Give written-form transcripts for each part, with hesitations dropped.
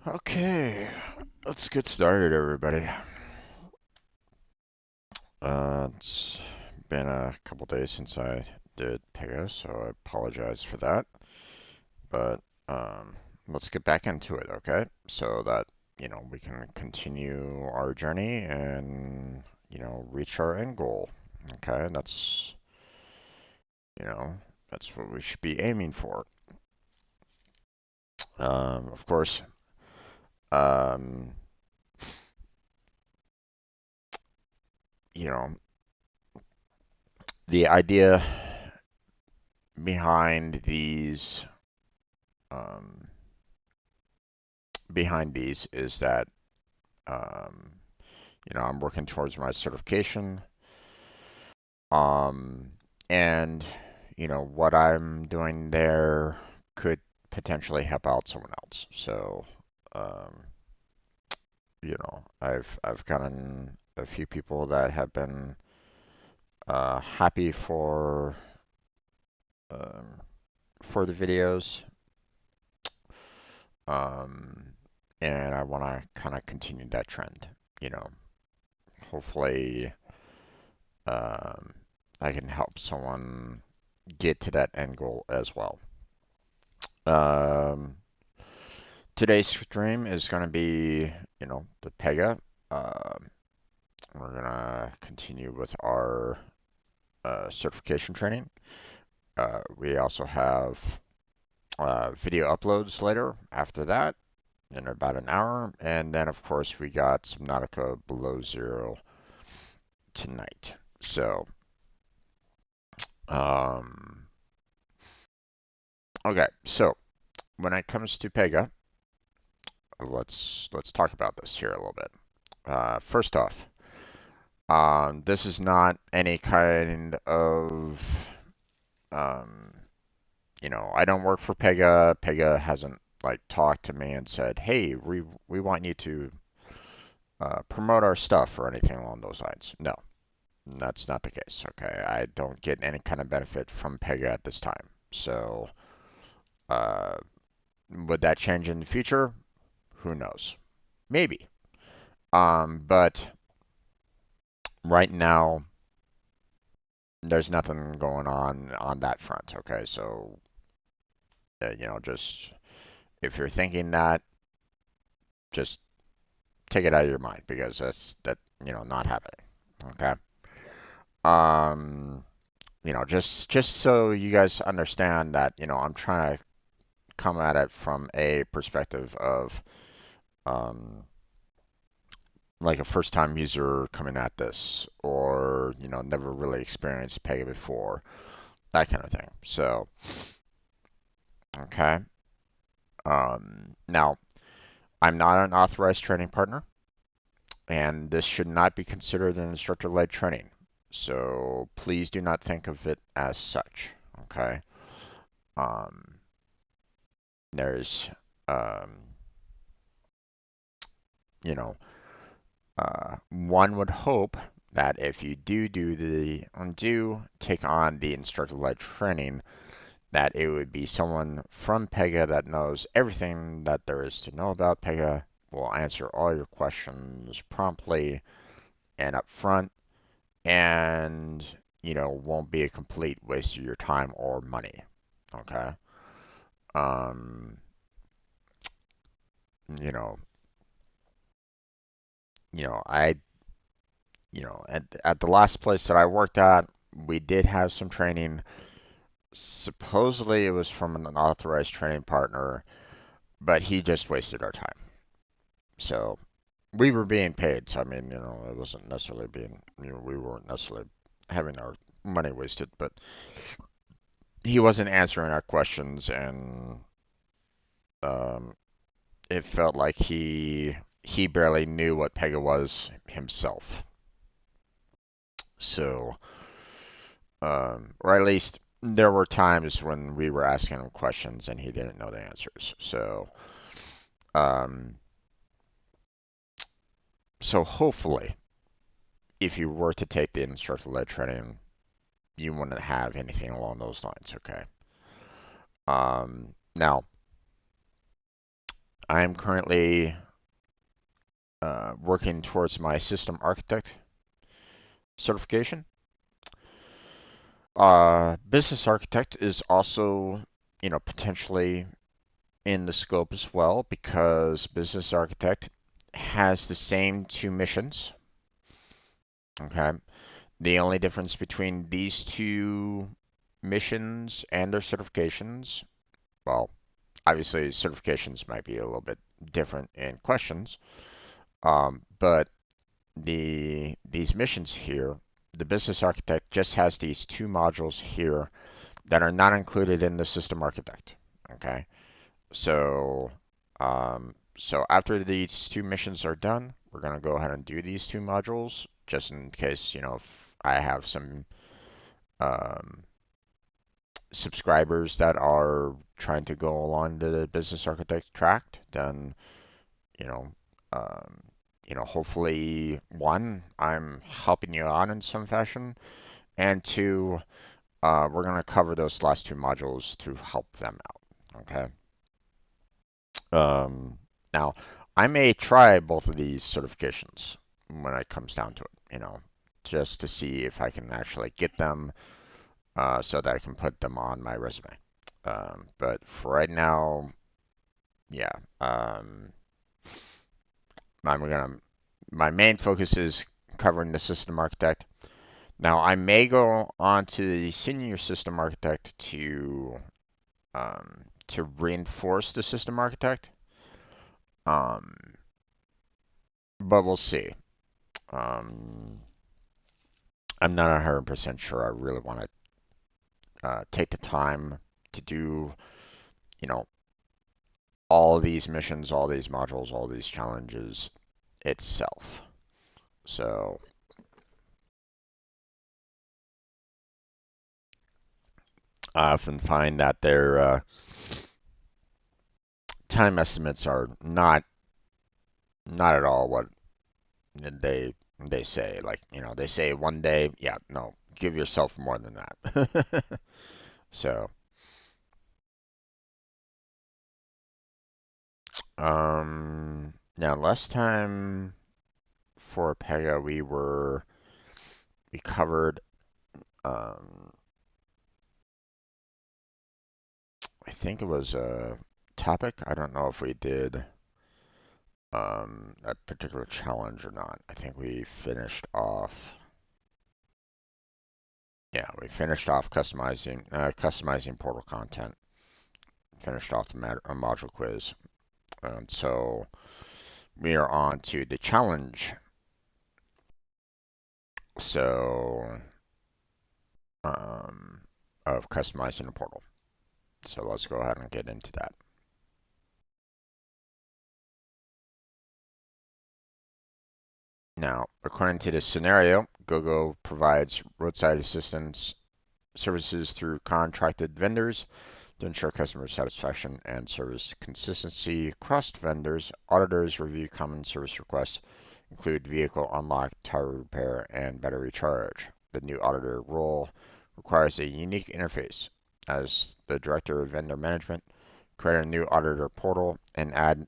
Okay, let's get started, everybody. It's been a couple days since I did Pega, so I apologize for that. But um, let's get back into it, okay? So that, we can continue our journey and, reach our end goal. Okay, you know, that's what we should be aiming for. Of course, um, you know, the idea behind um, these is that um, I'm working towards my certification, um, and what I'm doing there could potentially help out someone else. So, um, I've gotten a few people that have been happy um, for the videos, um, and I want to kind of continue that trend. You know, hopefully, um, I can help someone get to that end goal as well. Um, Today's stream is going to be, the Pega. Um, we're going to continue with our certification training. We also have video uploads later after that in about an hour. And then, of course, we got Subnautica Below Zero tonight. So, um, okay. So, when it comes to Pega, let's talk about this here a little bit. First off, this is not any kind of, um, I don't work for Pega. Pega hasn't like talked to me and said, "Hey, we want you to promote our stuff" or anything along those lines. No, that's not the case. Okay, I don't get any kind of benefit from Pega at this time. So, uh, would that change in the future? Who knows? Maybe. But right now, there's nothing going on that front. Okay, so just if you're thinking that, just take it out of your mind because that not happening. Okay. Um, just so you guys understand that I'm trying to come at it from a perspective of um, like a first-time user coming at this, or never really experienced Pega before, that kind of thing. So, okay. Now, I'm not an authorized training partner, and this should not be considered an instructor-led training. So please do not think of it as such. Okay. Um, there's, um, you know, one would hope that if you do take on the instructor-led training, that it would be someone from Pega that knows everything that there is to know about Pega, will answer all your questions promptly and upfront, and won't be a complete waste of your time or money. Okay. Um, you know, I, at the last place that I worked at, we did have some training. Supposedly it was from an authorized training partner, but he just wasted our time. So we were being paid. So I mean, it wasn't necessarily being, we weren't necessarily having our money wasted, but he wasn't answering our questions, and um, it felt like he barely knew what Pega was himself. So, or at least there were times when we were asking him questions and he didn't know the answers. Um, so hopefully, if you were to take the instructor-led training, you wouldn't have anything along those lines. Okay. Now, I am currently working towards my system architect certification. Business architect is also, potentially in the scope as well because business architect has the same two missions. Okay. The only difference between these two missions and their certifications, well, obviously certifications might be a little bit different in questions, but these missions here, the business architect just has these two modules here that are not included in the system architect. Okay, so so after these two missions are done, we're gonna go ahead and do these two modules just in case if I have some um, subscribers that are trying to go along the business architect track, then you know, um, hopefully one, I'm helping you out in some fashion, and two, we're gonna cover those last two modules to help them out. Okay. Um, Now, I may try both of these certifications when it comes down to it. Just to see if I can actually get them so that I can put them on my resume. But for right now, yeah, I'm gonna. My main focus is covering the system architect. Now, I may go on to the senior system architect to reinforce the system architect. Um, but we'll see. Um, I'm not 100% sure. I really want to take the time to do, you know, all these missions, all these modules, all these challenges itself. So I often find that their time estimates are not at all what they say. Like, they say one day. Yeah, no, give yourself more than that. So, now last time for Pega we covered um I think it was a topic. I don't know if we did a particular challenge or not. I think we finished off. Yeah, we finished off customizing portal content. Finished off the module quiz, and so we are on to the challenge. So um, of customizing a portal. So let's go ahead and get into that. Now, according to this scenario, GoGo provides roadside assistance services through contracted vendors to ensure customer satisfaction and service consistency across vendors. Auditors review common service requests, include vehicle unlock, tire repair, and battery charge. The new auditor role requires a unique interface. As the director of vendor management, create a new auditor portal and add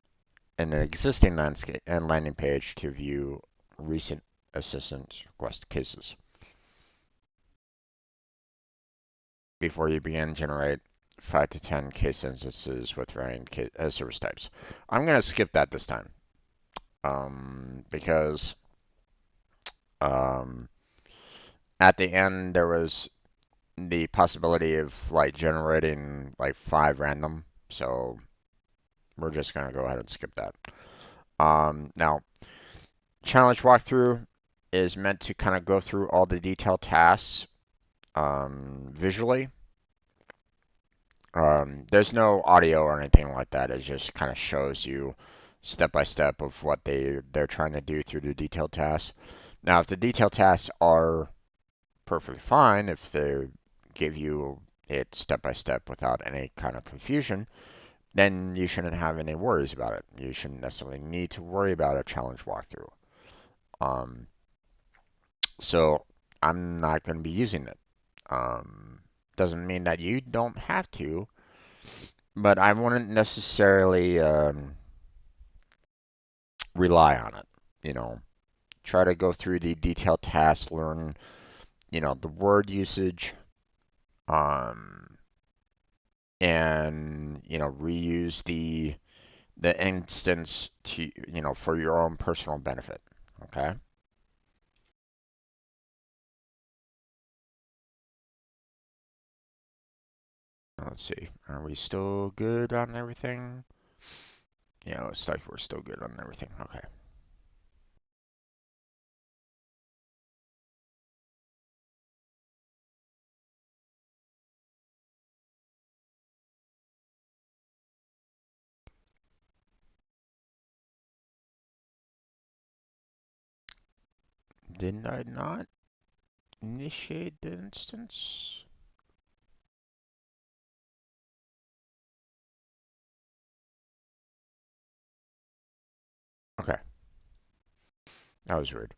an existing landscape and landing page to view recent assistance request cases. Before you begin, generate 5 to 10 case instances with varying service types. I'm going to skip that this time because um, at the end there was the possibility of like generating like 5 random, so we're just going to go ahead and skip that. Now, challenge walkthrough is meant to kind of go through all the detailed tasks visually. There's no audio or anything like that. It just kind of shows you step by step of what they're trying to do through the detailed tasks. Now, if the detailed tasks are perfectly fine, if they give you it step by step without any kind of confusion, then you shouldn't have any worries about it. You shouldn't necessarily need to worry about a challenge walkthrough. Um, so I'm not going to be using it. Doesn't mean that you don't have to, but I wouldn't necessarily. rely on it. You know, try to go through the detailed tasks, learn, the word usage, um, and, reuse the instance to, for your own personal benefit. Okay? Let's see. Are we still good on everything? Yeah, looks like we're still good on everything. Okay. Didn't I not initiate the instance? Okay, that was weird.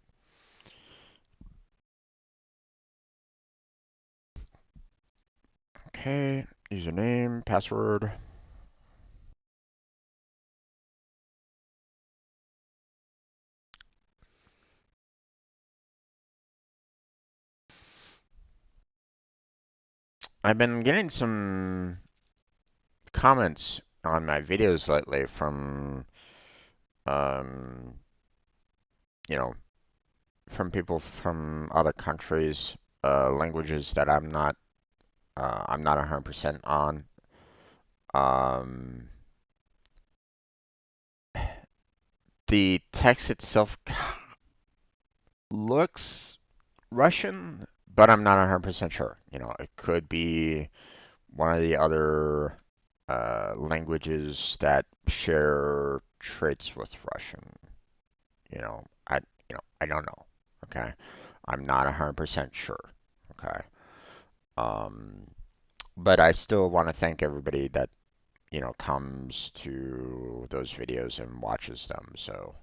Okay, username, password. I've been getting some comments on my videos lately from, um, you know, from people from other countries, languages that I'm not 100% on. Um, the text itself looks Russian, but I'm not 100% sure. It could be one of the other languages that share traits with Russian. I don't know. Okay, I'm not 100% sure. Okay, um, but I still want to thank everybody that comes to those videos and watches them. So,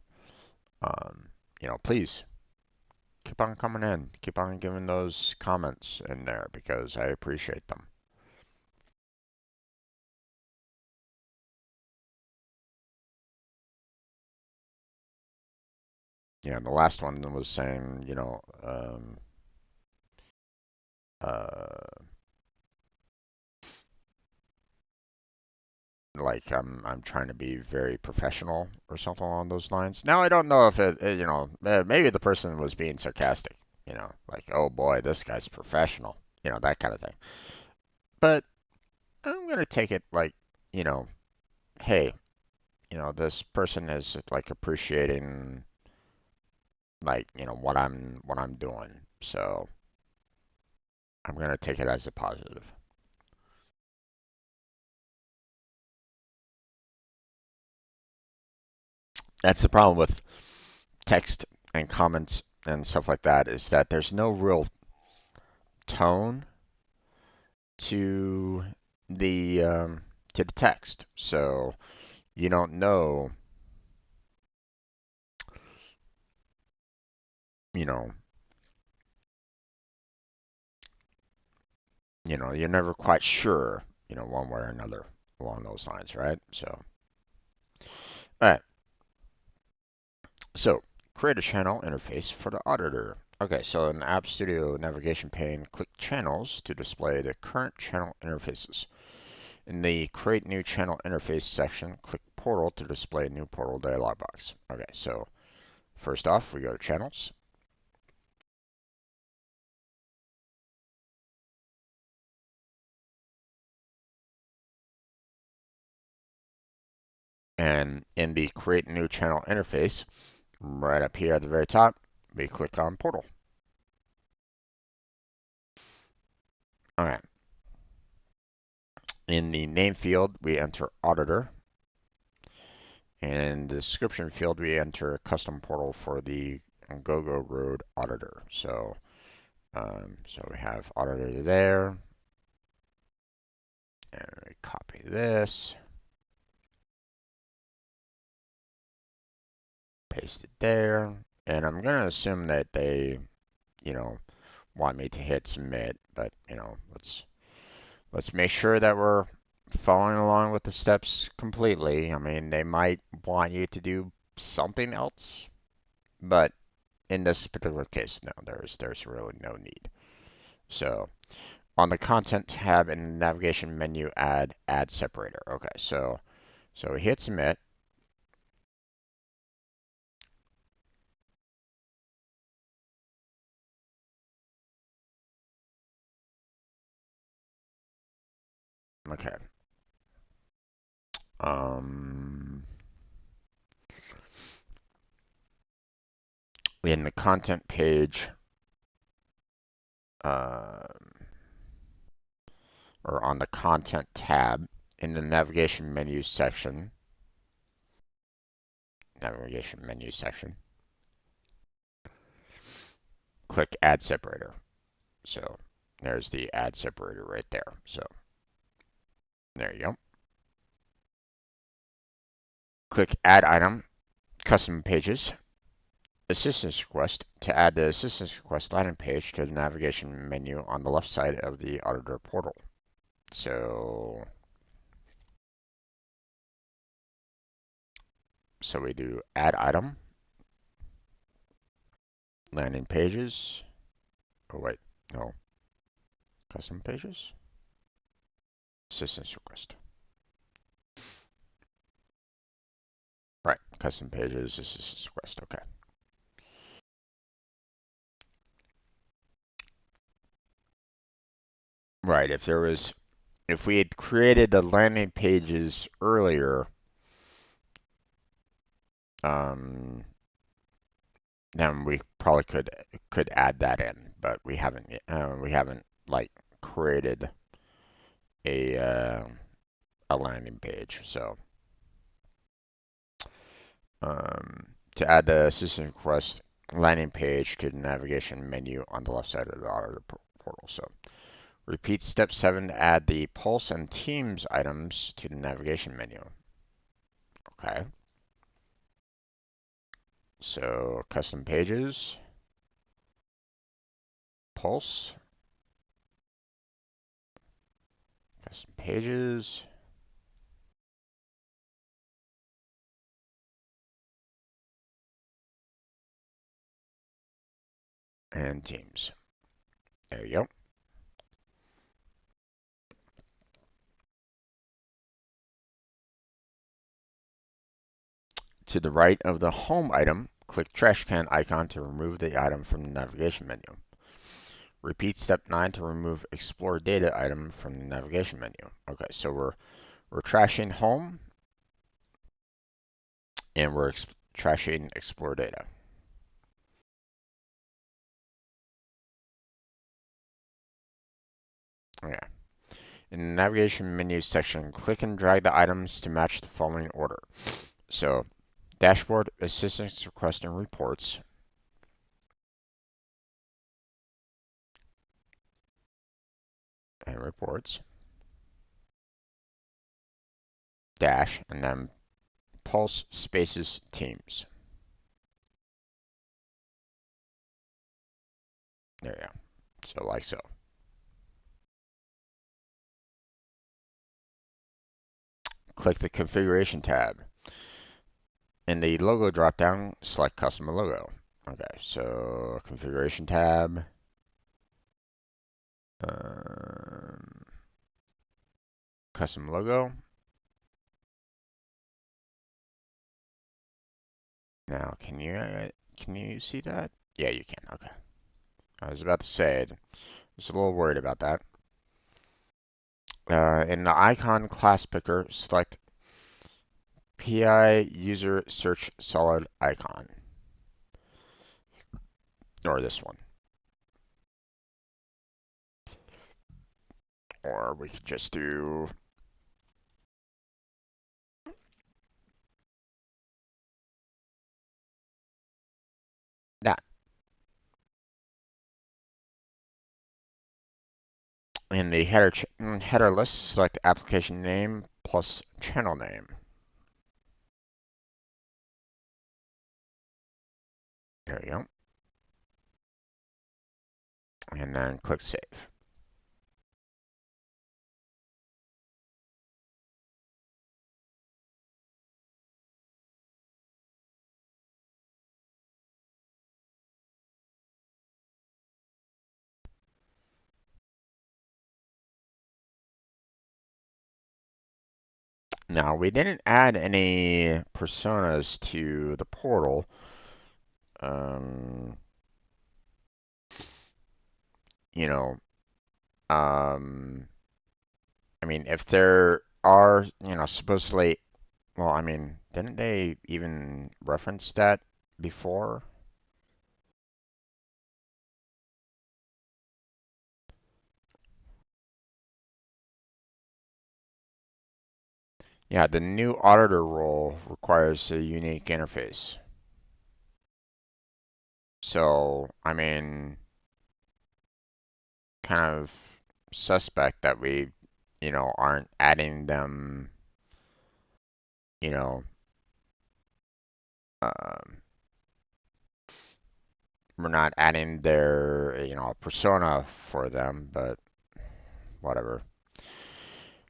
please keep on coming in, keep on giving those comments in there because I appreciate them. Yeah, the last one was saying, uh, like I'm trying to be very professional or something along those lines. Now I don't know if maybe the person was being sarcastic, like, oh boy, this guy's professional, that kind of thing. But I'm gonna take it like, you know, hey, this person is like appreciating like, what I'm doing. So I'm gonna take it as a positive. That's the problem with text and comments and stuff like that is that there's no real tone to the text. So you don't know, you know, you're never quite sure, one way or another along those lines, right? So, all right. So create a channel interface for the auditor. Okay, so in the App Studio navigation pane, click Channels to display the current channel interfaces. In the Create New Channel Interface section, click Portal to display a new portal dialog box. Okay, so first off, we go to Channels. And in the Create New Channel Interface, right up here at the very top, we click on Portal. All right. In the name field, we enter Auditor. And in the description field, we enter a custom portal for the GoGo Road Auditor. So we have Auditor there. And we copy this. Paste it there. And I'm going to assume that they, you know, want me to hit submit, but, let's make sure that we're following along with the steps completely. I mean, they might want you to do something else, but in this particular case, no, there's really no need. So on the content tab in the navigation menu, add separator. Okay, so we hit submit. Okay. In the content page, or on the content tab in the navigation menu section, click add separator. So there's the add separator right there. So there you go. Click add item, custom pages, assistance request to add the assistance request landing page to the navigation menu on the left side of the auditor portal. So we do add item, landing pages. Oh wait, no. Custom pages, assistance request. Right, custom pages, assistance request. Okay. Right, if we had created the landing pages earlier, then we probably could add that in, but we haven't like created a landing page. So to add the assistant request landing page to the navigation menu on the left side of the auditor portal. So repeat step 7 to add the pulse and teams items to the navigation menu. Okay. So custom pages, pulse, custom pages, and teams. There you go. To the right of the home item, click trash can icon to remove the item from the navigation menu. Repeat step 9 to remove explore data item from the navigation menu. Okay, so we're trashing home and we're trashing explore data. Okay. In the navigation menu section, click and drag the items to match the following order. So dashboard, assistance request, and reports. And reports. Dash, and then pulse spaces teams. There you go. So like so. Click the configuration tab. In the logo dropdown, select customer logo. Okay, so configuration tab. Custom logo. Now, can you see that? Yeah, you can. Okay. I was about to say, I was a little worried about that. In the icon class picker, select PI user search solid icon, or this one. Or we could just do that. In the header list, select application name plus channel name. There you go. And then click save. Now, we didn't add any personas to the portal. Um, you know, um, I mean, if there are, supposedly, well, I mean, didn't they even reference that before? Yeah, the new auditor role requires a unique interface. So, I mean, kind of suspect that we, aren't adding them, you know, um, we're not adding their, persona for them, but whatever.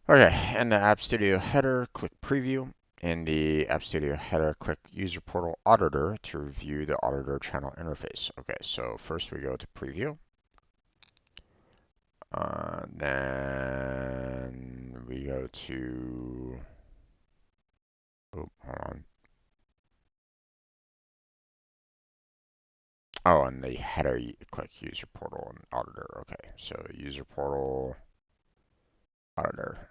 Okay, in the App Studio header, click Preview. In the App Studio header, click User Portal Auditor to review the Auditor channel interface. Okay, so first we go to Preview. Then we go to, oh, hold on. Oh, and the header, you click User Portal and Auditor. Okay, so User Portal Auditor.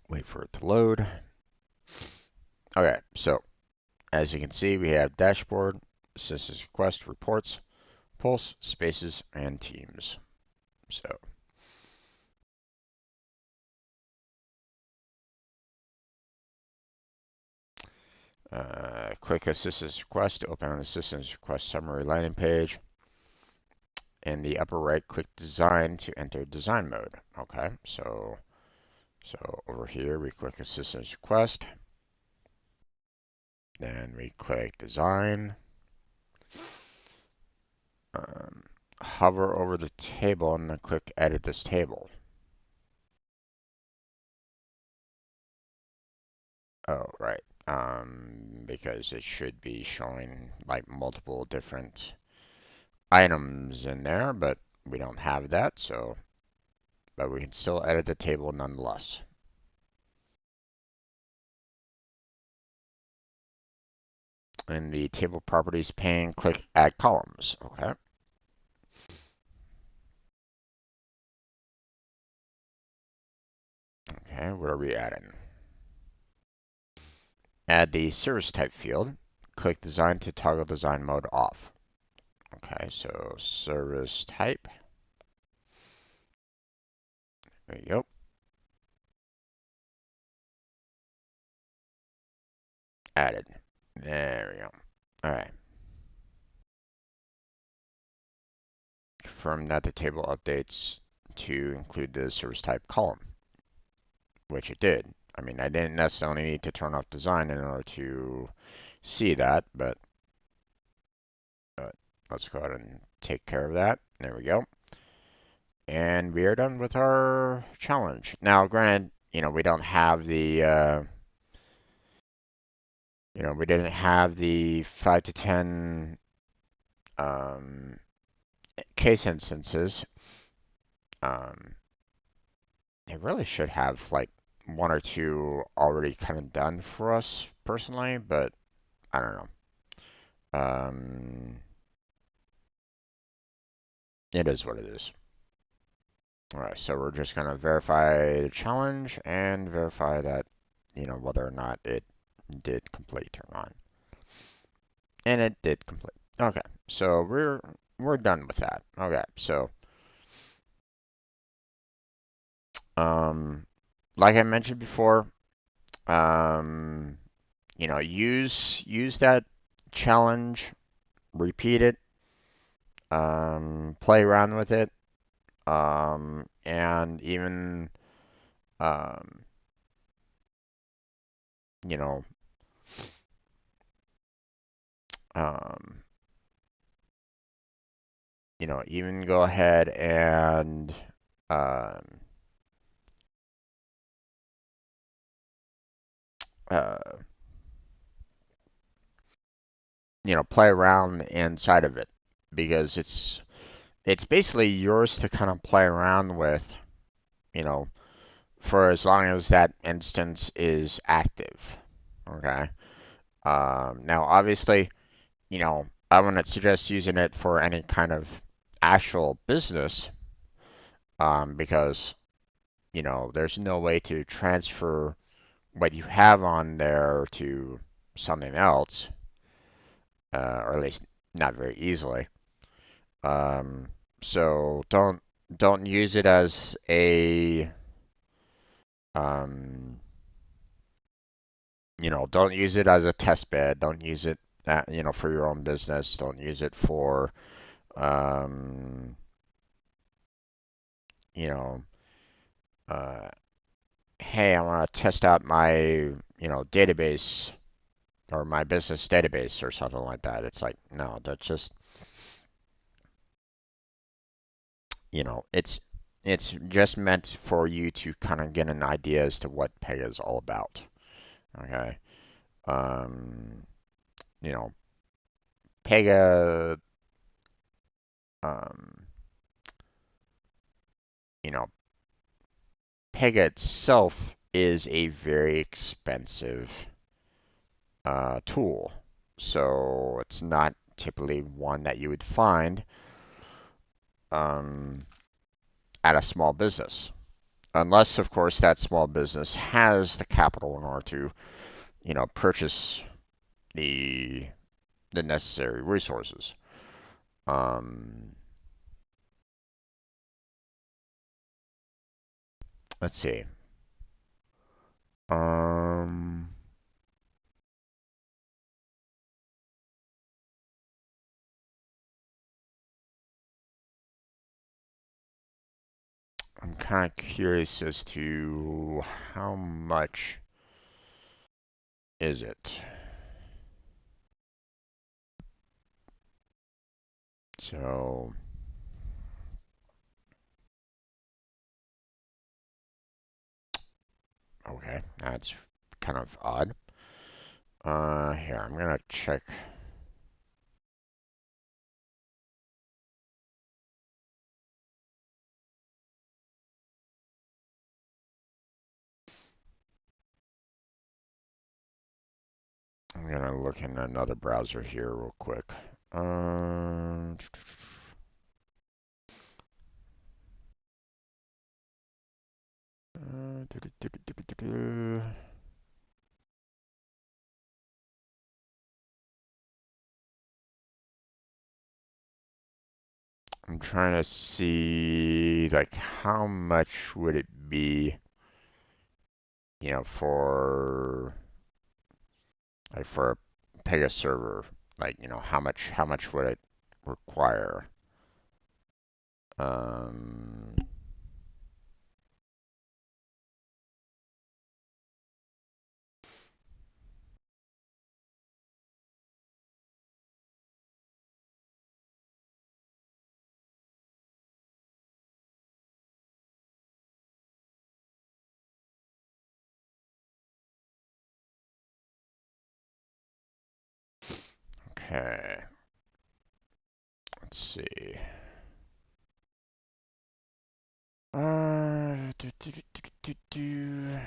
Wait for it to load. Okay, so as you can see, we have Dashboard, Assistance Request, Reports, Pulse, Spaces, and Teams. So click Assistance Request to open an Assistance Request Summary landing page. In the upper right, click Design to enter design mode. Okay, so over here we click Assistance Request. Then we click Design. Hover over the table and then click Edit this table. Oh, right. Because it should be showing like multiple different items in there, but we don't have that, so, but we can still edit the table nonetheless. In the table properties pane, click Add Columns. Okay. Okay, what are we adding? Add the service type field. Click Design to toggle design mode off. Okay, so service type. There you go. Added. There we go. All right. Confirm that the table updates to include the service type column, which it did. I mean, I didn't necessarily need to turn off design in order to see that, but let's go ahead and take care of that. There we go. And we are done with our challenge. Now, granted, we don't have the, we didn't have the 5 to 10 um, case instances. It really should have like one or two already kind of done for us personally, but I don't know. It is what it is. All right, so we're just gonna verify the challenge and verify that, whether or not it did complete or not. And it did complete. Okay, so we're done with that. Okay, so um, like I mentioned before, um, use that challenge, repeat it, play around with it, and even um, you know, um, even go ahead and um, uh, play around inside of it because it's basically yours to kind of play around with, you know, for as long as that instance is active. Okay. Now, obviously, I wouldn't suggest using it for any kind of actual business, because, there's no way to transfer what you have on there to something else, or at least not very easily. Um, so don't use it as a um, don't use it as a test bed. Don't use it, for your own business. Don't use it for, um, you know, uh, hey, I want to test out my, database or my business database or something like that. It's like, no, that's just, it's just meant for you to kind of get an idea as to what Pega is all about. Okay. Um, you know, Pega, um, you know, Pega itself is a very expensive tool. So it's not typically one that you would find um, at a small business. Unless, of course, that small business has the capital in order to, purchase the the necessary resources. Um, let's see. Um, I'm kind of curious as to how much is it. So, okay, that's kind of odd. Here, I'm gonna check. I'm gonna look in another browser here real quick. Um, I'm trying to see like how much would it be, for a Pega server, like, how much would it require? Um, okay, let's see. Do.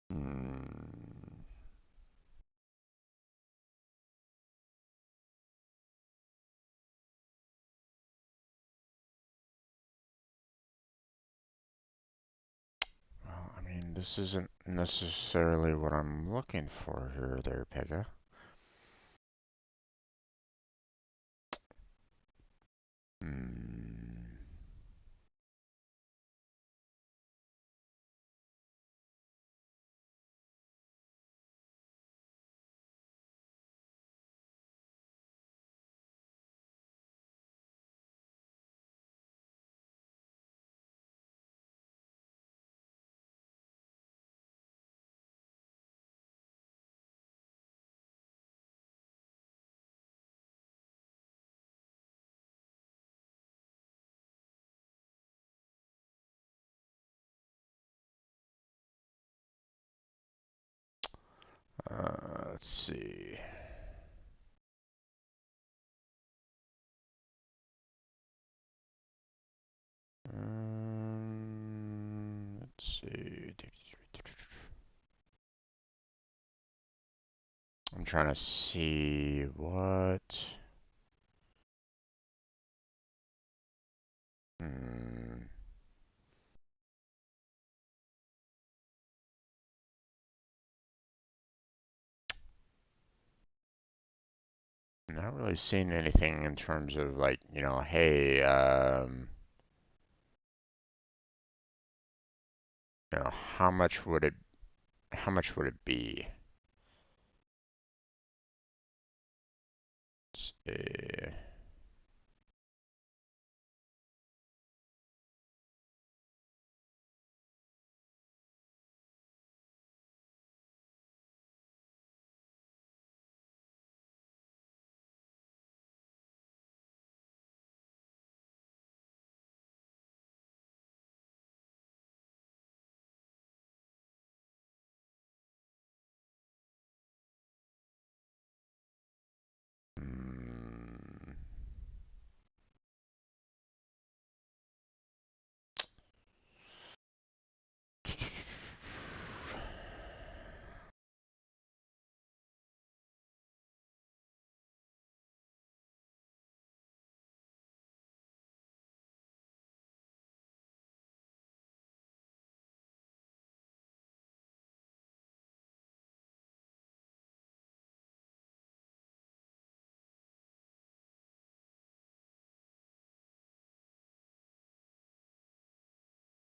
Hmm. Well, I mean, this isn't necessarily what I'm looking for here, there, Pega. Hmm. Let's see. Let's see. I'm trying to see what. Hmm. Not really seeing anything in terms of like, hey, how much would it be? Let's see. Hmm.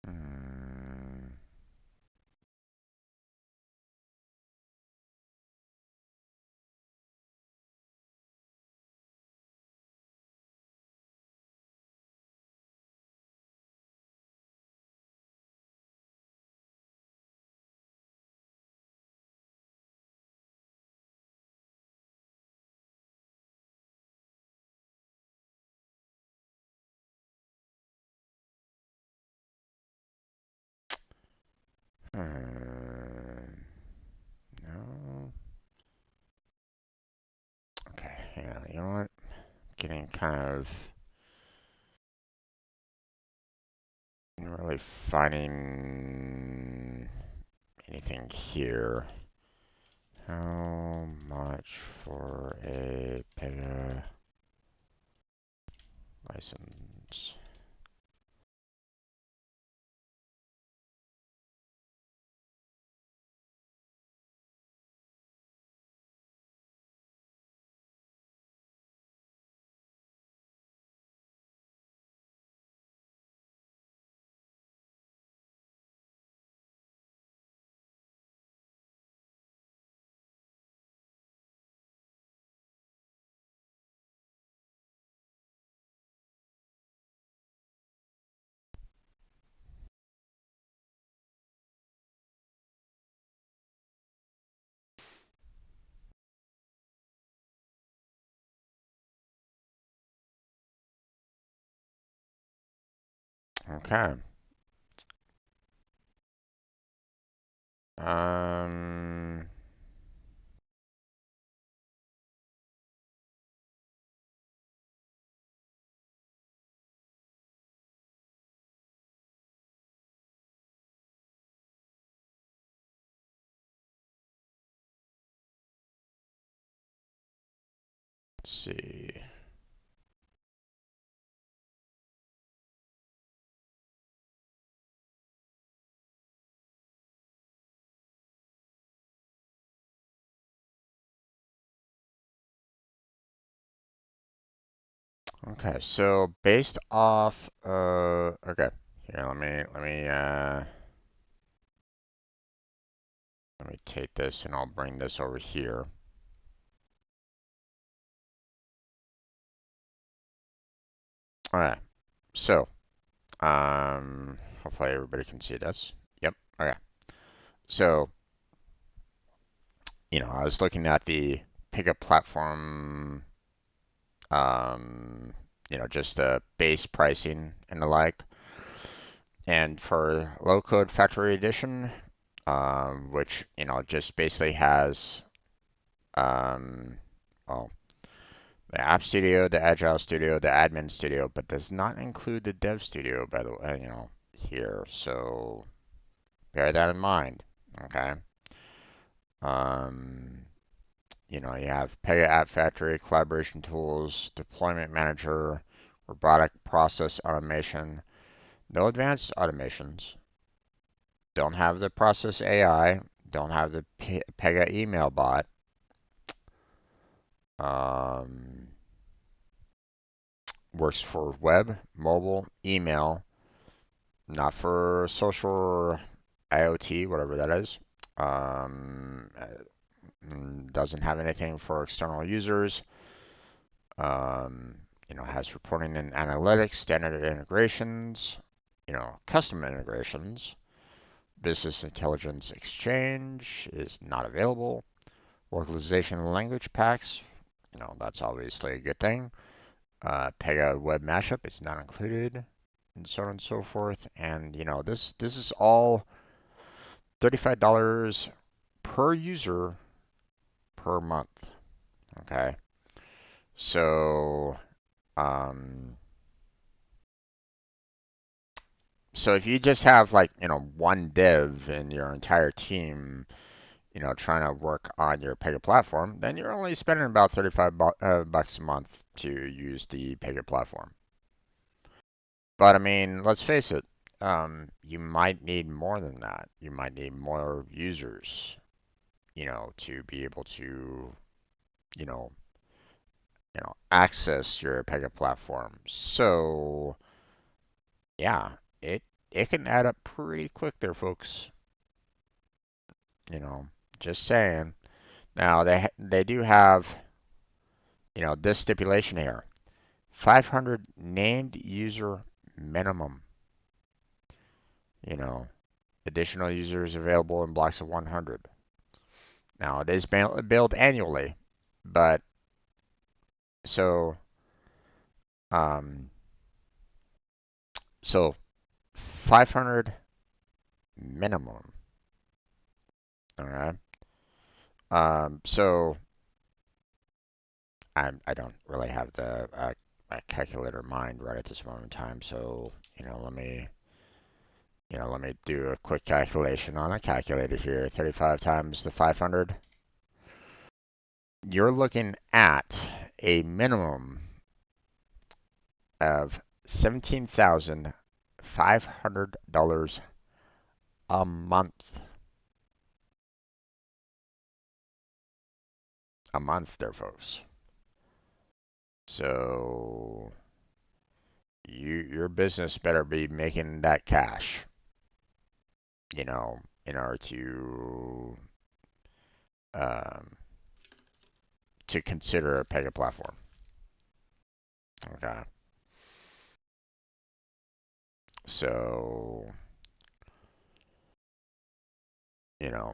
Hmm. Hmm. No. Okay. Yeah. You know what? Getting kind of not really finding anything here. How much for a Pega license? Okay. Um, let's see. Okay, so based off okay. Here, let me take this and I'll bring this over here. All right. So, hopefully everybody can see this. Yep. Okay. So, I was looking at the pickup platform, um, just the base pricing and the like. And for low code factory edition, which, just basically has Well, the App Studio, the Agile Studio, the Admin Studio, but does not include the Dev Studio, by the way, here. So bear that in mind. Okay. Um, you have Pega App Factory, collaboration tools, deployment manager, robotic process automation. No advanced automations. Don't have the process AI. Don't have the Pega email bot. Um, works for web, mobile, email, not for social or IoT, whatever that is. Doesn't have anything for external users. Um, has reporting and analytics, standard integrations, custom integrations. Business intelligence exchange is not available. Localization language packs, that's obviously a good thing. Pega web mashup is not included, and so on and so forth. And this is all $35 per user per month. Okay, so um, so if you just have like one dev in your entire team, trying to work on your Pega platform, then you're only spending about 35 bucks a month to use the Pega platform. But I mean, let's face it, you might need more than that. You might need more users, to be able to, you know, access your Pega platform. So yeah, it it can add up pretty quick there, folks. You know, just saying. Now they do have, this stipulation here. 500 named user minimum. You know, additional users available in blocks of 100. Now it is billed annually, but so um, so 500 minimum. All right. So I don't really have the calculator in mind right at this moment in time. So let me do a quick calculation on a calculator here. 35 times the 500. You're looking at a minimum of $17,500 a month. A month there, folks. So your business better be making that cash, in order um, to consider a Pega platform. Okay. So, you know,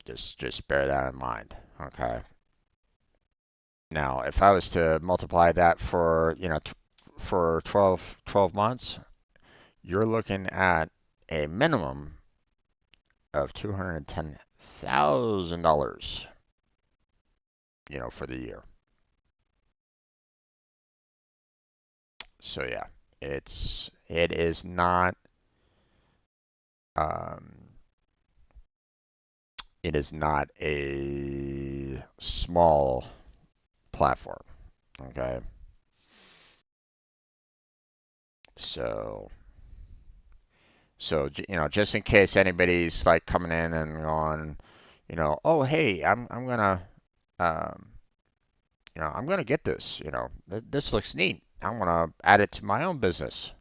just bear that in mind. Okay. Now, if I was to multiply that for, for 12 months, you're looking at a minimum of $210,000, for the year. So yeah, it is not um, it is not a small platform. Okay, so just in case anybody's like coming in and going, oh hey, um, I'm gonna get this. This looks neat. I'm gonna add it to my own business.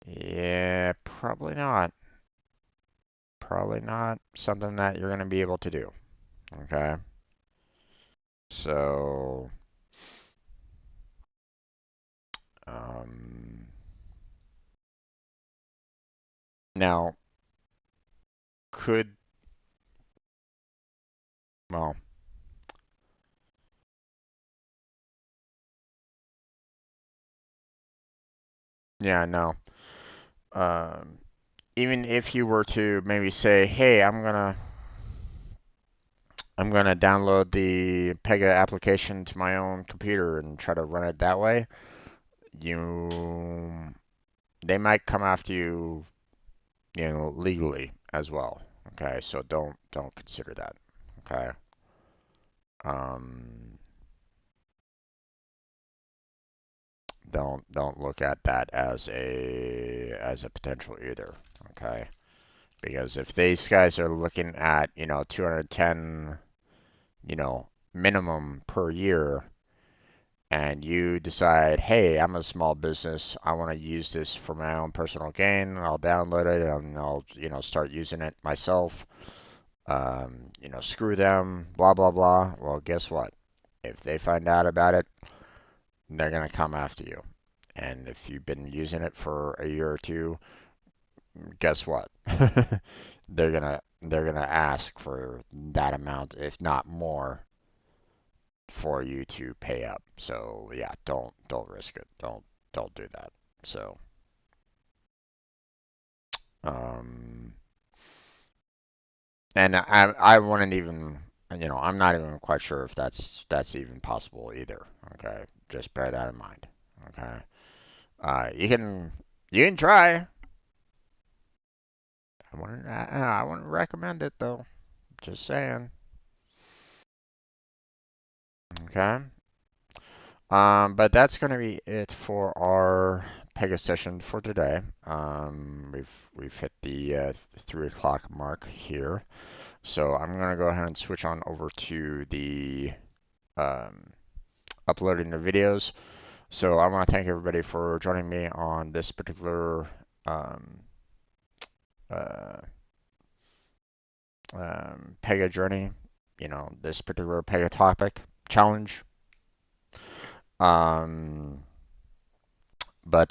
Yeah, probably not. Probably not something that you're gonna be able to do. Okay, so um, now could well, yeah, no. Um, even if you were to maybe say, hey, I'm gonna I'm gonna download the Pega application to my own computer and try to run it that way, you they might come after you, legally as well. Okay, so don't consider that. Okay. Um, don't look at that as a potential either. Okay, because if these guys are looking at 210 minimum per year, and you decide, hey, I'm a small business, I want to use this for my own personal gain, I'll download it and I'll start using it myself. Screw them, blah blah blah. Well, guess what? If they find out about it, they're gonna come after you. And if you've been using it for a year or two, guess what? They're gonna ask for that amount, if not more, for you to pay up. So yeah, don't risk it. Don't do that. So um, and I wouldn't even I'm not even quite sure if that's even possible either. Okay, just bear that in mind. Okay, you can try. I wouldn't recommend it though. Just saying. Okay. But that's going to be it for our Pega session for today. We've hit the 3 o'clock mark here, so I'm going to go ahead and switch on over to the um, uploading the videos. So I want to thank everybody for joining me on this particular um, uh, Pega journey. This particular Pega topic challenge. Um, but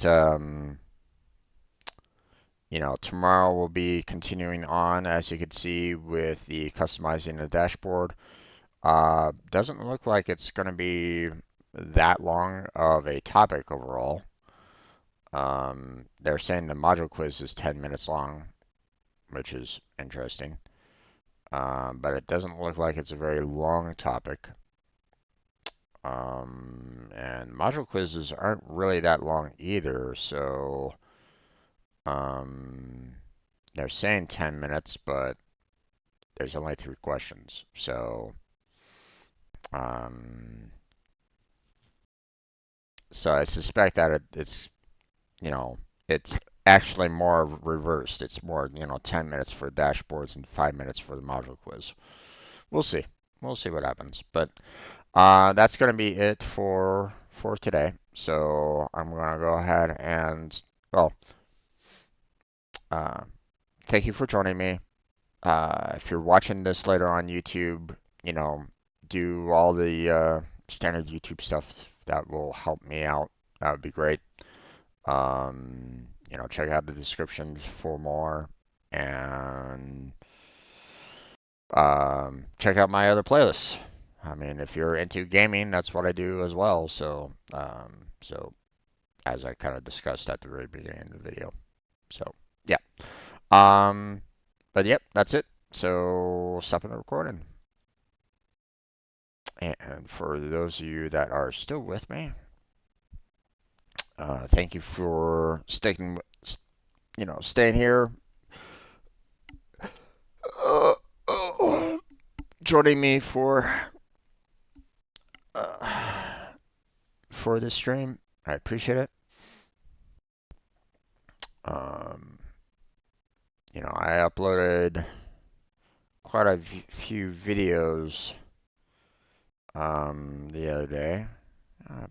tomorrow we'll be continuing on, as you can see, with the customizing the dashboard. Doesn't look like it's going to be that long of a topic overall. They're saying the module quiz is 10 minutes long, which is interesting. But it doesn't look like it's a very long topic. And module quizzes aren't really that long either, so um, they're saying 10 minutes, but there's only 3 questions. Um, so I suspect that you know, it's actually more reversed. It's more, 10 minutes for dashboards and 5 minutes for the module quiz. We'll see. We'll see what happens. But that's going to be it for today. So I'm going to go ahead and, well, uh, thank you for joining me. If you're watching this later on YouTube, you know, do all the standard YouTube stuff that will help me out. That would be great. Check out the descriptions for more, and check out my other playlists. I mean, if you're into gaming, that's what I do as well. So as I kind of discussed at the very beginning of the video. So yeah. Um, but yep, that's it. So stopping the recording. And for those of you that are still with me, thank you for staying here, uh, uh, joining me uh, for this stream. I appreciate it. Um, I uploaded quite a few videos the other day.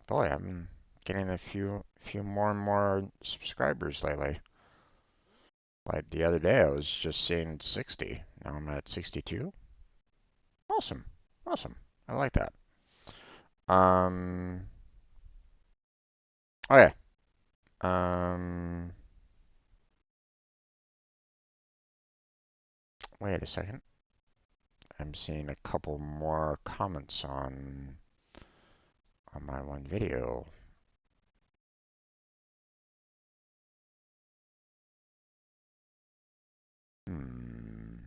Boy, I'm getting a few more and more subscribers lately. Like the other day, I was just seeing 60. Now I'm at 62. Awesome, awesome. I like that. Um, oh yeah. Um, Wait a second. I'm seeing a couple more comments on my one video. Hmm.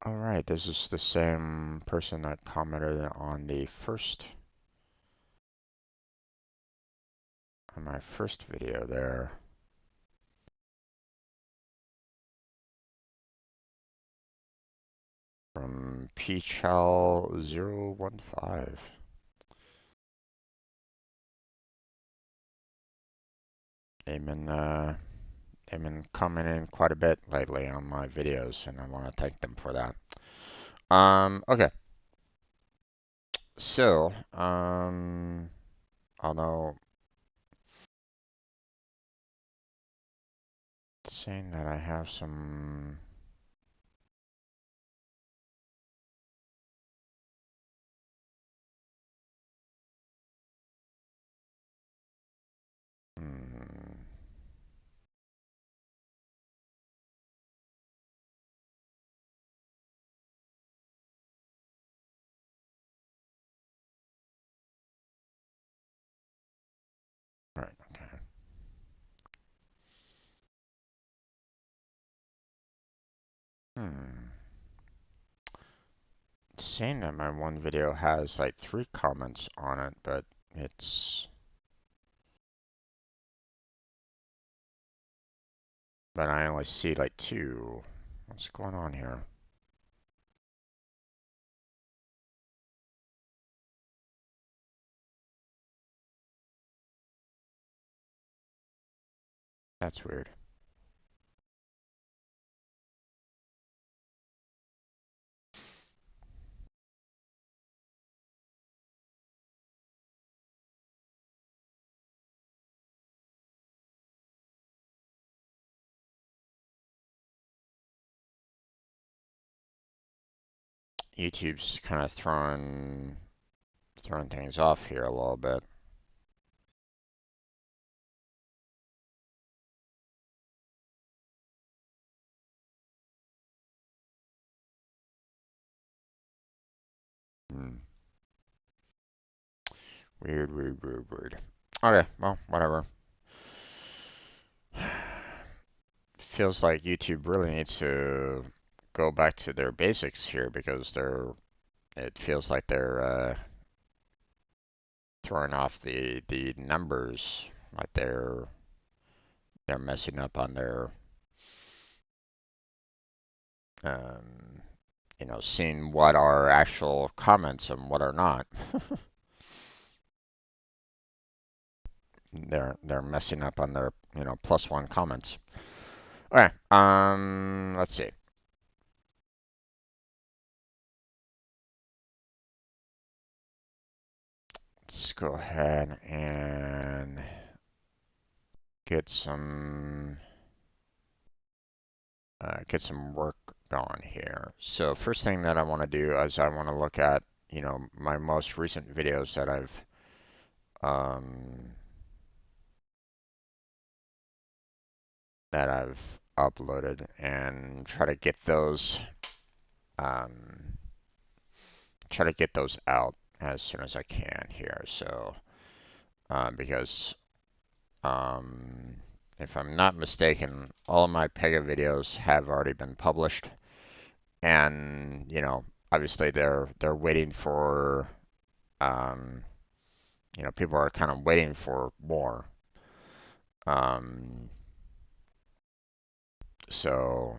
Alright, this is the same person that commented on my first video there. From Peachal015. They've been commenting quite a bit lately on my videos, and I want to thank them for that. Okay. So, although it's saying that I have some hmm, right, okay. Hmm. It's saying that my one video has like 3 comments on it, but it's but I only see like 2. What's going on here? That's weird. YouTube's kind of throwing things off here a little bit. Hmm. Weird, weird, weird, weird. Okay, well, whatever. Feels like YouTube really needs to go back to their basics here because it feels like they're throwing off the numbers, like they're messing up on their um, seeing what are actual comments and what are not. They're messing up on their +1 comments. Okay, let's see. Let's go ahead and get some work going here. So first thing that I want to do is I want to look at my most recent videos um, that I've uploaded and um, try to get those out as soon as I can here. So because if I'm not mistaken, all of my Pega videos have already been published, and obviously they're waiting for um, people are kind of waiting for more. Um, so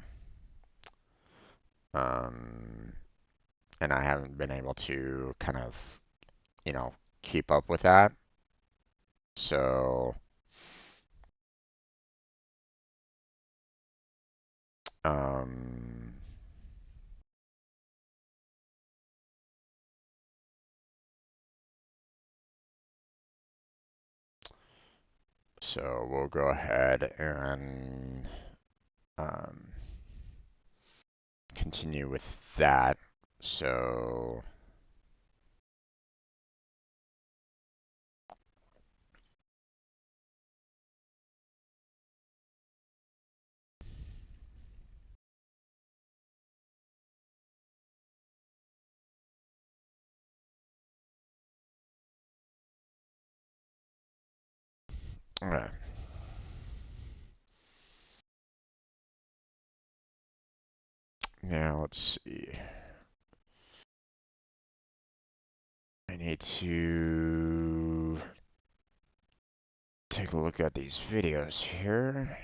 um, and I haven't been able to kind of you know keep up with that. So um, so we'll go ahead and um, continue with that. So okay. Now let's see. I need to take a look at these videos here.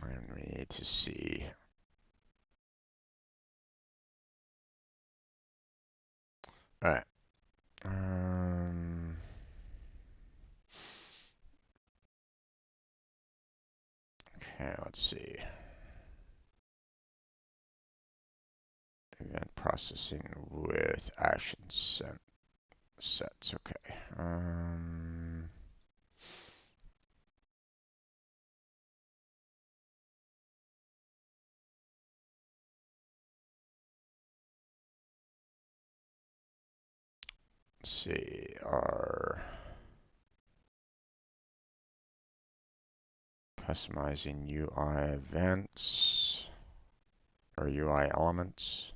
And we need to see. All right. Okay, let's see. Event processing with action sets. Okay. Let's see. Our customizing UI events or UI elements.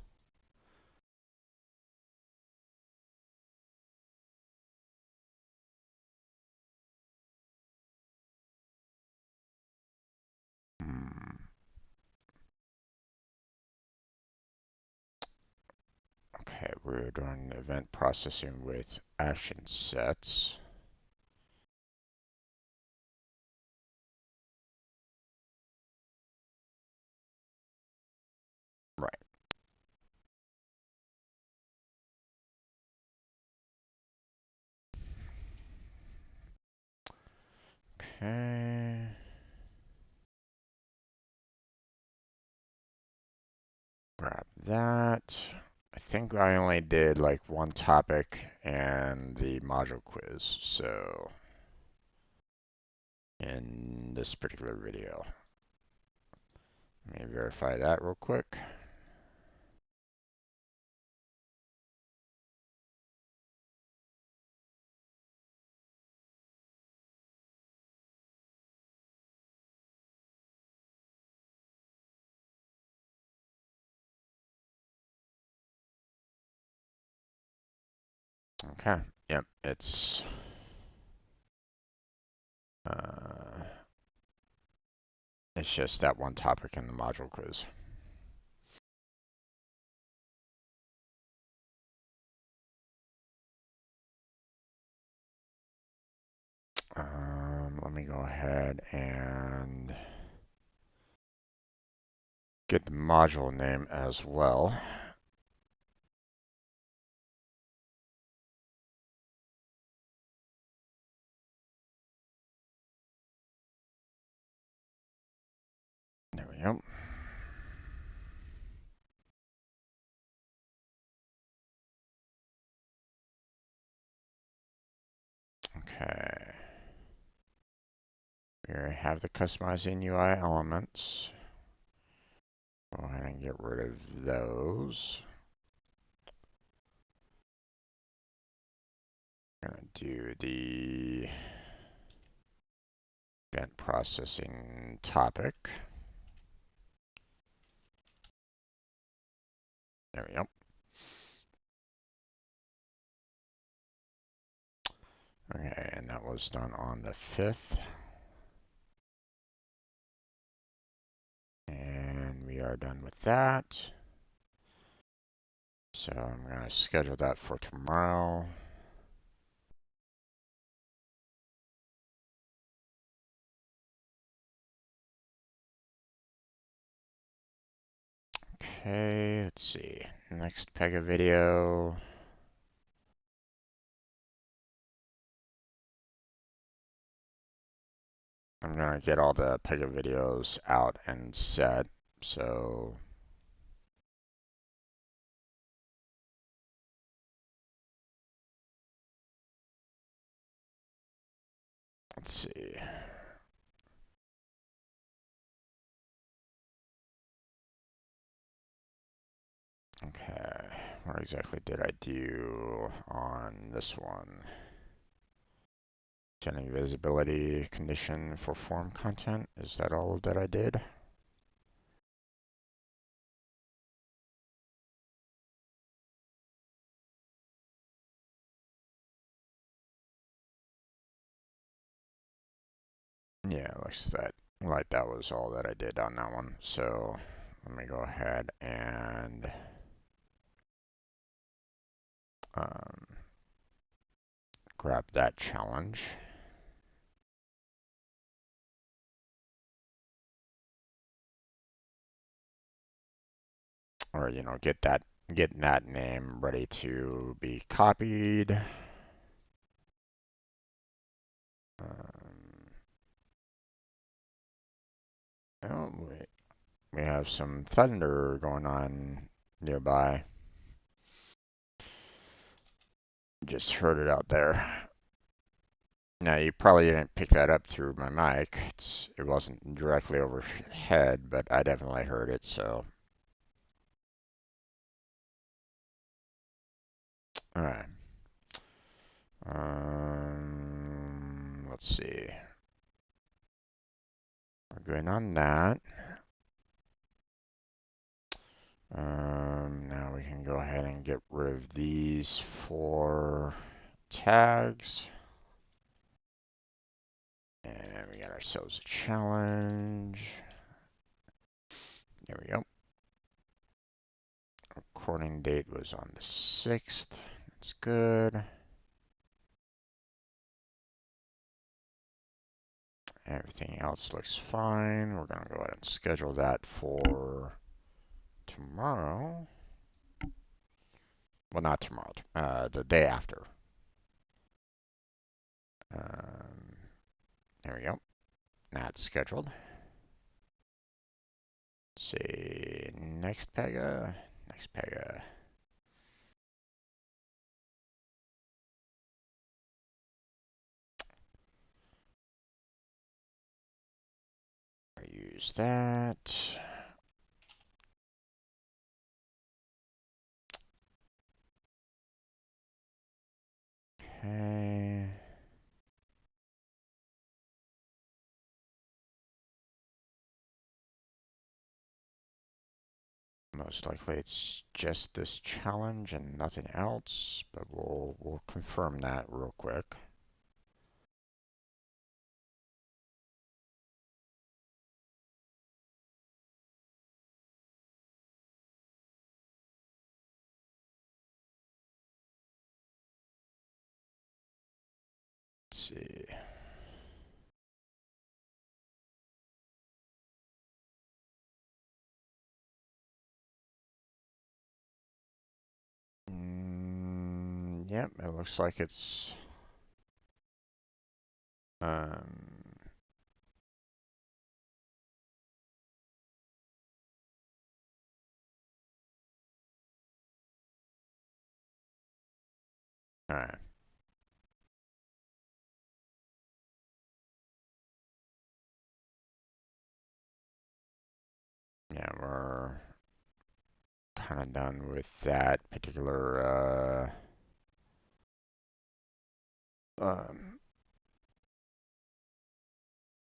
Okay, we're doing event processing with action sets. Right. Okay. Grab that. I think I only did like one topic and the module quiz, so in this particular video. Let me verify that real quick. Okay, yep, uh, it's just that one topic in the module quiz. Let me go ahead and get the module name as well. There we go. Okay. We already have the customizing UI elements. Go ahead and get rid of those. I'm gonna do the event processing topic. There we go. Okay, and that was done on the 5th. And we are done with that. So I'm going to schedule that for tomorrow. Okay, let's see. Next Pega video. I'm going to get all the Pega videos out and set. So let's see. Okay, what exactly did I do on this one? Setting visibility condition for form content. Is that all that I did? Yeah, like that was all that I did on that one. So let me go ahead and um, grab that challenge. Or, getting that name ready to be copied. Um, oh, we have some thunder going on nearby. Just heard it out there. Now, you probably didn't pick that up through my mic. It wasn't directly overhead, but I definitely heard it, so. Alright. Let's see. We're going on that. Now we can go ahead and get rid of these 4 tags. And we got ourselves a challenge. There we go. Recording date was on the 6th. That's good. Everything else looks fine. We're going to go ahead and schedule that for tomorrow. Well, not tomorrow, the day after. Um, there we go. That's scheduled. Let's see, next Pega. Next Pega. Use that. Okay. Most likely it's just this challenge and nothing else, but we'll confirm that real quick. Let's see. Yep, it looks like it's um, all right. Yeah, we're kind of done with that particular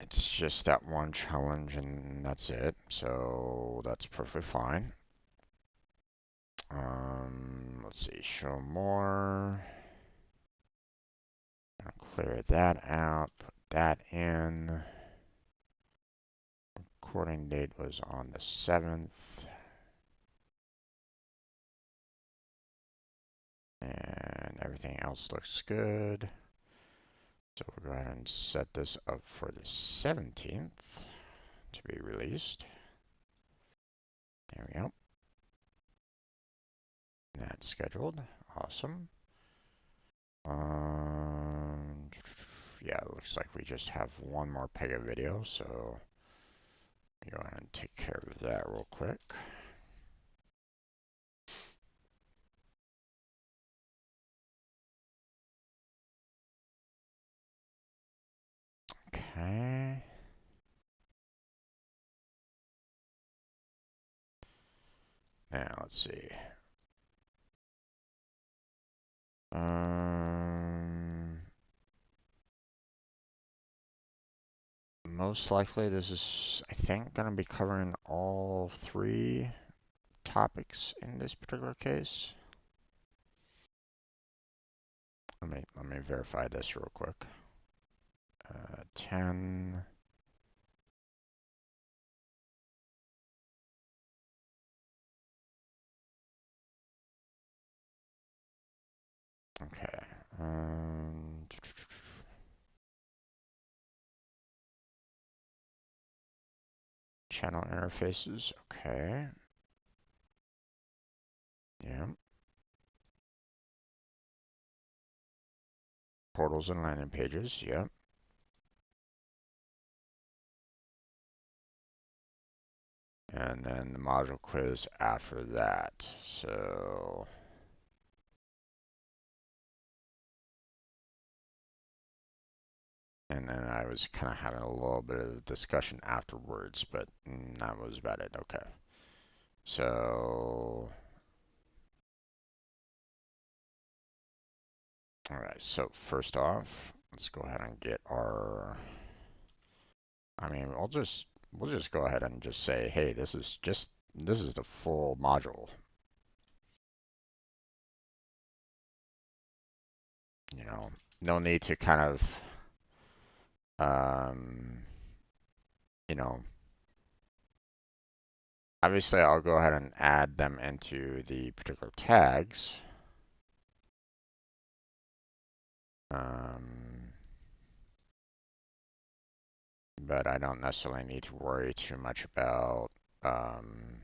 it's just that one challenge and that's it. So that's perfectly fine. Let's see, show more. I'll clear that out, put that in. Recording date was on the 7th. And everything else looks good. So we'll go ahead and set this up for the 17th to be released. There we go. That's scheduled. Awesome. Yeah, it looks like we just have one more Pega video, so go ahead and take care of that real quick. Okay. Now let's see. Um, Most likely this is, I think, going to be covering all 3 topics in this particular case. Let me verify this real quick. 10. Okay. Channel interfaces. Okay. Yeah. Portals and landing pages. Yep. And then the module quiz after that. So, and then I was kind of having a little bit of discussion afterwards, but that was about it. Okay. So, all right. So first off, let's go ahead and get our. I mean, we'll just go ahead and just say, hey, this is the full module. You know, no need to kind of um, you know, obviously I'll go ahead and add them into the particular tags. Um, but I don't necessarily need to worry too much about um,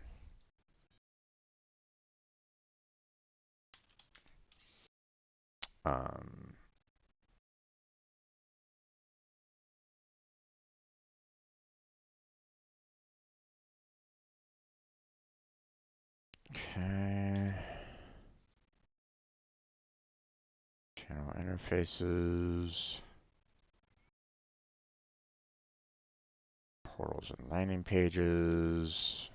okay. Channel interfaces, portals and landing pages,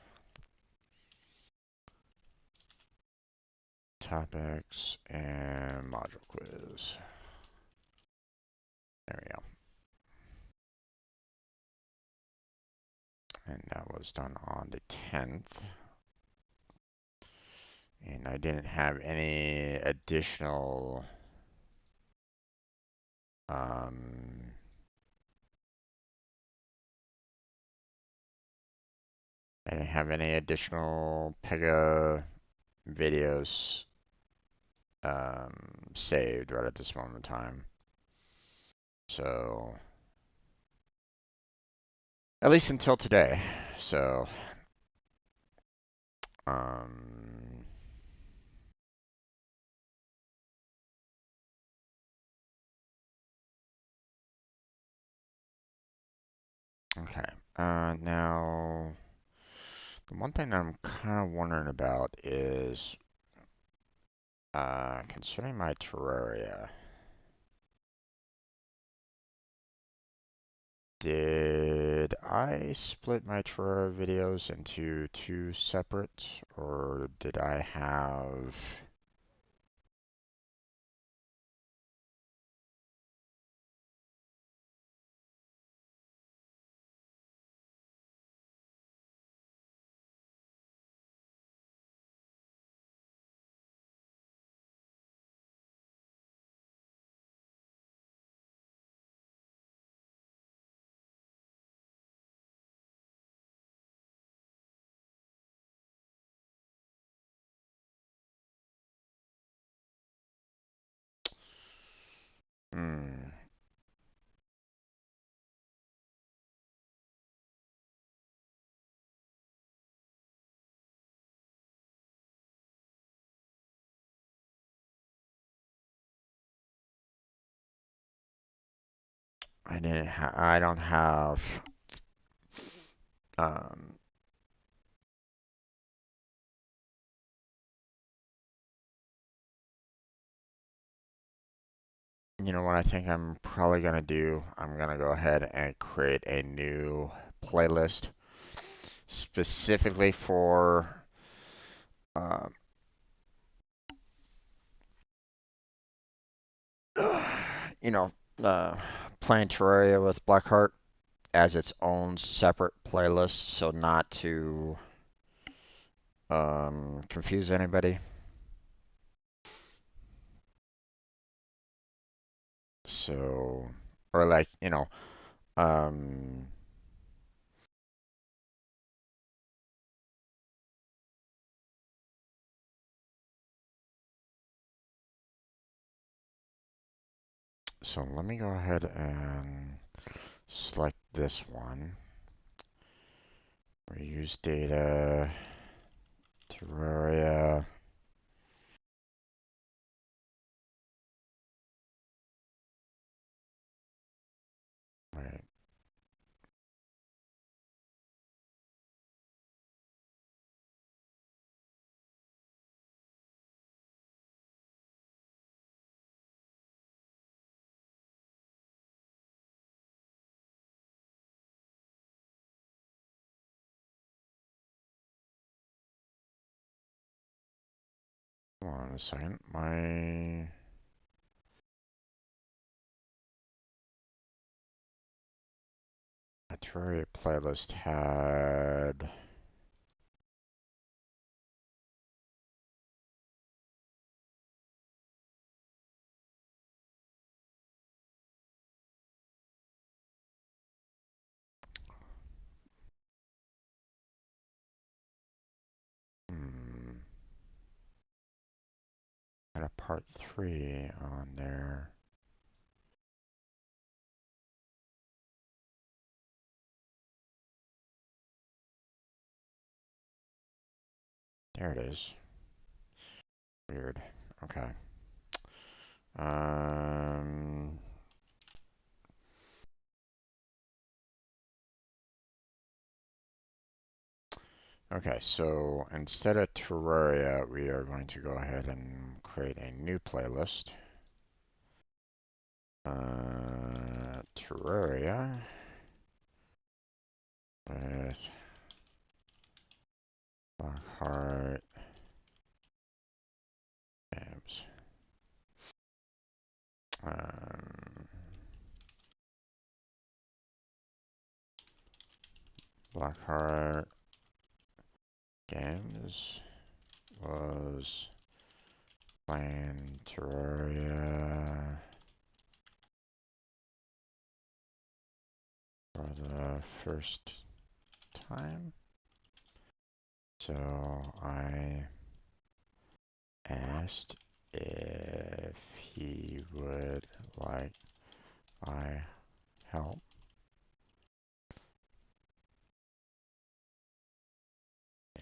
topics, and module quiz. There we go. And that was done on the 10th. And I didn't have any additional um, I didn't have any additional Pega videos saved right at this moment in time. So, at least until today. So, um, okay. Now, the one thing I'm kind of wondering about is concerning my Terraria. Did I split my Terraria videos into two separate, or did I have... Hmm. I don't have um you know what I think I'm probably gonna do? I'm gonna go ahead and create a new playlist specifically for um you know uh playing Terraria with Blackheart as its own separate playlist so not to confuse anybody. So or like, um so let me go ahead and select this one. Reuse data, Terraria. Right. Hold on a second. My Terraria playlist had had a part 3 on there. There it is. Weird. Okay. Um, okay, so instead of Terraria, we are going to go ahead and create a new playlist. Terraria with Lockhart games. Um, Lockhart games was playing Terraria for the first time. So I asked if he would like my help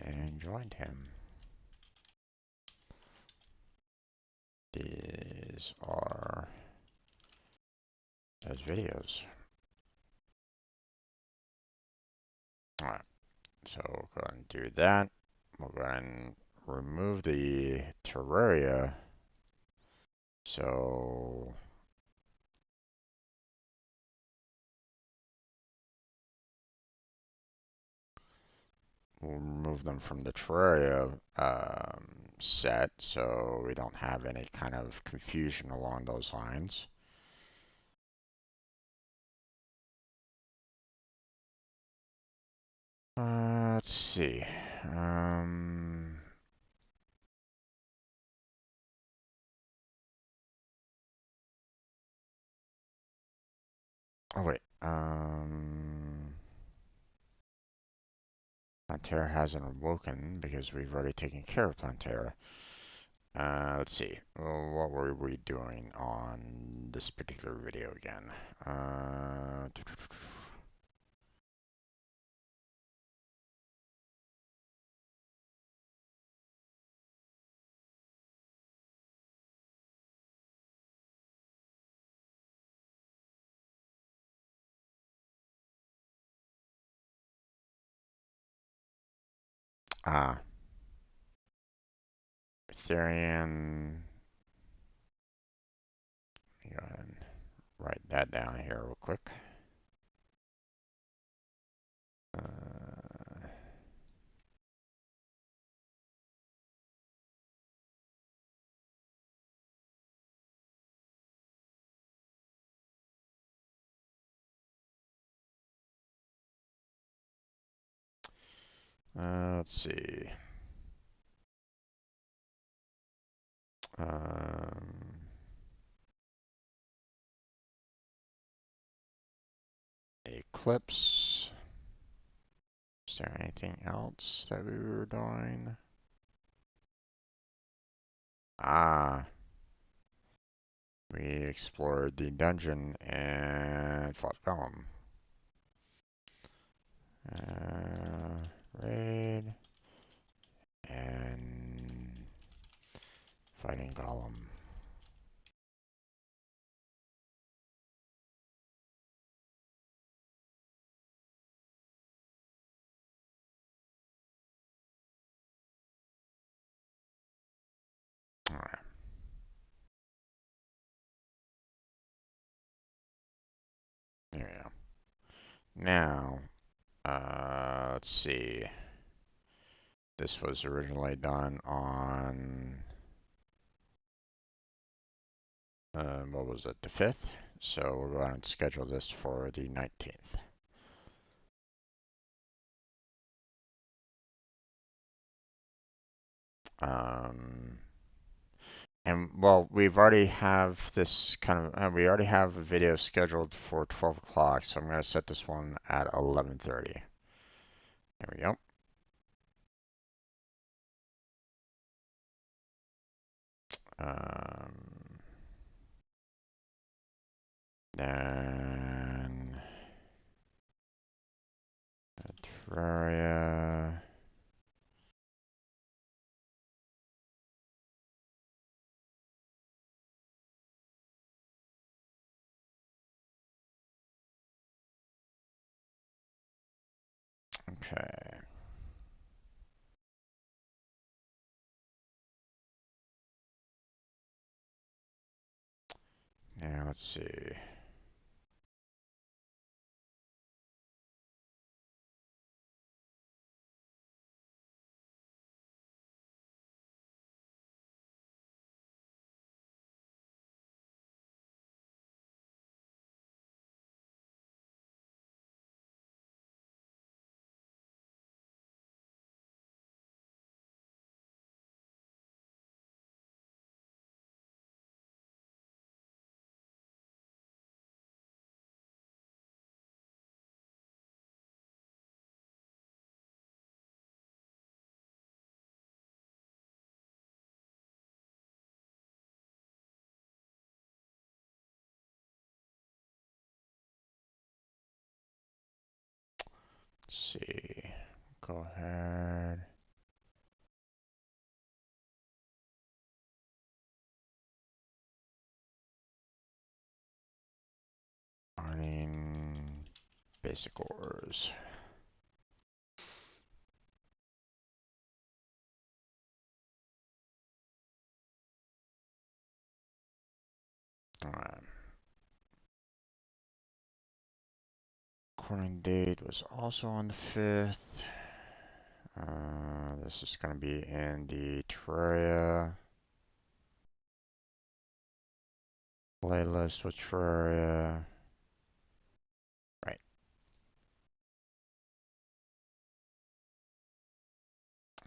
and joined him. These are his videos. Alright, so we'll go ahead and do that. We'll go ahead and remove the Terraria. So we'll remove them from the Terraria set so we don't have any kind of confusion along those lines. Let's see. Oh wait. Plantera hasn't awoken because we've already taken care of Plantera. Let's see. What were we doing on this particular video again? Ah, Ethereum. Let me go ahead and write that down here real quick. Uh, let's see. Um, Eclipse. Is there anything else that we were doing? Ah, We explored the dungeon and fought Golem. Raid and fighting Golem. Alright. There we go. Now, let's see. This was originally done on, what was it, the 5th? So we'll go ahead and schedule this for the 19th. And well, we've already have this kind of, we already have a video scheduled for 12 o'clock, so I'm going to set this one at 11:30. There we go. Then Terraria. Okay. Now let's see. Let's see. Go ahead. Running basic ores. Alright. Recording date was also on the 5th. This is going to be in the Terraria playlist with Terraria. Right.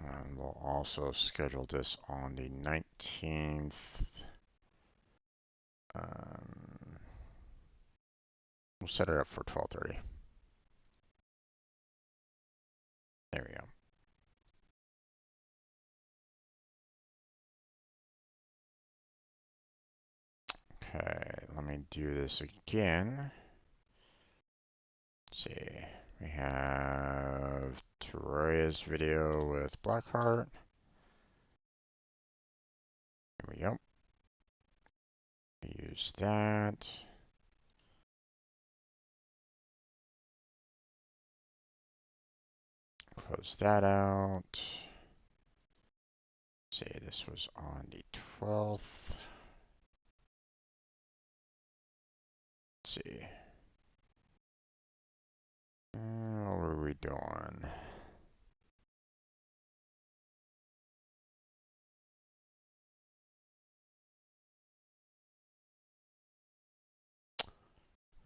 And we'll also schedule this on the 19th. We'll set it up for 12:30. There we go. Okay, let me do this again. Let's see. We have Terraria's video with Blackheart. There we go. Use that. Close that out. Say this was on the 12th. Let's see. What were we doing?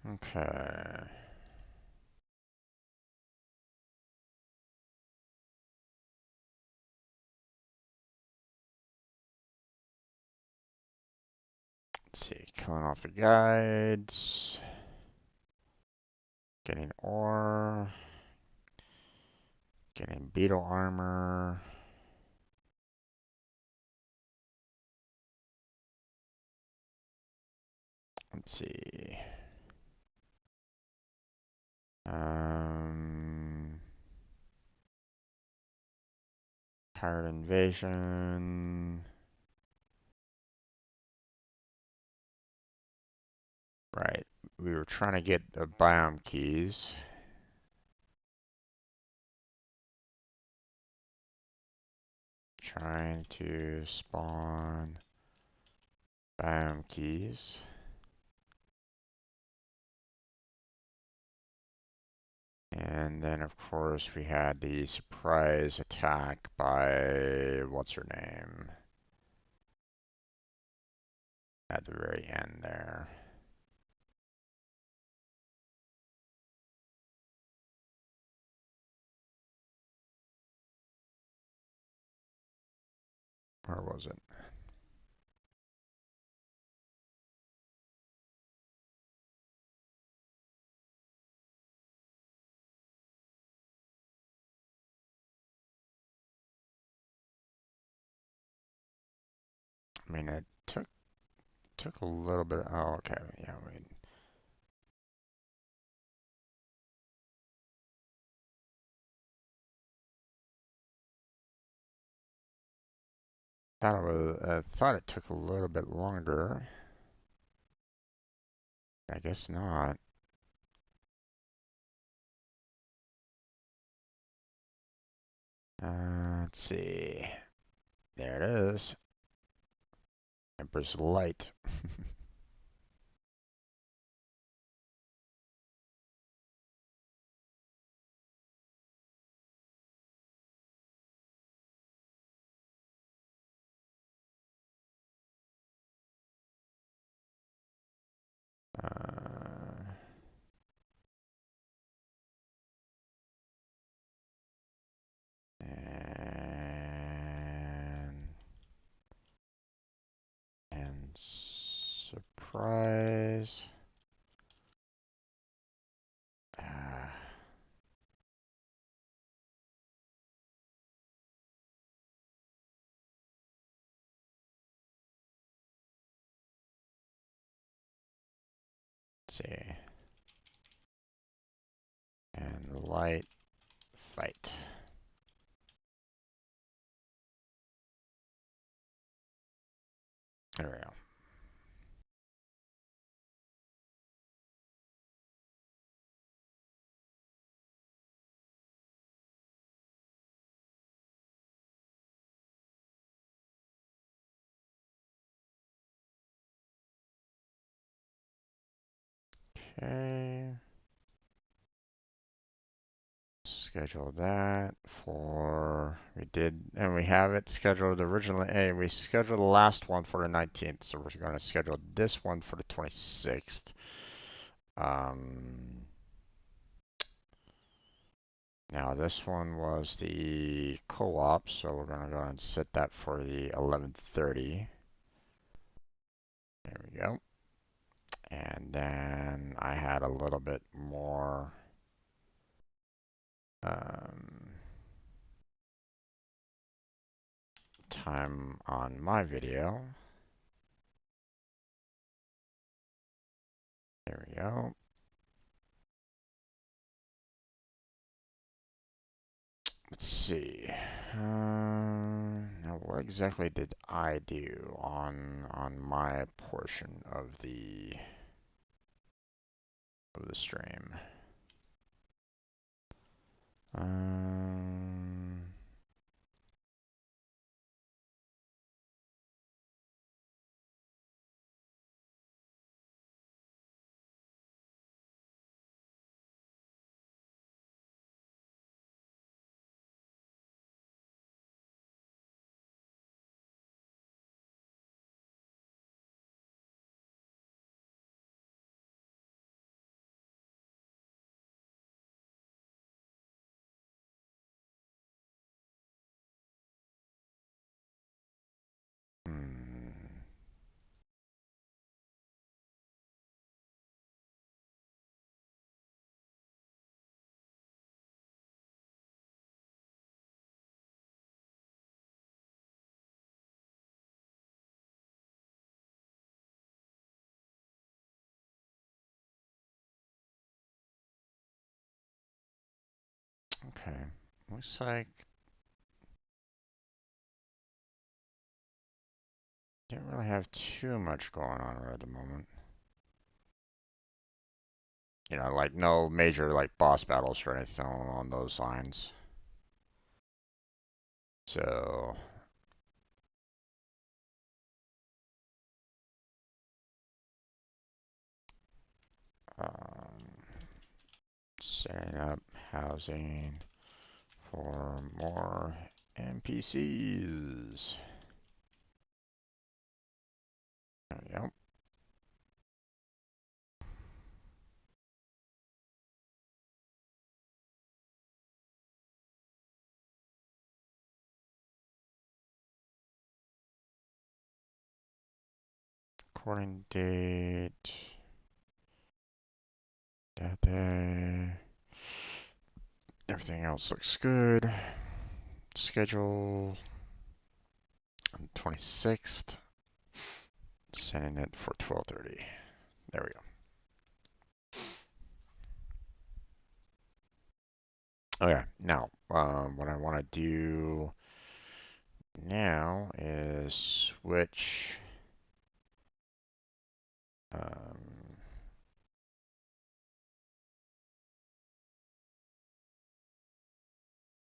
Okay. Let's see. Killing off the guides. Getting ore. Getting beetle armor. Let's see. Pirate invasion. Right. We were trying to get the biome keys. Trying to spawn biome keys. And then, of course, we had the surprise attack by what's her name at the very end there. Where was it? I mean, it took a little bit. Oh, okay. Yeah, I mean, thought it took a little bit longer. I guess not. Let's see. There it is. Empress Light. uh, and surprise. Uh, let's see. And light fight. There we go. Okay. Schedule that for, we did, and we have it scheduled originally. Hey, we scheduled the last one for the 19th, so we're going to schedule this one for the 26th. Now this one was the co-op, so we're going to go and set that for the 11:30. There we go. And then I had a little bit more time on my video. There we go. Let's see. Now, what exactly did I do on my portion of the stream? Um, Looks like didn't really have too much going on right at the moment. You know, like no major like boss battles or anything along those lines. So, um, setting up housing for more NPCs. There we go. Recording date. That day. Everything else looks good. Schedule on 26th. Sending it for 12:30. There we go. Okay, now what I want to do now is switch um,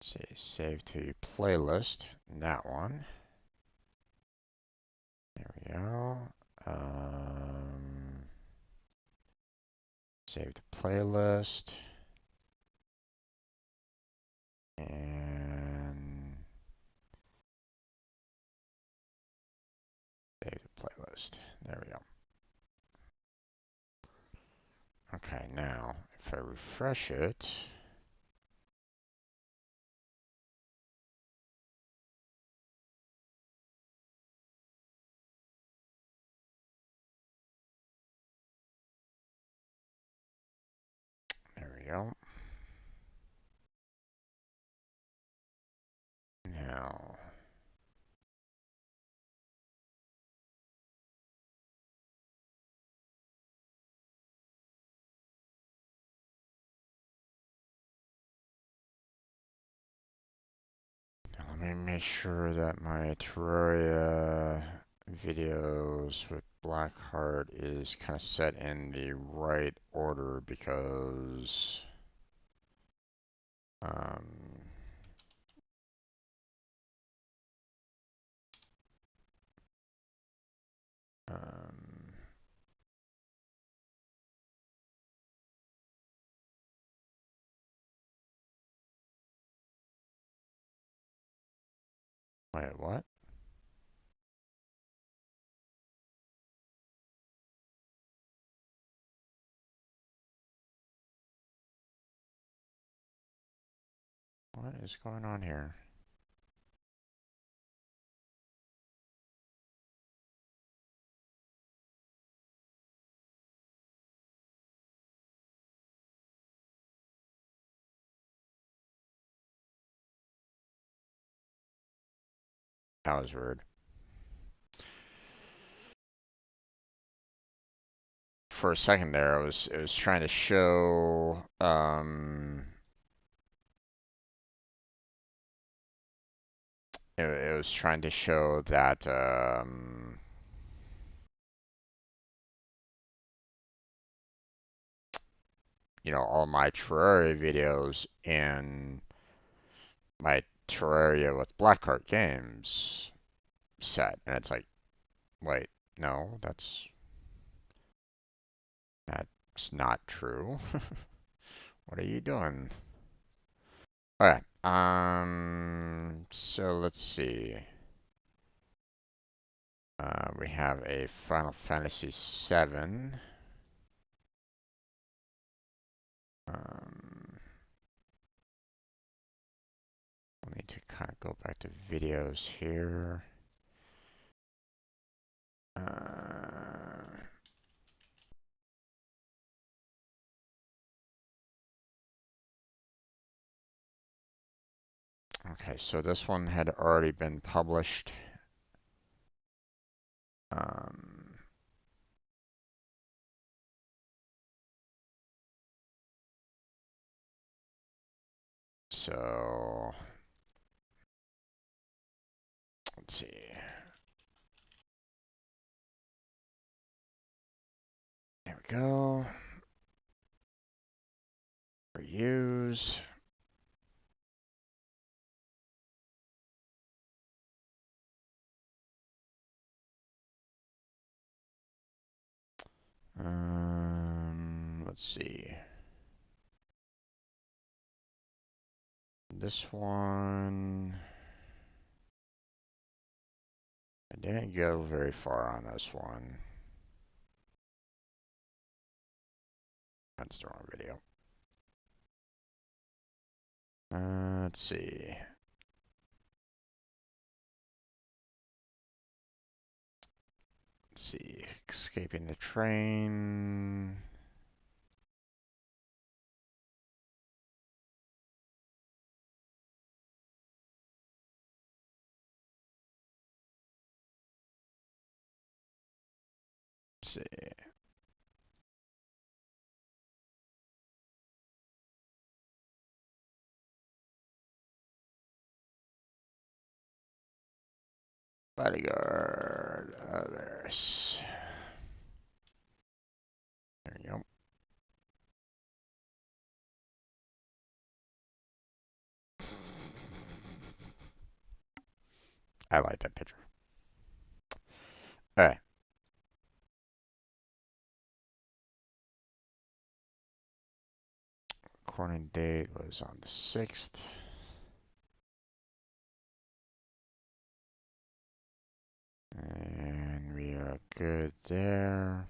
say save to playlist. That one. There we go. Save to playlist and save to playlist. There we go. Okay, now if I refresh it, there we go. Now, let me make sure that my Terraria videos with Blackheart is kind of set in the right order because um, um, wait, what? What is going on here? That was weird. For a second there, it was trying to show it was trying to show that you know, all my Terraria videos in my Terraria with Blackheart Games set, and it's like, wait, no, that's not true. What are you doing? Alright, so let's see. We have a Final Fantasy VII. Um, I need to kind of go back to videos here. Okay, so this one had already been published. Um, so let's see. There we go. Reuse. Let's see. This one, I didn't go very far on this one. That's the wrong video. Let's see. Let's see. Escaping the train. Let's see. Bodyguard. Others. There you go. I like that picture. All right. Recording date was on the 6th. And we are good there.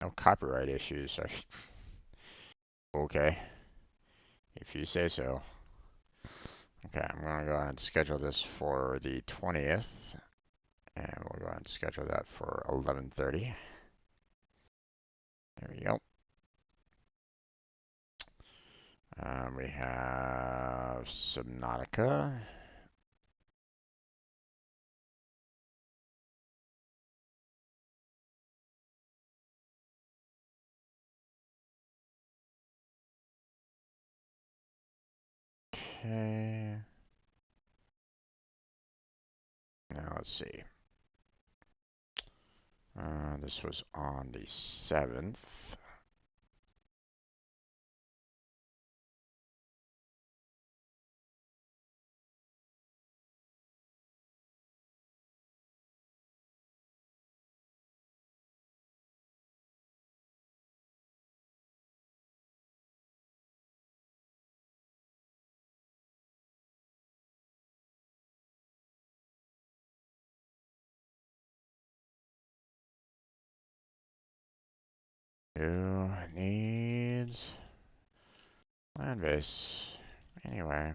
No copyright issues. Okay. If you say so. Okay, I'm going to go ahead and schedule this for the 20th. And we'll go ahead and schedule that for 11:30. There we go. We have Subnautica. Okay. Now let's see. This was on the 7th. Who needs land base? Anyway.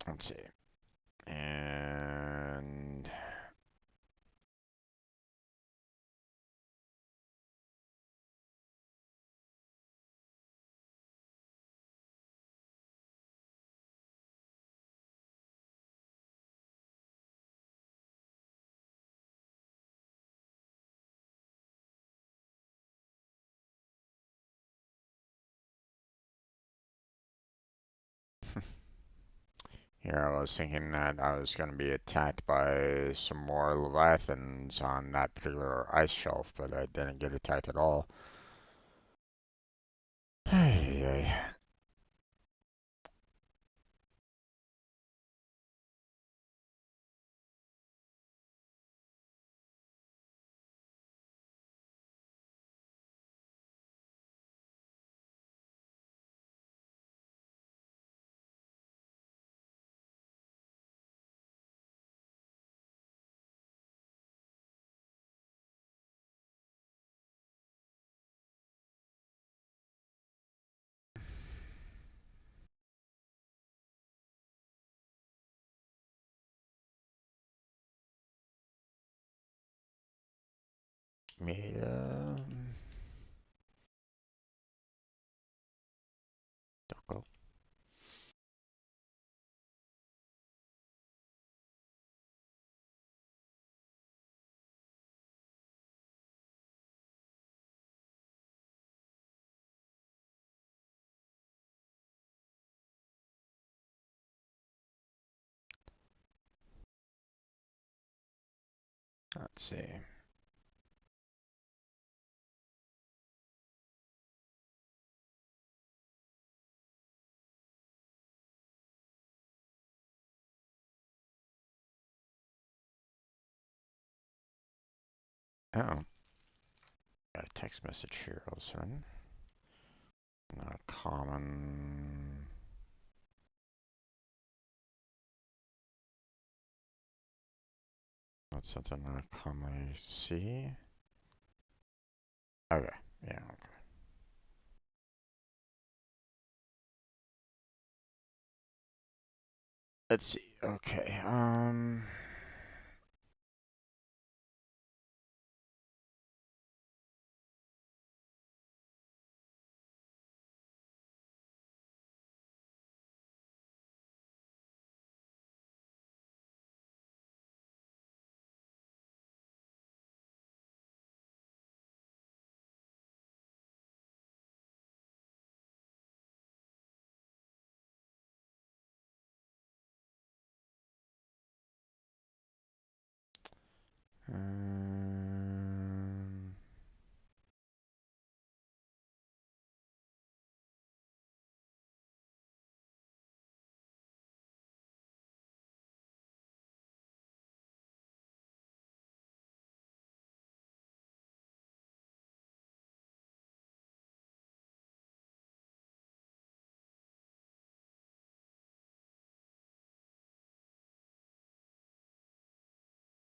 Let's see. And here I was thinking that I was going to be attacked by some more Leviathans on that particular ice shelf, but I didn't get attacked at all. Hey. Media. Doko. Let's see. Oh, got a text message here all of a sudden. Not common. That's something I commonly see. Okay, yeah, okay. Let's see. Okay, um,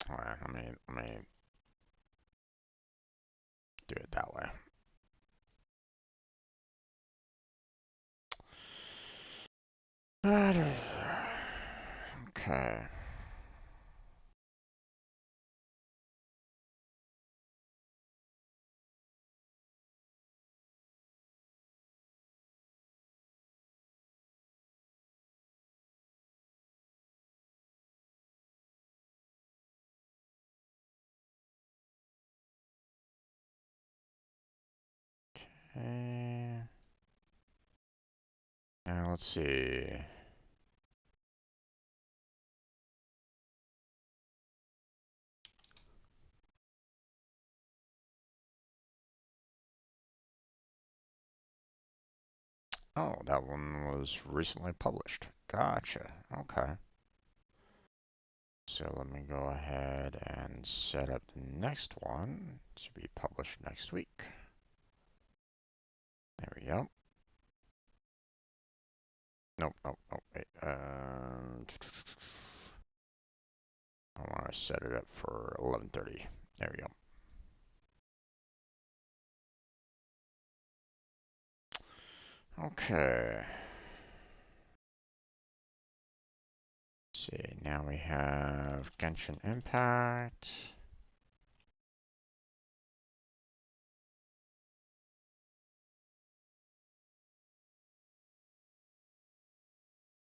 all right, let me do it that way. Okay. Okay. Now let's see. Oh, that one was recently published. Gotcha. Okay. So let me go ahead and set up the next one to be published next week. There we go. Nope, nope, nope. Wait. I want to set it up for 11:30. There we go. Okay. Let's see, now we have Genshin Impact.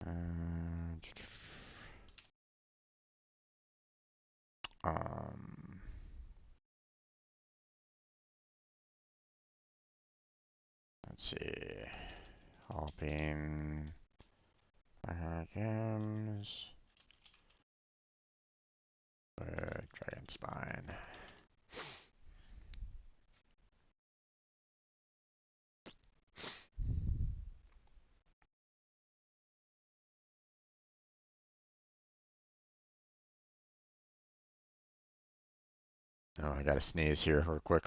Uh, um, let's see. Hopping. Games. Dragon Spine. Oh, I gotta sneeze here real quick.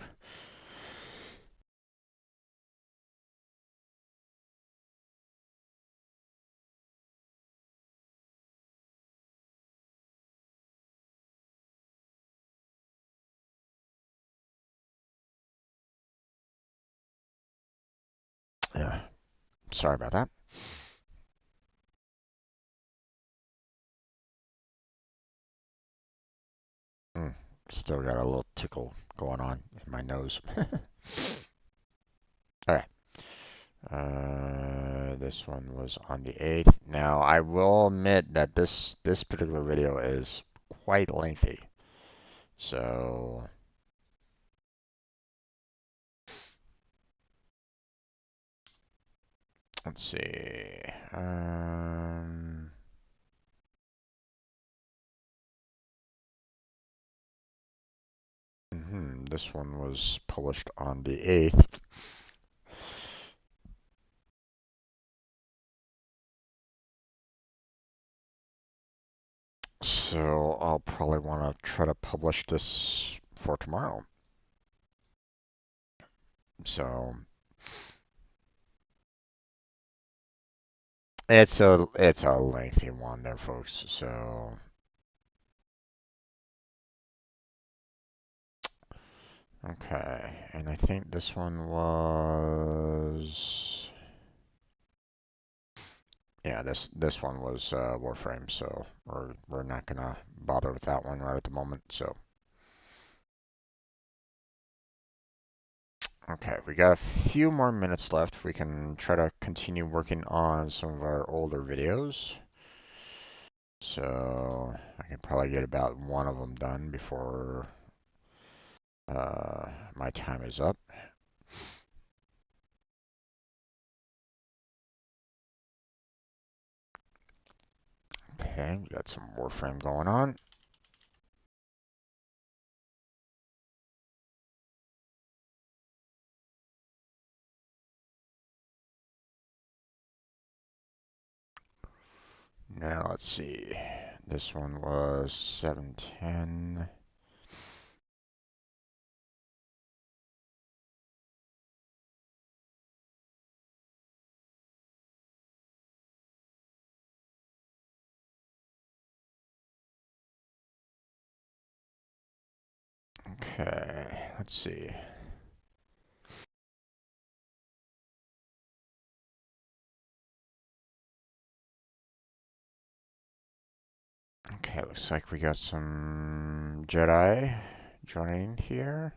Yeah, sorry about that. Mm, still got a little tickle going on in my nose. All right. This one was on the 8th. Now, I will admit that this particular video is quite lengthy. So, let's see. This one was published on the 8th. So I'll probably want to try to publish this for tomorrow. So it's a lengthy one there, folks. So okay, and I think this one was, yeah, this one was Warframe. So we're not gonna bother with that one right at the moment. So okay, we got a few more minutes left. We can try to continue working on some of our older videos. So I can probably get about one of them done before my time is up. Okay, we got some Warframe going on. Now let's see. This one was 710. Okay, let's see. Okay, looks like we got some Jedi joining here.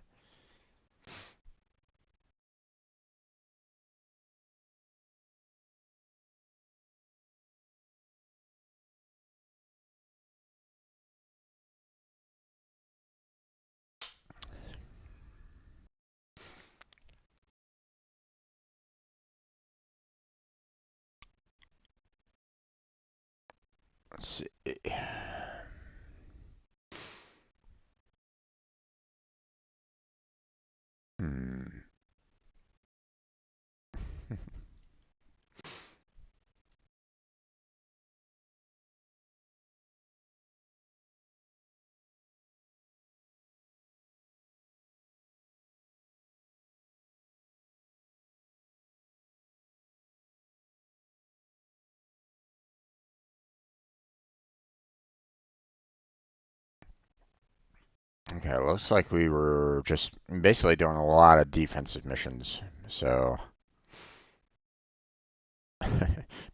Let's see. Hmm. Okay, looks like we were just basically doing a lot of defensive missions. So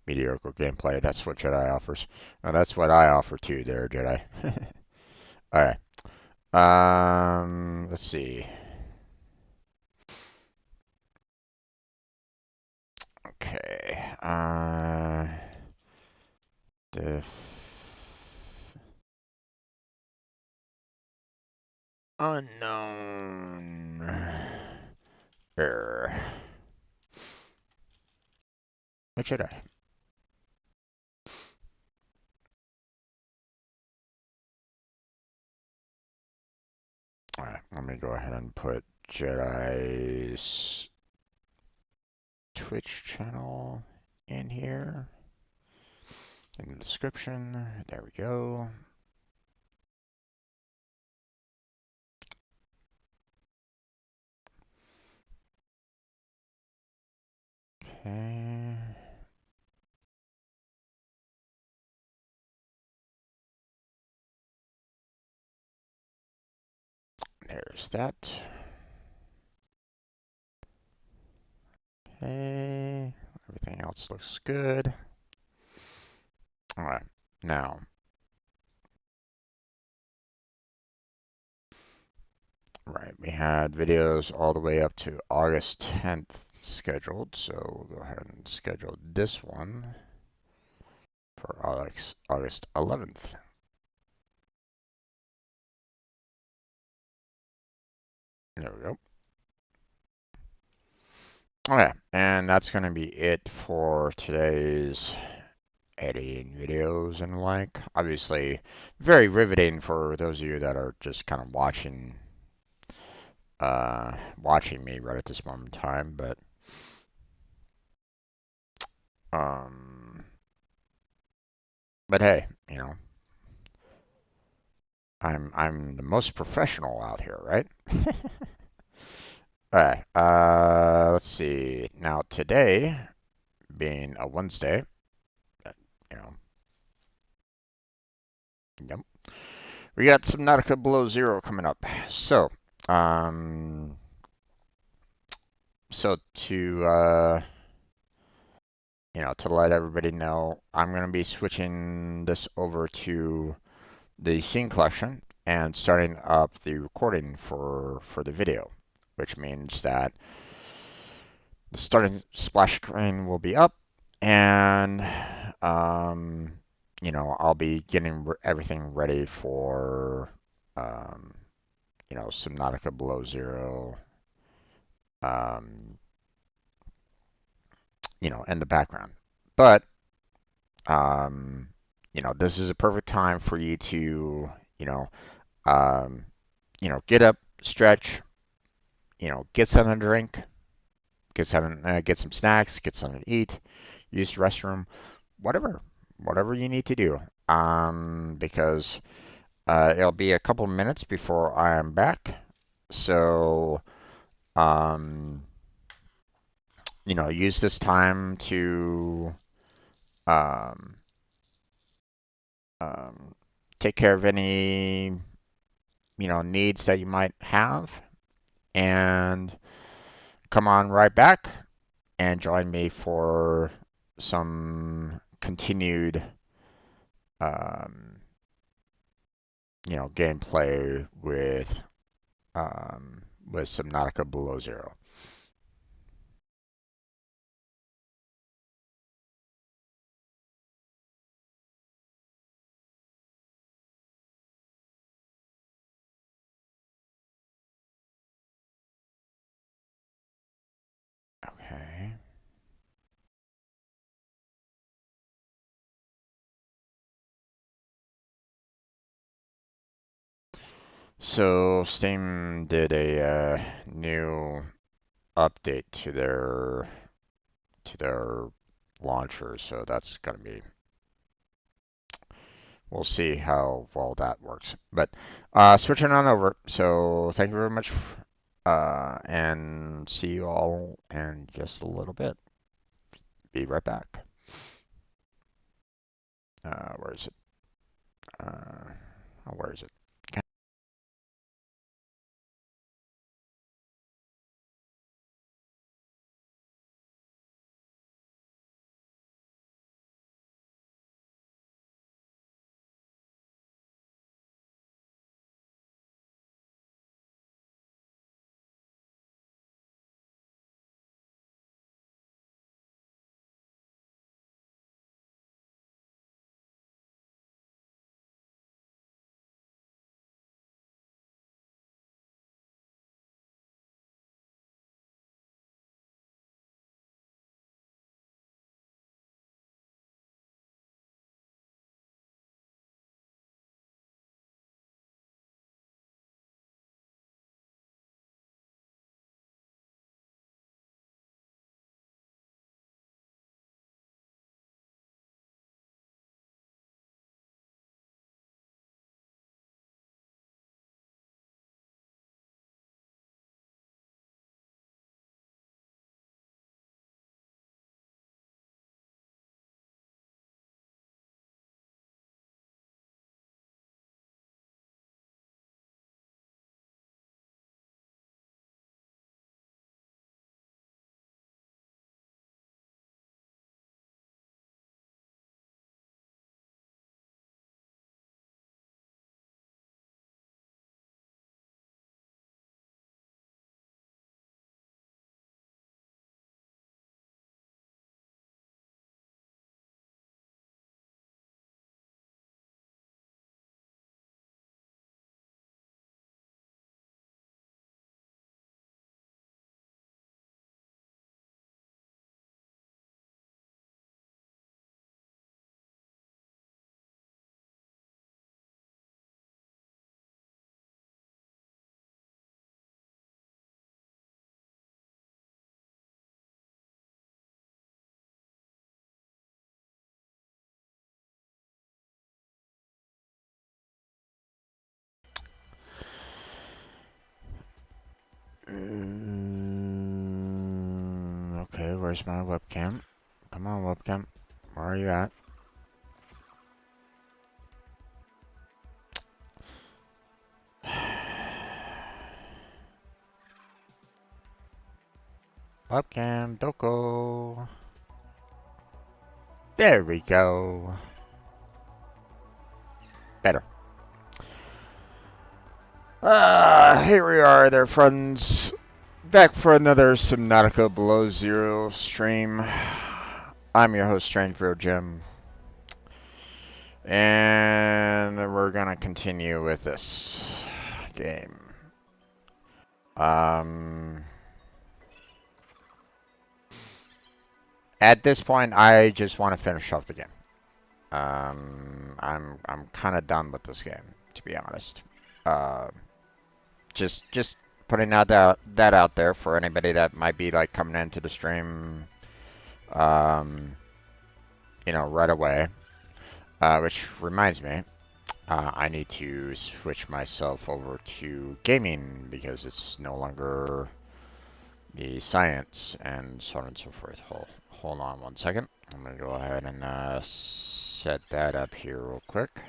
mediocre gameplay. That's what Jedi offers. Well, that's what I offer too, there, Jedi. All right. Let's see. Okay. Diff unknown error. What should I? All right. Let me go ahead and put Jedi's Twitch channel in here in the description. There we go. Okay. There's that. Okay. Everything else looks good. All right. Now, right, we had videos all the way up to August 10th scheduled, so we'll go ahead and schedule this one for August 11th. There we go. Okay, and that's going to be it for today's editing videos and like. Obviously, very riveting for those of you that are just kind of watching watching me right at this moment in time, um, but hey, you know, I'm the most professional out here, right? All right. Let's see. Now today, being a Wednesday, you know, yep, we got Subnautica below zero coming up. Um, so to let everybody know, I'm gonna be switching this over to the scene collection and starting up the recording for the video, which means that the starting splash screen will be up, and um, I'll be getting everything ready for um, Subnautica below zero, um, in the background. But this is a perfect time for you to, you know, um, get up, stretch, get something to drink, get some snacks, get something to eat, use the restroom, whatever you need to do. Because it'll be a couple minutes before I am back. So, um, use this time to um, um, take care of any, needs that you might have, and come on right back and join me for some continued, um, gameplay with Subnautica below zero. Okay. So Steam did a new update to their launcher, so that's gonna be, we'll see how well that works. But switching on over. So thank you very much, and see you all in just a little bit. Be right back. Where is it? Where is it? where's my webcam? Come on, webcam. Where are you at? Webcam, don't go. There we go. Better. Here we are there, friends. Back for another Subnautica Below Zero stream. I'm your host, Strangefield Jim. And we're gonna continue with this game. At this point, I just want to finish off the game. I'm kind of done with this game, to be honest. Just putting that out there for anybody that might be like coming into the stream, you know, right away. Which reminds me, I need to switch myself over to gaming because it's no longer the science and so on and so forth. Hold on one second. I'm gonna go ahead and set that up here real quick.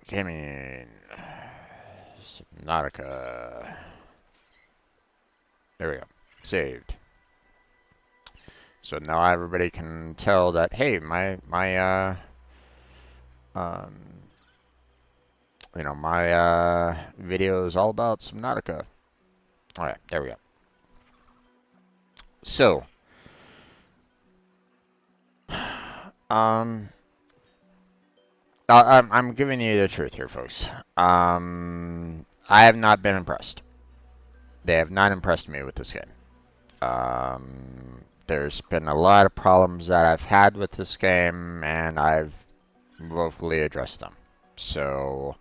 Gaming, Subnautica. There we go. Saved. So now everybody can tell that, hey, my you know, my video is all about Subnautica. All right, there we go. So, I'm giving you the truth here, folks. I have not been impressed. They have not impressed me with this game. There's been a lot of problems that I've had with this game, and I've vocally addressed them. So,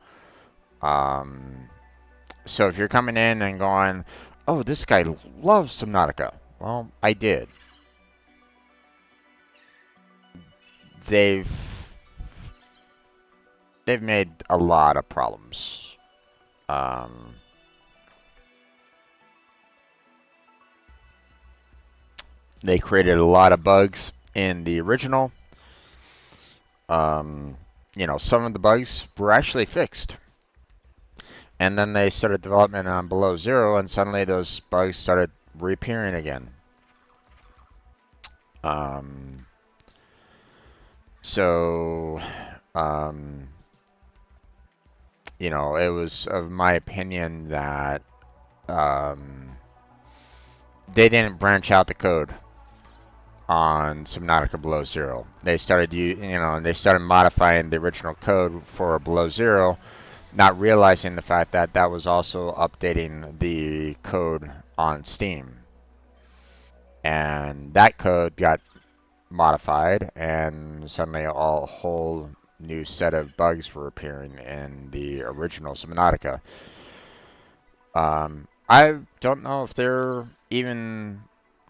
so if you're coming in and going, oh, this guy loves Subnautica. Well, I did. They've made a lot of problems. They created a lot of bugs in the original. You know, some of the bugs were actually fixed. And then they started development on Below Zero, and suddenly those bugs started reappearing again. So, you know, it was of my opinion that they didn't branch out the code on Subnautica Below Zero. They started, they started modifying the original code for Below Zero, not realizing the fact that that was also updating the code on Steam. And that code got modified, and suddenly a whole new set of bugs were appearing in the original Subnautica. I don't know if they're even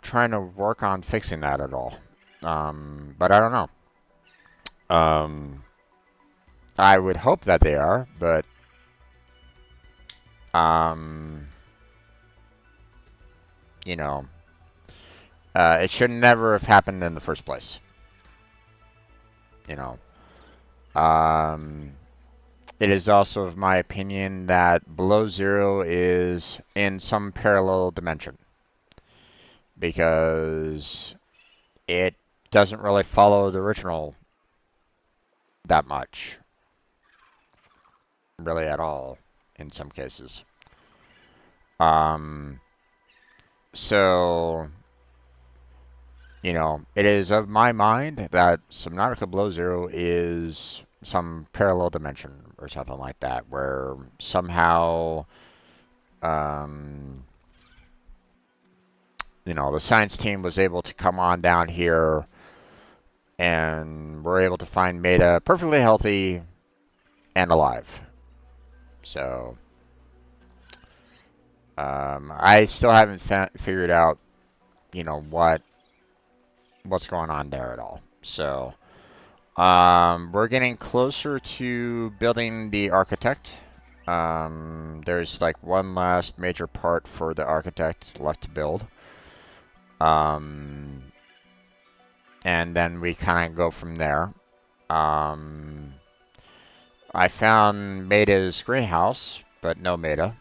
trying to work on fixing that at all. But I don't know. I would hope that they are, but you know, it should never have happened in the first place. You know, it is also of my opinion that Below Zero is in some parallel dimension because it doesn't really follow the original that much, really at all, in some cases. So, you know, it is of my mind that Subnautica Below Zero is some parallel dimension or something like that, where somehow, you know, the science team was able to come on down here and were able to find Meta perfectly healthy and alive. So, I still haven't figured out, you know, what's going on there at all. So, we're getting closer to building the architect. There's like one last major part for the architect left to build. Um, and then we kind of go from there. Um, I found Meta's greenhouse, but no Meta.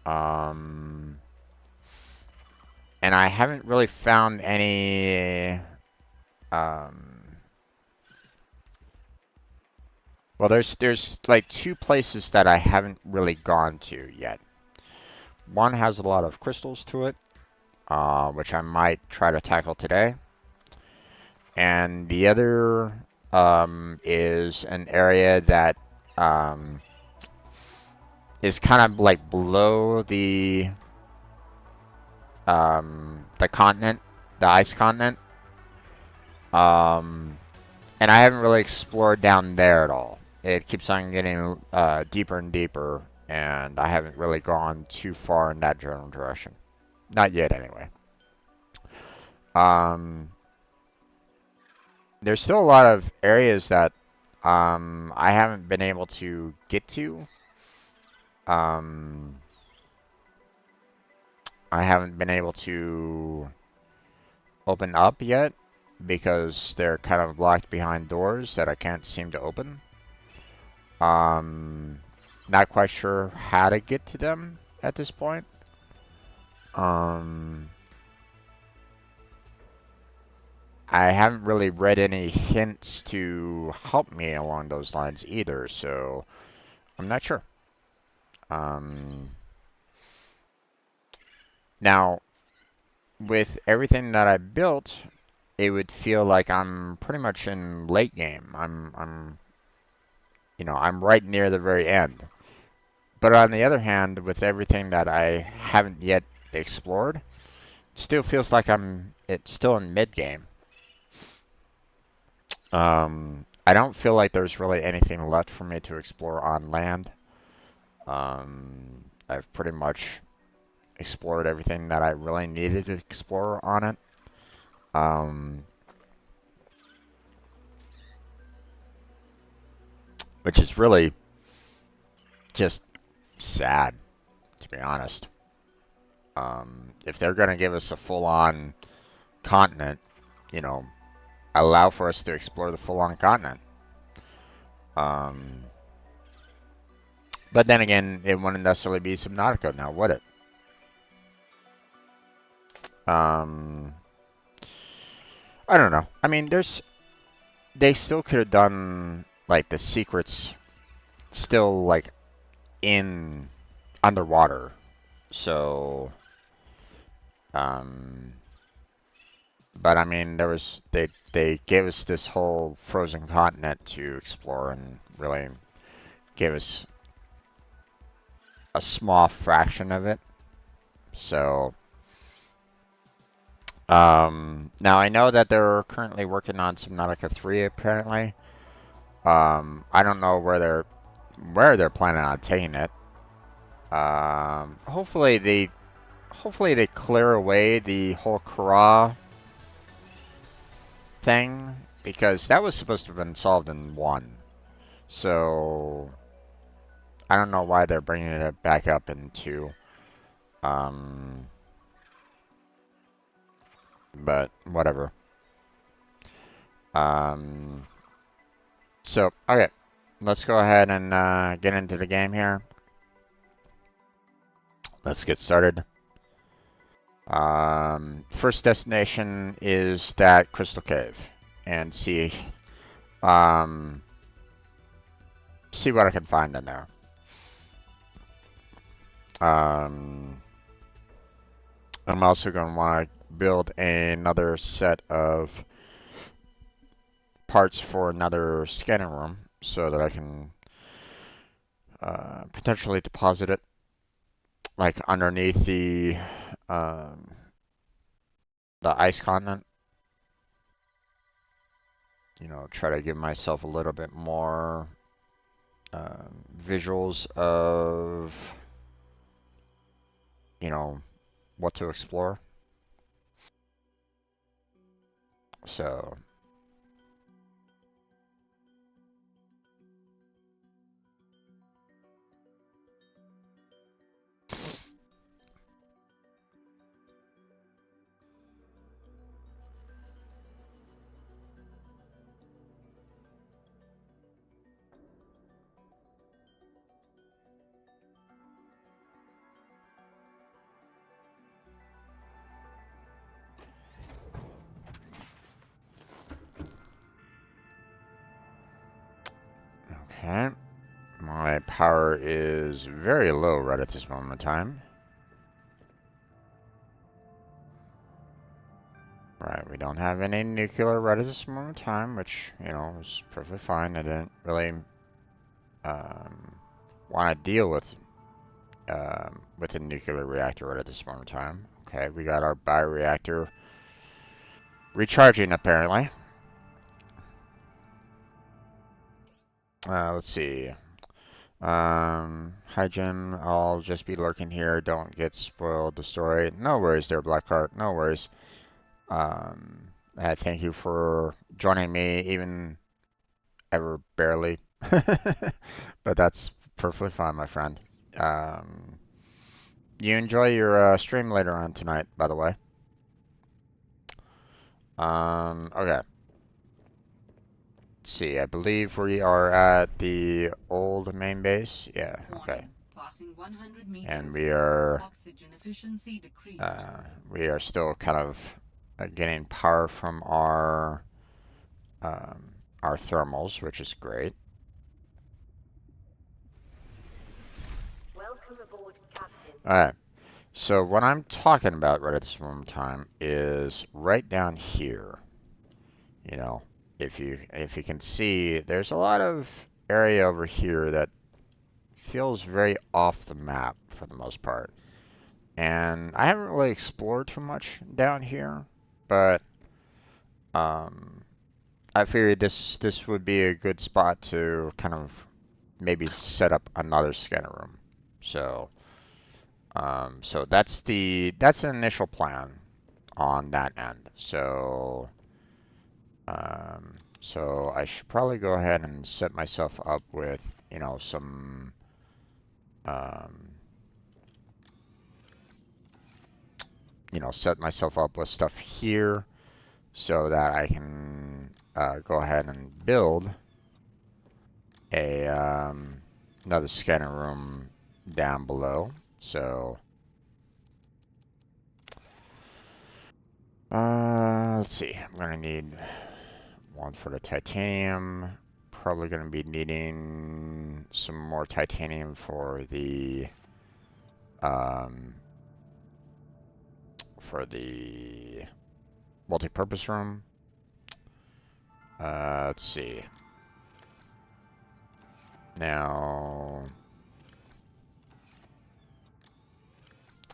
Um, and I haven't really found any. Um, well, there's like two places that I haven't really gone to yet. One has a lot of crystals to it, which I might try to tackle today. And the other is an area that um, is kind of like below the continent, the ice continent. Um, and I haven't really explored down there at all. It keeps on getting deeper and deeper, and I haven't really gone too far in that general direction. Not yet, anyway. Um, there's still a lot of areas that I haven't been able to get to. Um, I haven't been able to open up yet because they're kind of locked behind doors that I can't seem to open. Um, Not quite sure how to get to them at this point. Um, I haven't really read any hints to help me along those lines either, so I'm not sure. Um, Now, with everything that I built, it would feel like I'm pretty much in late game. I'm right near the very end. But on the other hand, with everything that I haven't yet explored, it still feels like it's still in mid game. I don't feel like there's really anything left for me to explore on land. I've pretty much explored everything that I really needed to explore on it. Um, which is really just sad, to be honest. If they're going to give us a full-on continent, you know, allow for us to explore the full-on continent. Um, but then again, it wouldn't necessarily be Subnautica now, would it? Um, I don't know. I mean, they still could have done like the secrets still like in underwater. So, um, but I mean, they gave us this whole frozen continent to explore and really gave us a small fraction of it. So, now I know that they're currently working on Subnautica 3 apparently. I don't know where they're planning on taking it. Hopefully they clear away the whole Kara thing because that was supposed to have been solved in 1. So I don't know why they're bringing it back up in 2. Um, but whatever. Um, so okay, let's go ahead and get into the game here. Let's get started. First destination is that crystal cave, and um, see what I can find in there. I'm also going to want to build another set of parts for another scanning room so that I can potentially deposit it like underneath um, the ice continent. Try to give myself a little bit more visuals of what to explore. So power is very low right at this moment in time. Right, we don't have any nuclear right at this moment in time, which, you know, is perfectly fine. I didn't really want to deal with a nuclear reactor right at this moment in time. Okay, we got our bioreactor recharging apparently. Let's see. Hi Jim, I'll just be lurking here. Don't get spoiled the story. No worries there, Blackheart. No worries. Thank you for joining me, even ever barely. But that's perfectly fine, my friend. Um, you enjoy your stream later on tonight, by the way. Okay. Let's see, I believe we are at the old main base. Yeah, okay. Passing 100 meters. And we are oxygen efficiency decreasing. We are still kind of getting power from our thermals, which is great. Welcome aboard, Captain. All right. So what I'm talking about right at this moment in time is right down here. You know, if you can see, there's a lot of area over here that feels very off the map for the most part. And I haven't really explored too much down here, but I figured this would be a good spot to kind of maybe set up another scanner room. So so that's the initial plan on that end. So so I should probably go ahead and set myself up with, you know, some set myself up with stuff here so that I can go ahead and build a another scanner room down below. So let's see. I'm gonna need one for the titanium. Probably gonna be needing some more titanium for the multi-purpose room. Let's see. Now,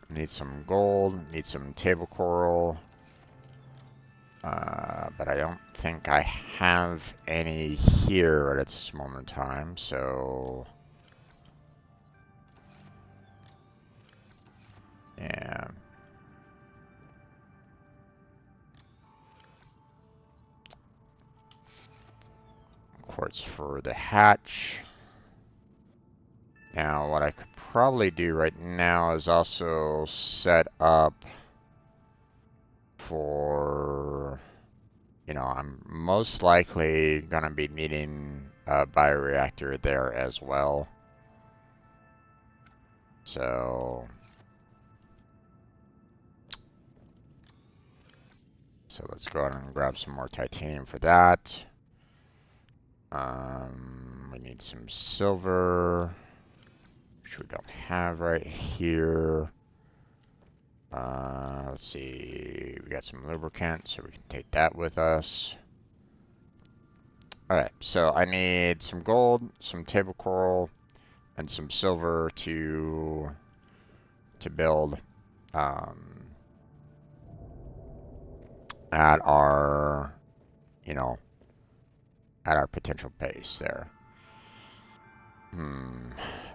need some gold, need some table coral, but I don't think I have any here at this moment in time, so yeah. Quartz for the hatch. Now, what I could probably do right now is also set up for, you know, I'm most likely going to be needing a bioreactor there as well. So let's go ahead and grab some more titanium for that. We need some silver, which we don't have right here. Let's see, we got some lubricant, so we can take that with us. Alright, so I need some gold, some table coral, and some silver to build at our, you know, at our potential base there.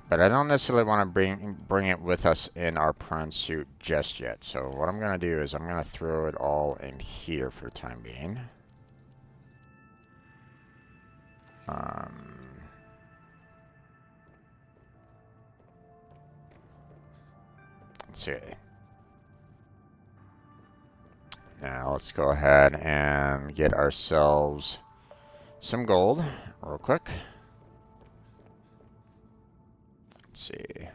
But I don't necessarily want to bring it with us in our prawn suit just yet. So what I'm going to do is I'm going to throw it all in here for the time being. Let's see. Now let's go ahead and get ourselves some gold real quick. Let's see.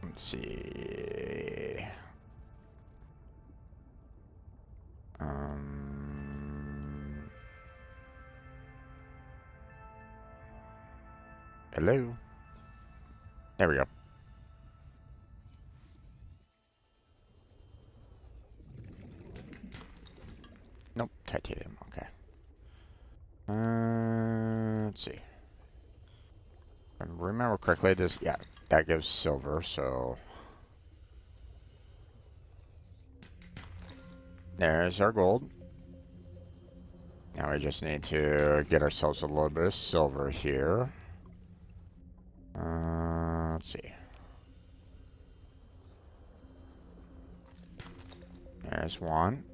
Let's see. Hello? There we go. Nope, titanium, okay. Let's see. If I remember correctly, this, yeah, that gives silver, so... There's our gold. Now we just need to get ourselves a little bit of silver here. Let's see. There's one.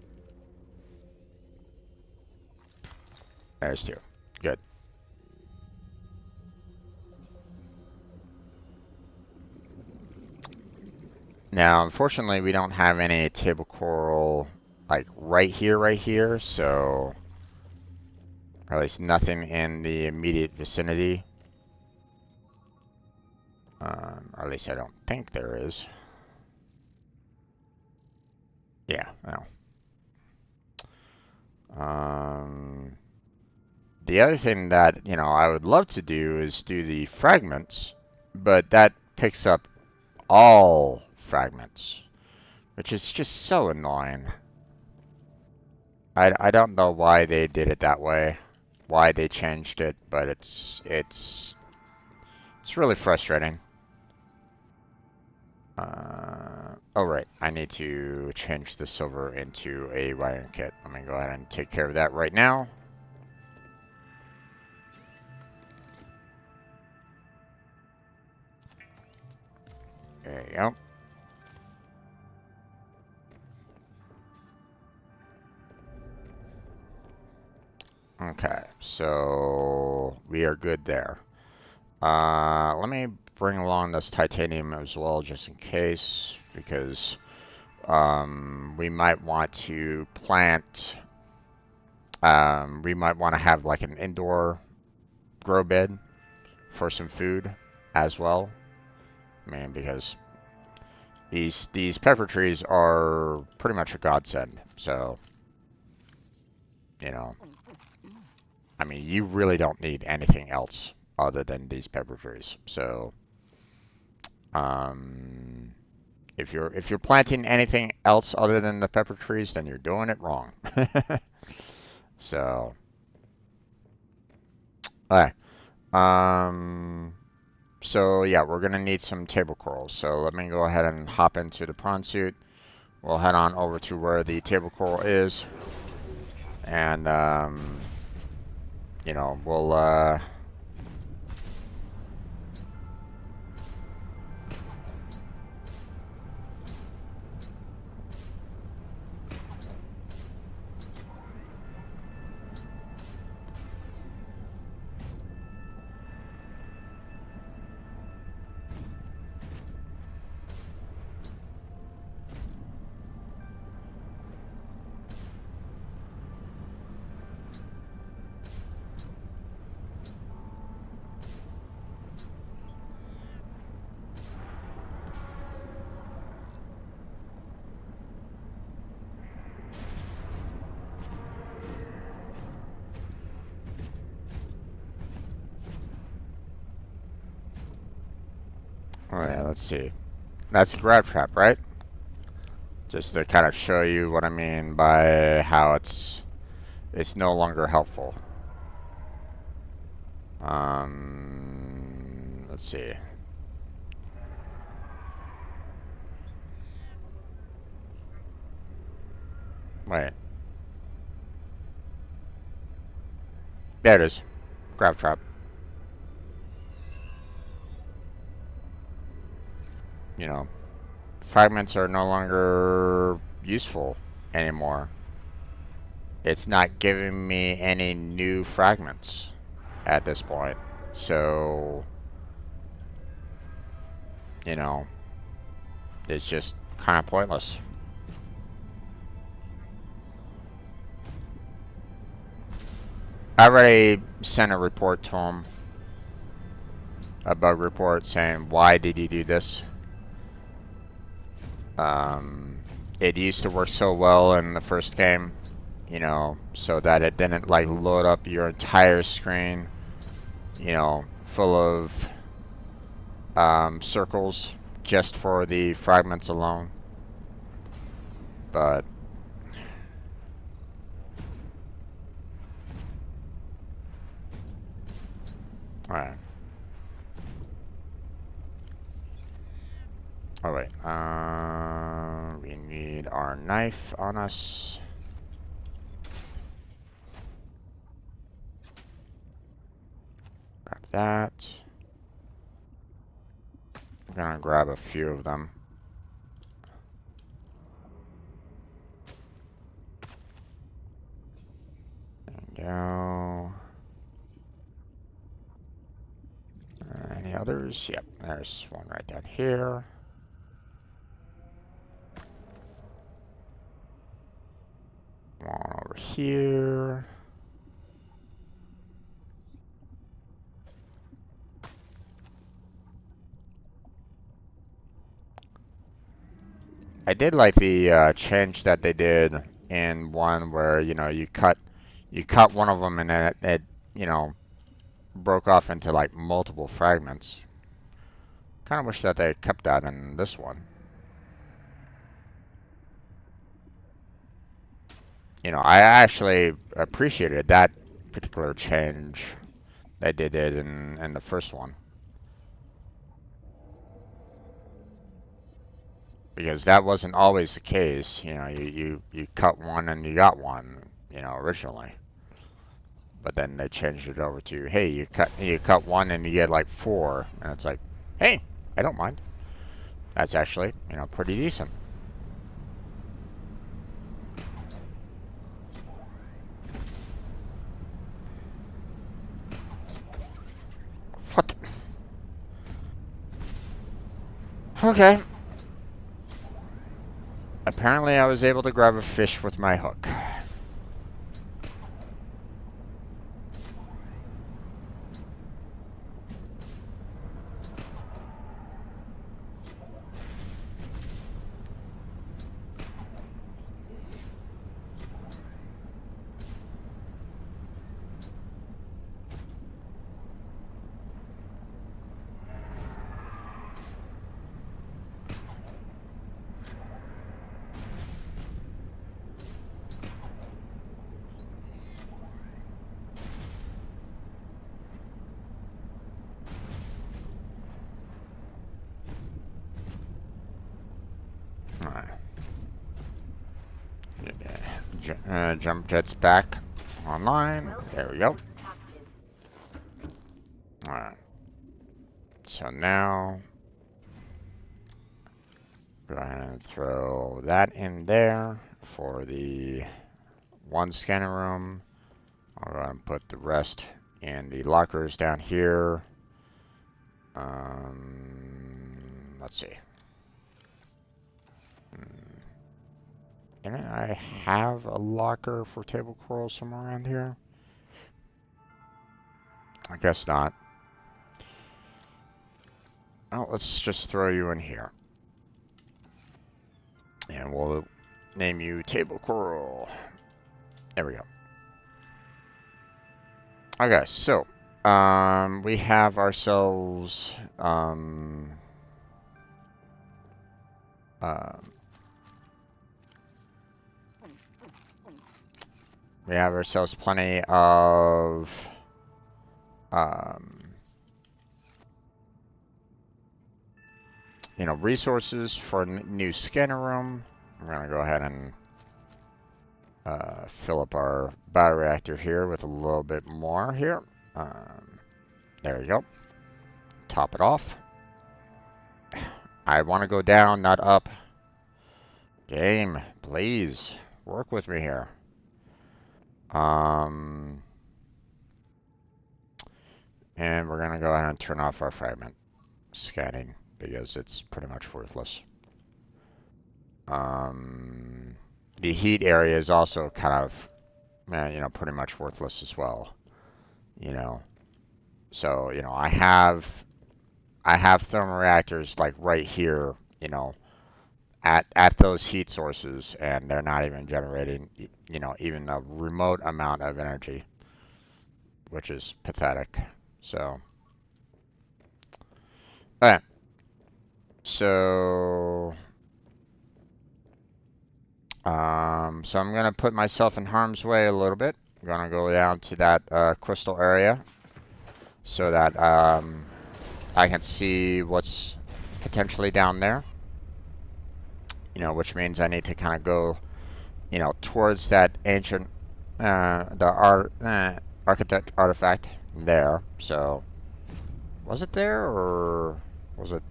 There's two. Good. Now, unfortunately, we don't have any table coral, like, right here, so... Or at least nothing in the immediate vicinity. Or at least I don't think there is. Yeah, well. The other thing that, you know, I would love to do is do the fragments, but that picks up all fragments, which is just so annoying. I don't know why they did it that way, why they changed it, but it's really frustrating. Oh right, I need to change the silver into a wiring kit. Let me go ahead and take care of that right now. There you go. Okay, so we are good there. Let me bring along this titanium as well, just in case, because we might want to plant. We might want to have like an indoor grow bed for some food as well. I mean, because these pepper trees are pretty much a godsend. So, you know, I mean, you really don't need anything else other than these pepper trees. So, if you're planting anything else other than the pepper trees, then you're doing it wrong. So, alright. So yeah, we're gonna need some table corals. So let me go ahead and hop into the prawn suit. We'll head on over to where the table coral is, and you know, we'll oh yeah, let's see. That's a grab trap, right? Just to kind of show you what I mean by how it's no longer helpful. Let's see. Wait. There it is. Grab trap. You know, fragments are no longer useful anymore. It's not giving me any new fragments at this point. So, you know, it's just kind of pointless. I already sent a report to him, a bug report saying, why did you do this? It used to work so well in the first game, you know, so that it didn't like load up your entire screen, you know, full of circles just for the fragments alone. But alright. Oh wait. We need our knife on us. Grab that. I'm gonna grab a few of them. There we go. Any others? Yep, there's one right down here. One over here. I did like the change that they did in one where, you know, you cut one of them and then it you know, broke off into like multiple fragments. Kind of wish that they kept that in this one. You know, I actually appreciated that particular change they did it in the first one. Because that wasn't always the case. You know, you cut one and you got one, you know, originally. But then they changed it over to, hey, you cut one and you get like 4. And it's like, hey, I don't mind. That's actually, you know, pretty decent. What the? Okay. Apparently I was able to grab a fish with my hook. Jump jets back online. There we go. Alright. So now, go ahead and throw that in there for the one scanner room. I'll go ahead and put the rest in the lockers down here. Let's see. Didn't I have a locker for table coral somewhere around here? I guess not. Oh, let's just throw you in here. And we'll name you table coral. There we go. Okay, so we have ourselves we have ourselves plenty of you know, resources for a new scanner room. We're gonna go ahead and fill up our bioreactor here with a little bit more here. There you go. Top it off. I want to go down, not up. Game, please work with me here. And we're gonna go ahead and turn off our fragment scanning because it's pretty much worthless. The heat area is also kind of, you know, pretty much worthless as well. You know, so you know, I have thermoreactors like right here, you know, at those heat sources, and they're not even generating, you know, even a remote amount of energy, which is pathetic. So Okay, so so I'm gonna put myself in harm's way a little bit. I'm gonna go down to that crystal area so that I can see what's potentially down there. Which means I need to kind of go, towards that ancient, architect artifact there. So, was it there or was it?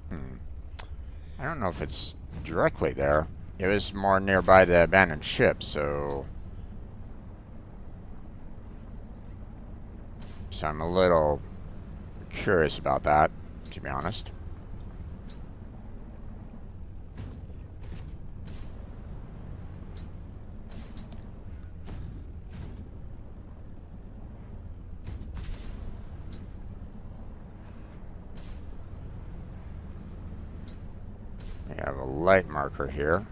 Hmm, I don't know if it's directly there. It was more nearby the abandoned ship, so I'm a little curious about that, to be honest. We have a light marker here.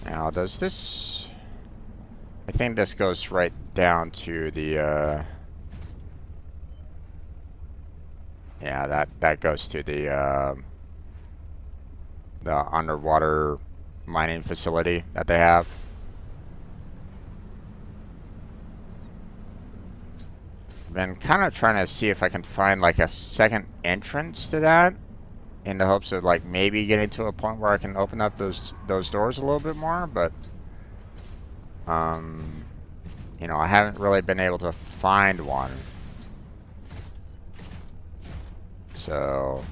Now, does this? I think this goes right down to the. Yeah, that goes to the underwater mining facility that they have. Been kind of trying to see if I can find like a second entrance to that, in the hopes of like maybe getting to a point where I can open up those doors a little bit more, but um, I haven't really been able to find one. So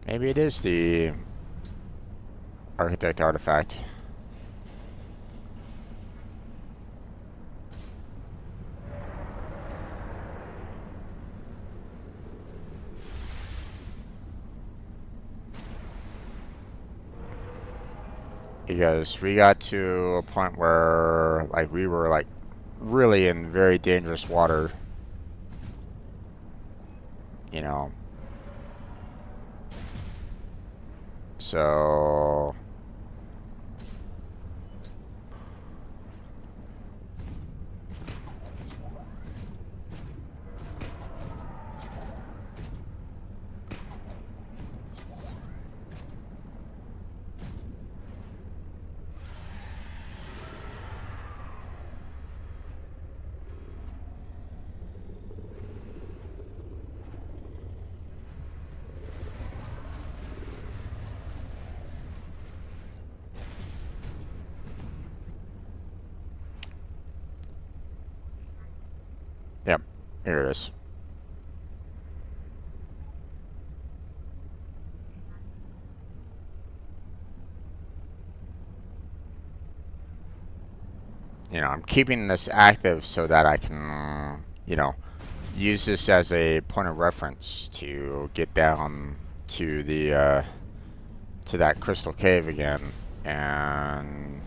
maybe it is the architect artifact. Because we got to a point where like we were like really in very dangerous water, you know. So yep, here it is. I'm keeping this active so that I can, use this as a point of reference to get down to the to that crystal cave again, and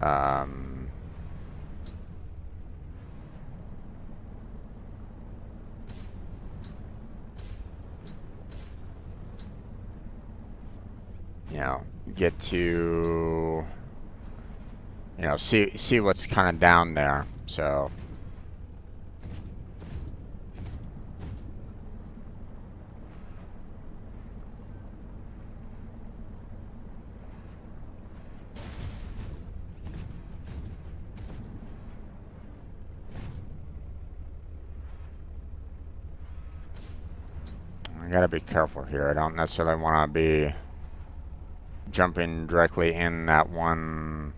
um, get to see what's kind of down there. So I gotta be careful here. I don't necessarily want to be jumping directly in that one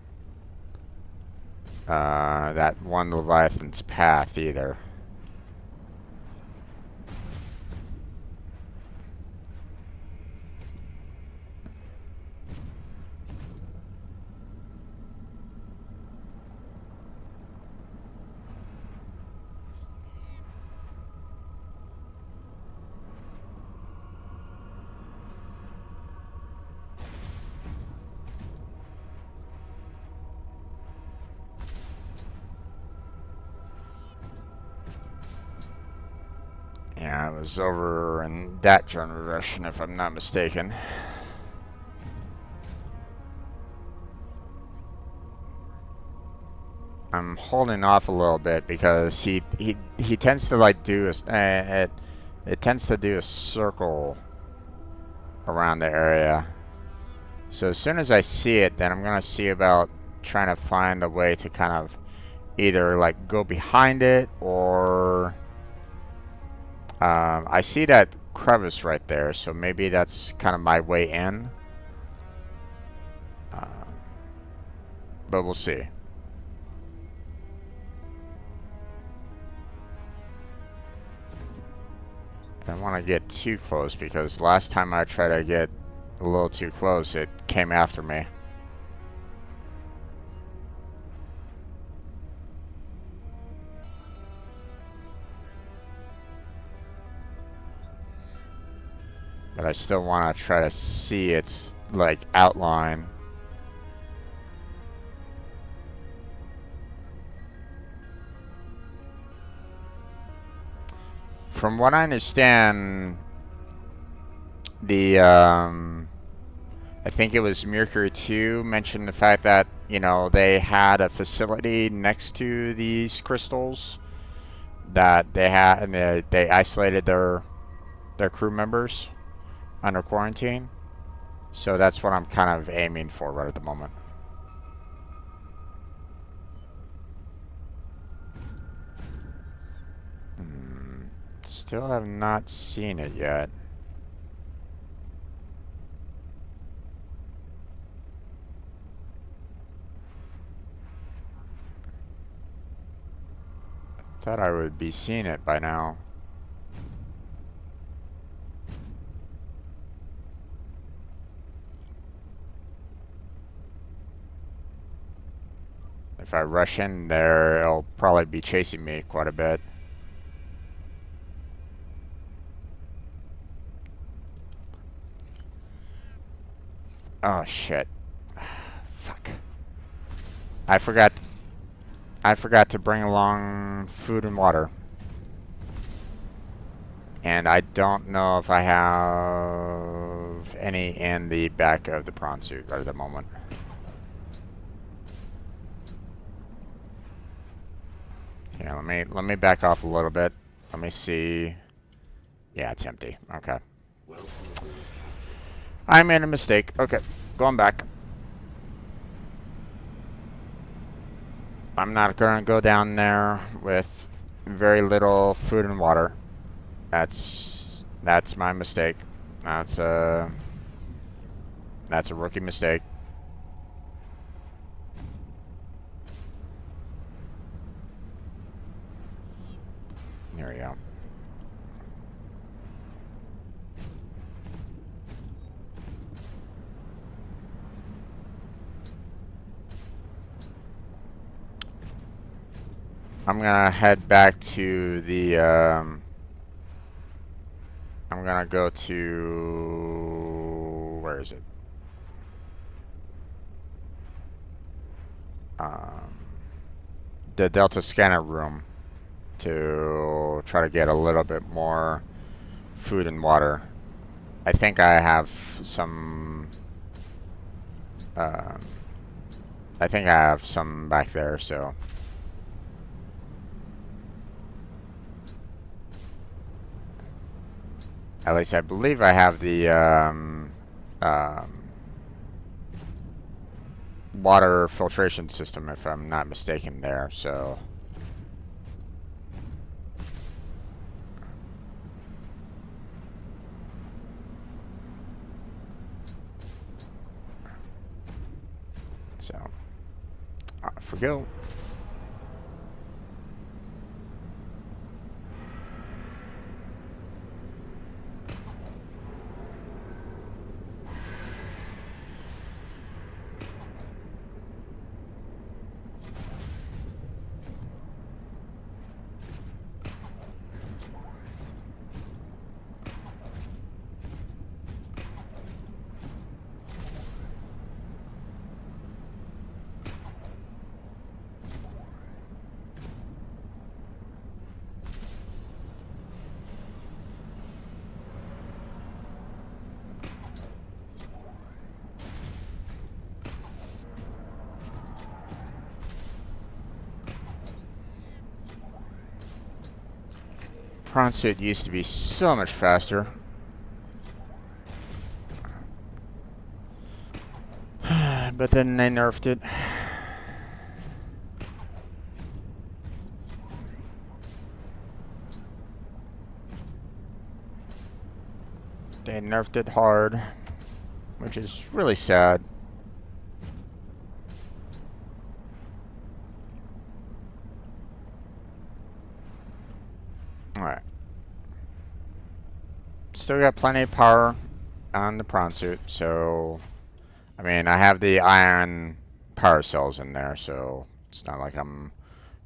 Leviathan's path either. Yeah, it was over in that generation, if I'm not mistaken. I'm holding off a little bit because he tends to like do it tends to do a circle around the area. So as soon as I see it, then I'm gonna see about trying to find a way to kind of either like go behind it or I see that crevice right there, so maybe that's kind of my way in. But we'll see. I don't want to get too close because last time I tried to get a little too close, it came after me. But I still want to try to see its like outline. From what I understand, the I think it was Mercury 2 mentioned the fact that, you know, they had a facility next to these crystals that they had, and they isolated their crew members under quarantine. So that's what I'm kind of aiming for right at the moment. Still have not seen it yet. Thought I would be seeing it by now. If I rush in there, it'll probably be chasing me quite a bit. Oh shit. Fuck. I forgot to bring along food and water. And I don't know if I have any in the back of the prawn suit right at the moment. Yeah, let me back off a little bit. Let me see. Yeah, it's empty. Okay. I made a mistake. Okay, going back. I'm not gonna go down there with very little food and water. That's my mistake. That's a rookie mistake. Here we go. I'm gonna head back to the I'm gonna go to, where is it? The Delta scanner room to try to get a little bit more food and water. I think I have some. I think I have some back there, so. At least I believe I have the water filtration system, if I'm not mistaken, there, so. So, off we go. prawn suit used to be so much faster. But then they nerfed it. They nerfed it hard, which is really sad. Alright. Still got plenty of power on the prawn suit, so I mean I have the iron power cells in there, so it's not like I'm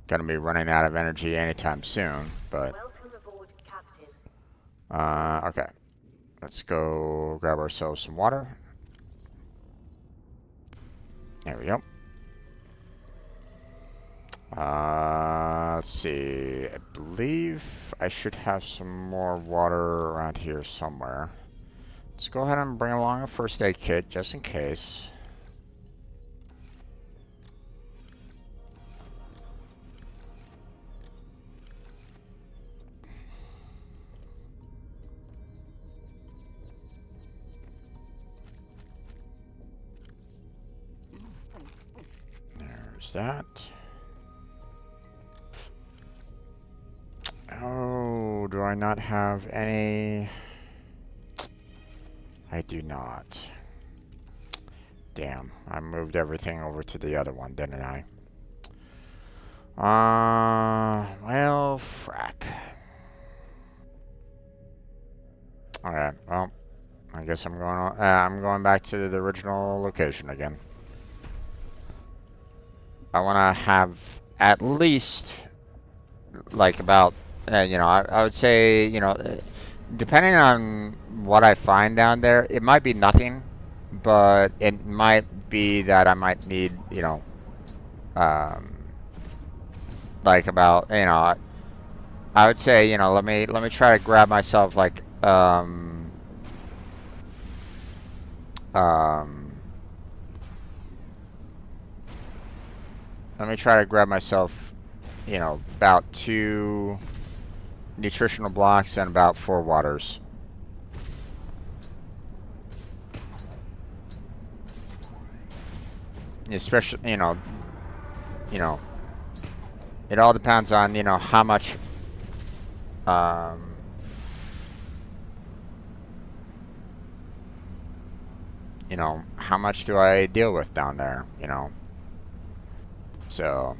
gonna be running out of energy anytime soon, but Welcome aboard, Captain. okay. Let's go grab ourselves some water. There we go. Let's see. I believe I should have some more water around here somewhere. Let's go ahead and bring along a first aid kit just in case. There's that. Oh, do I not have any? I do not. Damn, I moved everything over to the other one, didn't I? Well, frack. Alright, well, I guess I'm going back to the original location again. I want to have at least like about I would say depending on what I find down there, it might be nothing, but it might be that I might need um like about I would say let me try to grab myself like um let me try to grab myself about 2 nutritional blocks and about 4 waters. Especially, it all depends on, how much, how much do I deal with down there, so.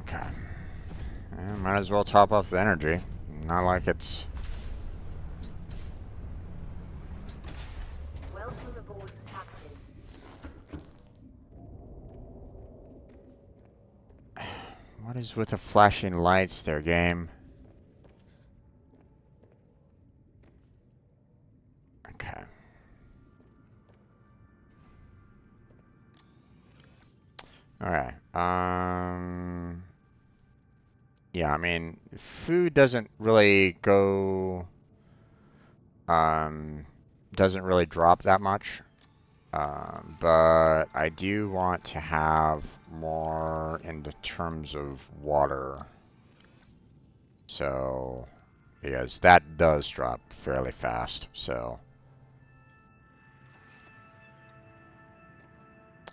Okay. Might as well top off the energy. Not like it's... Welcome aboard, Captain. What is with the flashing lights there, game? Okay. Alright. Yeah, I mean, food doesn't really go... doesn't really drop that much. But I do want to have more in the terms of water. So, because that does drop fairly fast, so.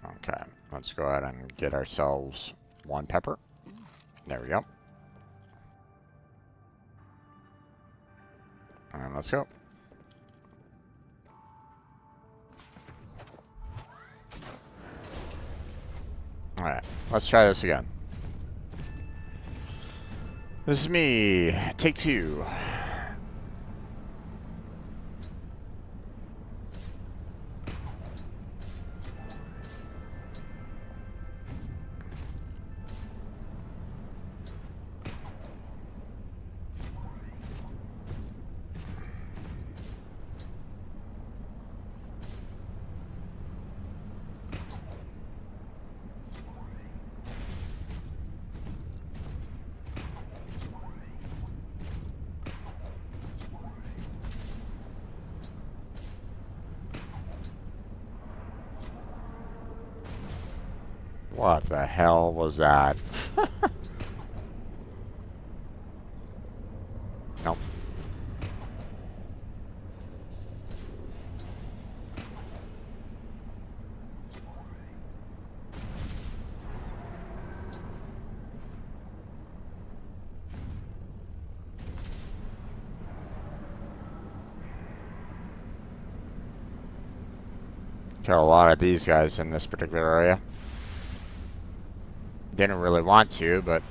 Okay, let's go ahead and get ourselves 1 pepper. There we go. And let's go. Alright, let's try this again. This is me. Take 2. What the hell was that? Nope. Kill a lot of these guys in this particular area. Didn't really want to, but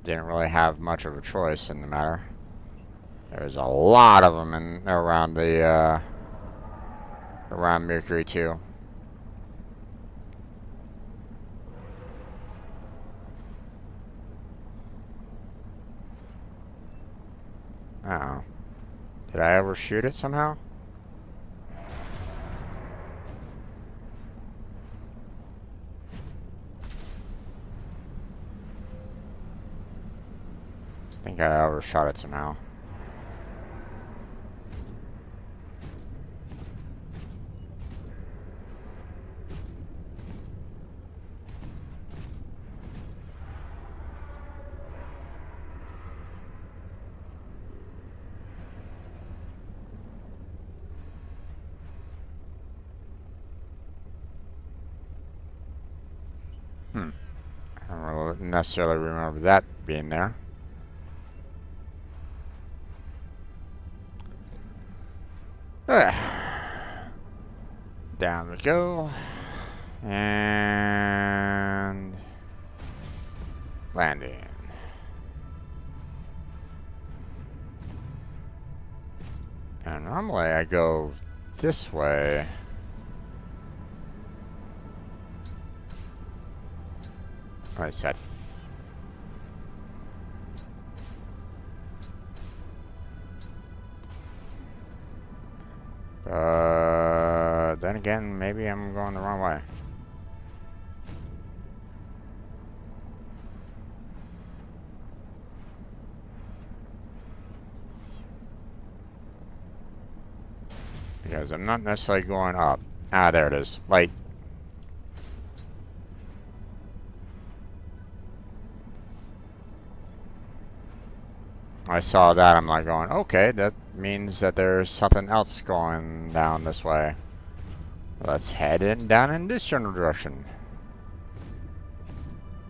didn't really have much of a choice in the matter. There's a lot of them in around the around Mercury too. Uh-oh. Did I overshoot it somehow? I think I overshot it somehow. I don't really necessarily remember that being there. Down we go. And landing. And normally I go this way. I said. Then again, maybe I'm going the wrong way. Because I'm not necessarily going up. Ah, there it is. Like, I saw that, I'm like going, okay, that means that there's something else going down this way. Let's head down in this general direction.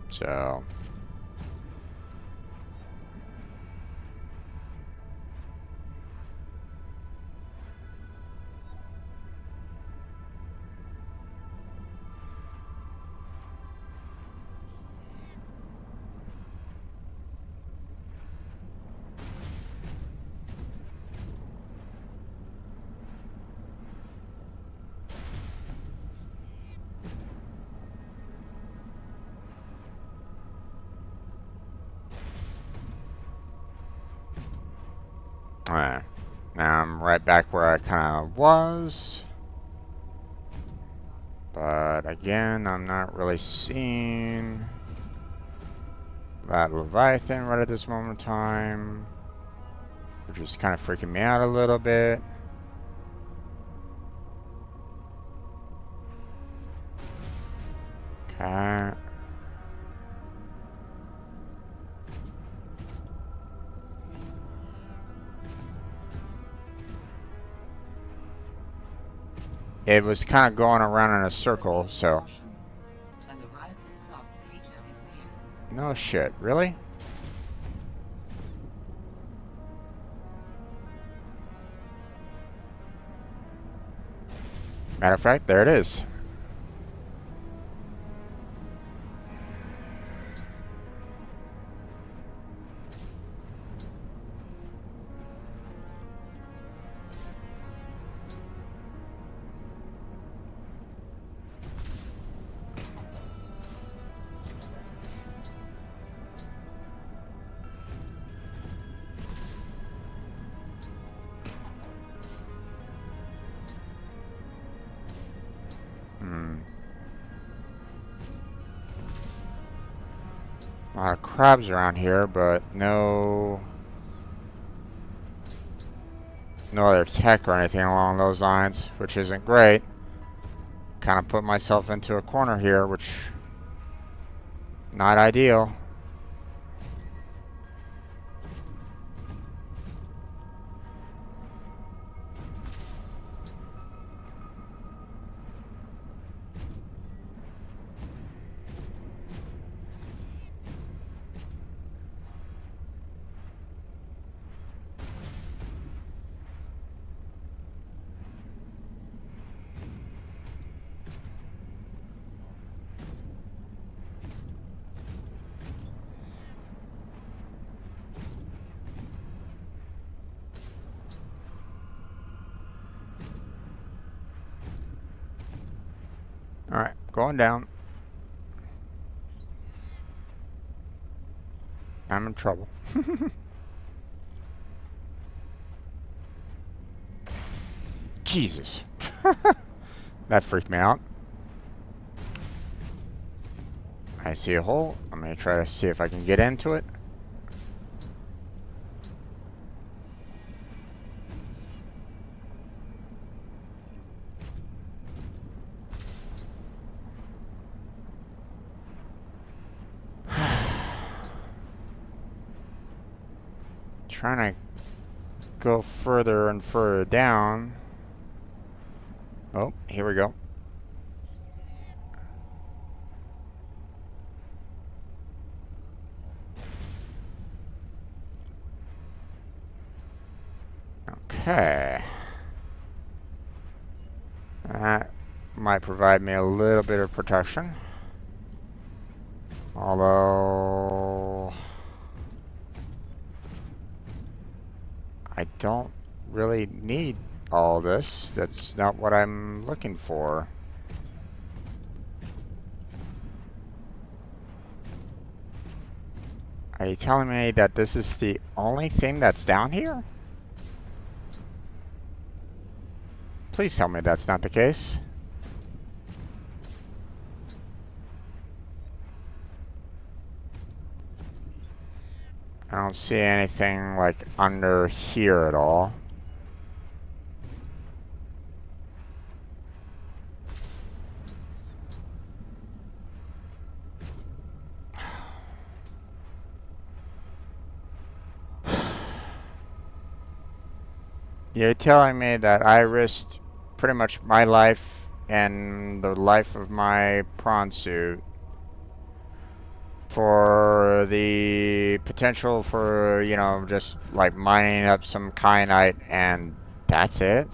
So. Alright. Now I'm right back where I kind of was. But again, I'm not really seeing that Leviathan right at this moment in time, which is kind of freaking me out a little bit. Okay. It was kind of going around in a circle, so. A Leviathan-class creature is near. No shit, really? Matter of fact, there it is. A lot of crabs around here, but no other tech or anything along those lines, which isn't great. kind of put myself into a corner here, which not ideal. Alright, going down. I'm in trouble. Jesus. That freaked me out. I see a hole. I'm going to try to see if I can get into it. Trying to go further and further down. Oh, here we go. Okay. That might provide me a little bit of protection. Although I don't really need all this. That's not what I'm looking for. Are you telling me that this is the only thing that's down here? Please tell me that's not the case. I don't see anything like under here at all. You're telling me that I risked pretty much my life and the life of my prawn suit for the potential for, you know, just like mining up some kyanite and that's it?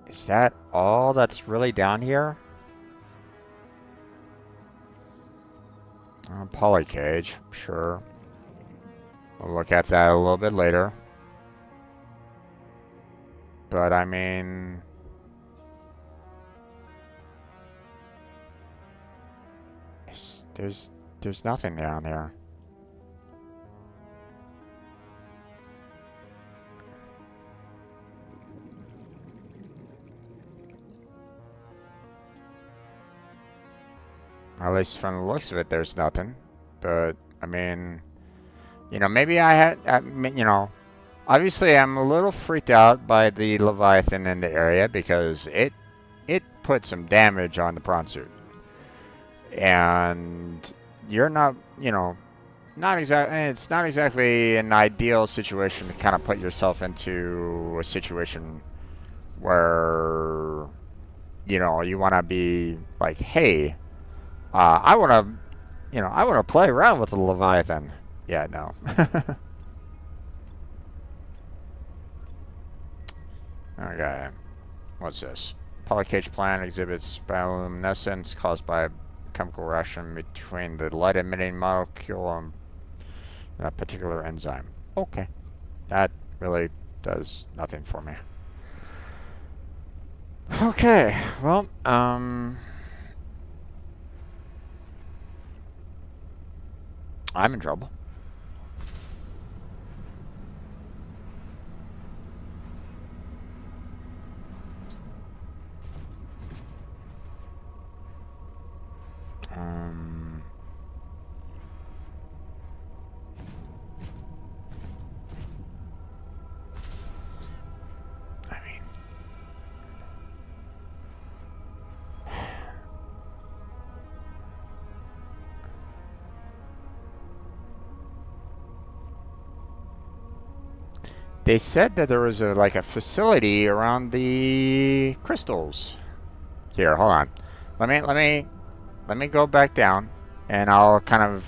Is that all that's really down here? Poly cage, sure. We'll look at that a little bit later. But I mean, there's nothing down there. At least from the looks of it, there's nothing. But I mean, you know, maybe you know, obviously I'm a little freaked out by the Leviathan in the area because it put some damage on the prawn suit. And you're not, you know, it's not exactly an ideal situation to kind of put yourself into a situation where, you know, you want to be like, hey, I want to, you know, I want to play around with the Leviathan. Yeah, no. Okay, what's this? Polycage plant exhibits bioluminescence caused by a chemical reaction between the light emitting molecule and a particular enzyme. Okay, that really does nothing for me. Okay, well, I'm in trouble. They said that there was like a facility around the crystals. Here, hold on. Let me go back down, and I'll kind of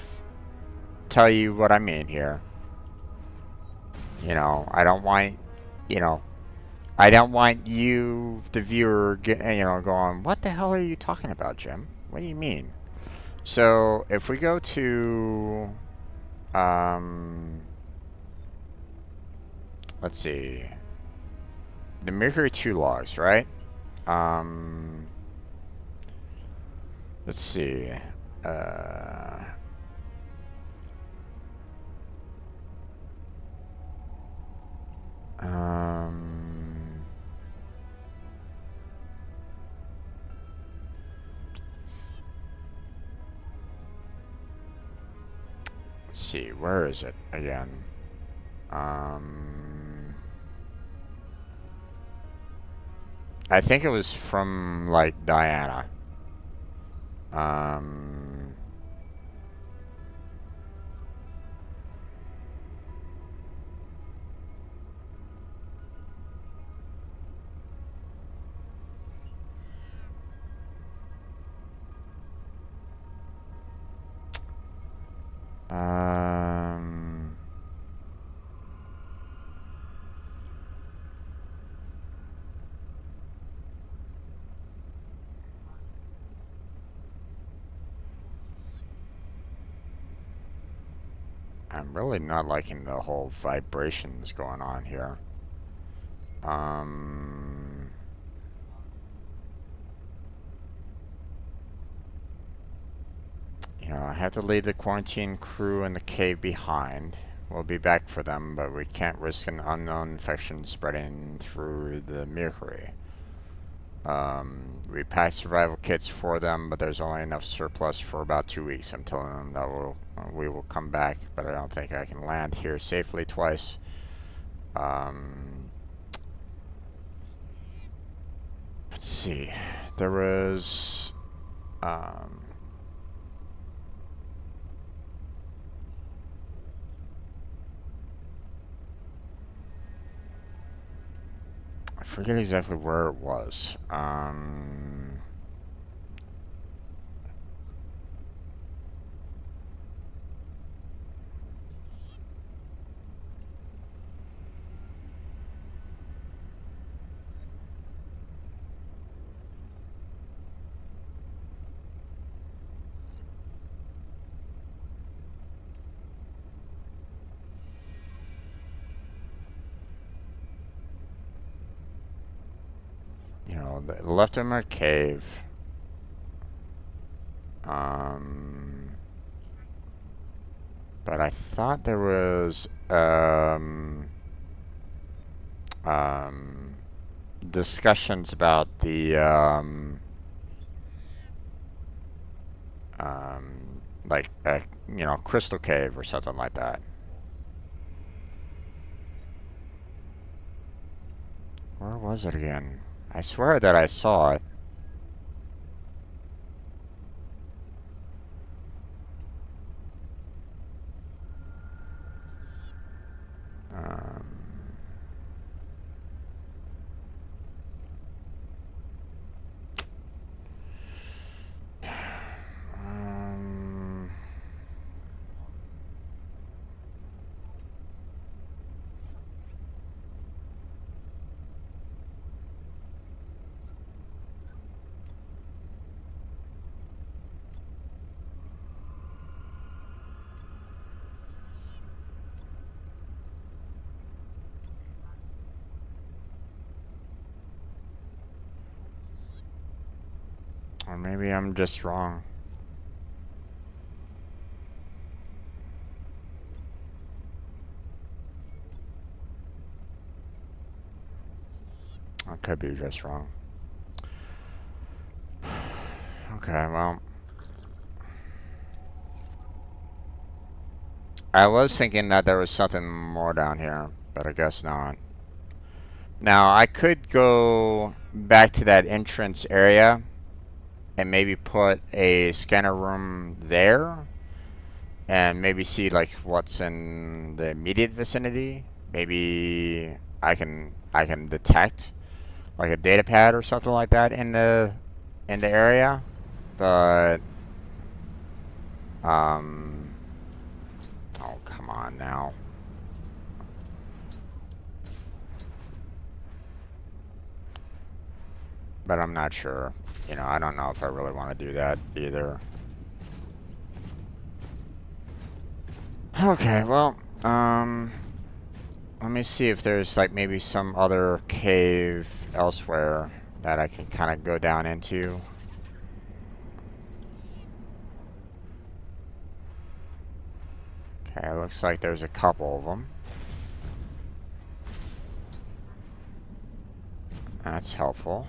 tell you what I mean here. You know, I don't want, you know, I don't want you, the viewer, going, what the hell are you talking about, Jim? What do you mean? So if we go to, let's see, the Mercury 2 logs, right? Let's see. Uh, um, let's see. Where is it again? I think it was from like Diana. Um, um, I'm really not liking the whole vibrations going on here. You know, I have to leave the quarantine crew in the cave behind. We'll be back for them, but we can't risk an unknown infection spreading through the Mercury. We packed survival kits for them, but there's only enough surplus for about 2 weeks. I'm telling them that we will come back, but I don't think I can land here safely twice. Let's see. There was I forget exactly where it was. You know, they left him in a cave. But I thought there was discussions about the like a crystal cave or something like that. Where was it again? I swear that I saw it. Um, um, or maybe I'm just wrong. I could be just wrong. Okay, well, I was thinking that there was something more down here, but I guess not. Now, I could go back to that entrance area and maybe put a scanner room there and maybe see like what's in the immediate vicinity, maybe I can detect like a data pad or something like that in the area, but oh, come on now. But I'm not sure. You know, I don't know if I really want to do that either. Okay, well, let me see if there's like maybe some other cave elsewhere that I can kind of go down into. Okay, looks like there's a couple of them. That's helpful.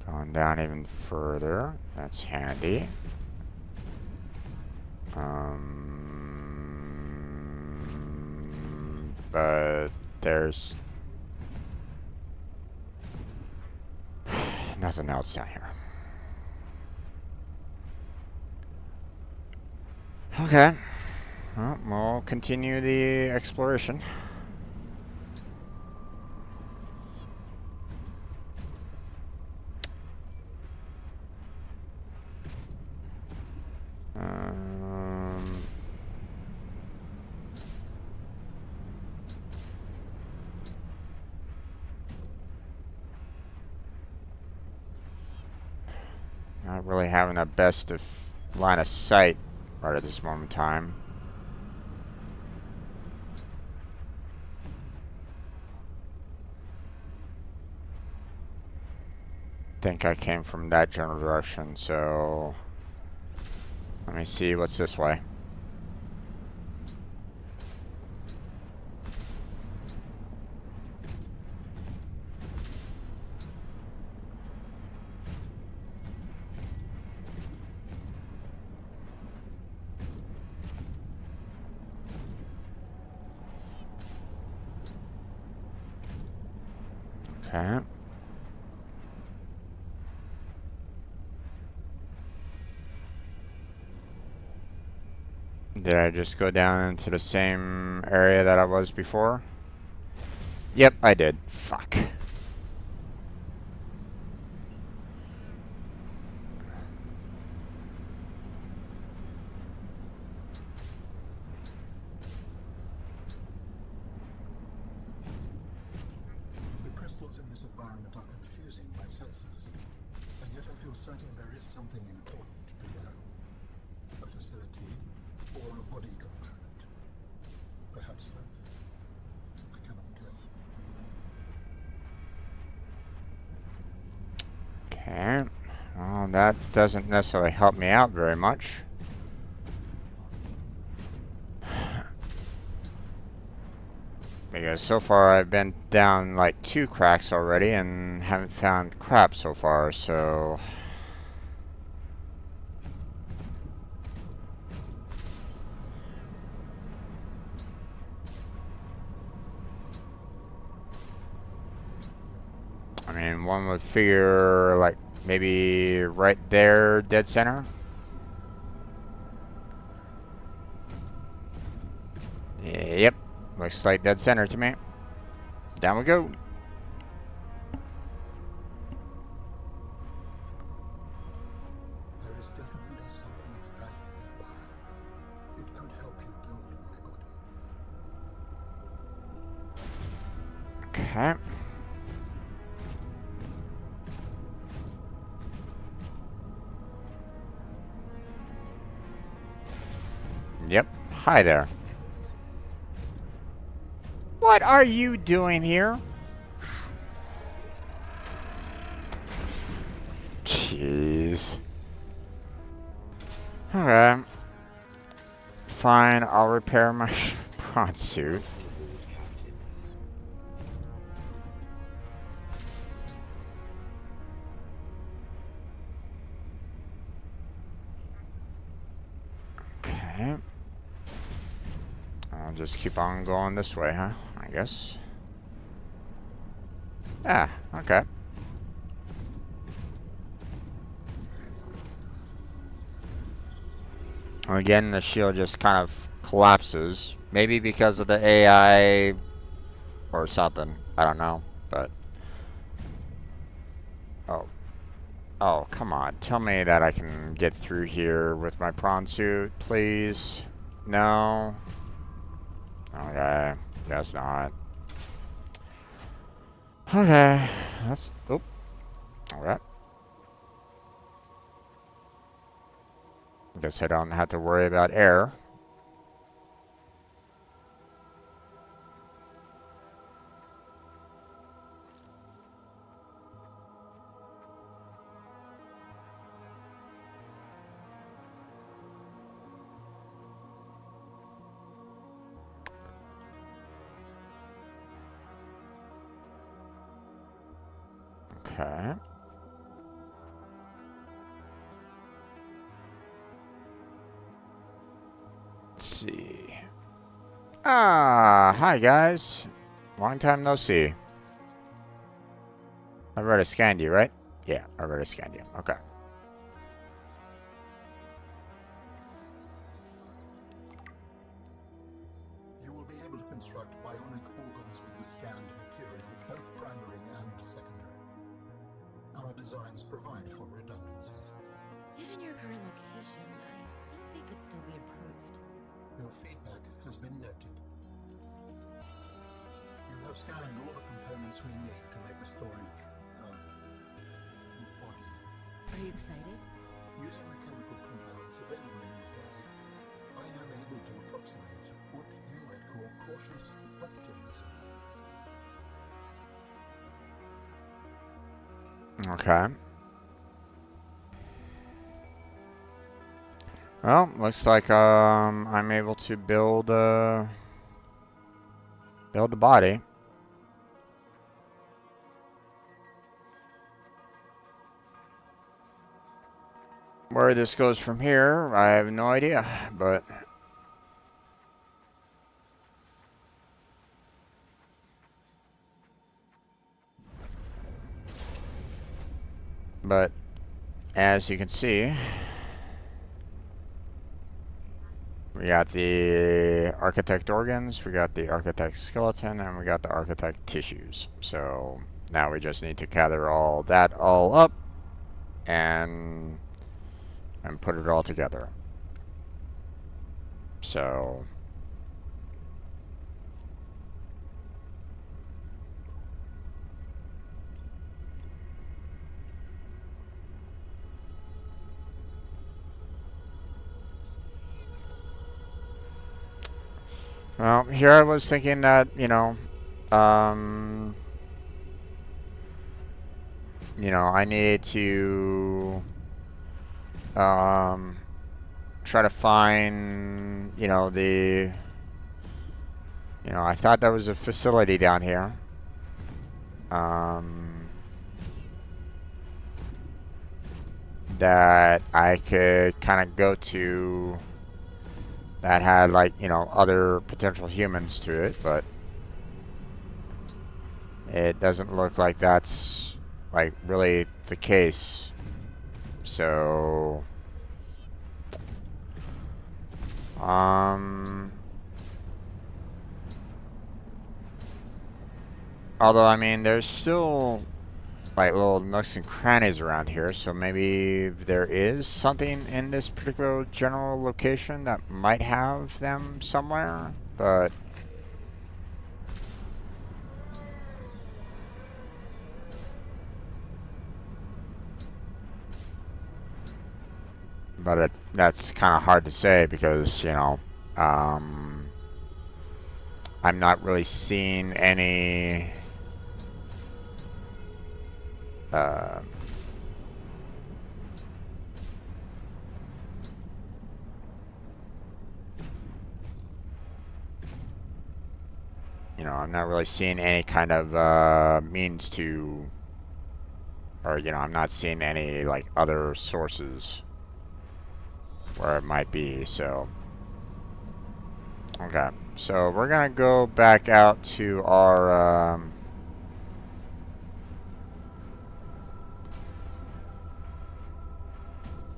Going down even further. That's handy. But there's nothing else down here. Okay. Well, we'll continue the exploration. Not really having the best of line of sight right at this moment in time. Think I came from that general direction, so let me see what's this way. Okay. Did I just go down into the same area that I was before? Yep, I did. Fuck. The crystals in this environment are confusing my senses, and yet I feel certain there is something important below. A facility or a body component. Perhaps both. I cannot tell. Okay. Well, that doesn't necessarily help me out very much. Because so far I've been down like 2 cracks already and haven't found crap so far, so... I mean, one would figure like maybe right there, dead center. Yep, looks like dead center to me. Down we go. There is definitely something valuable nearby. It could help you build my body. Okay. Yep. Hi there. What are you doing here? Jeez. Okay. Fine, I'll repair my prawn suit. Okay. I'll just keep on going this way, huh? I guess. Ah, okay. Again, the shield just kind of collapses. Maybe because of the AI or something. I don't know. But oh, oh, come on. Tell me that I can get through here with my prawn suit, please. No. Okay. Guess not. Okay. That's. Oop. Okay. Guess I don't have to worry about air. Okay. Let's see. Ah, hi guys. Long time no see. I already scanned you, right? Yeah, I already scanned you. Okay. You will be able to construct bionic organs with the scanned material, both primary and secondary. Our designs provide for redundancies. Given your current location, I think they could still be improved. Your feedback has been noted. You have scanned all the components we need to make a storage body. Are you excited? Using the chemical compounds available in your body, I am able to approximate what you might call cautious optimism. Okay. Well, looks like I'm able to build the body. Where this goes from here, I have no idea, but as you can see, we got the architect organs, we got the architect skeleton, and we got the architect tissues. So now we just need to gather all that up and put it all together. So well, here I was thinking that, I needed to try to find, I thought there was a facility down here. That I could kind of go to that had like, other potential humans to it, but it doesn't look like that's like really the case. So although I mean there's still like little nooks and crannies around here, so maybe there is something in this particular general location that might have them somewhere, but that's kind of hard to say because, I'm not really seeing any I'm not really seeing any kind of means to, or I'm not seeing any like other sources where it might be. So okay, so we're gonna go back out to our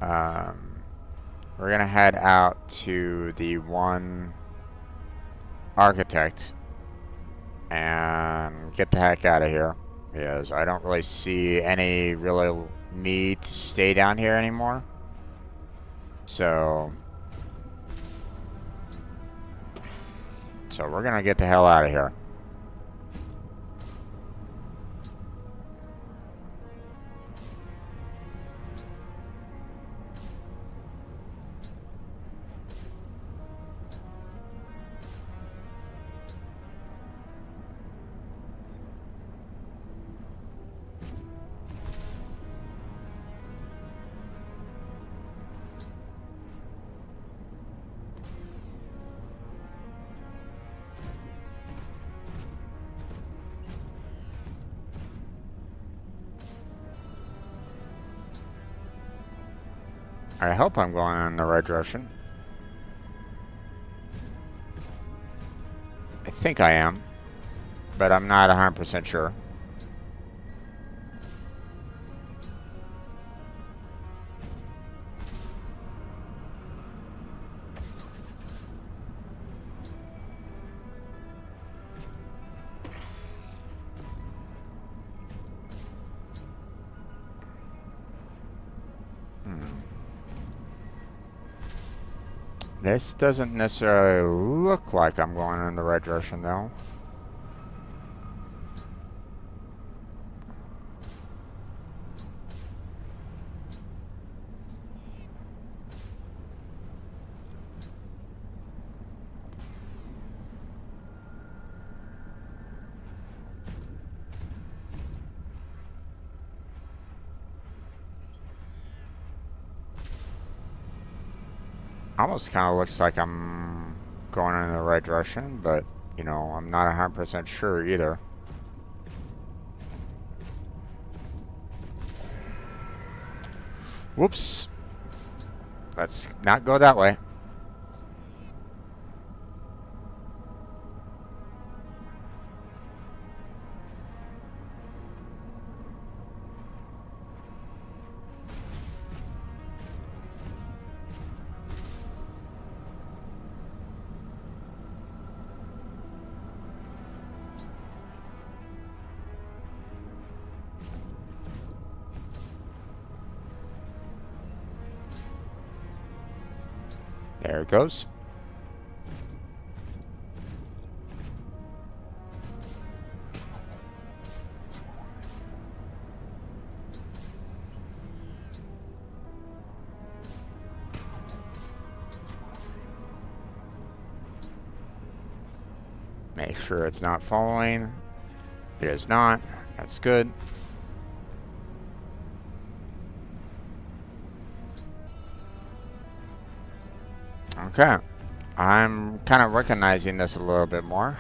We're gonna head out to the one architect and get the heck out of here, because I don't really see any real need to stay down here anymore. So we're gonna get the hell out of here. I hope I'm going in the right direction. I think I am, but I'm not 100% sure. This doesn't necessarily look like I'm going in the right direction, though. Almost kind of looks like I'm going in the right direction, but, you know, I'm not 100% sure either. Whoops. Let's not go that way. There it goes. Make sure it's not following. It is not. That's good. Okay. I'm kind of recognizing this a little bit more.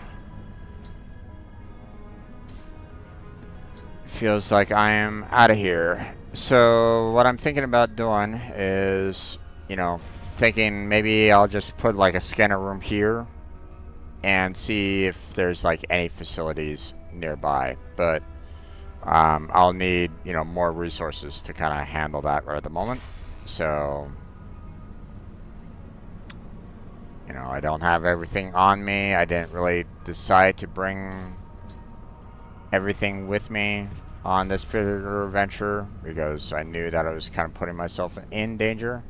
Feels like I am out of here. So what I'm thinking about doing is, you know, thinking maybe I'll just put like a scanner room here and see if there's like any facilities nearby. But I'll need, you know, more resources to kind of handle that right at the moment. So, you know, I don't have everything on me. I didn't really decide to bring everything with me on this particular venture because I knew that I was kind of putting myself in danger.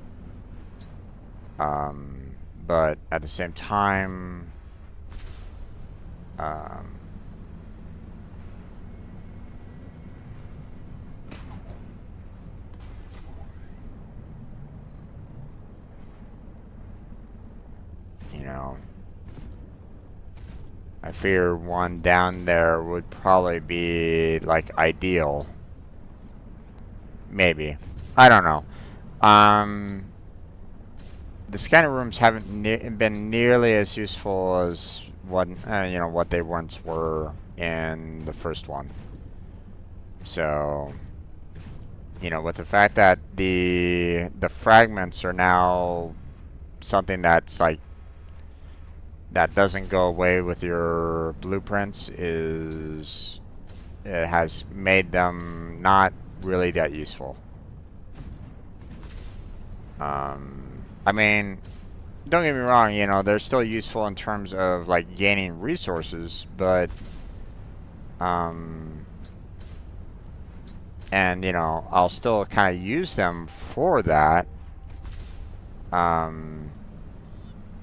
But at the same time, you know, I fear one down there would probably be like ideal. Maybe. I don't know. The scanner rooms haven't been nearly as useful as what you know, what they once were in the first one. So, you know, with the fact that the fragments are now something that's like that doesn't go away with your blueprints, it has made them not really that useful. I mean, don't get me wrong, you know, they're still useful in terms of like gaining resources, but and you know, I'll still kind of use them for that.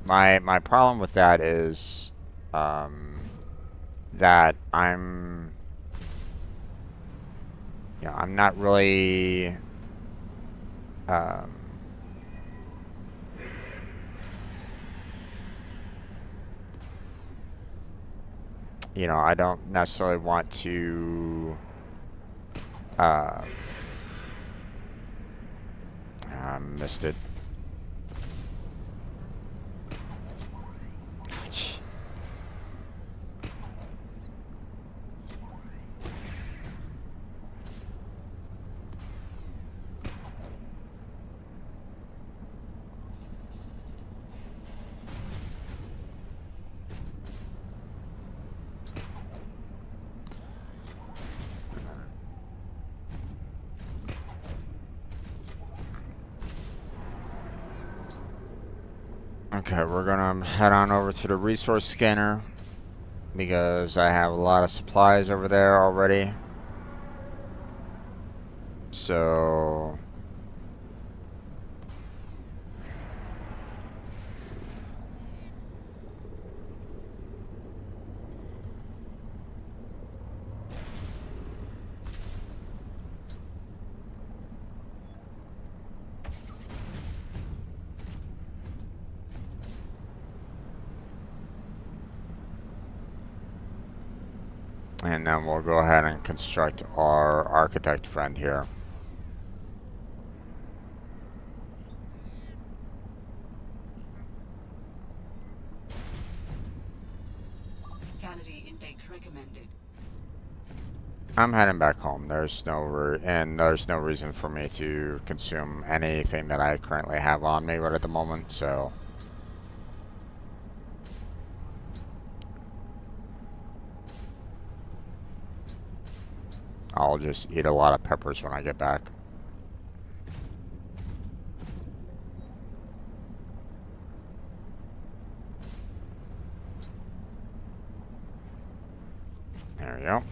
My problem with that is that I'm not really um, you know, I don't necessarily want to uh, I missed it. Okay, we're gonna head on over to the resource scanner because I have a lot of supplies over there already. So and then we'll go ahead and construct our architect friend here. Calorie intake recommended. I'm heading back home. There's no reason for me to consume anything that I currently have on me right at the moment, so I'll just eat a lot of peppers when I get back. There we go.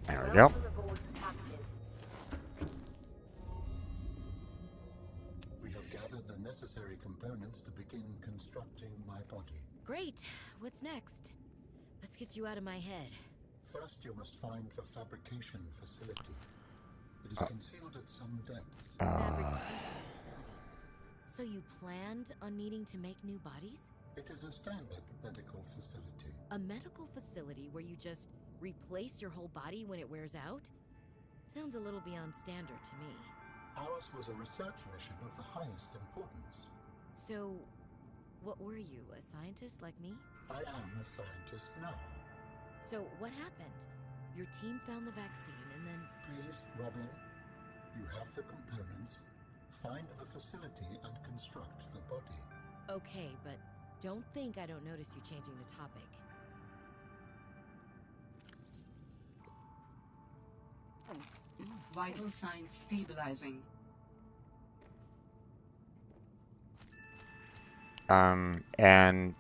There we go. Welcome aboard, Captain. We have gathered the necessary components to begin constructing my body. Great. What's next? Let's get you out of my head. First, you must find the fabrication facility. It is concealed at some depth. Fabrication facility. So you planned on needing to make new bodies? It is a standard medical facility. A medical facility where you just replace your whole body when it wears out? Sounds a little beyond standard to me. Ours was a research mission of the highest importance. So, what were you, a scientist like me? I am a scientist now. So, what happened? Your team found the vaccine and then... Please, Robin, you have the components. Find the facility and construct the body. Okay, but don't think I don't notice you changing the topic. Vital signs stabilizing. And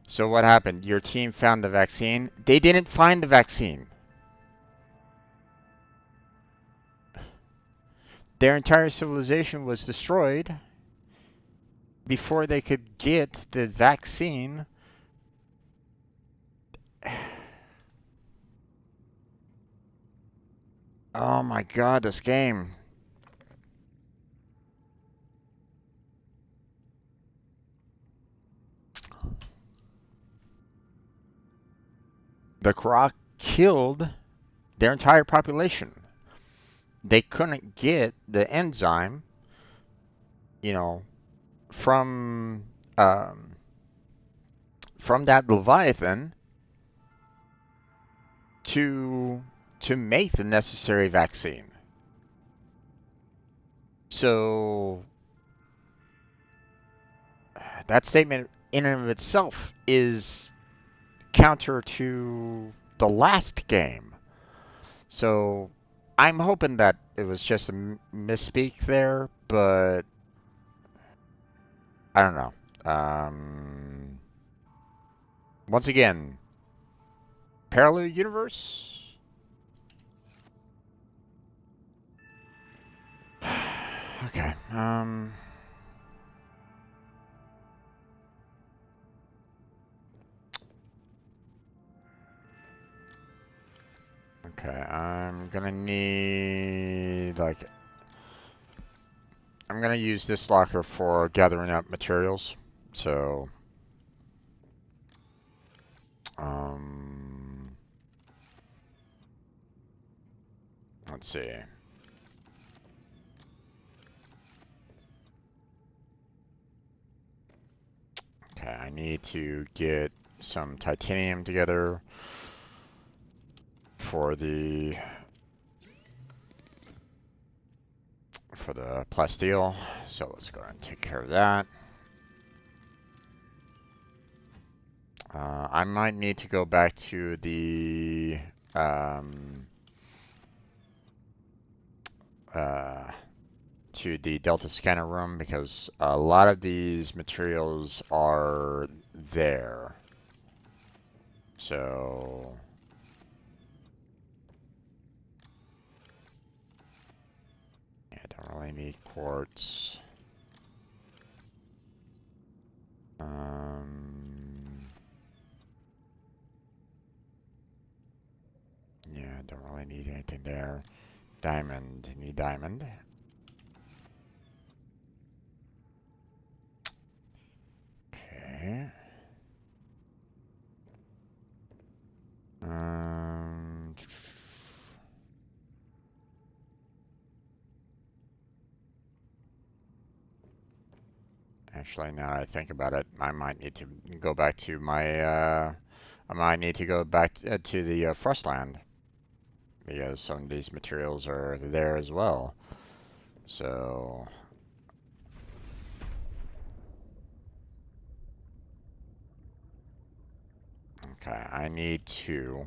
so what happened? Your team found the vaccine? They didn't find the vaccine. Their entire civilization was destroyed before they could get the vaccine. Oh my god, this game. The Croc killed their entire population. They couldn't get the enzyme, you know, from that Leviathan to make the necessary vaccine. So that statement in and of itself is counter to the last game. So I'm hoping that it was just a misspeak there, but I don't know. Once again, parallel universe. Okay. Okay, I'm gonna need, like, I'm gonna use this locker for gathering up materials. So, let's see. Okay, I need to get some titanium together for the plasteel. So let's go ahead and take care of that. I might need to go back to the Delta scanner room because a lot of these materials are there. So yeah, I don't really need quartz. Yeah, I don't really need anything there. Diamond, need diamond. Okay. Actually, now that I think about it, I might need to go back to my, I might need to go back to the Frostland because some of these materials are there as well. So, okay, I need to,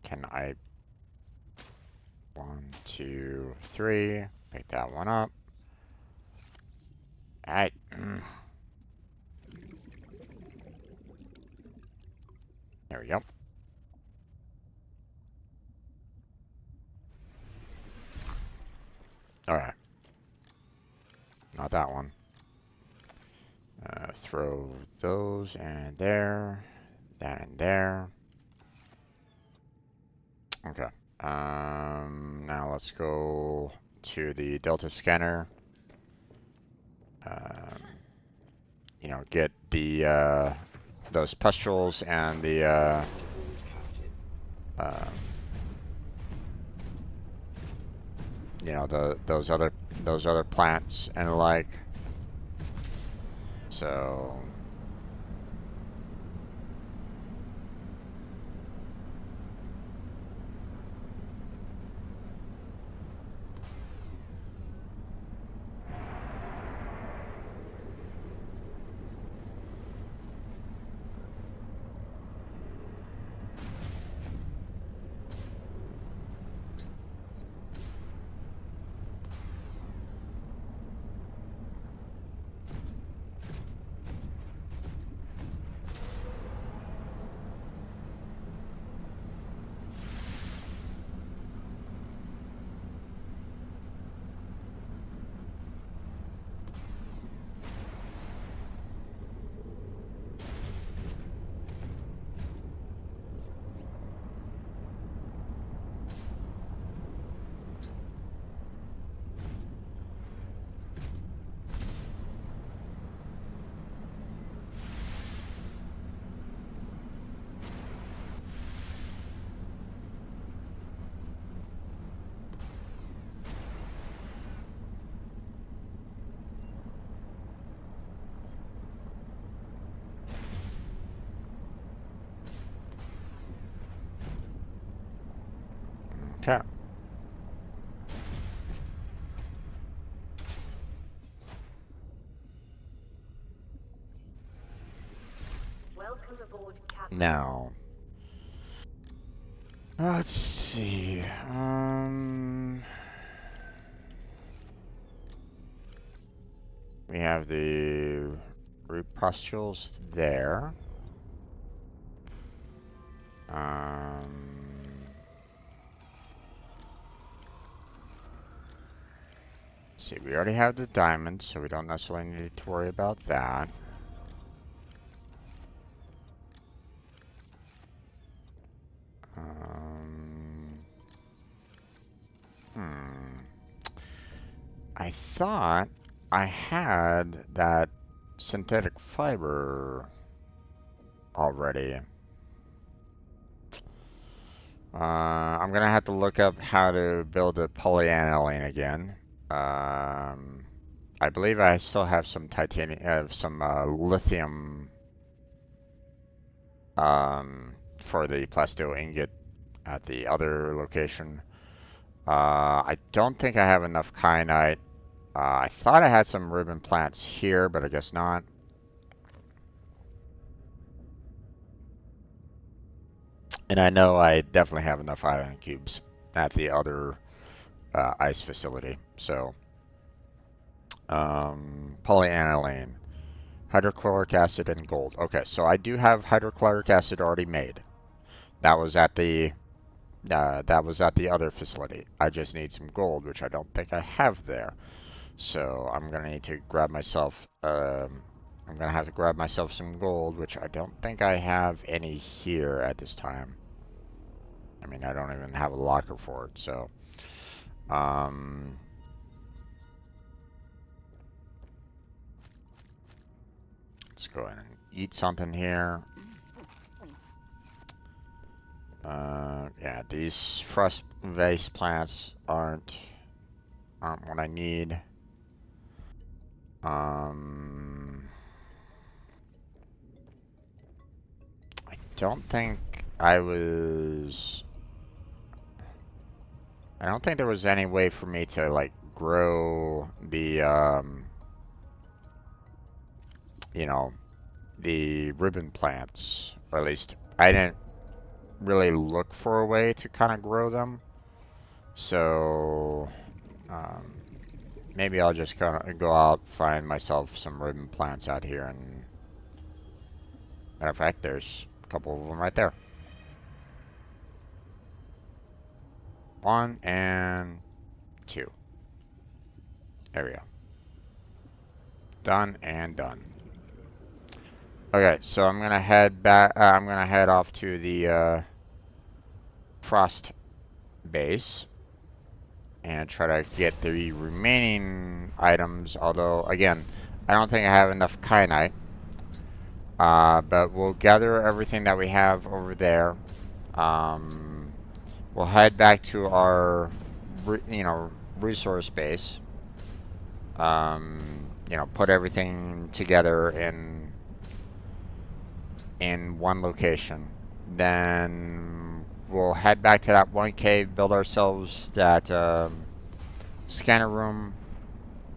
can I, 1, 2, 3, pick that one up. Alright. There we go. Alright. Not that one. Throw those and there. That and there. Okay. Now let's go to the Delta scanner. You know, get the those pustules and the you know, those other plants and the like. So okay. Aboard, Captain. Now, let's see. We have the repostules there. See, we already have the diamonds, so we don't necessarily need to worry about that. I thought I had that synthetic fiber already. I'm gonna have to look up how to build a polyaniline again. I believe I still have some titanium, some lithium for the plasto ingot at the other location. I don't think I have enough kyanite. I thought I had some ribbon plants here, but I guess not. And I know I definitely have enough ion cubes at the other ice facility. So, polyaniline, hydrochloric acid, and gold. Okay, so I do have hydrochloric acid already made. That was at the other facility. I just need some gold, which I don't think I have there. So I'm gonna need to grab myself. I'm gonna have to grab myself some gold, which I don't think I have any here at this time. I mean, I don't even have a locker for it, so. Let's go ahead and eat something here. Yeah, these frost vase plants aren't what I need. I don't think I don't think there was any way for me to like grow the you know, the ribbon plants, or at least I didn't really look for a way to kind of grow them. So maybe I'll just kind of go out, find myself some ribbon plants out here, and matter of fact, there's a couple of them right there. 1 and 2. There we go. Done and done. Okay, so I'm gonna head back. I'm gonna head off to the frost base and try to get the remaining items. Although, again, I don't think I have enough kyanite. But we'll gather everything that we have over there. We'll head back to our, resource base. Put everything together in one location. Then we'll head back to that one cave, build ourselves that scanner room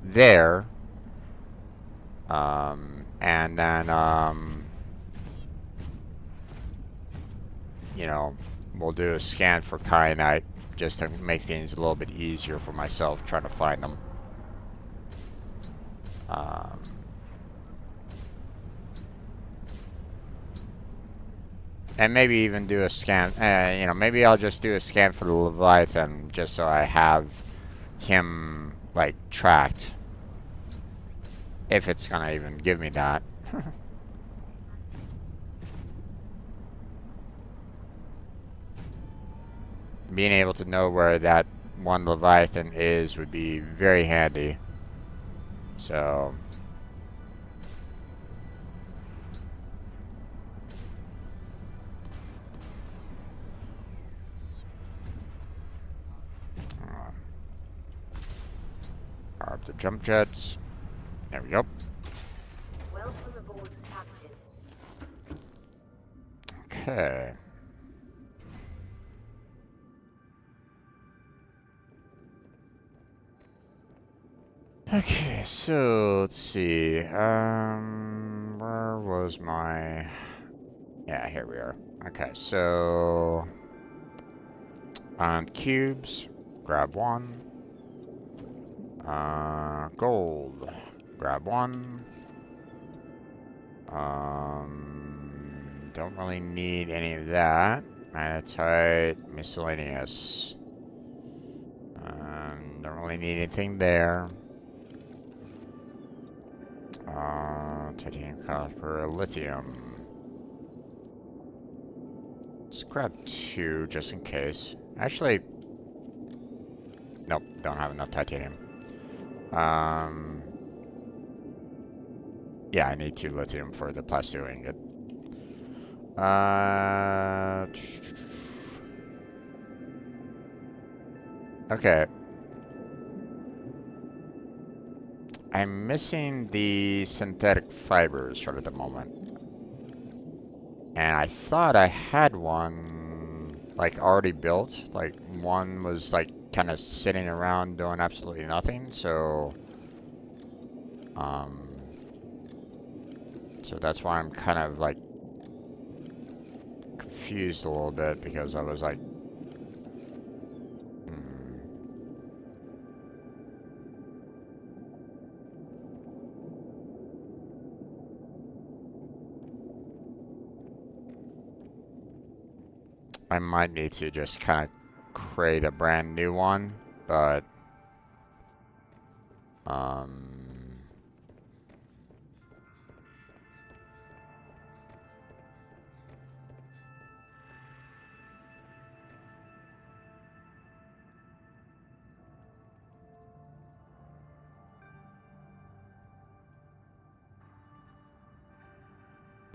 there. And then, we'll do a scan for kyanite just to make things a little bit easier for myself trying to find them. And maybe even do a scan, maybe I'll just do a scan for the Leviathan just so I have him, like, tracked. If it's gonna even give me that. Being able to know where that one Leviathan is would be very handy. So... Power up the jump jets. There we go. Welcome aboard, Captain. Okay. Okay, so let's see. Where was my Yeah, here we are. Okay, so cubes, grab one. Gold, grab one. Don't really need any of that. Magnetite, miscellaneous. Don't really need anything there. Titanium, copper, lithium. Let's grab 2 just in case. Actually, nope, don't have enough titanium. Yeah, I need 2 lithium for the plasto ingot. Okay. I'm missing the synthetic fibers right at the moment. And I thought I had one, like, already built. Like, one was, like, kind of sitting around doing absolutely nothing, so... So that's why I'm kind of, like, confused a little bit, because I was like... I might need to just kind of create a brand new one, but...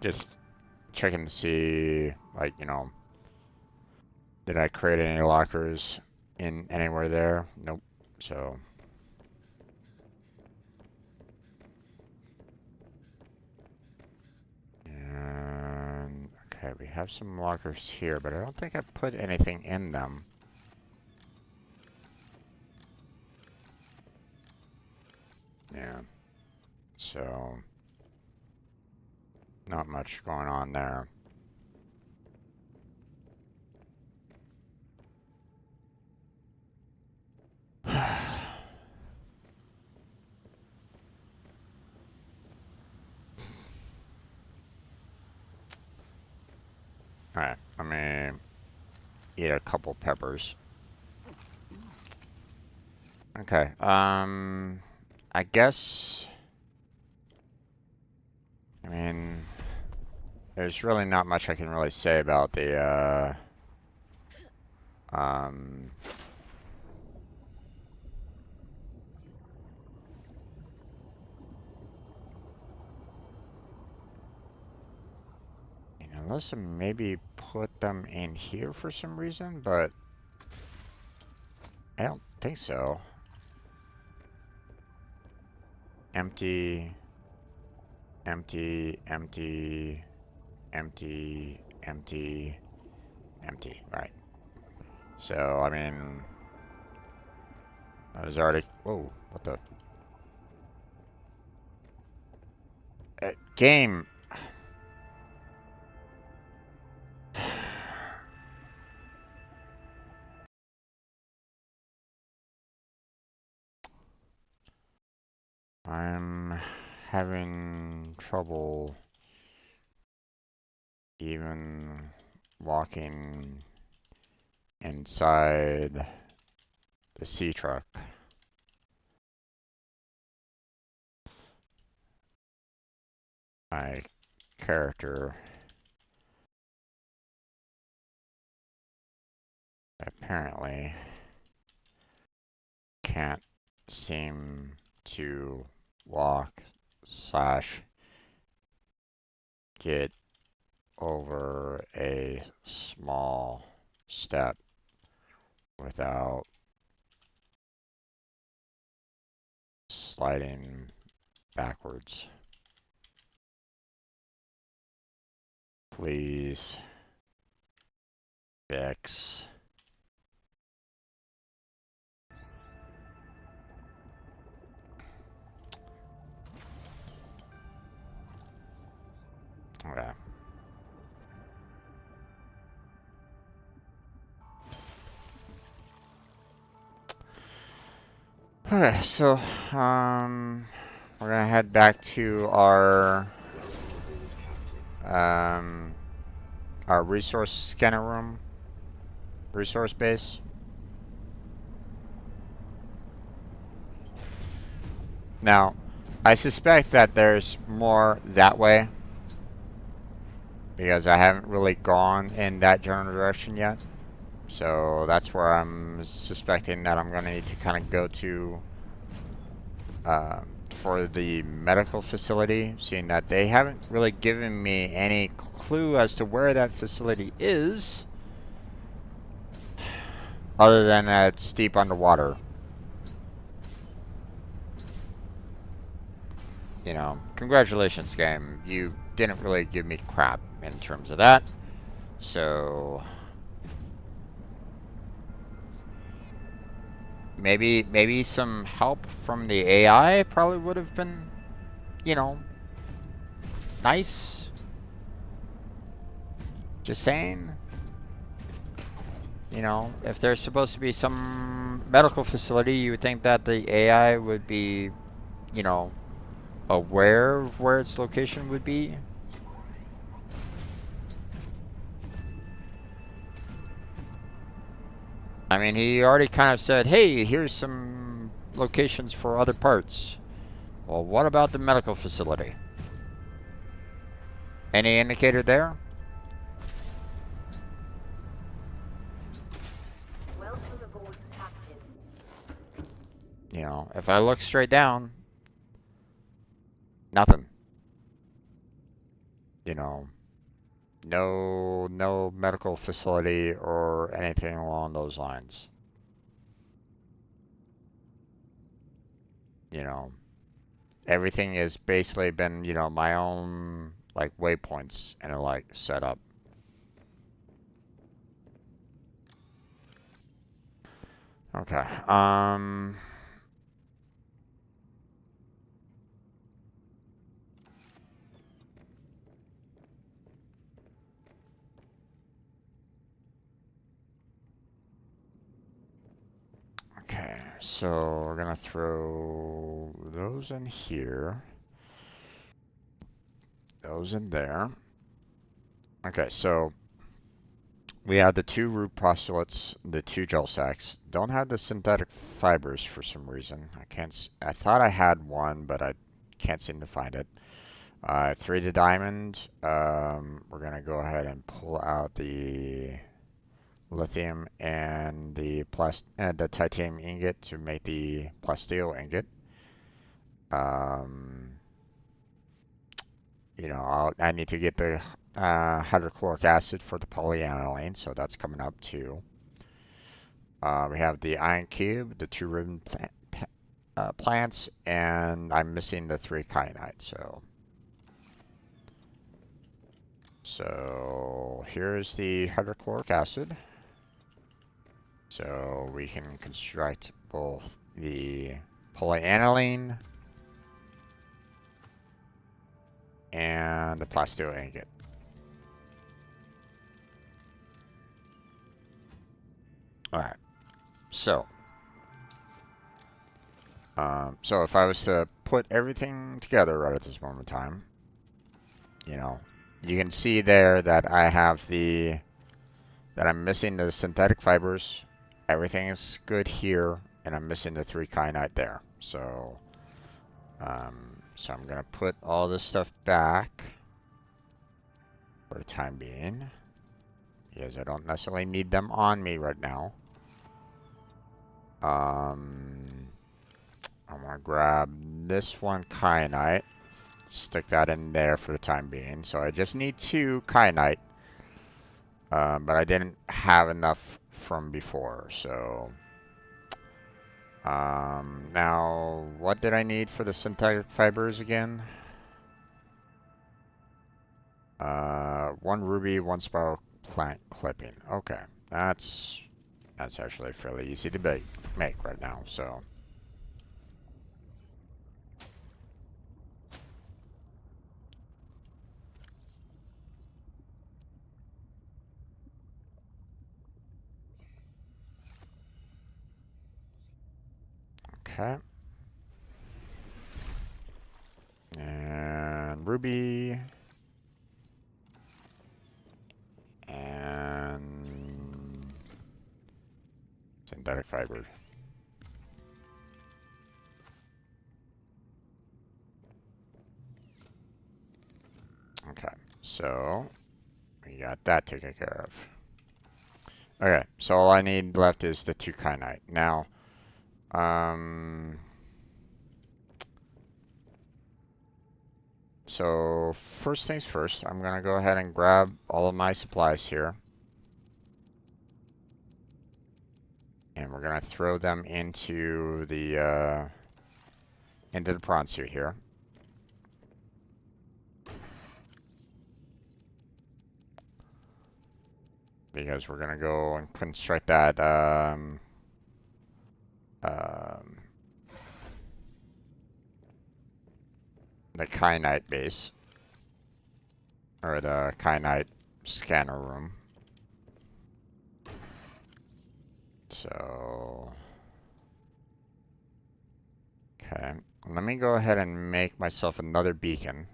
Just checking to see, like, you know, did I create any lockers in anywhere there? Nope. So, and okay, we have some lockers here, but I don't think I put anything in them. Yeah. So, not much going on there. Alright, let me eat a couple peppers. Okay, I guess, I mean, there's really not much I can really say about the, unless I maybe put them in here for some reason, but I don't think so. Empty, empty, empty, empty, empty, empty. Right. So, I mean, I was already... Whoa, what the... Game... I'm having trouble even walking inside the sea truck. My character apparently can't seem to walk slash get over a small step without sliding backwards. Please fix. Okay. Okay, so we're gonna head back to um our resource scanner room, resource base. Now, I suspect that there's more that way because I haven't really gone in that general direction yet. So that's where I'm suspecting that I'm gonna need to kind of go to for the medical facility, seeing that they haven't really given me any clue as to where that facility is, other than that it's deep underwater. You know, congratulations, game. You didn't really give me crap in terms of that. So maybe some help from the AI probably would have been, you know, nice. Just saying. You know, if there's supposed to be some medical facility, you would think that the AI would be, you know, aware of where its location would be. I mean, he already kind of said, hey, here's some locations for other parts. Well, what about the medical facility? Any indicator there? Welcome aboard, Captain. You know, if I look straight down, nothing. You know, no medical facility or anything along those lines. You know, everything has basically been, you know, my own like waypoints and like set up. Okay. Okay, so we're gonna throw those in here. Those in there. Okay, so we have the two root postulates, the two gel sacks. Don't have the synthetic fibers for some reason. I thought I had one, but I can't seem to find it. Three to diamond. We're gonna go ahead and pull out the lithium and the titanium ingot to make the plasteel ingot. Um, you know, I need to get the hydrochloric acid for the polyaniline, so that's coming up too. We have the iron cube, the two ribbon plants, and I'm missing the 3 kyanite. So here's the hydrochloric acid. So we can construct both the polyaniline and the plasteel ingot. Alright, so if I was to put everything together right at this moment in time, you know, you can see there that I'm missing the synthetic fibers. Everything is good here, and I'm missing the 3 kyanite there. So I'm gonna put all this stuff back for the time being, because I don't necessarily need them on me right now. I'm gonna grab this 1 kyanite, stick that in there for the time being. So I just need 2 kyanite, but I didn't have enough from before. So now what did I need for the synthetic fibers again? 1 ruby, 1 spiral plant clipping. Okay, that's actually fairly easy to make right now. So Okay. And ruby. And synthetic fiber. Okay, so we got that taken care of. Okay, so all I need left is the 2 kyanite. Now, so first things first, I'm gonna go ahead and grab all of my supplies here. And we're gonna throw them into the prawn suit here. Because we're gonna go and construct that the kyanite base, or the kyanite scanner room. So, okay, let me go ahead and make myself another beacon.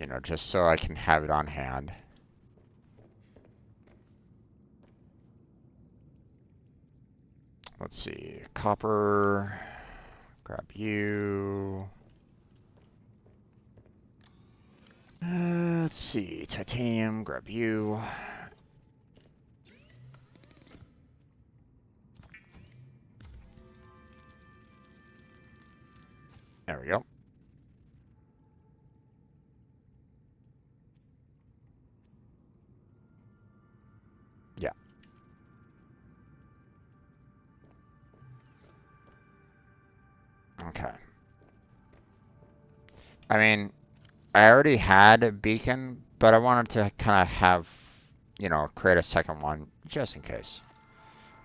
You know, just so I can have it on hand. Let's see, copper, grab you. Let's see, titanium, grab you. There we go. Yeah. Okay. I mean, I already had a beacon, but I wanted to kind of have, you know, create a second one just in case.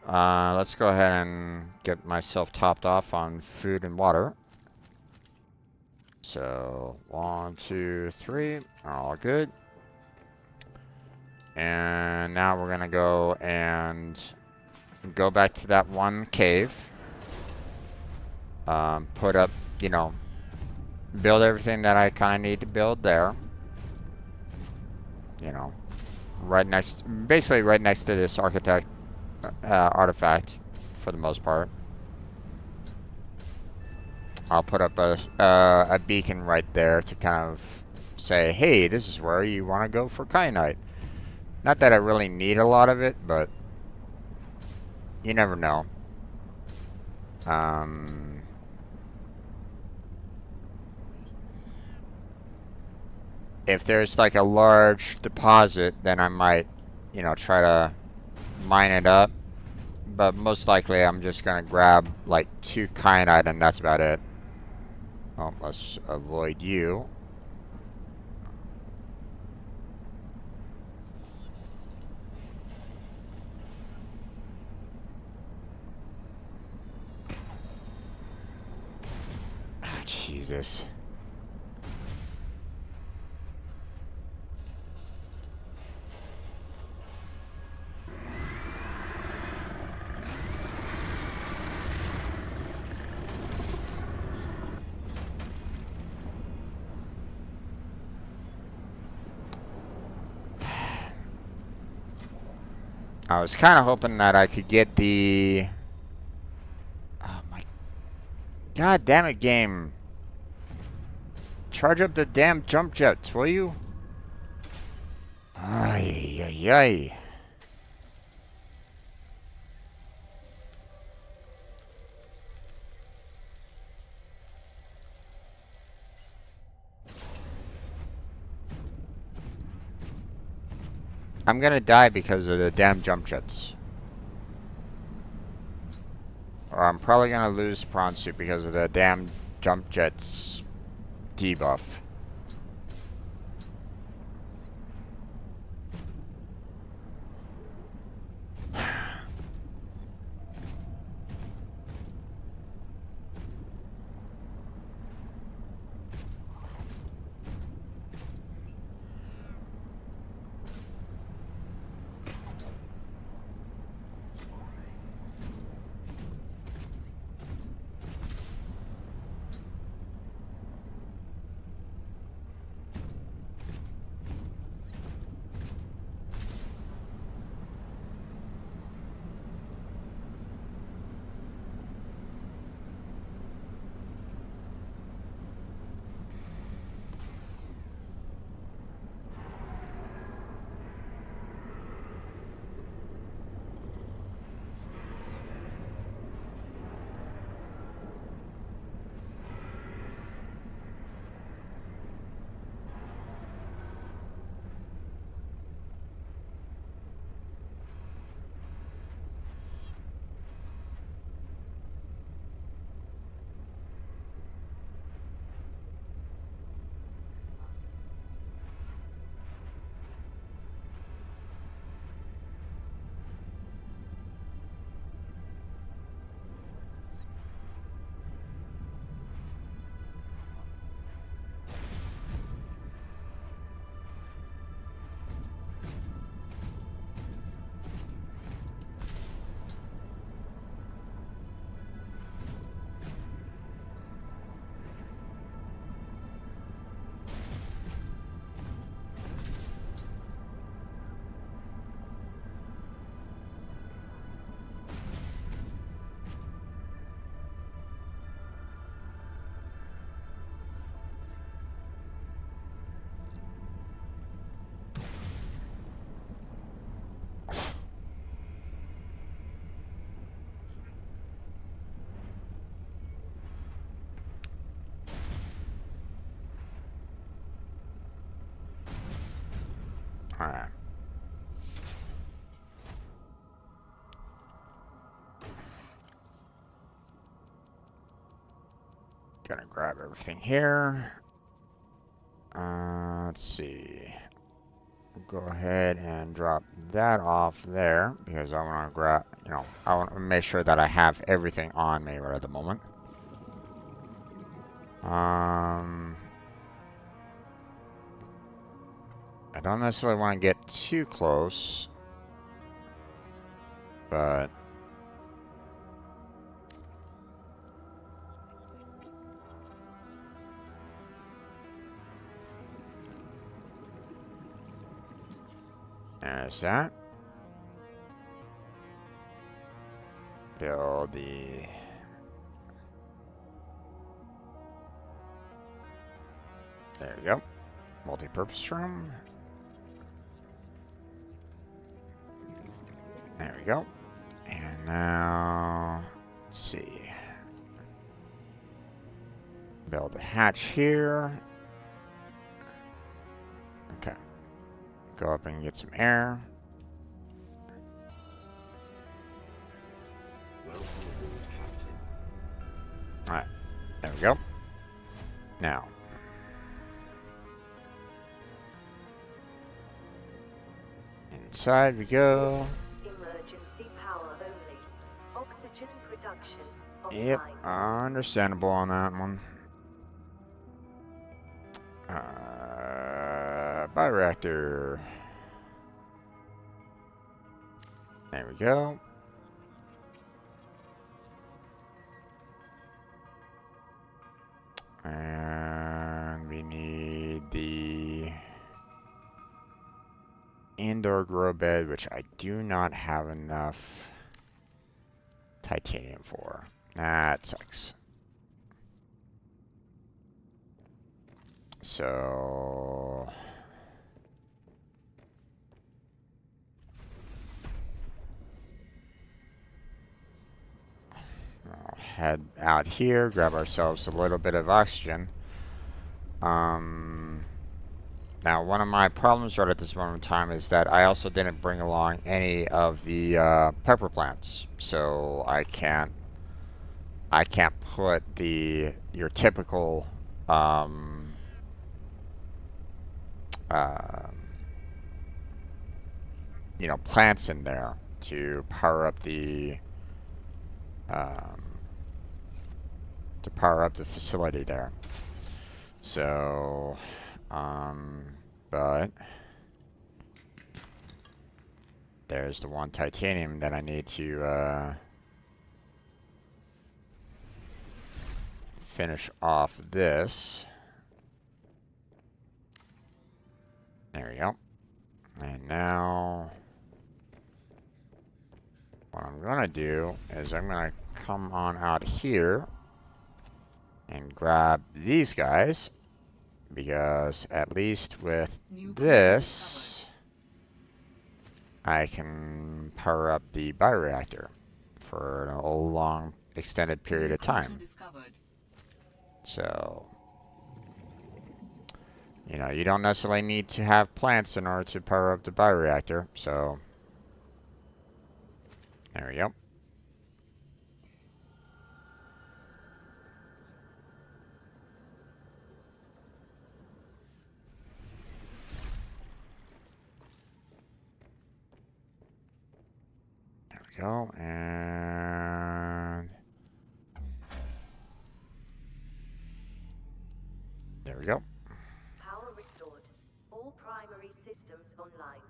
Let's go ahead and get myself topped off on food and water. So 1, 2, 3, all good. And now we're gonna go and go back to that one cave. Put up, you know, build everything that I kind of need to build there. You know, right next, basically right next to this architect artifact, for the most part. I'll put up a beacon right there to kind of say, hey, this is where you want to go for kyanite. Not that I really need a lot of it, but you never know. If there's like a large deposit, then I might, you know, try to mine it up. But most likely I'm just gonna grab like 2 kyanite and that's about it. Oh, let's avoid you. Ah, Jesus. I was kind of hoping that I could get the... Oh my... God damn it, game. Charge up the damn jump jets, will you? Ay, ay, ay. I'm gonna die because of the damn jump jets. Or I'm probably gonna lose prawn suit because of the damn jump jets debuff. Gonna grab everything here. Let's see. Go ahead and drop that off there because I want to grab, I want to make sure that I have everything on me right at the moment. I don't necessarily want to get too close, but there's that. Build the... There we go. Multi-purpose room. There we go. And now, let's see. Build a hatch here. Okay. Go up and get some air. Alright. There we go. Now. Inside we go. Emergency power only. Oxygen production Yep, offline. understandable on that one. Bioreactor. There we go. And we need the indoor grow bed, which I do not have enough titanium for. That sucks. So I'll head out here, grab ourselves a little bit of oxygen. Now, one of my problems right at this moment in time is that I also didn't bring along any of the pepper plants, so I can't put your typical plants in there to power up the facility there. So, but there's the one titanium that I need to finish off this. There we go. And now what I'm gonna do is I'm gonna come on out here and grab these guys, because at least with this I can power up the bioreactor for a long extended period of time. So, you don't necessarily need to have plants in order to power up the bioreactor, so there we go. There we go, and there we go. Power restored. All primary systems online.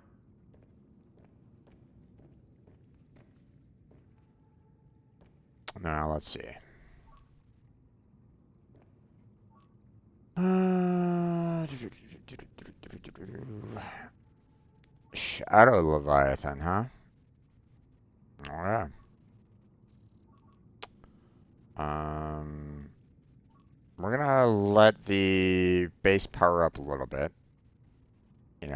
Now let's see. Shadow Leviathan, huh? Alright. We're gonna let the base power up a little bit. It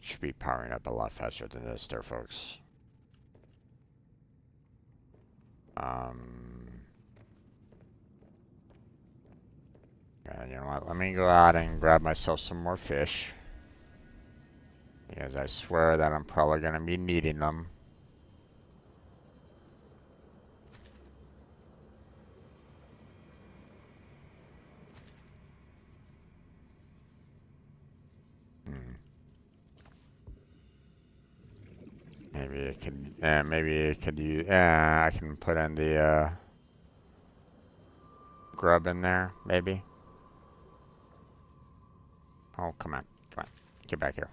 should be powering up a lot faster than this there, folks. And you know what? Let me go out and grab myself some more fish, because I swear that I'm probably gonna be needing them. Maybe it could use, I can put in the, grub in there, maybe. Oh, come on. Come on. Get back here.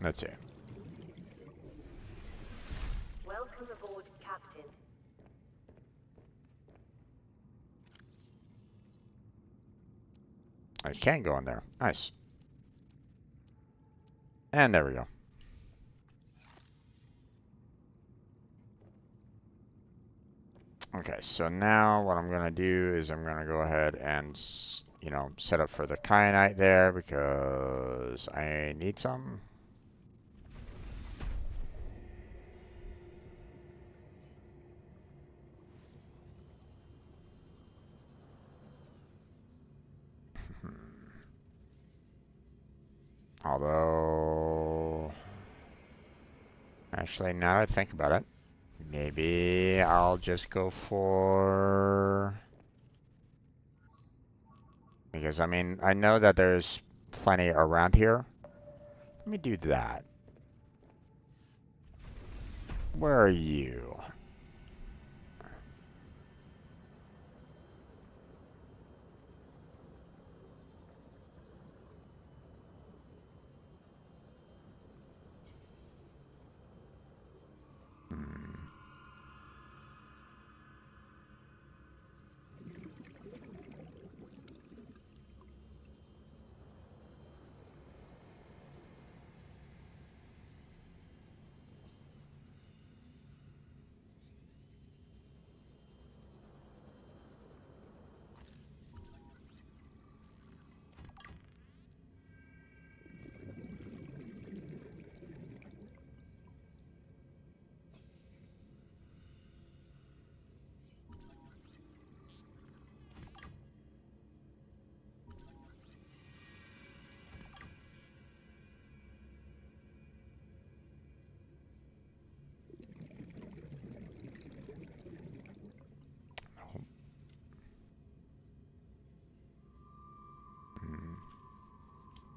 Let's see. Welcome aboard, Captain. I can go in there. Nice. And there we go. Okay, so now what I'm gonna do is I'm gonna go ahead and, you know, set up for the kyanite there because I need some. Although, actually, now that I think about it, maybe I'll just go for, because I mean, I know that there's plenty around here. Let me do that. Where are you?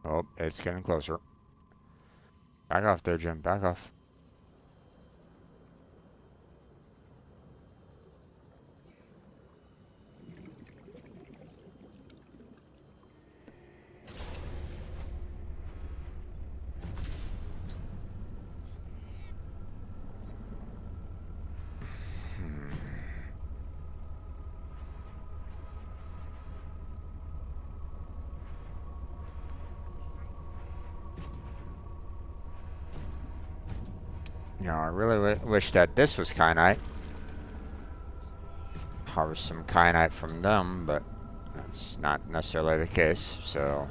Oh, it's getting closer. Back off there, Jim. Back off. You know, I really wish that this was kyanite. Harvest some kyanite from them, but that's not necessarily the case, so.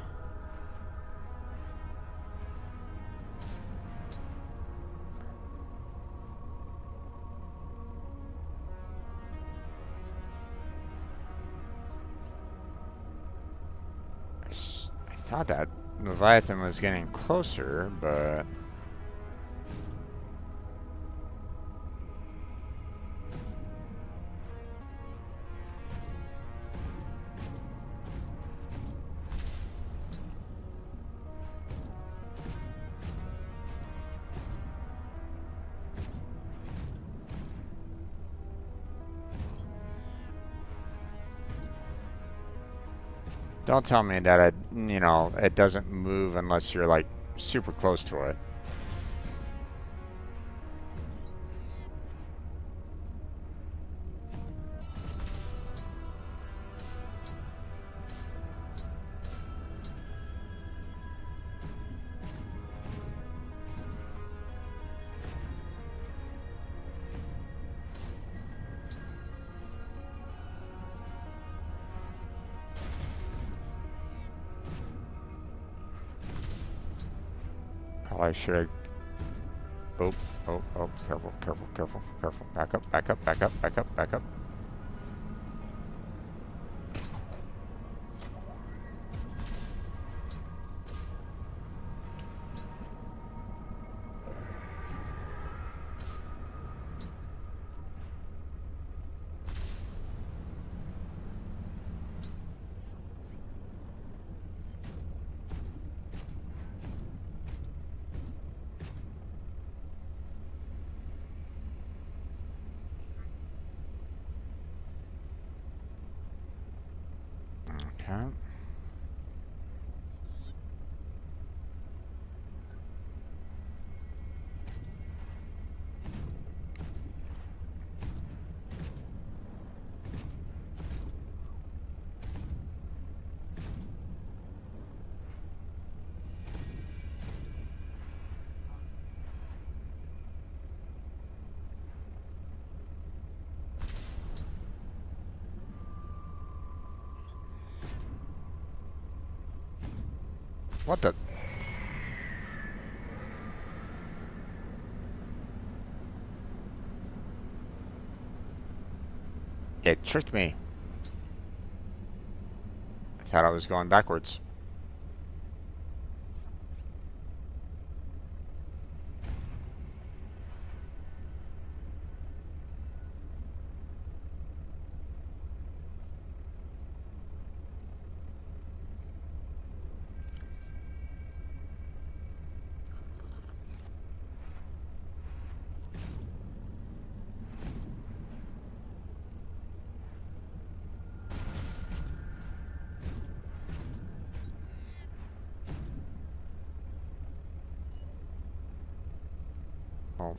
I thought that Leviathan was getting closer, but. Don't tell me that you know, it doesn't move unless you're like super close to it. Probably should have. Oh, oh, careful, careful, careful, careful. Back up, back up, back up, back up, back up. What the? It tricked me. I thought I was going backwards. Oh.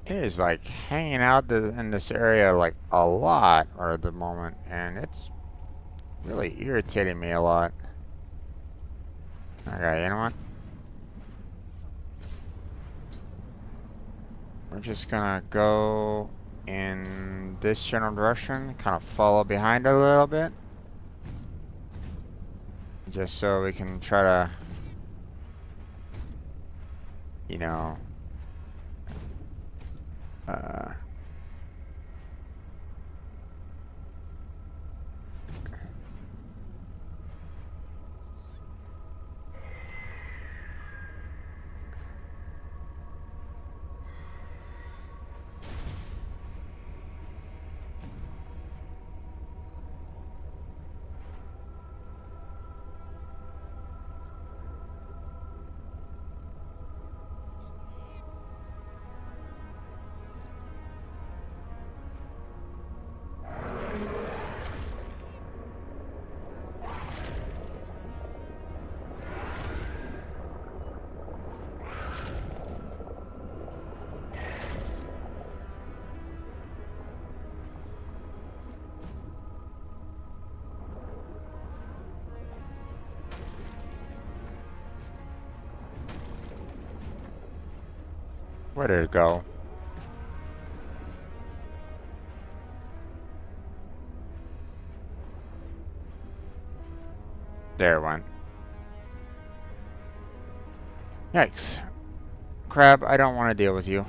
It is like hanging out in this area like a lot or at the moment, and it's really irritating me a lot. Okay, you know what? We're just gonna go in this general direction, kind of follow behind it a little bit, just so we can try to, you know, uh, where did it go? There it went. Yikes. Crab, I don't want to deal with you.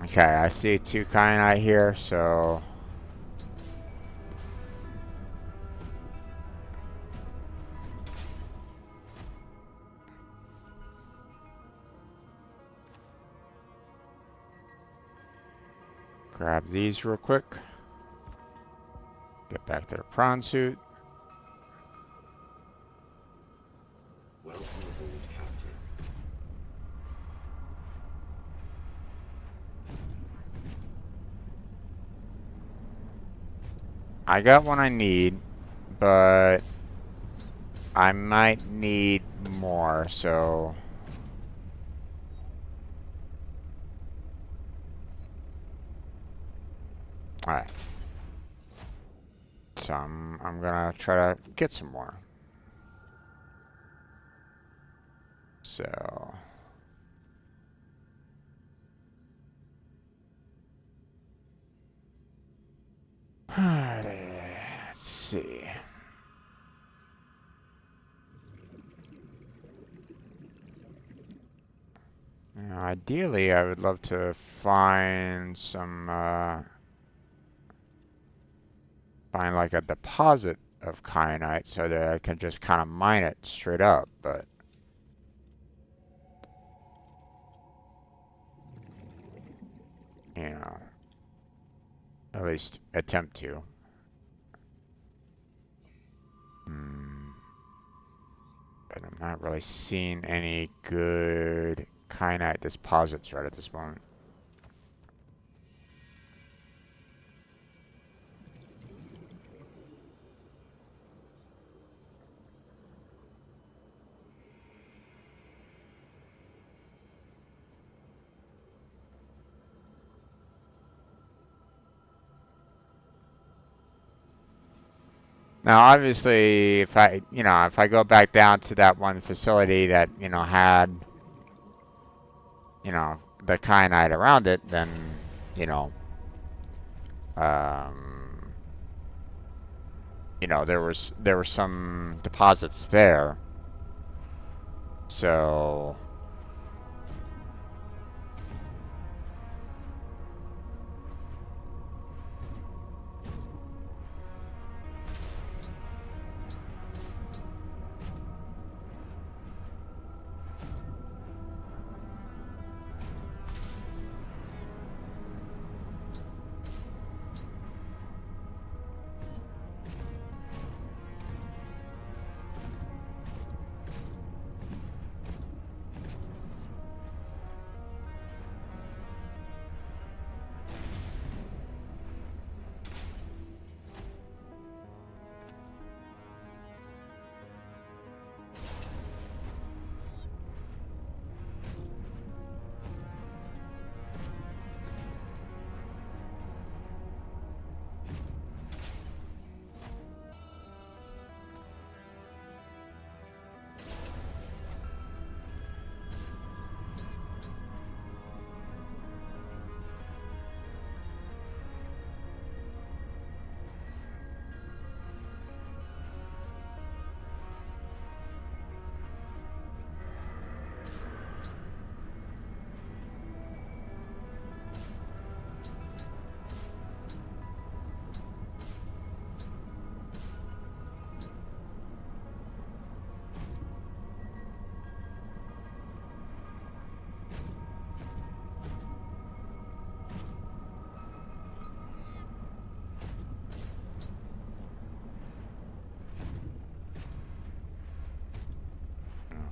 Okay, I see two kyanite here, so grab these real quick. Get back to the prawn suit. Welcome aboard, Captain. I got what I need, but I might need more, so alright. So I'm gonna try to get some more. So let's see. Now, ideally, I would love to find some find like a deposit of kyanite so that I can just kind of mine it straight up, but you know, at least attempt to. But I'm not really seeing any good kyanite deposits right at this moment. Now, obviously, if I go back down to that one facility that, had, the kyanite around it, then, you know, um, there were some deposits there. So,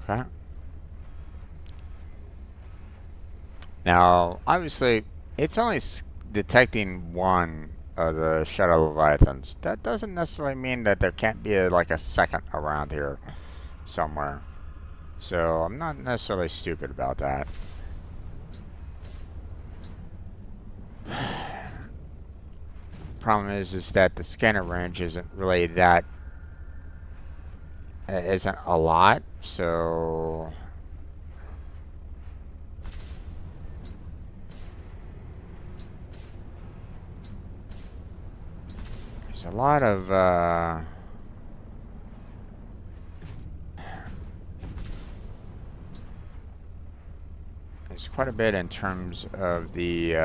okay. Now, obviously, it's only detecting one of the shadow leviathans. That doesn't necessarily mean that there can't be like a second around here somewhere. So I'm not necessarily stupid about that. Problem is that the scanner range isn't really that isn't a lot. So there's a lot of there's quite a bit in terms of the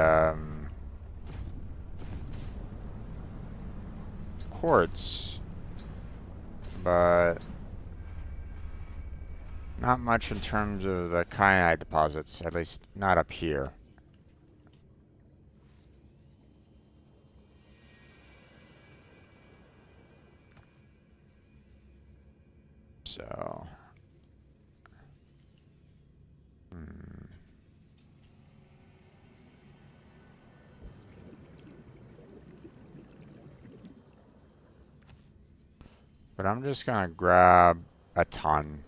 quartz, but not much in terms of the kyanite deposits, at least not up here. So, but I'm just gonna grab a ton,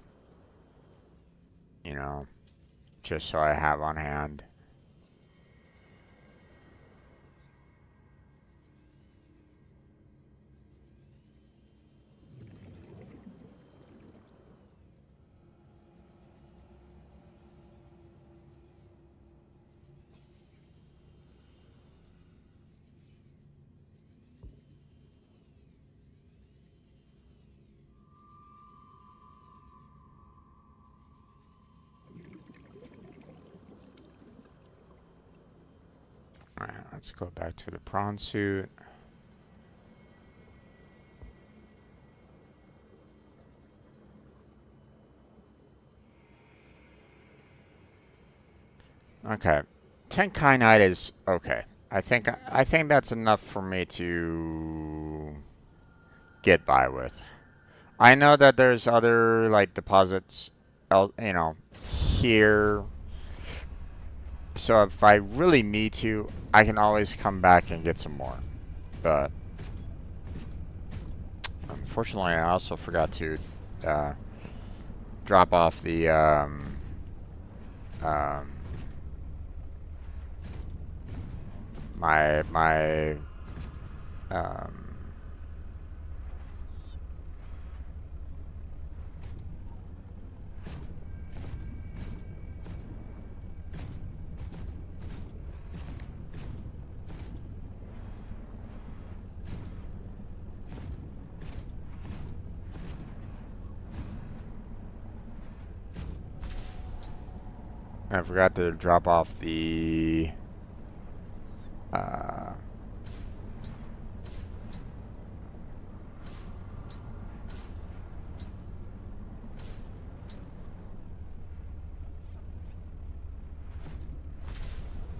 just so I have on hand. Alright, let's go back to the prawn suit. Okay, 10 kyanite is okay. I think that's enough for me to get by with. I know that there's other like deposits, you know, here. So if I really need to, I can always come back and get some more. But unfortunately, I also forgot to drop off the um, my um, I forgot to drop off the uh,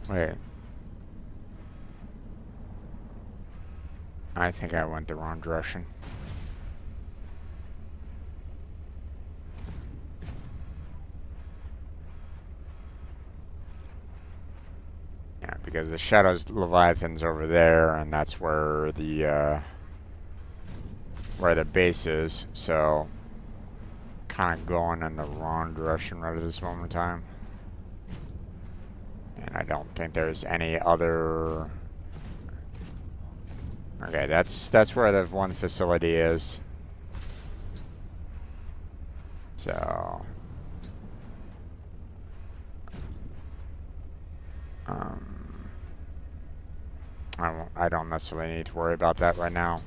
wait. I think I went the wrong direction. Yeah, because the Shadows Leviathan's over there, and that's where the base is. So, kind of going in the wrong direction right at this moment in time. And I don't think there's any other. Okay, that's where the one facility is. So, I don't necessarily need to worry about that right now.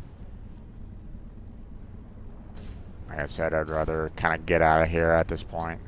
Like I said, I'd rather kind of get out of here at this point.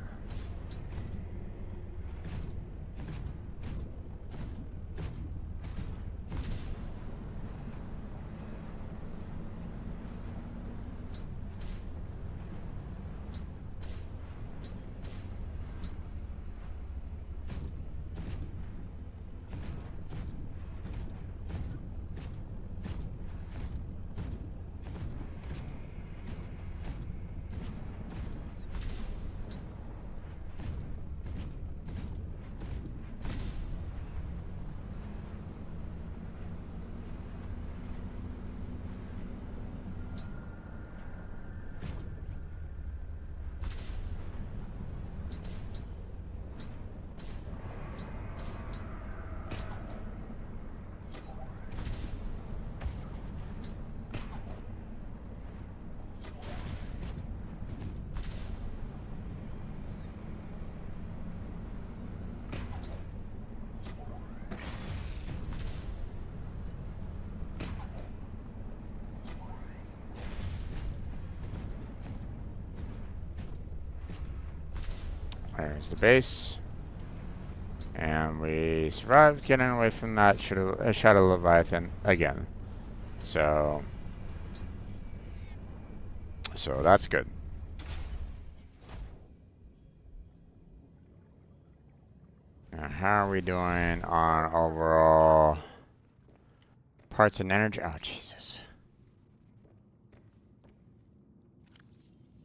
There's the base. And we survived getting away from that Shadow Leviathan again. So that's good. Now, how are we doing on overall parts and energy? Oh, Jesus.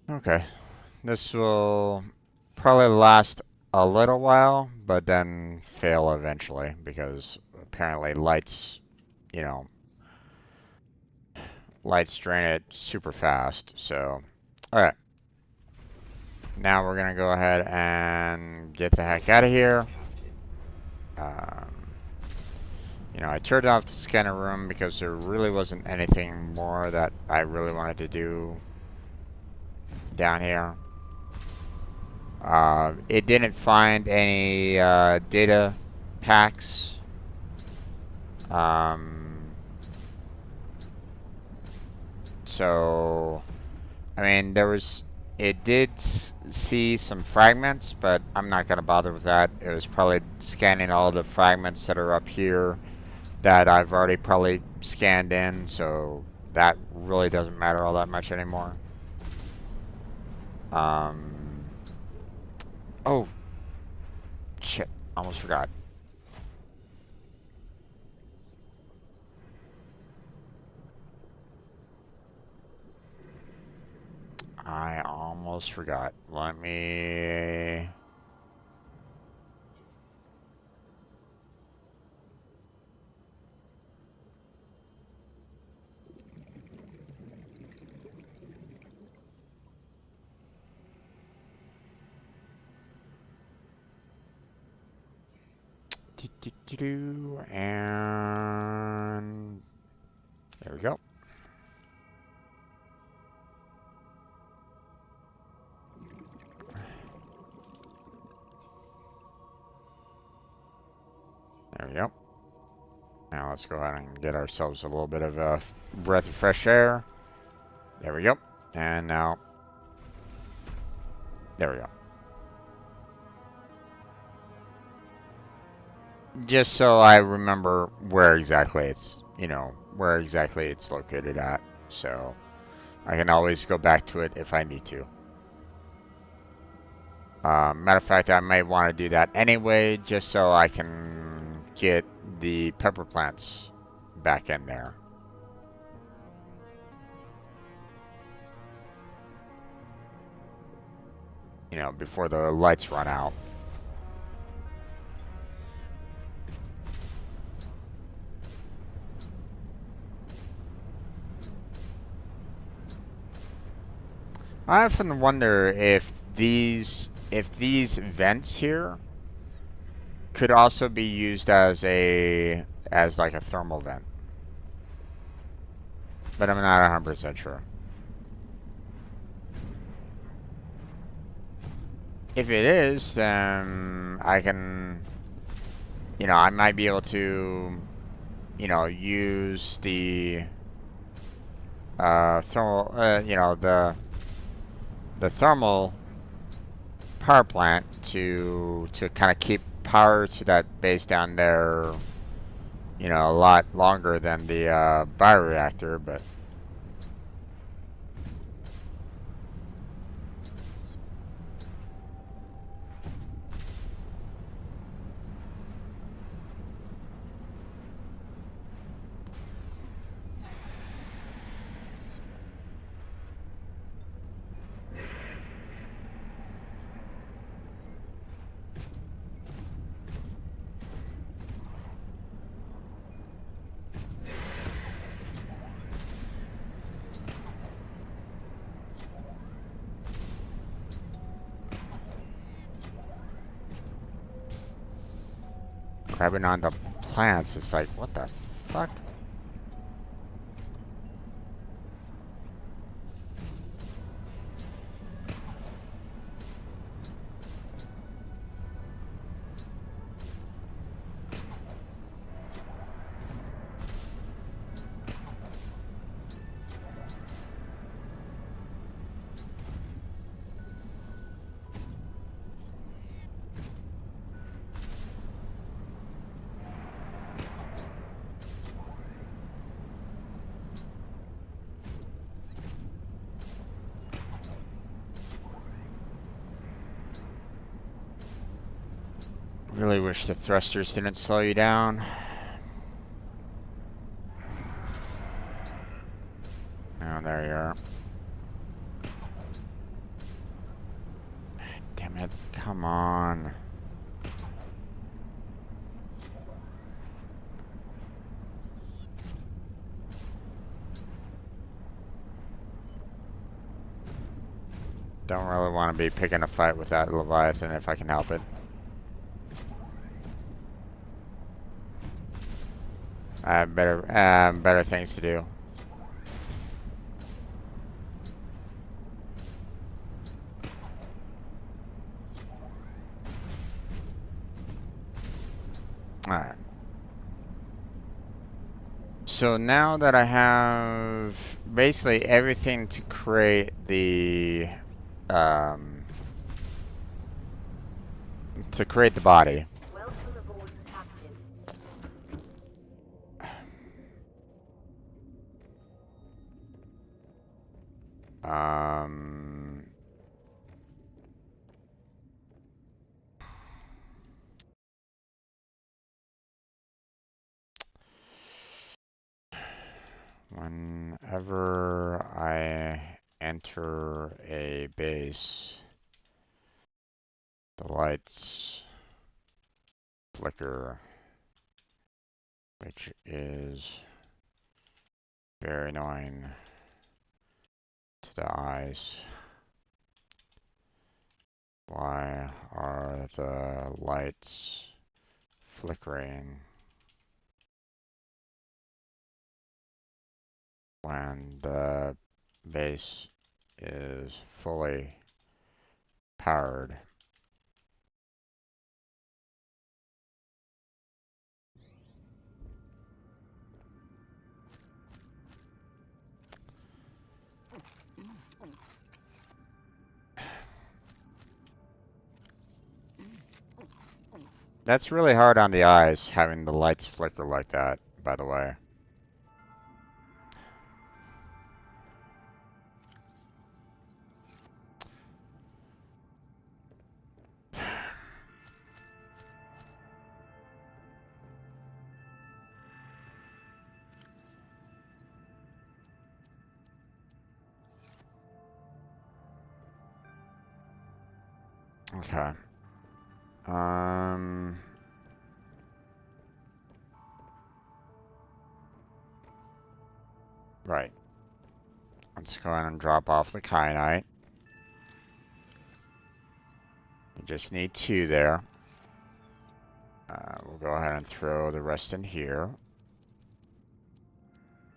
Okay. This will probably last a little while, but then fail eventually because apparently lights, you know, lights drain it super fast. So, alright. Now we're gonna go ahead and get the heck out of here. You know, I turned off the scanner room because there really wasn't anything more that I really wanted to do down here. It didn't find any data packs. So, I mean, it did see some fragments, but I'm not going to bother with that. It was probably scanning all the fragments that are up here that I've already probably scanned in, so that really doesn't matter all that much anymore. Oh, shit, almost forgot. almost forgot. Let me... And there we go. There we go. Now let's go ahead and get ourselves a little bit of a breath of fresh air. There we go. And now, there we go. Just so I remember where exactly it's, where exactly it's located at. So I can always go back to it if I need to. Matter of fact, I may want to do that anyway, just so I can get the pepper plants back in there. Before the lights run out. I often wonder if these vents here could also be used as like a thermal vent. But I'm not 100% sure. If it is, then I can, I might be able to, use the thermal, the thermal power plant to kind of keep power to that base down there, a lot longer than the bioreactor, but grabbing on the plants, it's like, what the fuck? Really wish the thrusters didn't slow you down. Oh, there you are. Damn it, come on. Don't really want to be picking a fight with that Leviathan if I can help it. I have better things to do. Alright. So now that I have basically everything to create the body. Welcome aboard, Captain. Whenever I enter a base, the lights flicker, which is very annoying to the eyes. Why are the lights flickering when the base is fully powered? That's really hard on the eyes, having the lights flicker like that, by the way. Okay. Right. Let's go ahead and drop off the kyanite. We just need 2 there. We'll go ahead and throw the rest in here.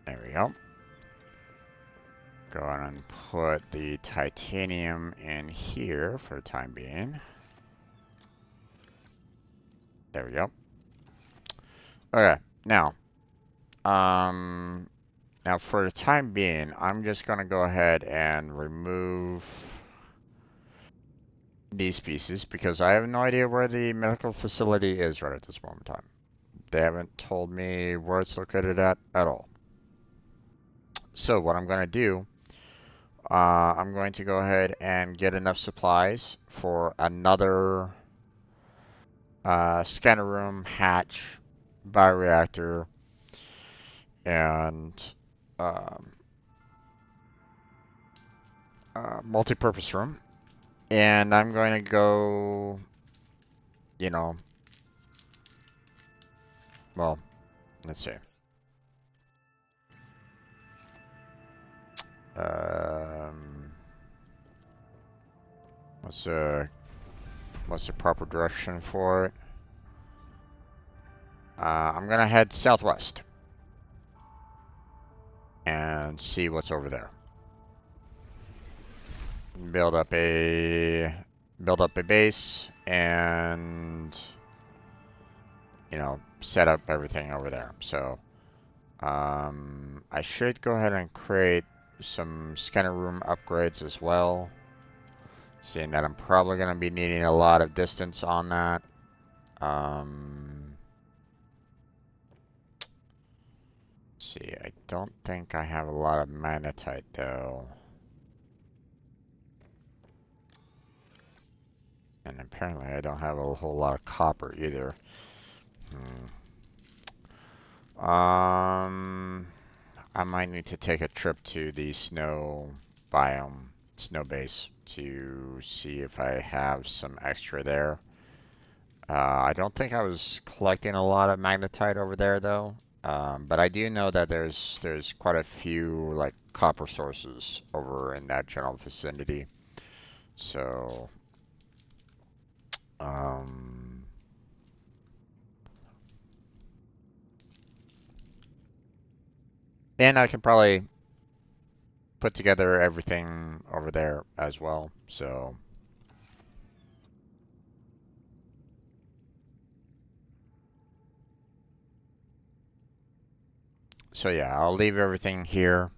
There we go. Go ahead and put the titanium in here for the time being. There we go. Okay, now for the time being, I'm just gonna go ahead and remove these pieces because I have no idea where the medical facility is right at this moment in time. They haven't told me where it's located at all. So what I'm gonna do, I'm going to go ahead and get enough supplies for another scanner room, hatch, bioreactor, and multi-purpose room. And I'm going to go, you know, well, let's see. What's the proper direction for it? I'm gonna head southwest and see what's over there. Build up a base and, you know, set up everything over there. So I should go ahead and create some scanner room upgrades as well, seeing that I'm probably going to be needing a lot of distance on that. See, I don't think I have a lot of magnetite though. And apparently I don't have a whole lot of copper either. I might need to take a trip to the snow biome, snow base, to see if I have some extra there. I don't think I was collecting a lot of magnetite over there though. But I do know that there's quite a few like copper sources over in that general vicinity. So and I can probably put together everything over there as well. So yeah, I'll leave everything here.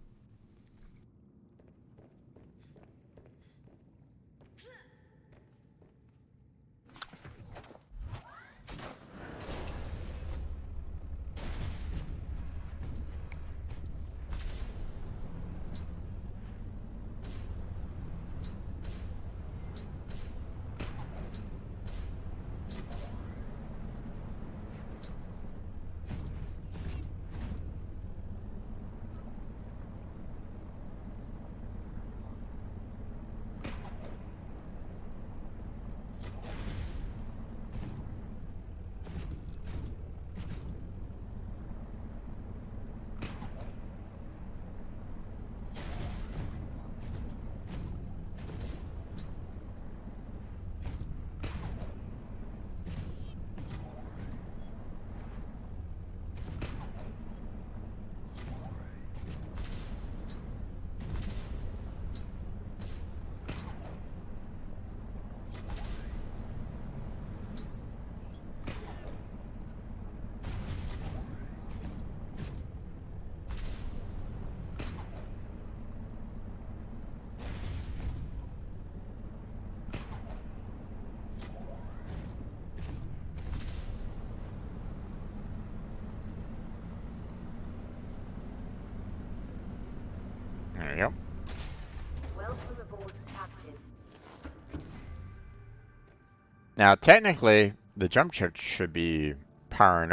Now, technically, the jump chip should be powering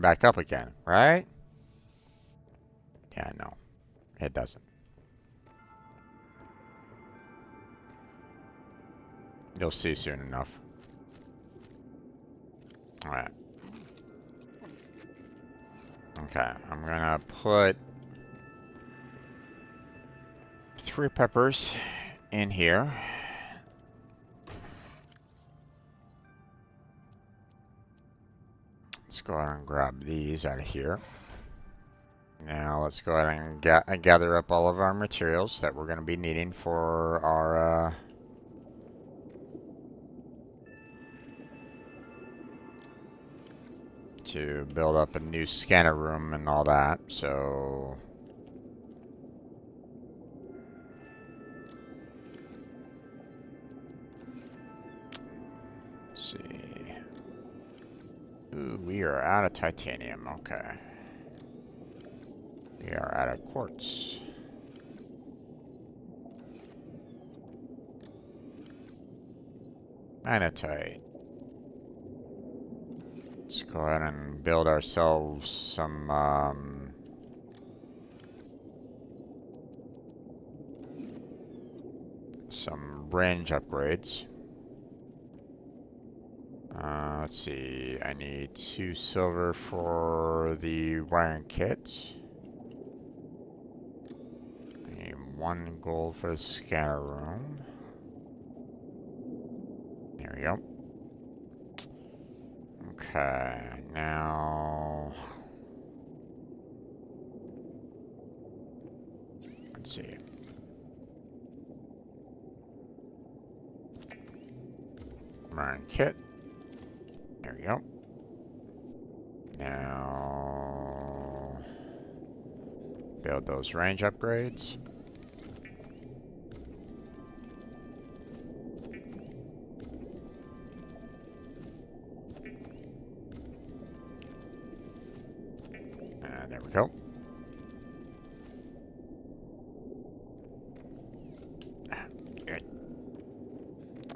back up again, right? Yeah, no, it doesn't. You'll see soon enough. All right. Okay, I'm gonna put 3 peppers in here. Let's go ahead and grab these out of here. Now let's go ahead and gather up all of our materials that we're going to be needing for our to build up a new scanner room and all that. So let's see. Ooh, we are out of titanium. Okay. We are out of quartz. Magnetite. Let's go ahead and build ourselves some range upgrades. Let's see, I need 2 silver for the wiring kit. I need 1 gold for the scanner room. There we go. Okay, now let's see. Wiring kit. There we go. Now build those range upgrades. There we go. Good.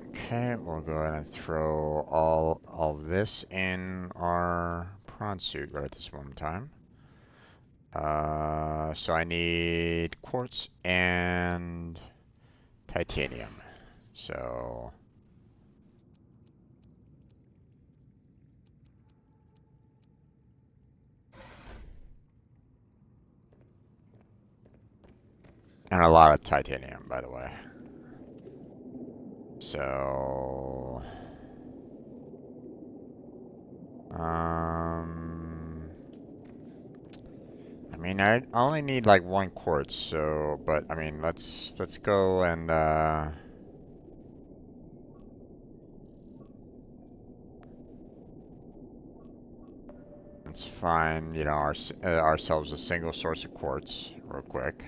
Okay, we'll go ahead and throw all of this in our prawn suit right at this moment in time. So I need quartz and titanium. So and a lot of titanium, by the way. So I mean, I only need like 1 quartz, so but I mean, let's go and let's find, you know, ourselves a single source of quartz real quick.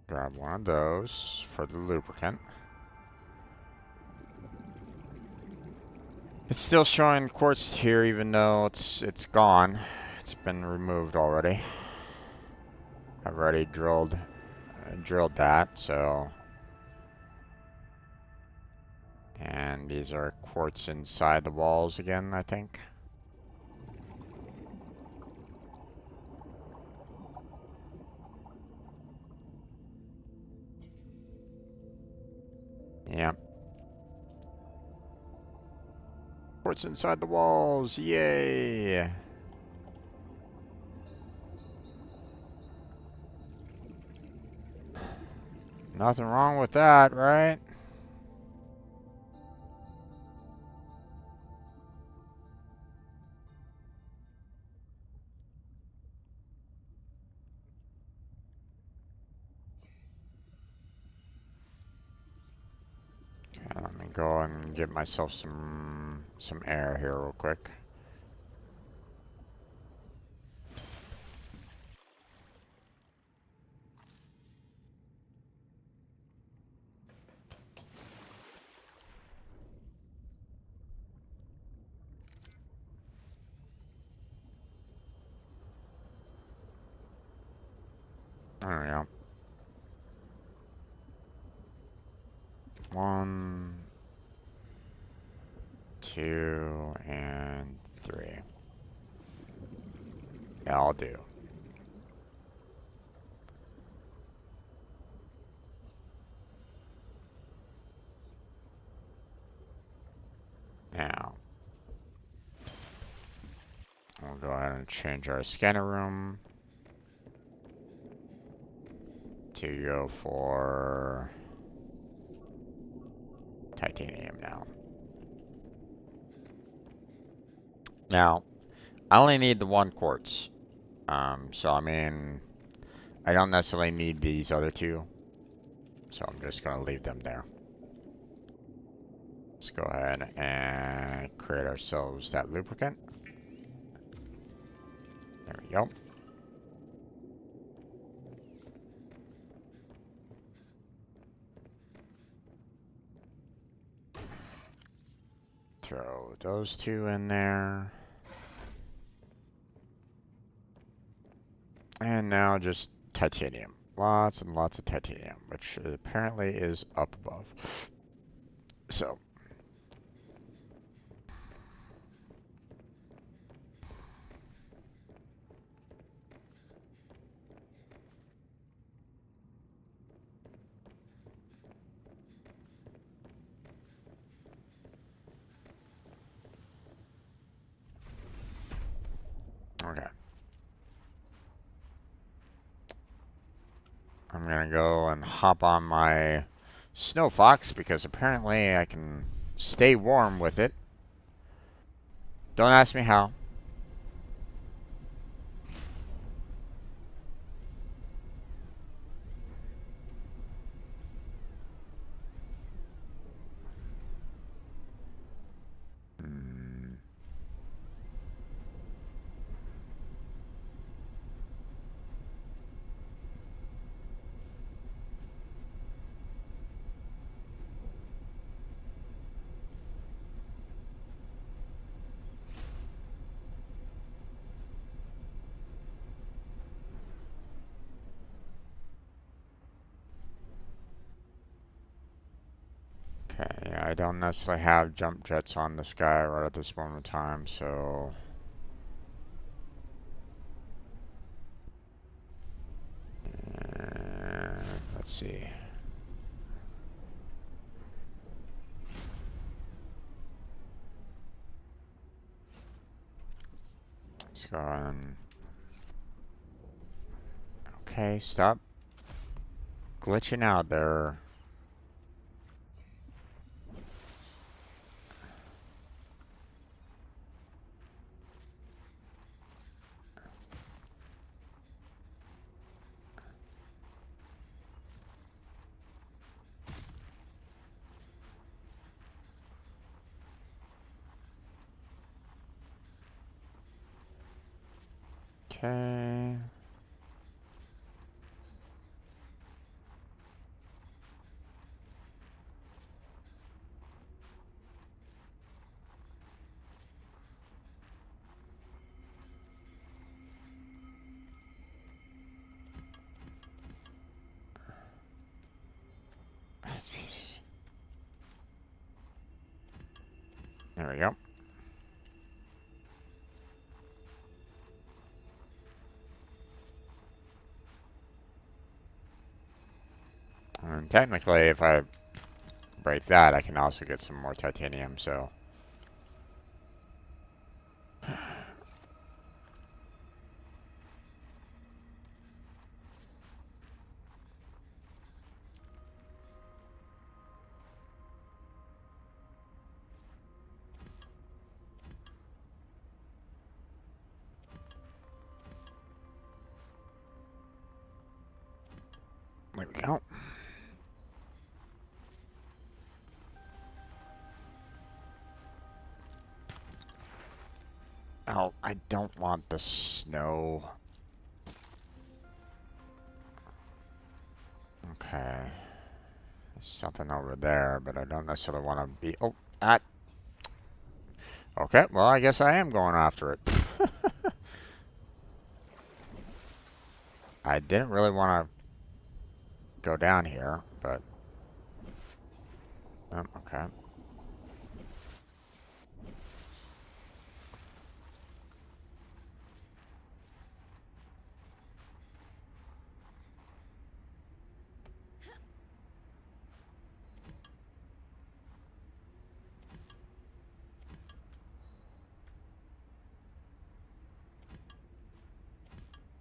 Grab 1 of those for the lubricant. It's still showing quartz here, even though it's gone. It's been removed already. I've already drilled that, so. And these are quartz inside the walls again, I think. Yep. Quartz inside the walls, yay! Nothing wrong with that, right? Okay, let me go and get myself some air here real quick. There we go. 1, 2, and 3. Yeah, I'll do. Now, we'll go ahead and change our scanner room to go for titanium now. Now, I only need the 1 quartz. So I mean, I don't necessarily need these other 2. So I'm just gonna leave them there. Let's go ahead and create ourselves that lubricant. There we go. Throw those 2 in there. And now just titanium. Lots and lots of titanium, which apparently is up above. So. Okay. I'm gonna go and hop on my Snow Fox because apparently I can stay warm with it. Don't ask me how. Okay, I don't necessarily have jump jets on this guy right at this moment in time, so... let's see. Let's go on. Okay, stop glitching out there. Okay. There we go. And technically, if I break that, I can also get some more titanium, so... There we go. Oh, I don't want the snow. Okay. There's something over there, but I don't necessarily want to be... Oh, that... Okay, well, I guess I am going after it. I didn't really want to go down here, but okay.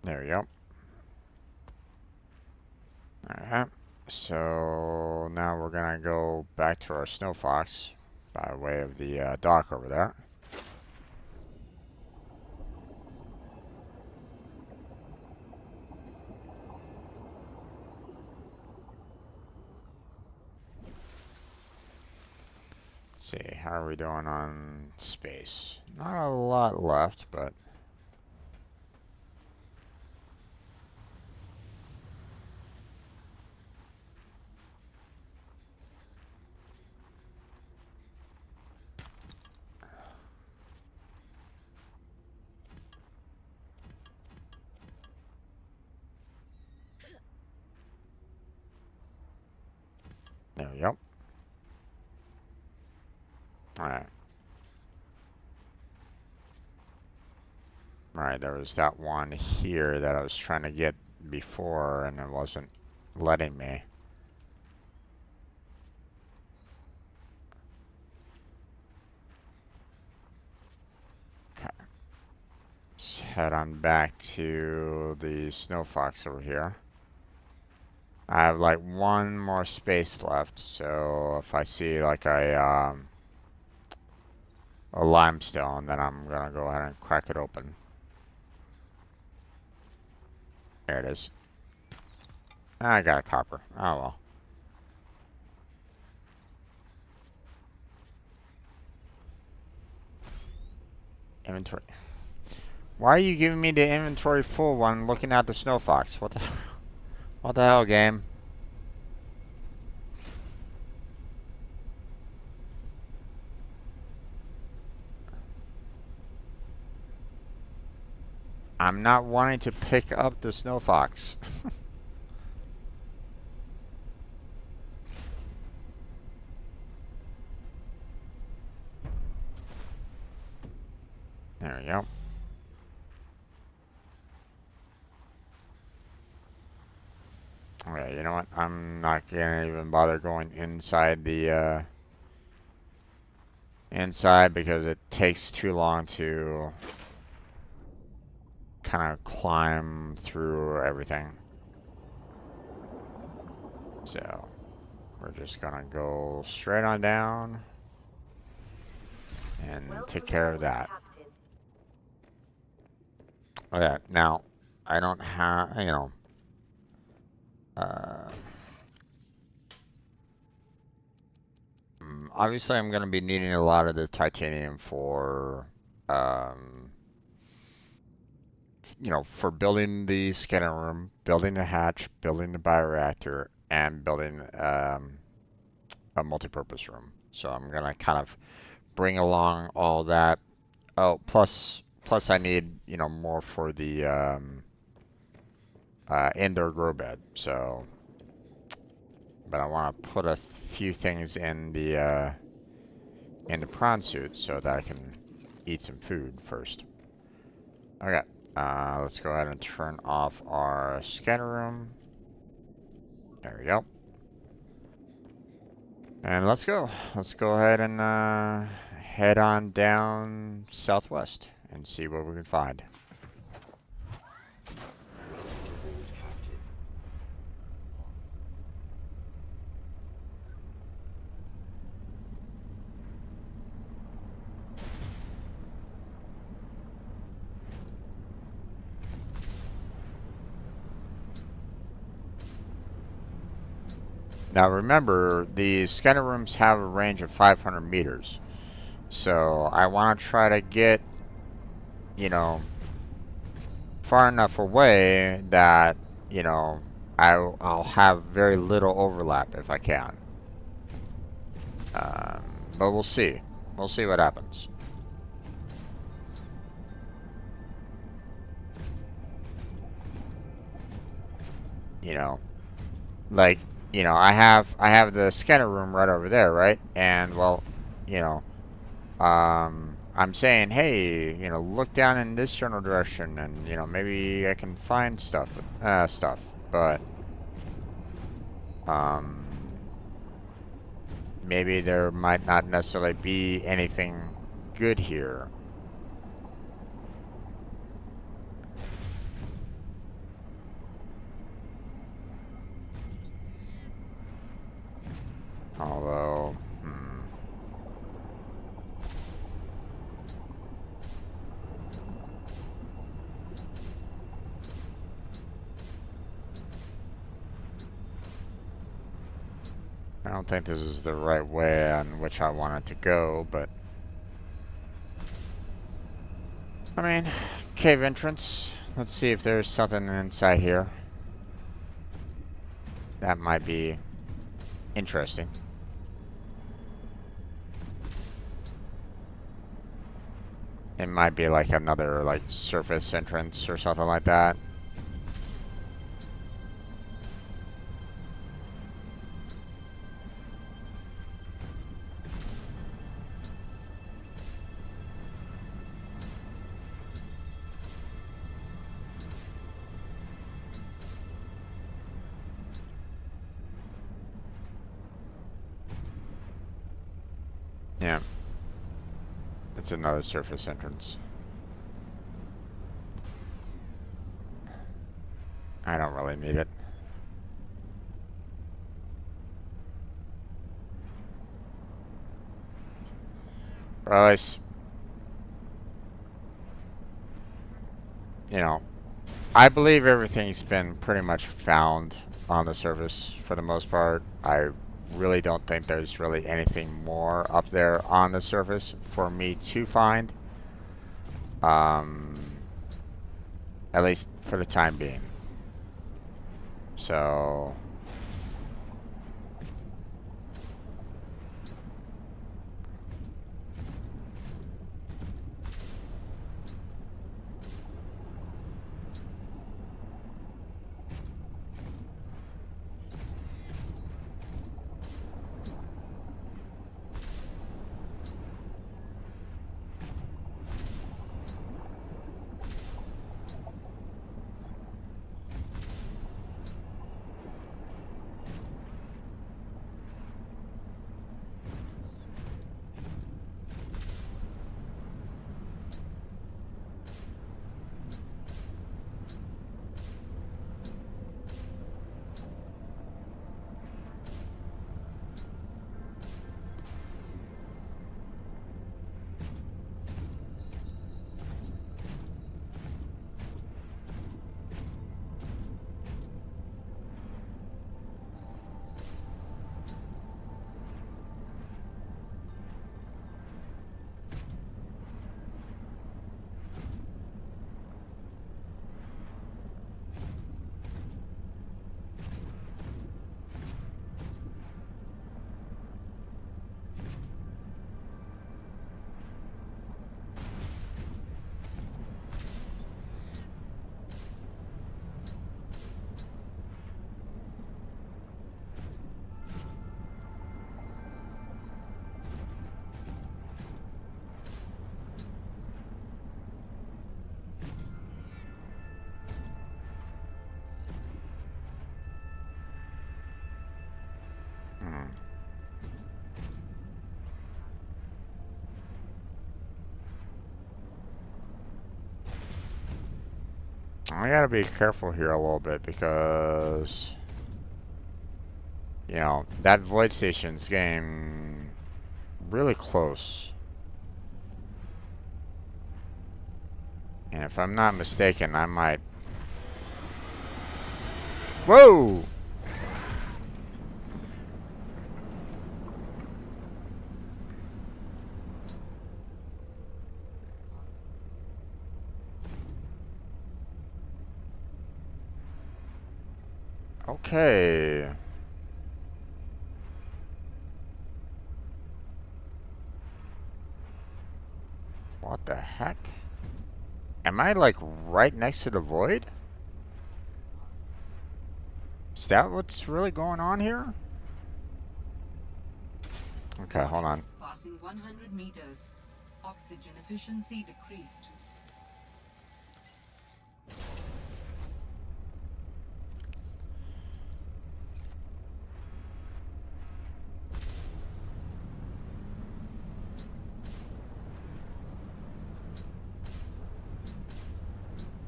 There we go. Alright, so now we're gonna go back to our Snow Fox by way of the dock over there. Let's see, how are we doing on space? Not a lot left, but there we go. Alright. Alright, there was that one here that I was trying to get before and it wasn't letting me. Okay. Let's head on back to the Snow Fox over here. I have like one more space left, so if I see like a limestone, then I'm gonna go ahead and crack it open. There it is. I got a copper. Oh well. Inventory. Why are you giving me the inventory full one looking at the Snow Fox? What the hell, game? I'm not wanting to pick up the Snow Fox. There we go. Okay, you know what? I'm not gonna even bother going inside the inside because it takes too long to kind of climb through everything. So we're just gonna go straight on down and take care of that. Okay, now I don't have, you know, obviously I'm gonna be needing a lot of the titanium for, you know, for building the scanner room, building the hatch, building the bioreactor, and building a multi-purpose room. So I'm gonna kind of bring along all that. Oh, plus I need, you know, more for the indoor grow bed. So, but I want to put a few things in the prawn suit so that I can eat some food first. Okay, let's go ahead and turn off our scanner room. There we go. And let's go. Let's go ahead and head on down southwest and see what we can find. Now remember, the scanner rooms have a range of 500 meters. So I want to try to get, you know, far enough away that, you know, I'll have very little overlap if I can. But we'll see. We'll see what happens. You know, like, I have the scanner room right over there, right? And well, you know, I'm saying, hey, look down in this general direction, and maybe I can find stuff. But um, maybe there might not necessarily be anything good here. Although, I don't think this is the right way on which I want it to go, but I mean, cave entrance. Let's see if there's something inside here. That might be interesting. It might be like another like surface entrance or something like that. Yeah. It's another surface entrance. I don't really need it. Well, I believe everything's been pretty much found on the surface for the most part. I really don't think there's really anything more up there on the surface for me to find. At least for the time being. So I gotta be careful here a little bit because that void station's getting really close. And if I'm not mistaken, I might... Whoa! Okay. What the heck? Am I like right next to the void? Is that what's really going on here? Okay, hold on. Passing 100 meters. Oxygen efficiency decreased.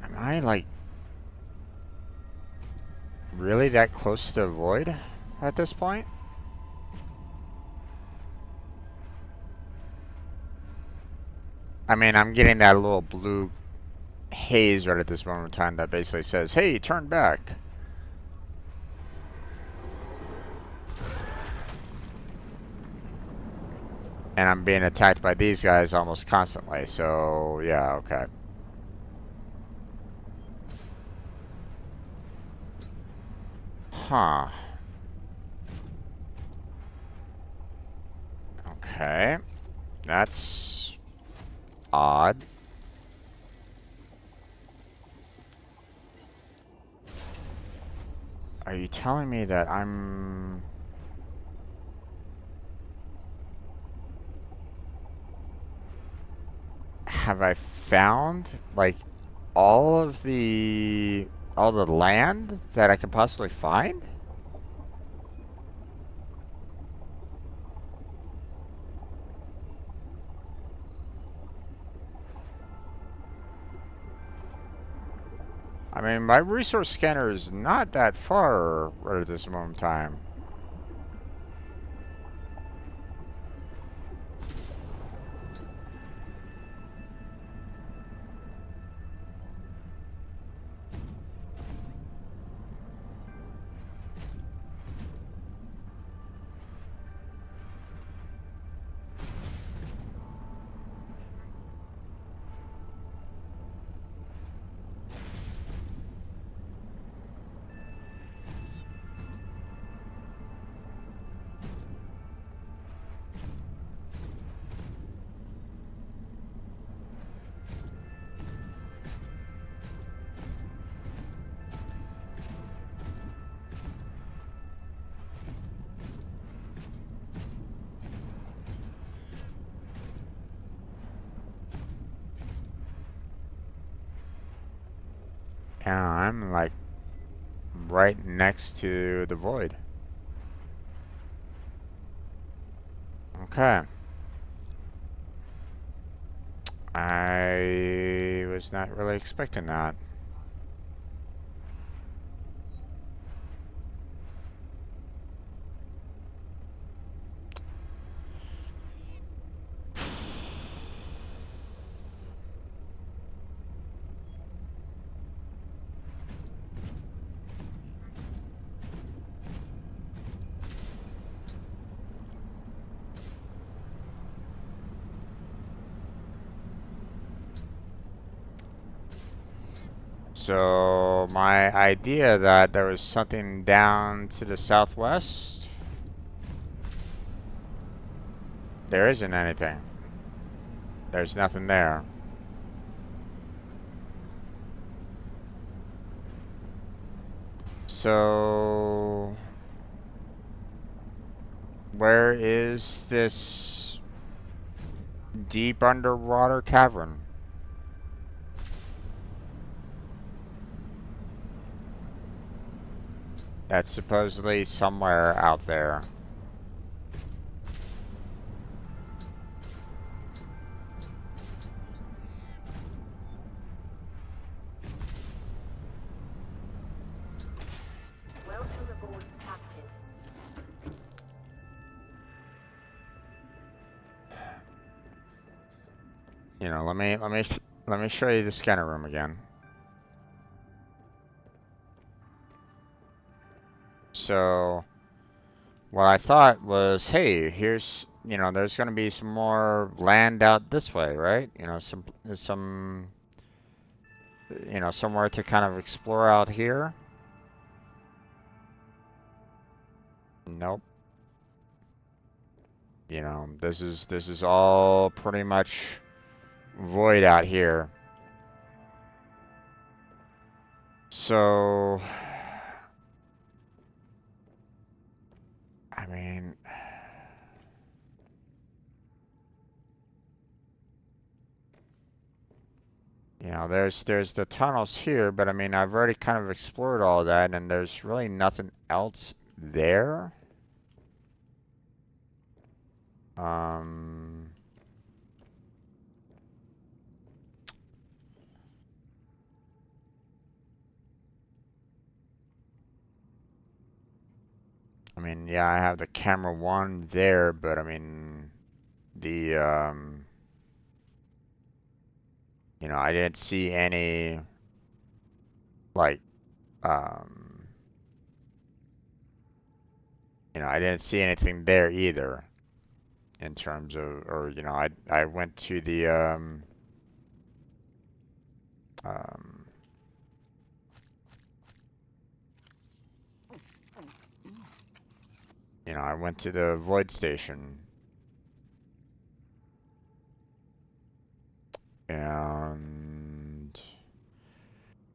Am I like really that close to the void at this point? I mean, I'm getting that little blue haze right at this moment in time that basically says, hey, turn back. And I'm being attacked by these guys almost constantly, so yeah, okay. Huh. Okay. That's odd. Are you telling me that I'm... Have I found, like, all the land that I could possibly find? I mean, my resource scanner is not that far right at this moment in time. Yeah, I'm like right next to the void. Okay. I was not really expecting that. So my idea that there was something down to the southwest, there isn't anything. There's nothing there. So where is this deep underwater cavern? That's supposedly somewhere out there. Welcome aboard, Captain. You know, let me show you the scanner room again. So what I thought was, hey, here's, you know, there's going to be some more land out this way, right? You know, some, you know, somewhere to kind of explore out here. Nope. You know, this is all pretty much void out here. So I mean, you know, there's the tunnels here, but I mean, I've already kind of explored all that, and there's really nothing else there. Um, I mean, yeah, I have the camera one there, but I mean, the you know, I didn't see any like um, you know, I didn't see anything there either in terms of, or you know, I went to the um, you know, I went to the void station and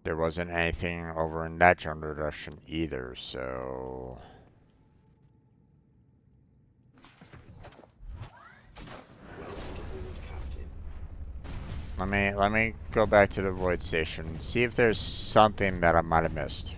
there wasn't anything over in that general direction either, so Welcome aboard, Captain. let me go back to the void station and see if there's something that I might have missed.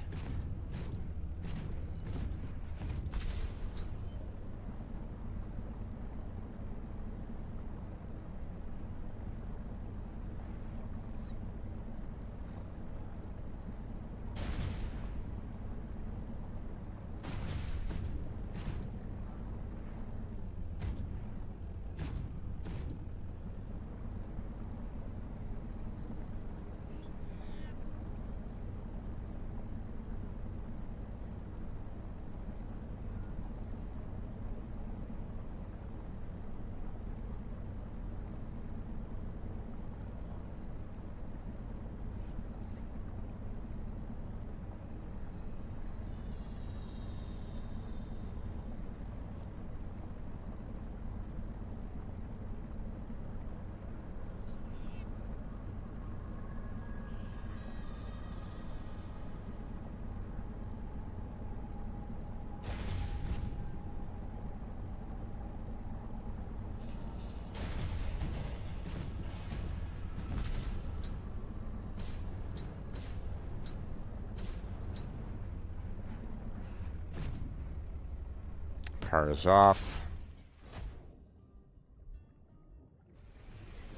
Power is off.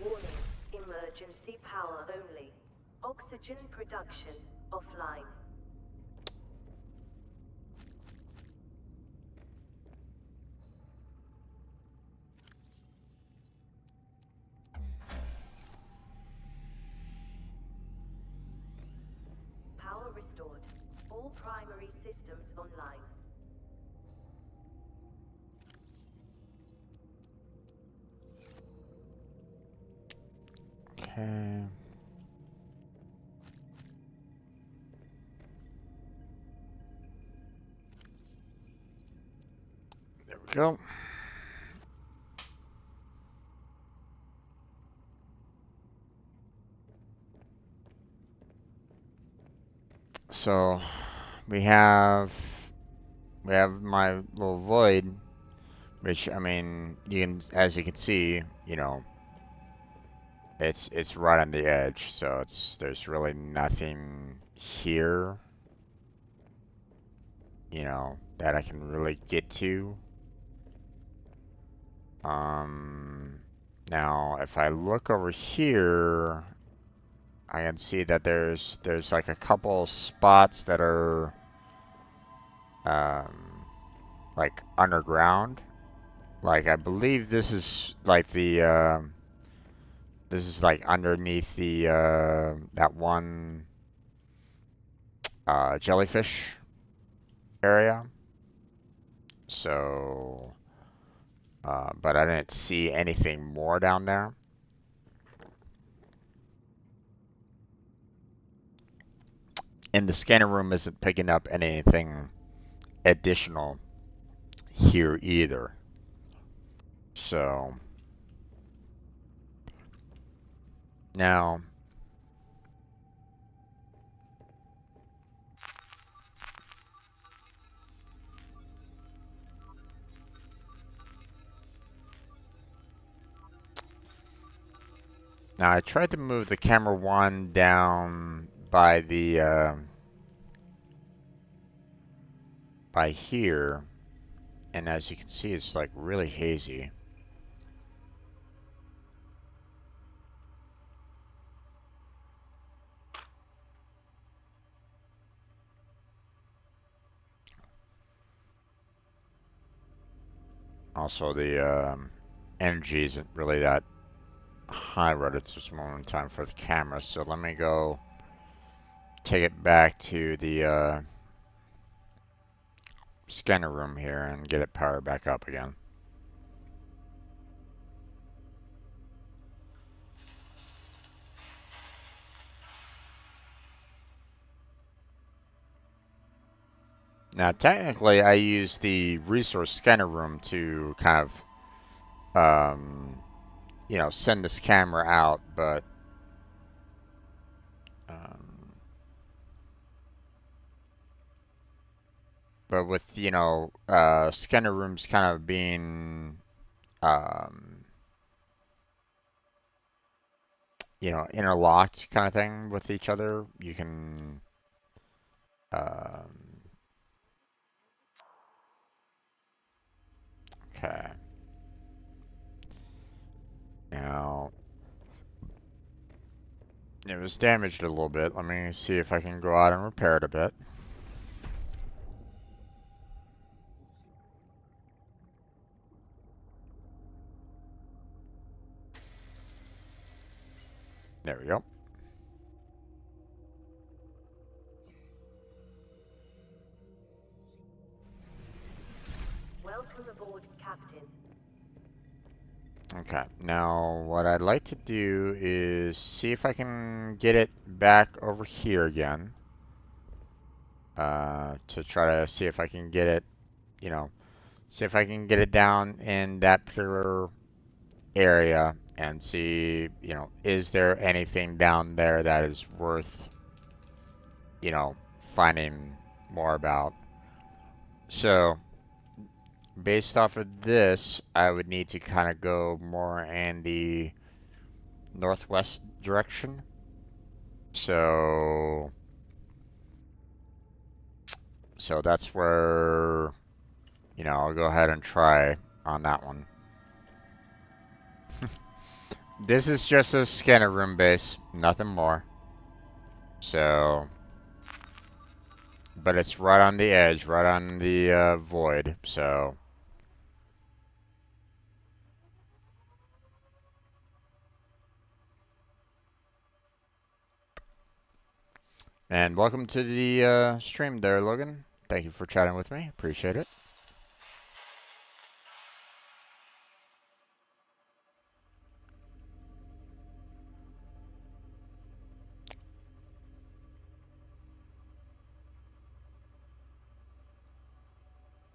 Warning, emergency power only. Oxygen production offline. Power restored. All primary systems online. Okay. There we go. So we have my little void, which I mean, you can, as you can see, you know, it's right on the edge, so there's really nothing here, you know, that I can really get to. Now if I look over here, I can see that there's like a couple spots that are like underground. Like I believe this is like the this is like underneath the that one jellyfish area. So but I didn't see anything more down there. And the scanner room isn't picking up anything additional here either. So now Now I tried to move the camera one down by the by here, and as you can see, it's like really hazy. Also, the energy isn't really that high right at this moment in time for the camera, so let me go take it back to the scanner room here and get it powered back up again. Now, technically, I use the resource scanner room to kind of, you know, send this camera out, um, but with, you know, scanner rooms kind of being, um, you know, interlocked kind of thing with each other, you can, okay. Now, it was damaged a little bit. Let me see if I can go out and repair it a bit. There we go. Welcome aboard, Captain. Okay, now what I'd like to do is see if I can get it back over here again. To try to see if I can get it, you know, see if I can get it down in that particular area and see, you know, is there anything down there that is worth, you know, finding more about. So, based off of this, I would need to kind of go more in the northwest direction. So, so that's where, you know, I'll go ahead and try on that one. This is just a scanner room base, nothing more. So, but it's right on the edge, right on the void, so. And welcome to the stream there, Logan. Thank you for chatting with me, appreciate it.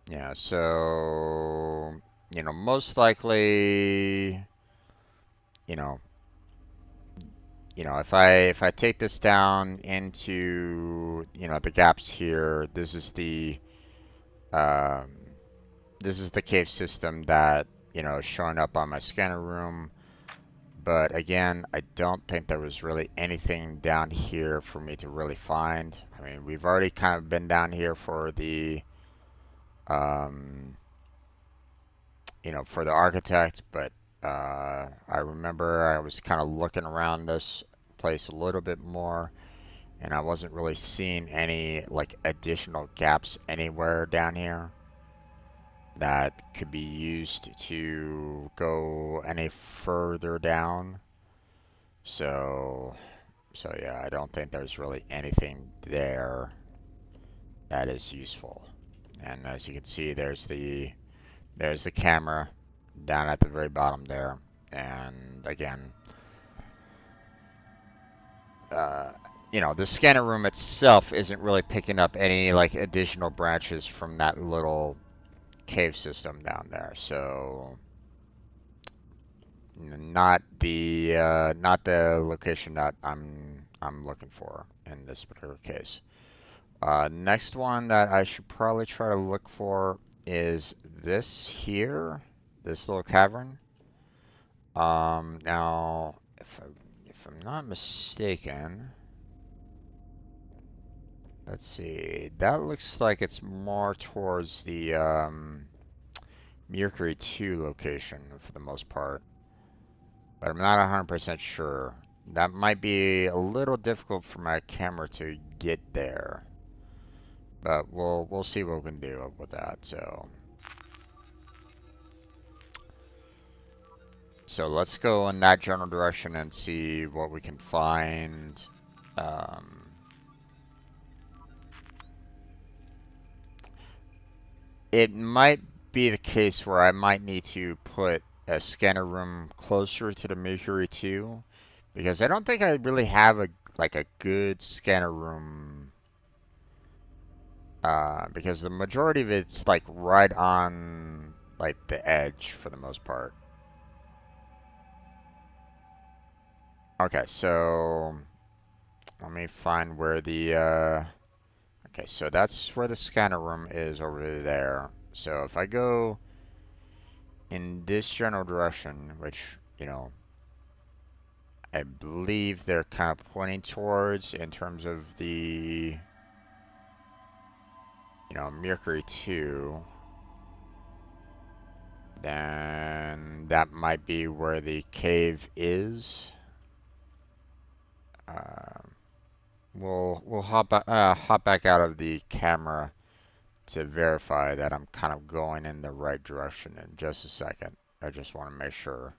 Yeah, so, you know, most likely, you know, if I take this down into, you know, the gaps here, um, this is the cave system that, you know, is showing up on my scanner room. But again, I don't think there was really anything down here for me to really find. I mean, we've already kind of been down here for the, um, you know, for the architect, but I remember I was kind of looking around this place a little bit more, and I wasn't really seeing any like additional gaps anywhere down here that could be used to go any further down. So, so yeah, I don't think there's really anything there that is useful. And as you can see, there's the camera down at the very bottom there. And again, uh, you know, the scanner room itself isn't really picking up any like additional branches from that little cave system down there. So not the location that I'm looking for in this particular case. Next one that I should probably try to look for is this here, this little cavern. Now, if I if I'm not mistaken, let's see, that looks like it's more towards the Mercury 2 location for the most part, but I'm not 100% sure. That might be a little difficult for my camera to get there, but we'll see what we can do with that. So let's go in that general direction and see what we can find. It might be the case where I might need to put a scanner room closer to the Mercury 2, because I don't think I really have a good scanner room, because the majority of it's like right on like the edge for the most part. Okay, so let me find where the okay, so that's where the scanner room is over there. So if I go in this general direction, which, you know, I believe they're kind of pointing towards in terms of the, you know, Mercury 2, then that might be where the cave is. We'll hop back out of the camera to verify that I'm kind of going in the right direction in just a second. I just want to make sure.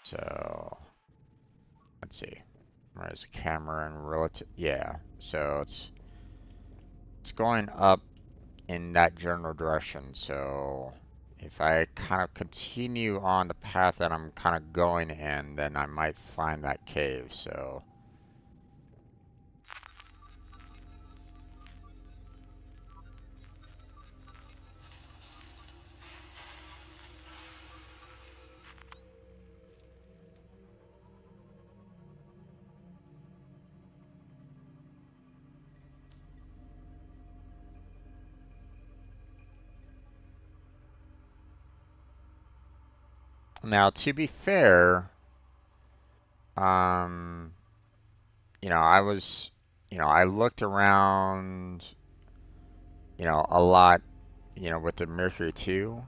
So let's see. Where's the camera and relative? Yeah. So it's going up in that general direction. So if I kind of continue on the path that I'm kind of going in, then I might find that cave. So now, to be fair, um, you know, I looked around, you know, a lot, you know, with the Mercury 2.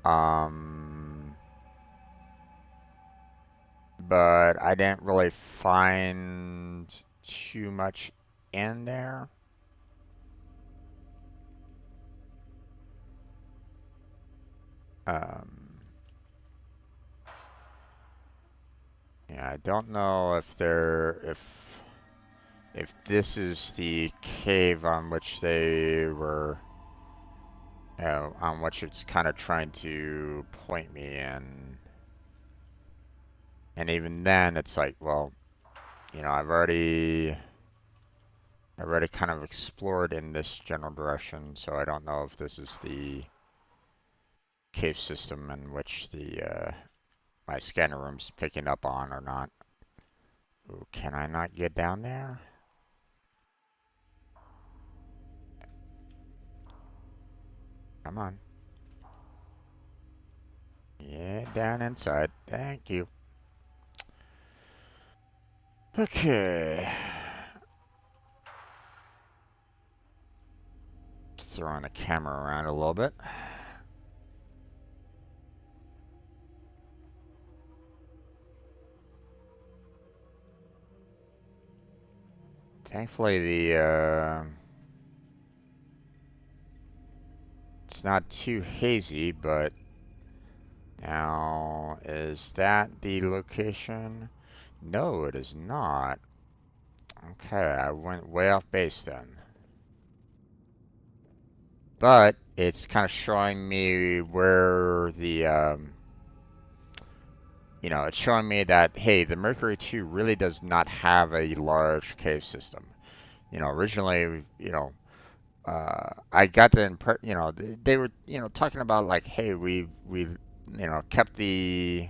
Um, but I didn't really find too much in there. Yeah, I don't know if if this is the cave on which they were, on which it's kind of trying to point me in. And even then, it's like, well, you know, I've already kind of explored in this general direction, so I don't know if this is the cave system in which the my scanner room's picking up on or not. Ooh, can I not get down there? Come on. Yeah, down inside. Thank you. Okay. Throwing the camera around a little bit. Thankfully, it's not too hazy, but now, is that the location? No, it is not. Okay, I went way off base then. But it's kind of showing me where the, you know, it's showing me that, hey, the Mercury 2 really does not have a large cave system. You know, originally, you know, I got the impression, you know, they were, you know, talking about like, hey, we've, you know, kept the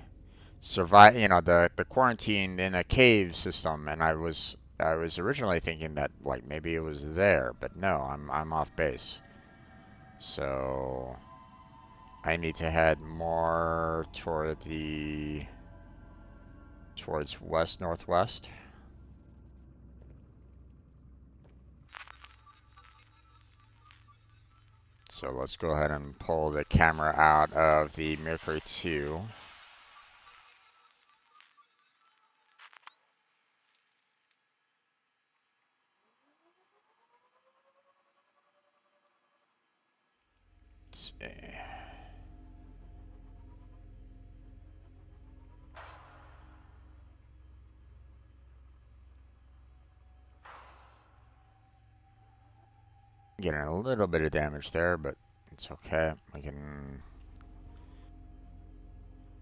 you know, the quarantine in a cave system, and I was originally thinking that like maybe it was there, but no, I'm off base. So I need to head more towards west northwest. So let's go ahead and pull the camera out of the Mercury 2. Let's see. Getting a little bit of damage there, but it's okay. We can,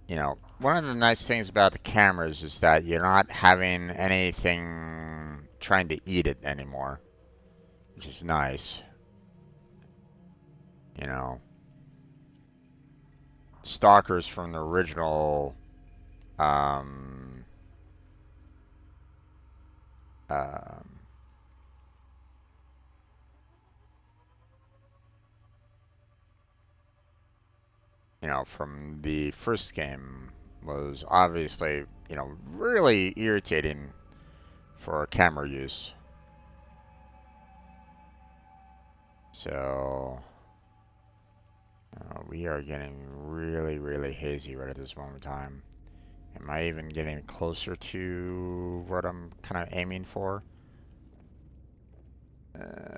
you know, one of the nice things about the cameras is that you're not having anything trying to eat it anymore, which is nice. You know, stalkers from the original um, um, you know, from the first game was obviously, you know, really irritating for camera use. So we are getting really, really hazy right at this moment in time. Am I even getting closer to what I'm kind of aiming for?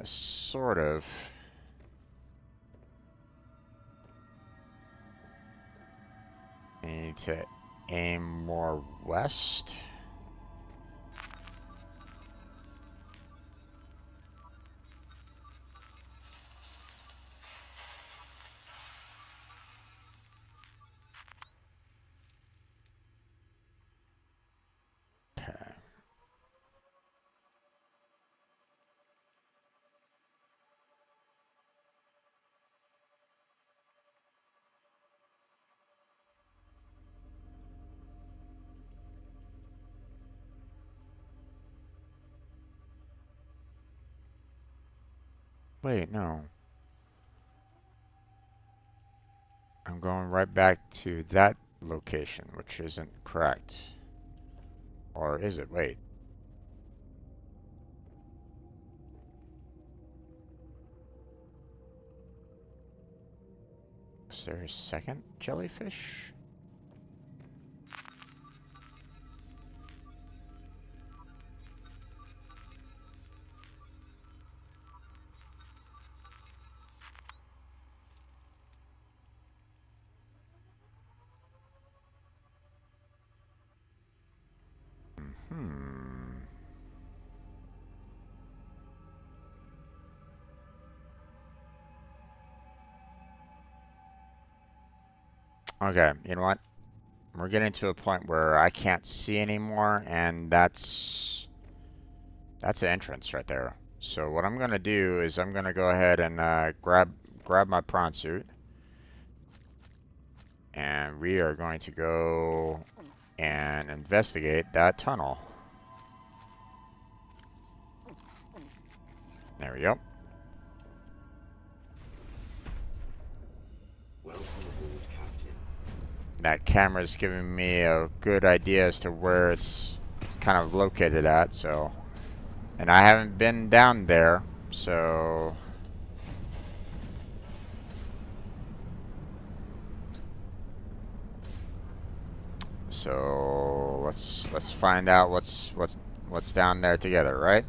Sort of. I need to aim more west. Okay. Wait, no. I'm going right back to that location, which isn't correct. Or is it? Wait. Is there a second jellyfish? Hmm. Okay, you know what? We're getting to a point where I can't see anymore, and that's the entrance right there. So what I'm gonna do is I'm gonna go ahead and grab my prawn suit, and we are going to go and investigate that tunnel. There we go. Welcome aboard, Captain. That camera's giving me a good idea as to where it's kind of located at, so. And I haven't been down there, so. So let's find out what's down there together, right?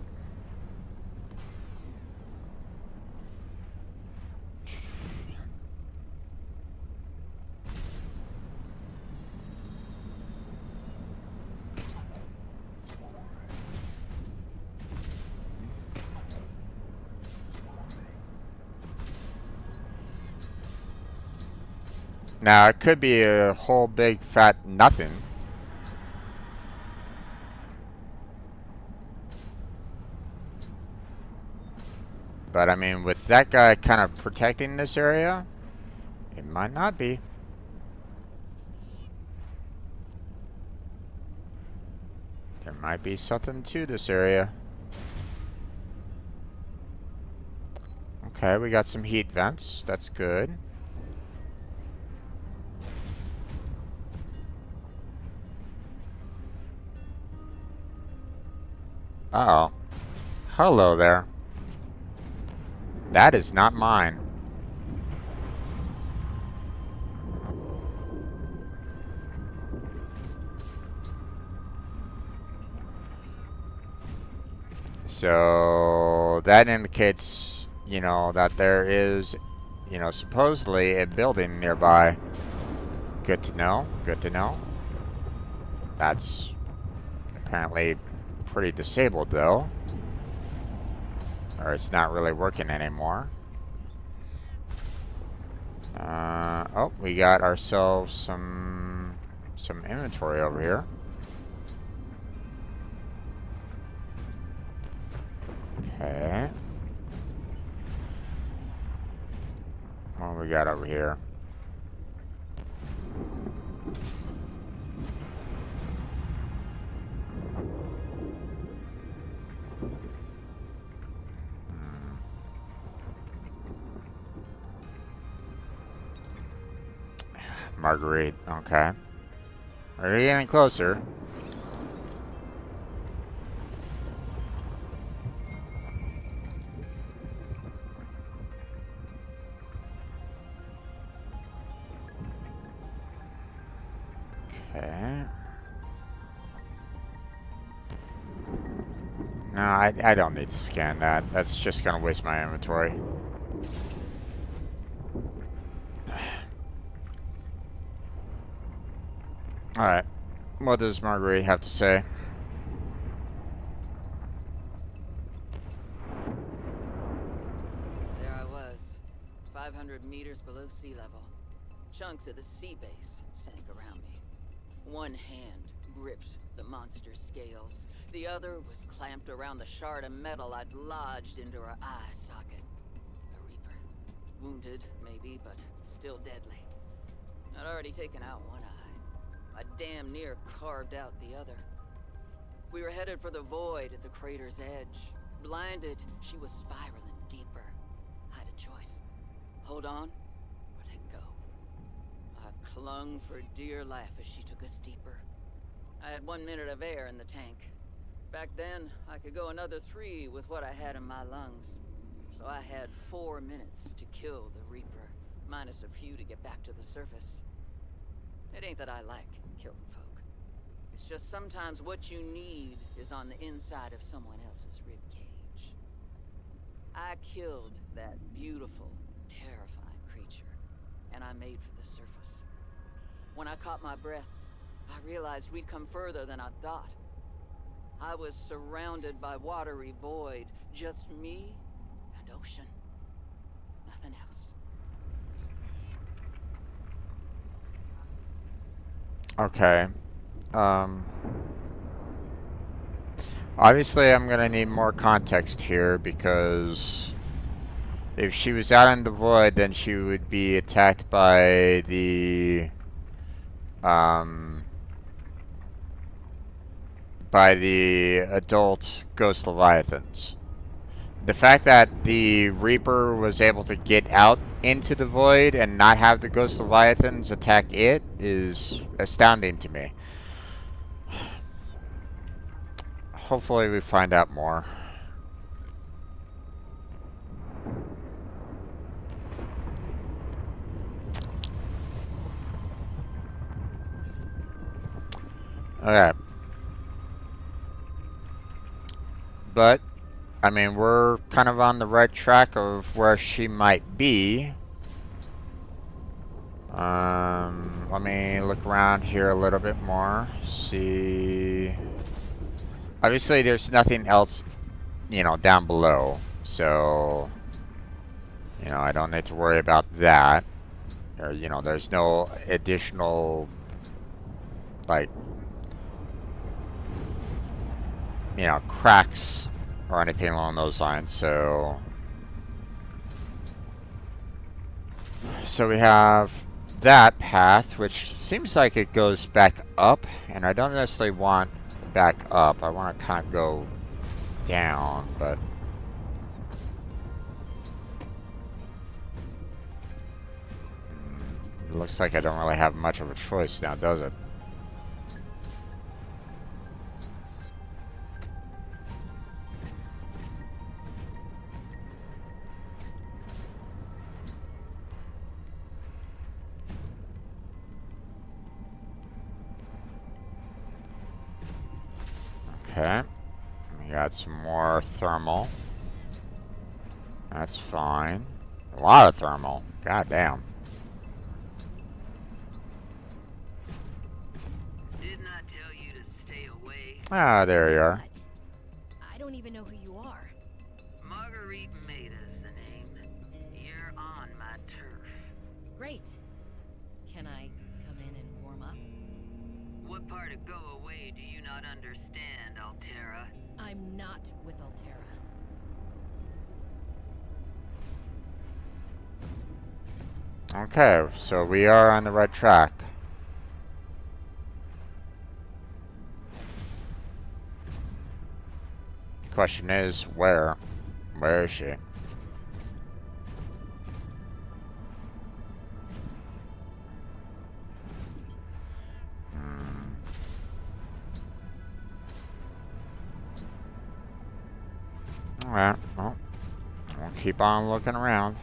Now it could be a whole big fat nothing. But I mean, with that guy kind of protecting this area, it might not be. There might be something to this area. Okay, we got some heat vents. That's good. Uh-oh. Hello there. That is not mine. So that indicates, you know, that there is, you know, supposedly a building nearby. Good to know. Good to know. That's apparently pretty disabled though. Or it's not really working anymore. Oh, we got ourselves some inventory over here. Okay. What do we got over here? Marguerite, okay. Are you getting closer? Okay. No, I don't need to scan that. That's just gonna waste my inventory. Alright. What does Marguerite have to say? There I was, 500 meters below sea level. Chunks of the sea base sank around me. One hand gripped the monster's scales. The other was clamped around the shard of metal I'd lodged into her eye socket. A reaper. Wounded, maybe, but still deadly. I'd already taken out one eye. I damn near carved out the other. We were headed for the void at the crater's edge. Blinded, she was spiraling deeper. I had a choice. Hold on, or let go. I clung for dear life as she took us deeper. I had 1 minute of air in the tank. Back then, I could go another 3 with what I had in my lungs. So I had 4 minutes to kill the Reaper, minus a few to get back to the surface. It ain't that I like killing folk. It's just sometimes what you need is on the inside of someone else's ribcage. I killed that beautiful, terrifying creature, and I made for the surface. When I caught my breath, I realized we'd come further than I thought. I was surrounded by watery void, just me and ocean. Nothing else. Okay. Obviously I'm gonna need more context here because if she was out in the void, then she would be attacked by the adult ghost leviathans. The fact that the Reaper was able to get out into the void and not have the ghost leviathans attack it is astounding to me. Hopefully we find out more. Okay. But, I mean, we're kind of on the right track of where she might be. Let me look around here a little bit more. See. Obviously, there's nothing else, you know, down below. So, you know, I don't need to worry about that. Or, you know, there's no additional, like, you know, cracks or anything along those lines. So we have that path, which seems like it goes back up, and I don't necessarily want back up. I want to kind of go down, but it looks like I don't really have much of a choice now, does it? Okay. We got some more thermal. That's fine. A lot of thermal. God damn. Didn't I tell you to stay away? Ah, there you are. What? I don't even know who you are. Marguerite Maida's the name. You're on my turf. Great. Can I come in and warm up? What part of go away do you not understand, Altera? I'm not with Altera. Okay, so we are on the right track. Question is, where? Where is she? Hmm. Alright, well, we'll keep on looking around.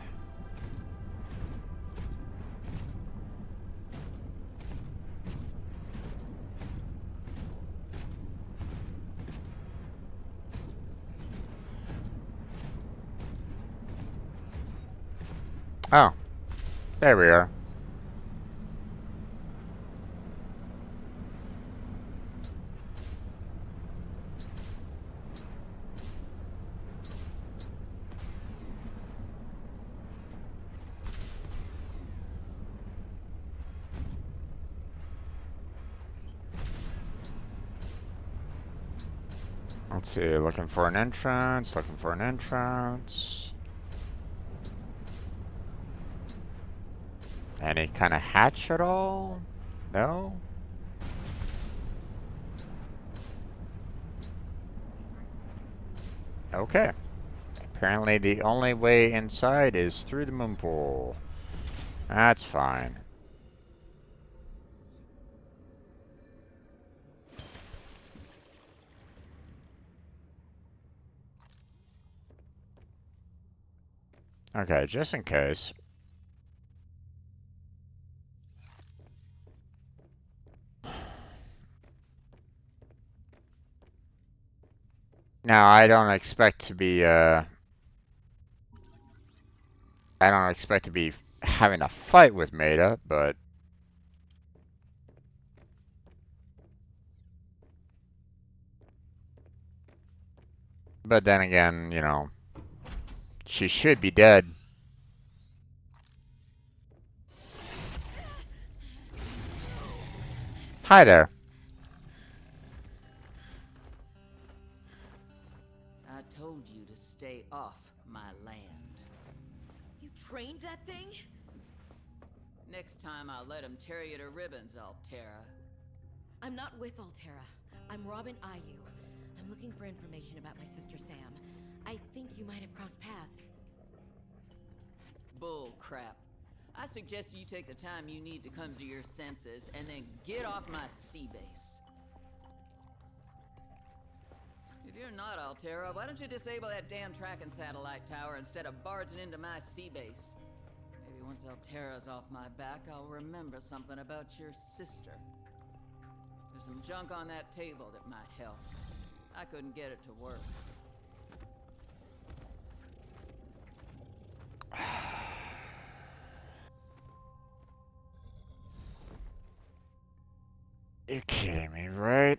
Oh, there we are. Let's see, looking for an entrance, looking for an entrance. Any kind of hatch at all? No? Okay. Apparently the only way inside is through the moon pool. That's fine. Okay, just in case. Now, I don't expect to be, I don't expect to be having a fight with Maida, but... But then again, you know, she should be dead. Hi there. I told you to stay off my land. You trained that thing? Next time I'll let him tear you to ribbons, Altera. I'm not with Altera. I'm Robin Ayu. I'm looking for information about my sister Sam. I think you might have crossed paths. Bull crap. I suggest you take the time you need to come to your senses and then get off my sea base. If you're not Altera, why don't you disable that damn tracking satellite tower instead of barging into my sea base? Maybe once Altera's off my back, I'll remember something about your sister. There's some junk on that table that might help. I couldn't get it to work. You're kidding me, right?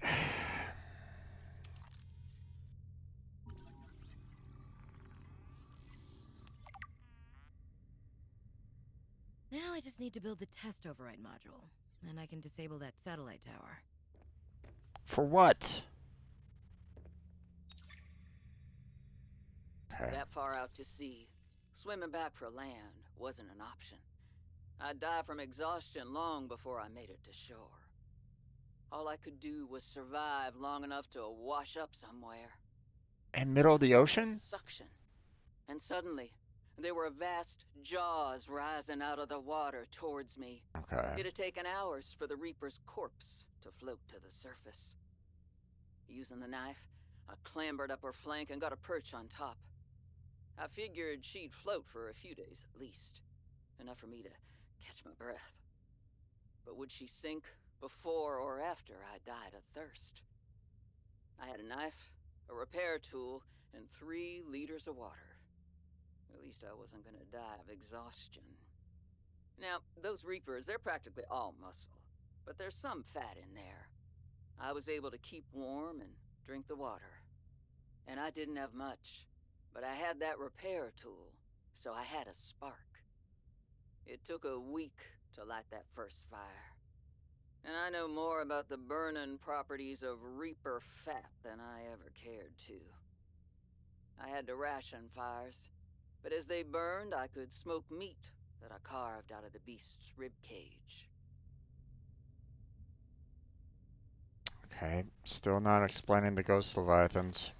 Now I just need to build the test override module. Then I can disable that satellite tower. For what? Okay. That far out to sea, swimming back for land wasn't an option. I'd die from exhaustion long before I made it to shore. All I could do was survive long enough to wash up somewhere. In middle of the I felt ocean? suction. And suddenly, there were vast jaws rising out of the water towards me. Okay. It'd taken hours for the Reaper's corpse to float to the surface. Using the knife, I clambered up her flank and got a perch on top. I figured she'd float for a few days at least. Enough for me to catch my breath. But would she sink before or after I died of thirst? I had a knife, a repair tool, and 3 liters of water. At least I wasn't gonna die of exhaustion. Now, those Reapers, they're practically all muscle, but there's some fat in there. I was able to keep warm and drink the water. And I didn't have much, but I had that repair tool, so I had a spark. It took a week to light that first fire. And I know more about the burning properties of Reaper fat than I ever cared to. I had to ration fires, but as they burned, I could smoke meat that I carved out of the beast's rib cage. Okay, still not explaining the ghost leviathans.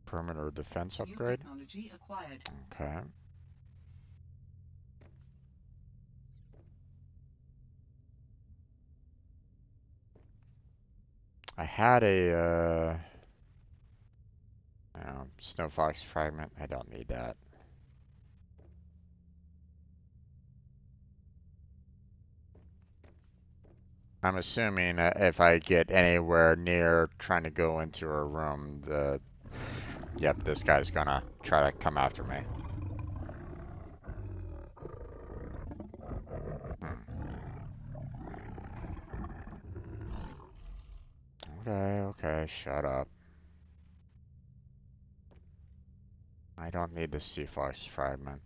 Perimeter defense New upgrade. technology acquired. Okay. I had a snow fox fragment. I don't need that. I'm assuming that if I get anywhere near trying to go into her room, yep, this guy's gonna try to come after me. Okay, shut up. I don't need the sea fox fragment.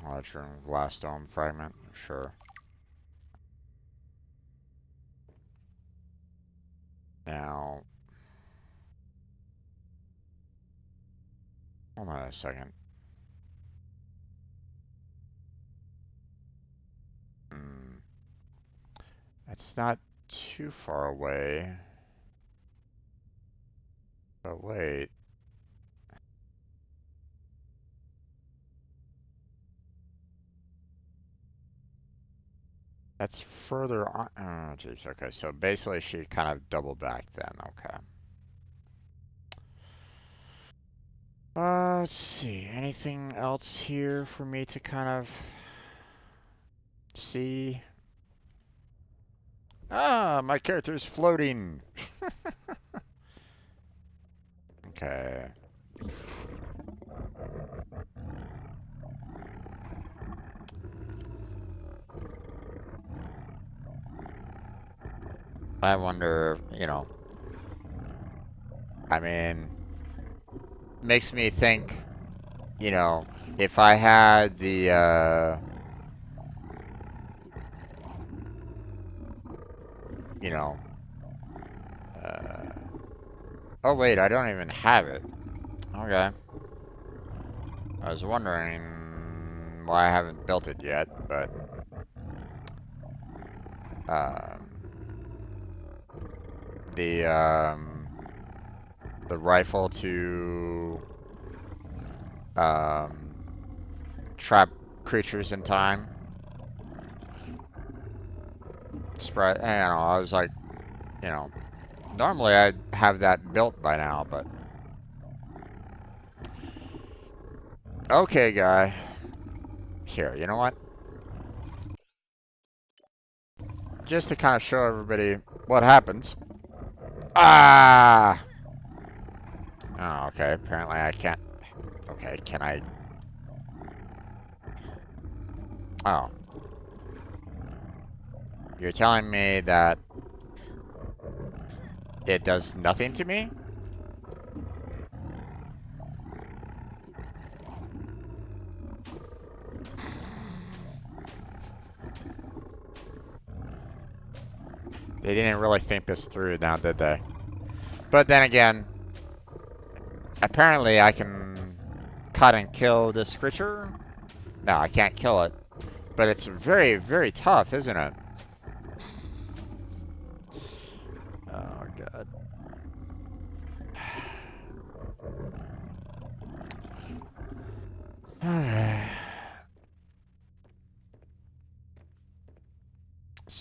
Large room glass dome fragment, sure. Now, hold on a second. That's not too far away. But wait. That's further on. Oh, jeez. Okay, so basically she kind of doubled back then. Okay. Let's see. Anything else here for me to kind of see? Ah, my character's floating. Okay. I wonder, I mean, makes me think, if I had the, you know, oh wait, I don't even have it. Okay. I was wondering why I haven't built it yet, but, the, the rifle to, trap creatures in time. Spread, I was like, normally I'd have that built by now, but. Okay, guy. Here, you know what? Just to kind of show everybody what happens. Ah! Oh, okay, apparently I can't. Okay, can I? Oh. You're telling me that it does nothing to me? They didn't really think this through now, did they? But then again, apparently I can cut and kill this creature. No, I can't kill it. But it's very, very tough, isn't it? Oh, God.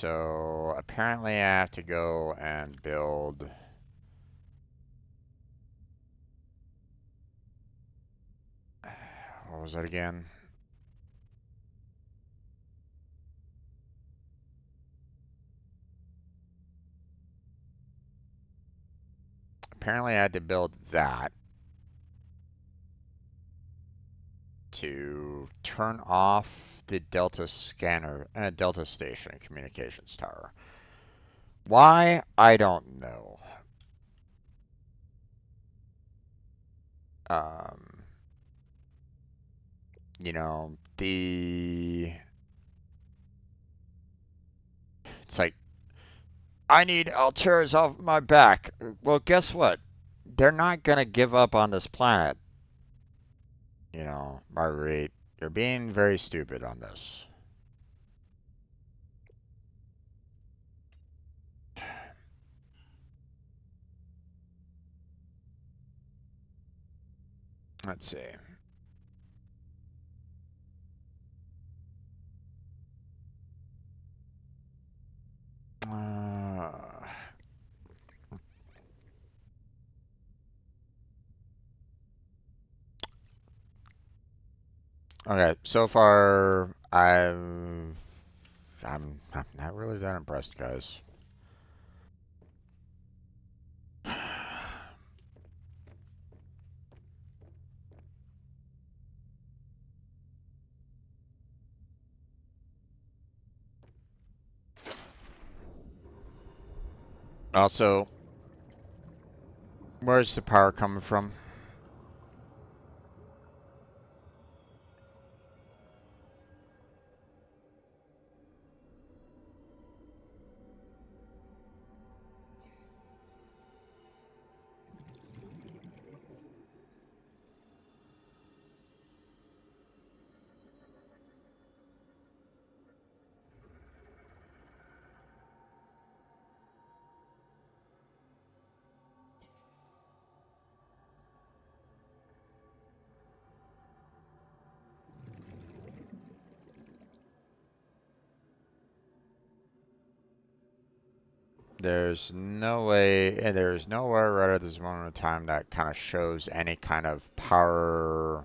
So apparently I have to go and build. What was that again? Apparently I had to build that to turn off the Delta scanner, Delta station communications tower. Why? I don't know. Um, you know, it's like, I need Alteras off my back. Well, guess what? They're not gonna give up on this planet. You know, Marguerite, you're being very stupid on this. Let's see. Uh, okay, so far I'm not really that impressed, guys. Also, where's the power coming from? There's no way, and there's nowhere right at this moment in time that kind of shows any kind of power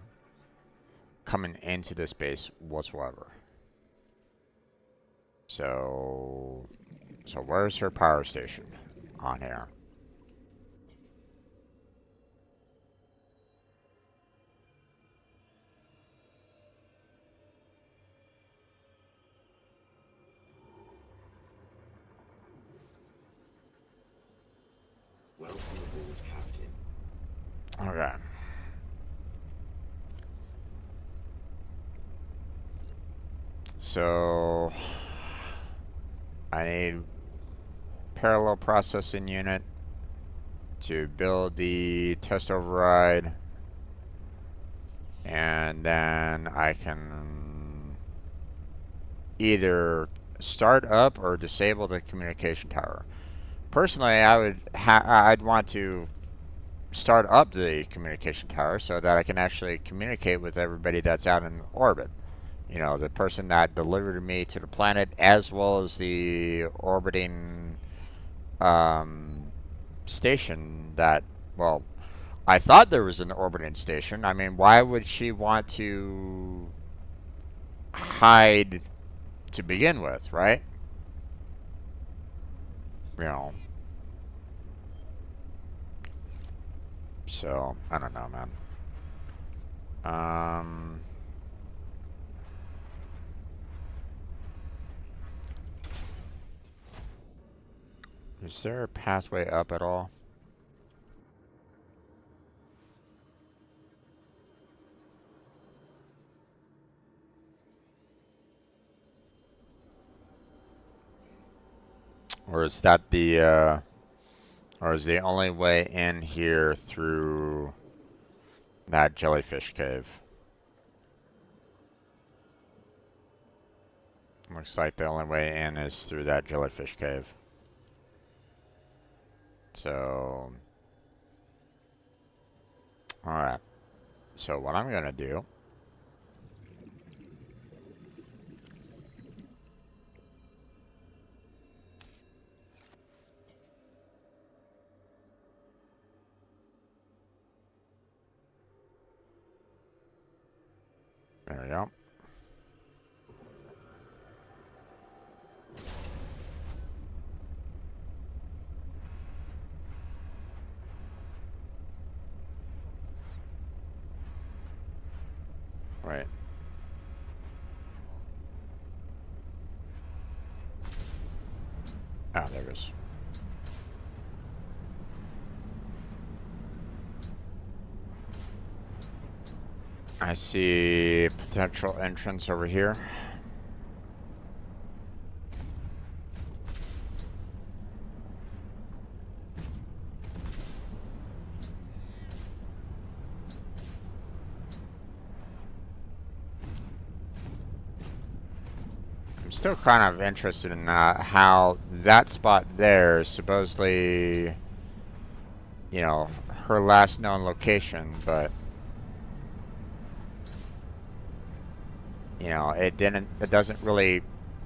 coming into this base whatsoever. So, where's her power station on here? Welcome aboard, Captain. Okay. So, I need parallel processing unit to build the test override, and then I can either start up or disable the communication tower. Personally, I'd want to start up the communication tower so that I can actually communicate with everybody that's out in orbit. You know, the person that delivered me to the planet, as well as the orbiting station that, well, I thought there was an orbiting station. I mean, why would she want to hide to begin with, right? You know. So, I don't know, man. Is there a pathway up at all? Or is that the, or is the only way in here through that jellyfish cave? Looks like the only way in is through that jellyfish cave. So, alright. So what I'm gonna do There we go. Right. Ah, there it is. I see potential entrance over here. I'm still kind of interested in how that spot there is supposedly, you know, her last known location, but you know, it doesn't really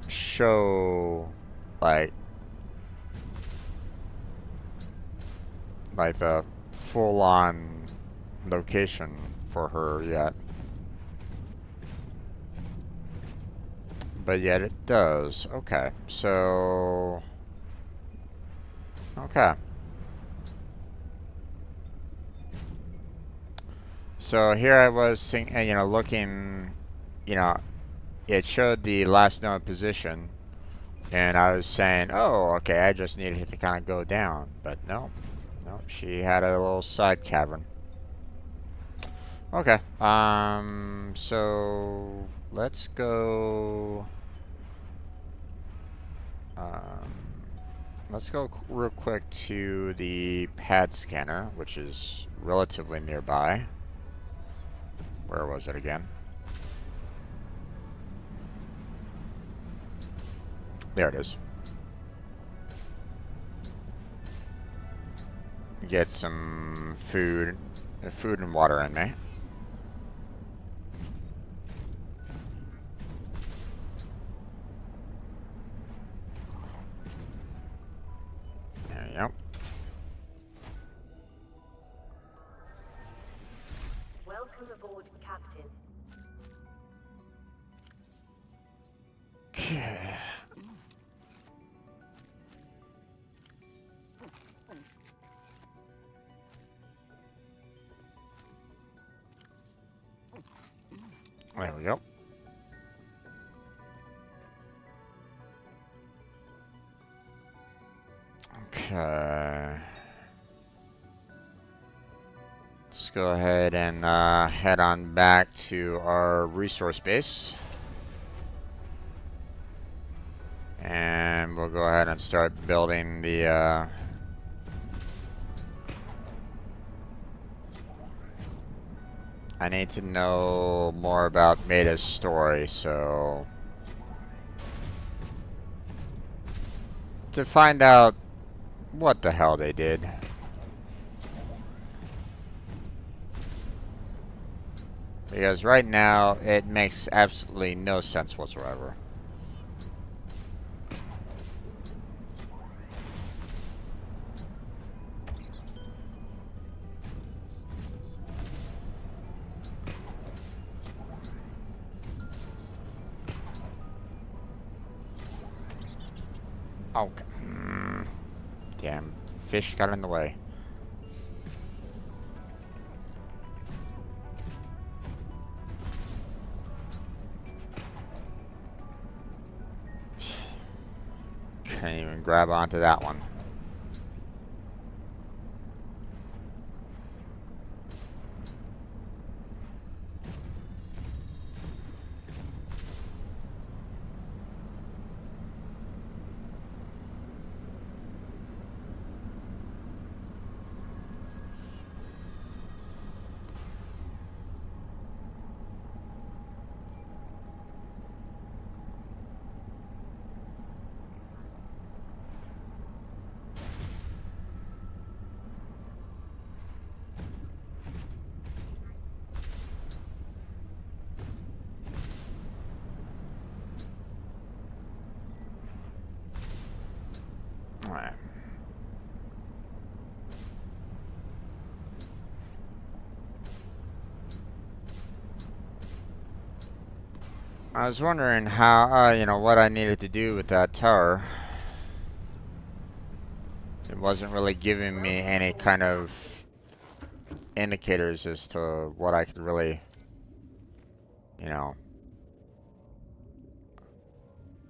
show like the full-on location for her yet. But yet it does. Okay, so okay. So here I was thinking, you know, looking, you know, it showed the last known position, and I was saying, oh, okay, I just needed to kind of go down, but no, no, she had a little side cavern. Okay, so let's go, um, let's go real quick to the pad scanner, which is relatively nearby. Where was it again? There it is. Get some food and water in me. There you go. Welcome aboard, Captain. Okay. There we go. Okay. Let's go ahead and head on back to our resource base. And we'll go ahead and start building the I need to know more about Meta's story, so to find out what the hell they did. Because right now, it makes absolutely no sense whatsoever. Oh, damn, fish got in the way. Can't even grab onto that one. I was wondering how, you know, what I needed to do with that tower. It wasn't really giving me any kind of indicators as to what I could really, you know.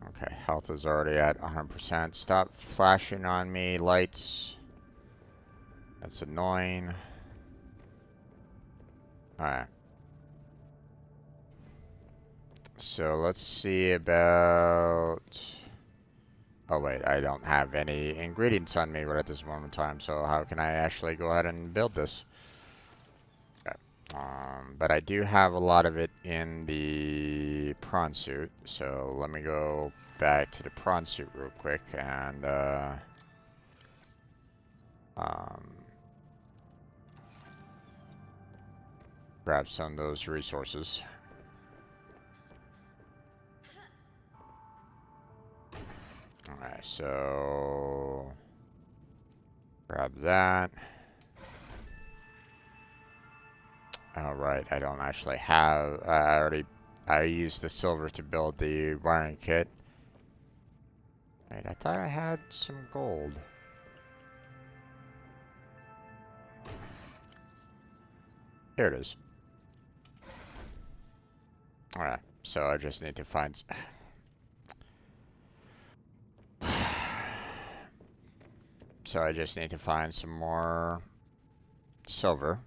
Okay, health is already at 100%. Stop flashing on me, lights. That's annoying. Alright. So let's see about... Oh wait, I don't have any ingredients on me right at this moment in time, so how can I actually go ahead and build this? Okay. But I do have a lot of it in the prawn suit, so let me go back to the prawn suit real quick and grab some of those resources. Alright, so grab that. Alright, I don't actually have, I used the silver to build the wiring kit. Wait, I thought I had some gold. Here it is. Alright, so I just need to find... So I just need to find some more silver.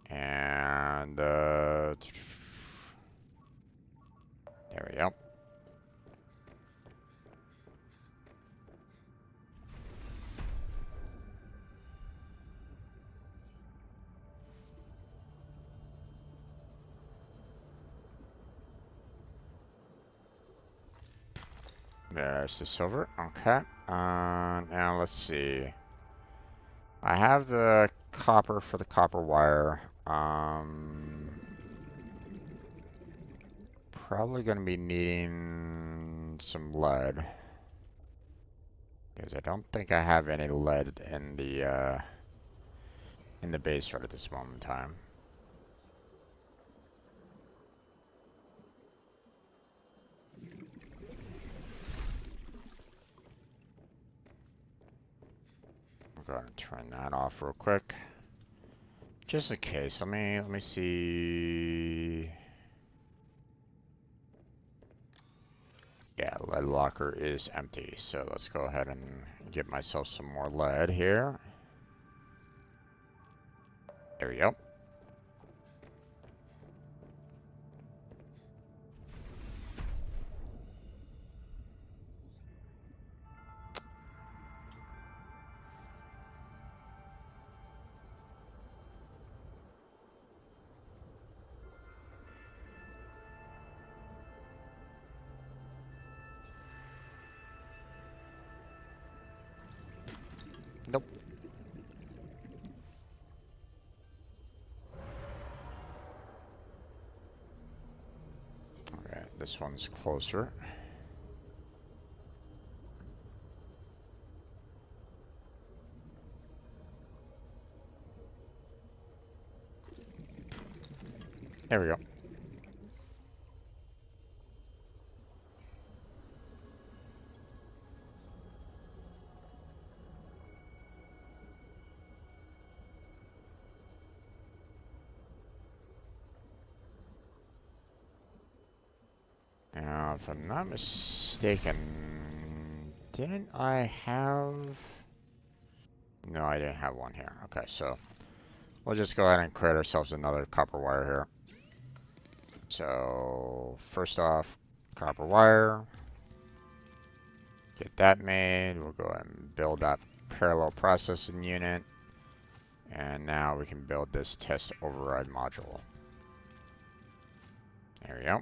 And, there we go. There's the silver. Okay. Now let's see. I have the copper for the copper wire. Probably going to be needing some lead. Because I don't think I have any lead in the base right at this moment in time. I'll go ahead and turn that off real quick. Just in case. Let me see. Yeah, lead locker is empty. So let's go ahead and get myself some more lead here. There we go. Nope. Alright, this one's closer. There we go. Now, if I'm not mistaken, didn't I have... No, I didn't have one here. Okay, so we'll just go ahead and create ourselves another copper wire here. So, first off, copper wire. Get that made. We'll go ahead and build that parallel processing unit. And now we can build this test override module. There we go.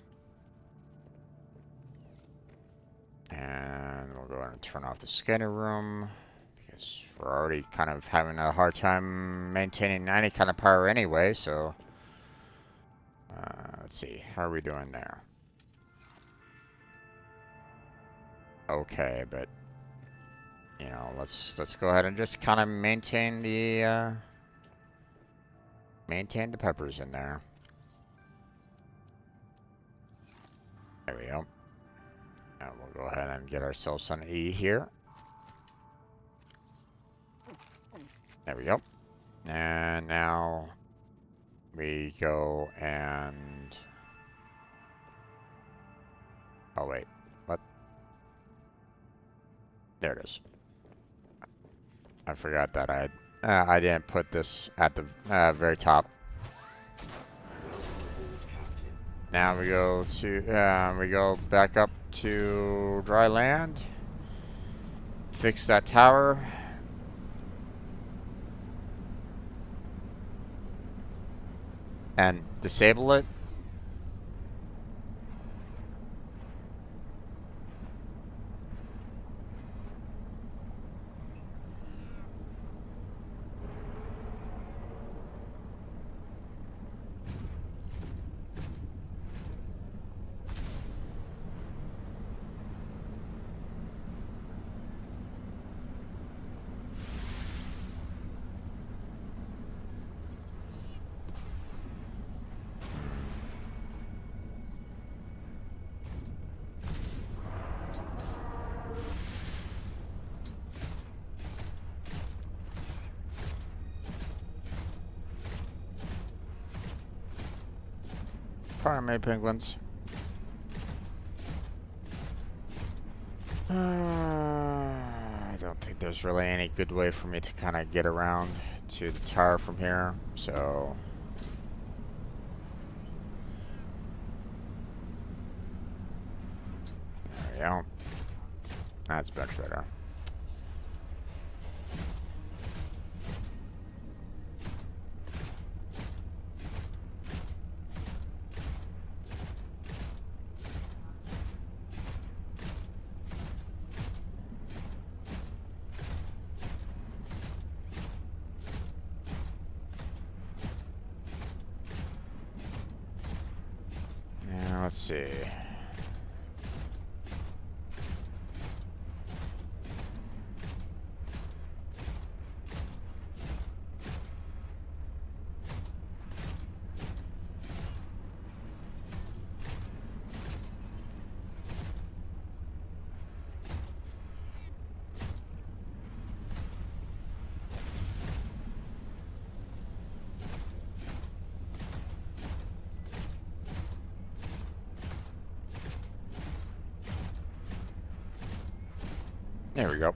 And we'll go ahead and turn off the scanner room because we're already kind of having a hard time maintaining any kind of power anyway, so let's see, how are we doing there? Okay, but you know, let's go ahead and just kind of maintain the peppers in there. There we go. And we'll go ahead and get ourselves an E here. There we go. And now we go and... Oh wait, what? There it is. I forgot that I didn't put this at the very top. Now we go to we go back up to dry land. Fix that tower. And disable it. Primary penguins. I don't think there's really any good way for me to kind of get around to the tower from here, so... There we go. That's much better. Now, let's see. There we go.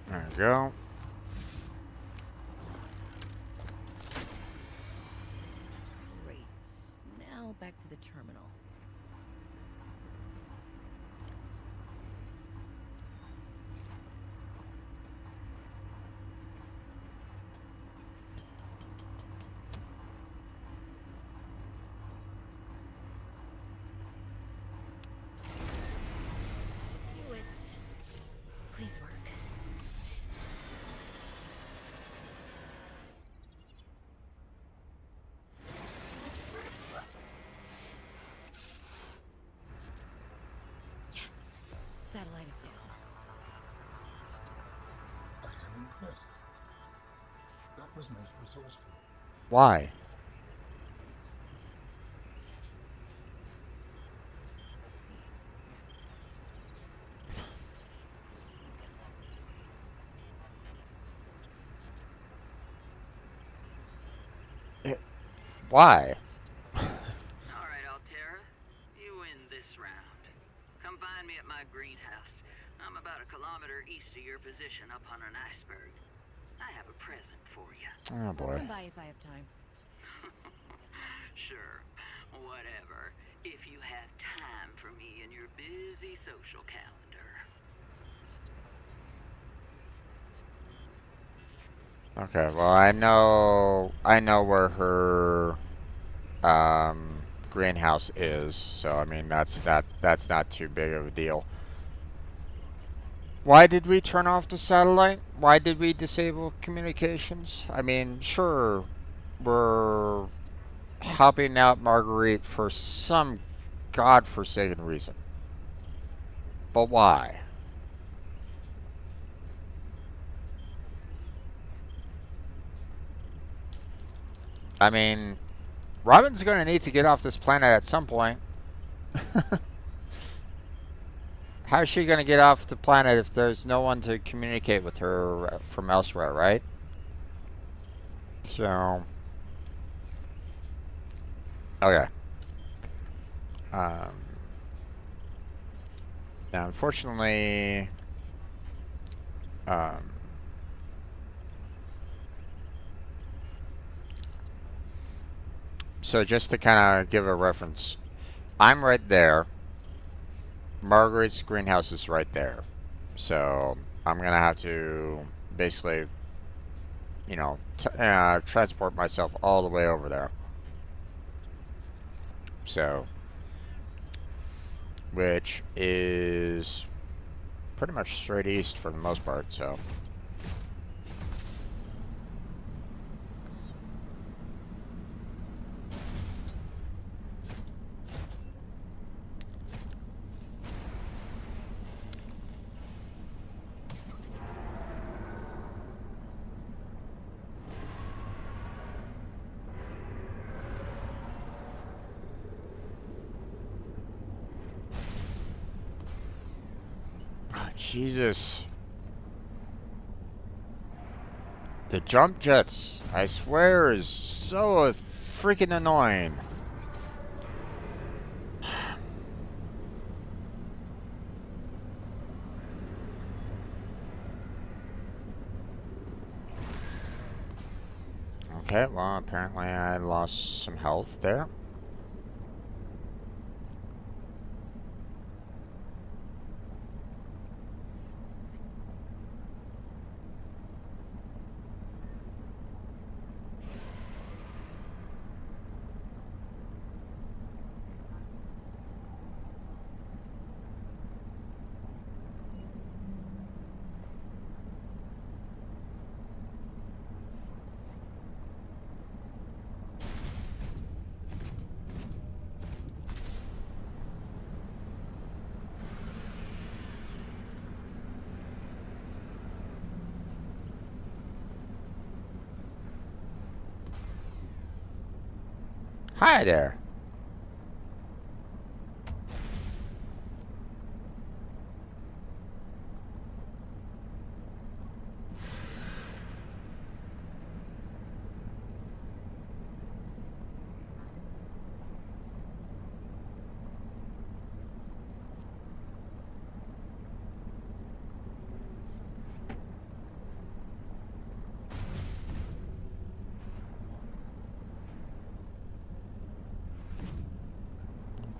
There we go. Great. Now back to the terminal. Do it. Please work. Yes. Satellite is down. I am impressed. That was most resourceful. Why? Why? All right, Altera. You win this round. Come find me at my greenhouse. I'm about a kilometer east of your position up on an iceberg. I have a present for you. Oh I'll boy. come by if I have time. Sure. Whatever. If you have time for me in your busy social calendar. Okay, well I know where her greenhouse is. So I mean that's not too big of a deal. Why did we turn off the satellite? Why did we disable communications? I mean, sure, we're helping out Marguerite for some godforsaken reason. But why? I mean, Robin's going to need to get off this planet at some point. How's she going to get off the planet if there's no one to communicate with her from elsewhere, right? So, okay. Um, Now, unfortunately, um, so just to kind of give a reference, I'm right there. Margaret's greenhouse is right there. So I'm gonna have to basically, you know, transport myself all the way over there. So, which is pretty much straight east for the most part. So. Jesus. The jump jets, I swear, is so freaking annoying. Okay, well, apparently I lost some health there. Hi there.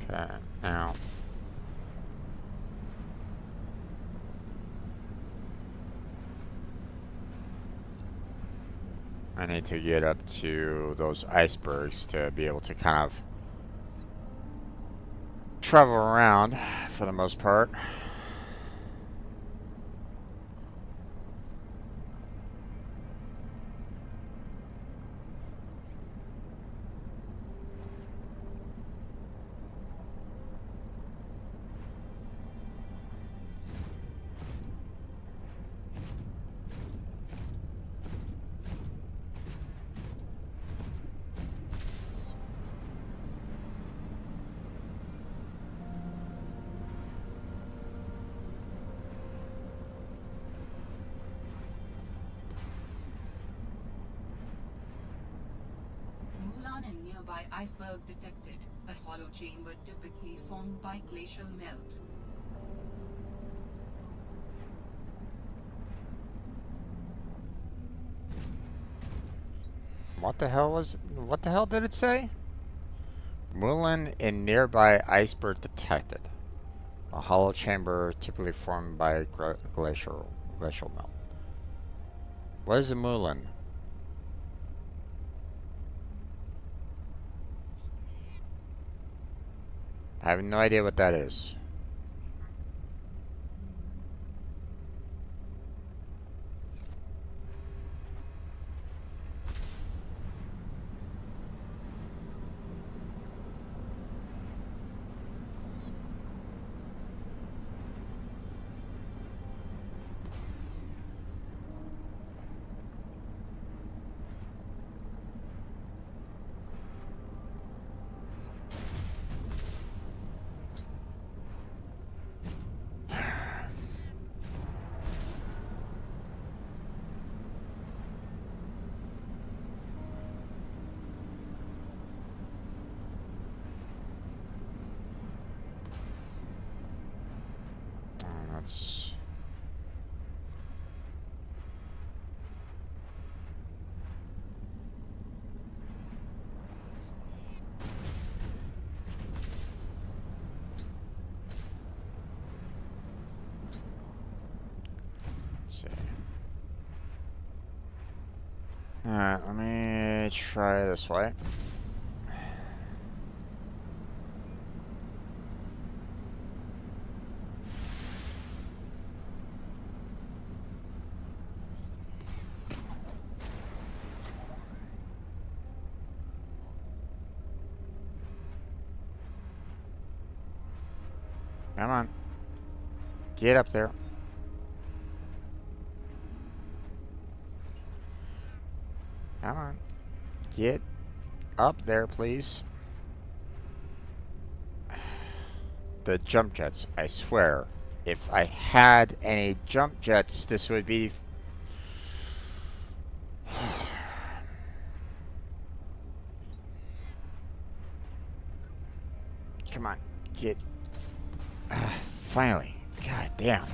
Okay, now. I need to get up to those icebergs to be able to kind of travel around for the most part. Mulan and nearby iceberg detected. A hollow chamber typically formed by glacial melt. What the hell did it say? Mulan in nearby iceberg detected. A hollow chamber typically formed by glacial melt. What is a Mulan? I have no idea what that is. That's... Let's see. Alright, let me try this way. Come on. Get up there. Come on. Get up there, please. The jump jets, I swear. If I had any jump jets, this would be... Come on. Get... Finally. God damn.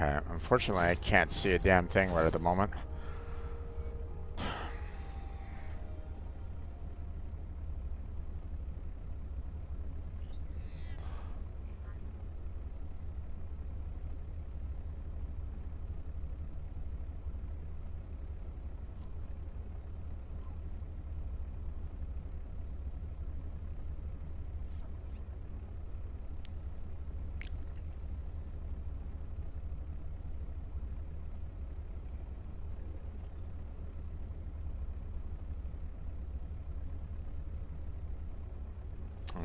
Okay, unfortunately I can't see a damn thing right at the moment.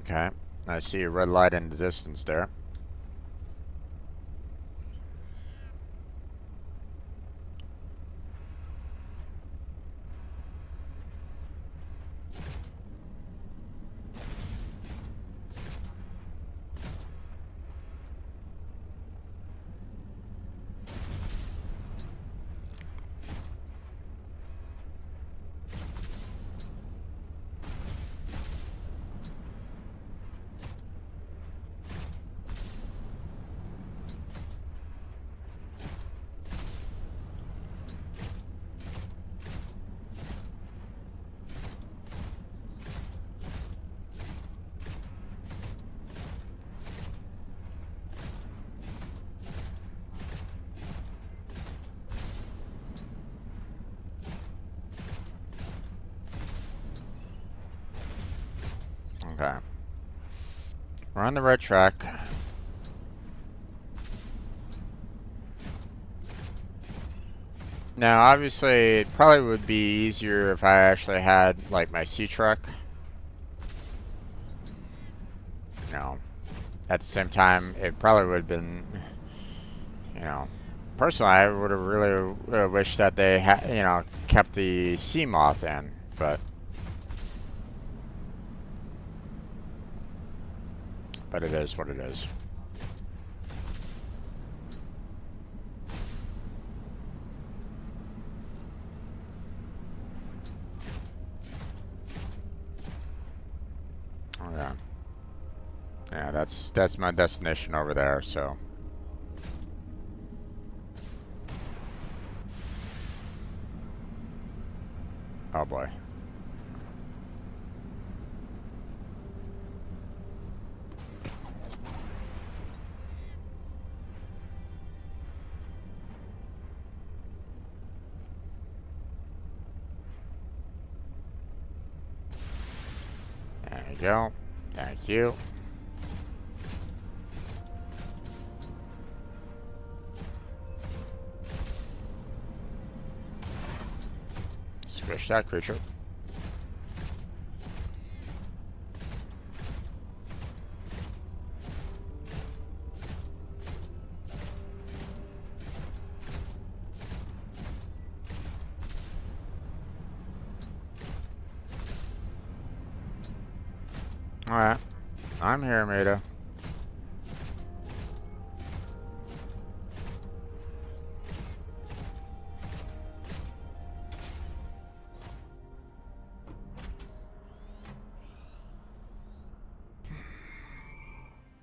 Okay, I see a red light in the distance there. Okay. We're on the right track. Now, obviously, it probably would be easier if I actually had, like, my C-Truck. You know, at the same time, it probably would have been, you know, personally, I would have really wished that they had, you know, kept the sea moth in, but it is what it is. Okay. Yeah, that's my destination over there, so. Oh boy. There you go. Thank you. Squish that creature. Alright. I'm here, Meta.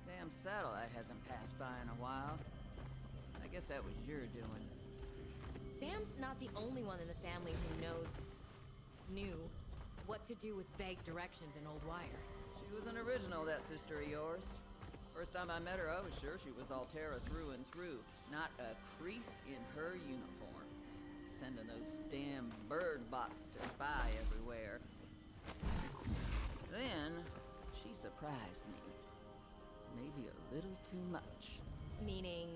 Damn satellite hasn't passed by in a while. I guess that was your doing. Sam's not the only one in the family who knew what to do with vague directions in Old Wire. She was an original, that sister of yours. First time I met her, I was sure she was Altera through and through. Not a crease in her uniform. Sending those damn bird bots to spy everywhere. Then, she surprised me. Maybe a little too much. Meaning?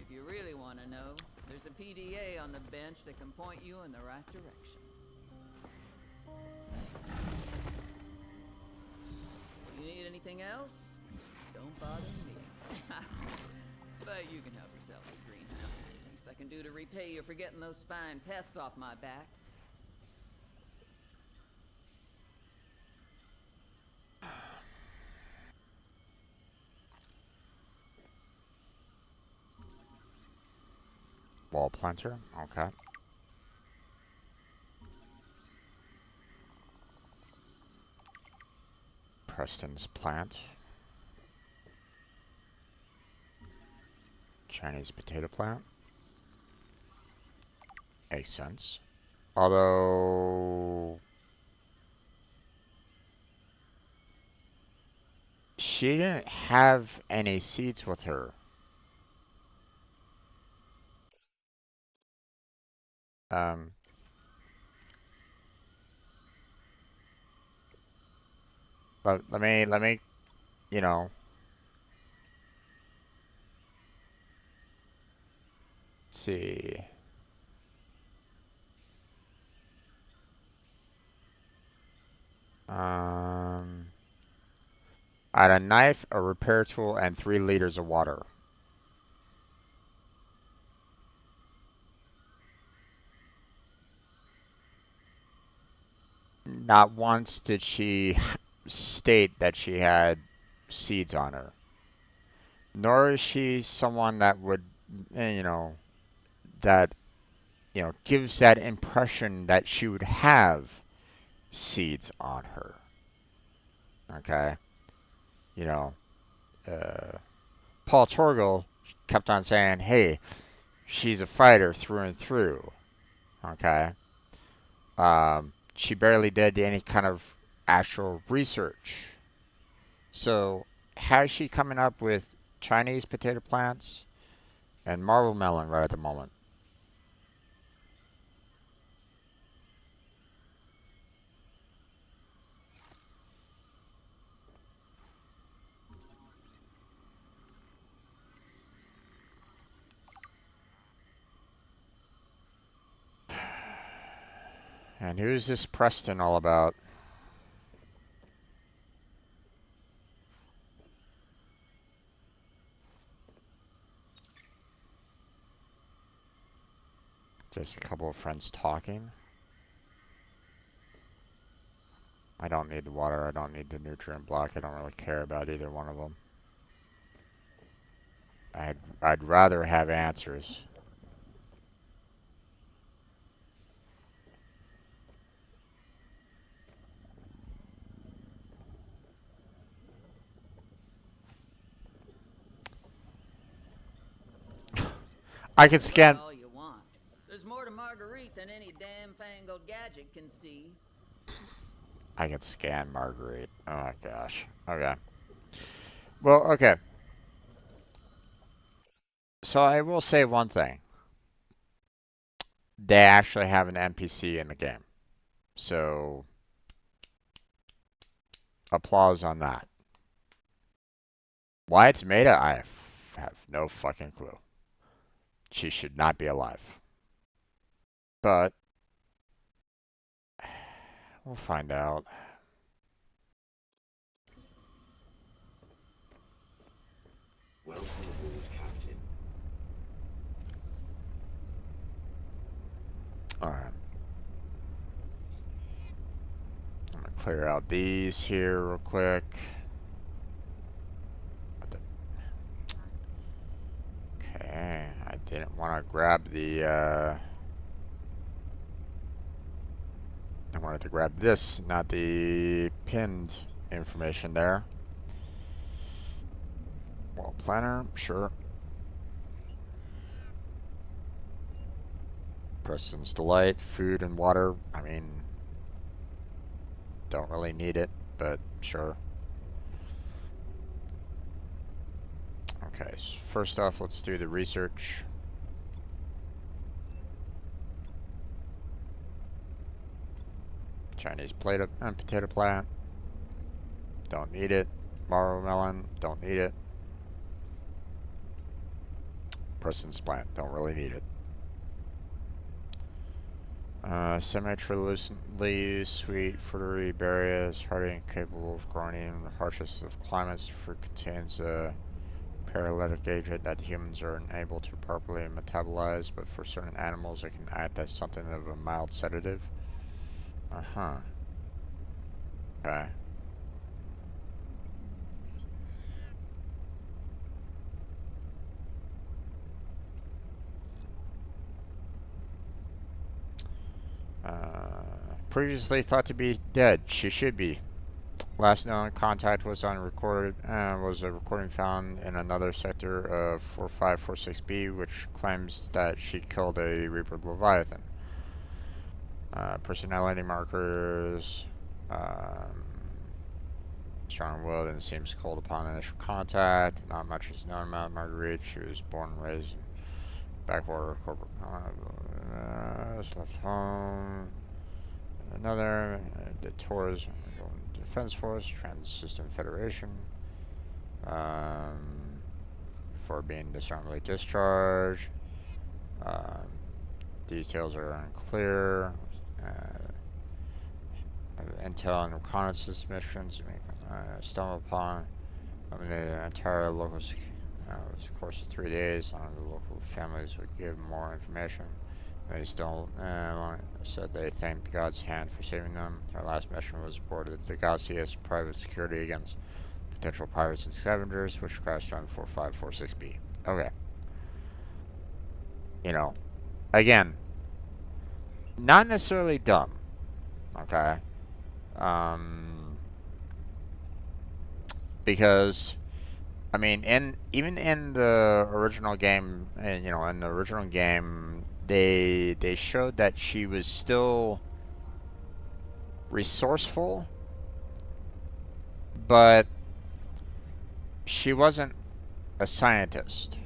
If you really want to know, there's a PDA on the bench that can point you in the right direction. You need anything else? Don't bother me. But you can help yourself to the greenhouse. Least I can do to repay you for getting those spine pests off my back. Wall planter. Okay. Preston's plant. Chinese potato plant. Makes sense. Although she didn't have any seeds with her. Um, let me, you know, see. Add a knife, a repair tool, and 3 liters of water. Not once did she state that she had seeds on her. Nor is she someone that would, you know, that, you know, gives that impression that she would have seeds on her. Okay? You know, Paul Torgal kept on saying, hey, she's a fighter through and through. Okay? She barely did any kind of actual research. So, how's she coming up with Chinese potato plants and marble melon right at the moment? And who's this Preston all about? Just a couple of friends talking. I don't need the water, I don't need the nutrient block, I don't really care about either one of them. I'd rather have answers. I can Look scan. all you want. There's more to Marguerite than any damn fangled gadget can see. I can scan Marguerite. Oh my gosh. Okay. Well, okay. So I will say one thing. They actually have an NPC in the game. So applause on that. Why it's Maida, I have no fucking clue. She should not be alive. But we'll find out. Welcome aboard, Captain. Alright. I'm gonna clear out these here real quick. Okay, I didn't want to grab the, I wanted to grab this, not the pinned information there. Wall planner, sure. Preston's Delight, food and water. I mean, don't really need it, but sure. Okay, so first off, let's do the research. Chinese plate and potato plant. Don't need it. Marrow melon. Don't need it. Preston's plant. Don't really need it. Semi-translucently sweet, fruity berries, hardy and capable of growing in the harshest of climates. Fruit contains a paralytic agent that humans are unable to properly metabolize, but for certain animals it can act as something of a mild sedative. Uh-huh. Okay. Previously thought to be dead. She should be. Last known contact was unrecorded, was a recording found in another sector of 4546B, which claims that she killed a Reaper Leviathan. Personality markers, strong-willed and seems cold upon initial contact. Not much is known about Marguerite. She was born and raised in backwater corporate. Left home. Another, the tourism, Defense Force, Trans-System Federation, for being dishonorably discharged. Details are unclear. Intel and reconnaissance missions, stumble upon. The entire local, of course, 3 days. The local families would give more information. They still said they thanked God's hand for saving them. Their last mission was aboard the Galaxy as private security against potential pirates and scavengers, which crashed on 4546B. Okay. You know, again, not necessarily dumb. Okay. Because I mean, even in the original game, and in the original game, they showed that she was still resourceful, but she wasn't a scientist.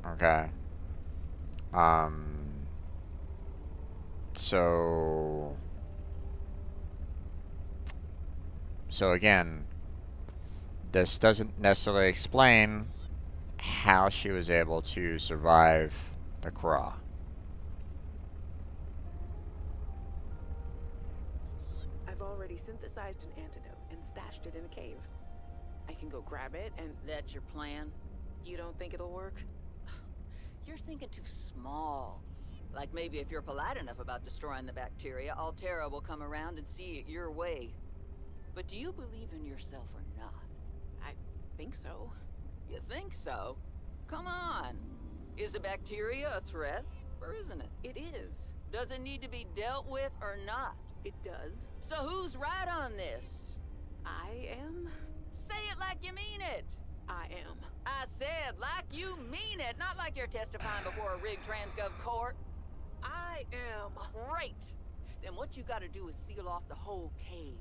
Okay. So again, this doesn't necessarily explain how she was able to survive the Kra. I've already synthesized an antidote and stashed it in a cave. I can go grab it and... That's your plan? You don't think it'll work? You're thinking too small. Like maybe if you're polite enough about destroying the bacteria, Altera will come around and see it your way. But do you believe in yourself or not? I think so. You think so? Come on. Is a bacteria a threat, or isn't it? It is. Does it need to be dealt with or not? It does. So who's right on this? I am? Say it like you mean it. I am. I said, like you mean it, not like you're testifying before a rigged transgov court. I am. Great! Then what you gotta do is seal off the whole cave.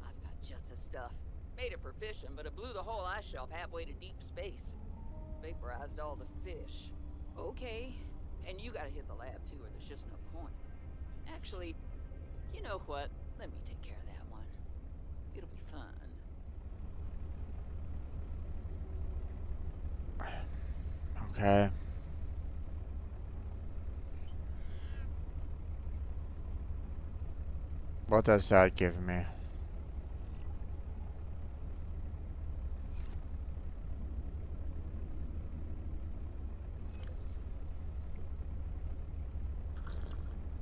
I've got just the stuff. Made it for fishing, but it blew the whole ice shelf halfway to deep space. Vaporized all the fish. Okay. And you gotta hit the lab too, or there's just no point. Actually, you know what? Let me take care of that one. It'll be fun. Okay. What does that give me?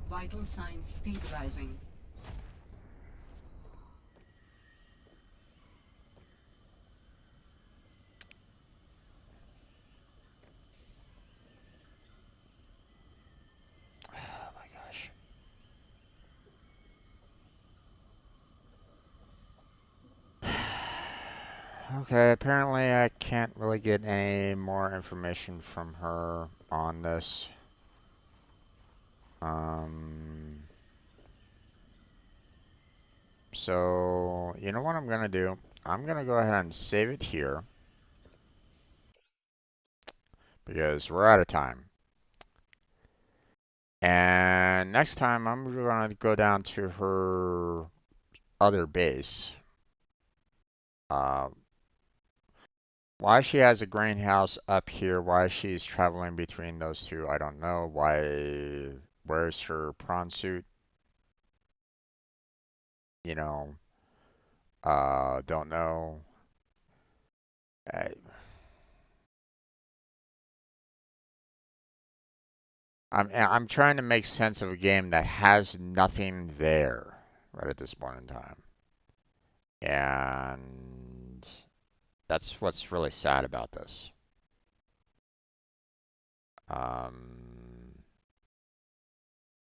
Vital signs stabilizing. Oh my gosh. Okay, apparently I can't really get any more information from her on this. So, you know what I'm gonna do? I'm gonna go ahead and save it here because we're out of time. And next time I'm gonna go down to her other base. Why she has a greenhouse up here, why she's traveling between those two, I don't know. Where's her prawn suit? You know, don't know. I, I'm trying to make sense of a game that has nothing there right at this point in time. And that's what's really sad about this.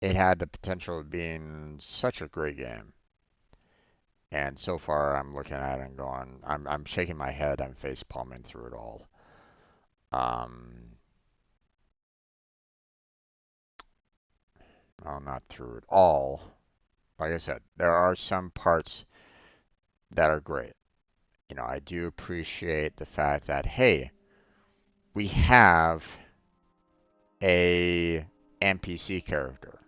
It had the potential of being such a great game. And so far, I'm looking at it and going, I'm shaking my head, I'm face palming through it all. Well, not through it all. Like I said, there are some parts that are great. You know, I do appreciate the fact that, hey, we have a NPC character.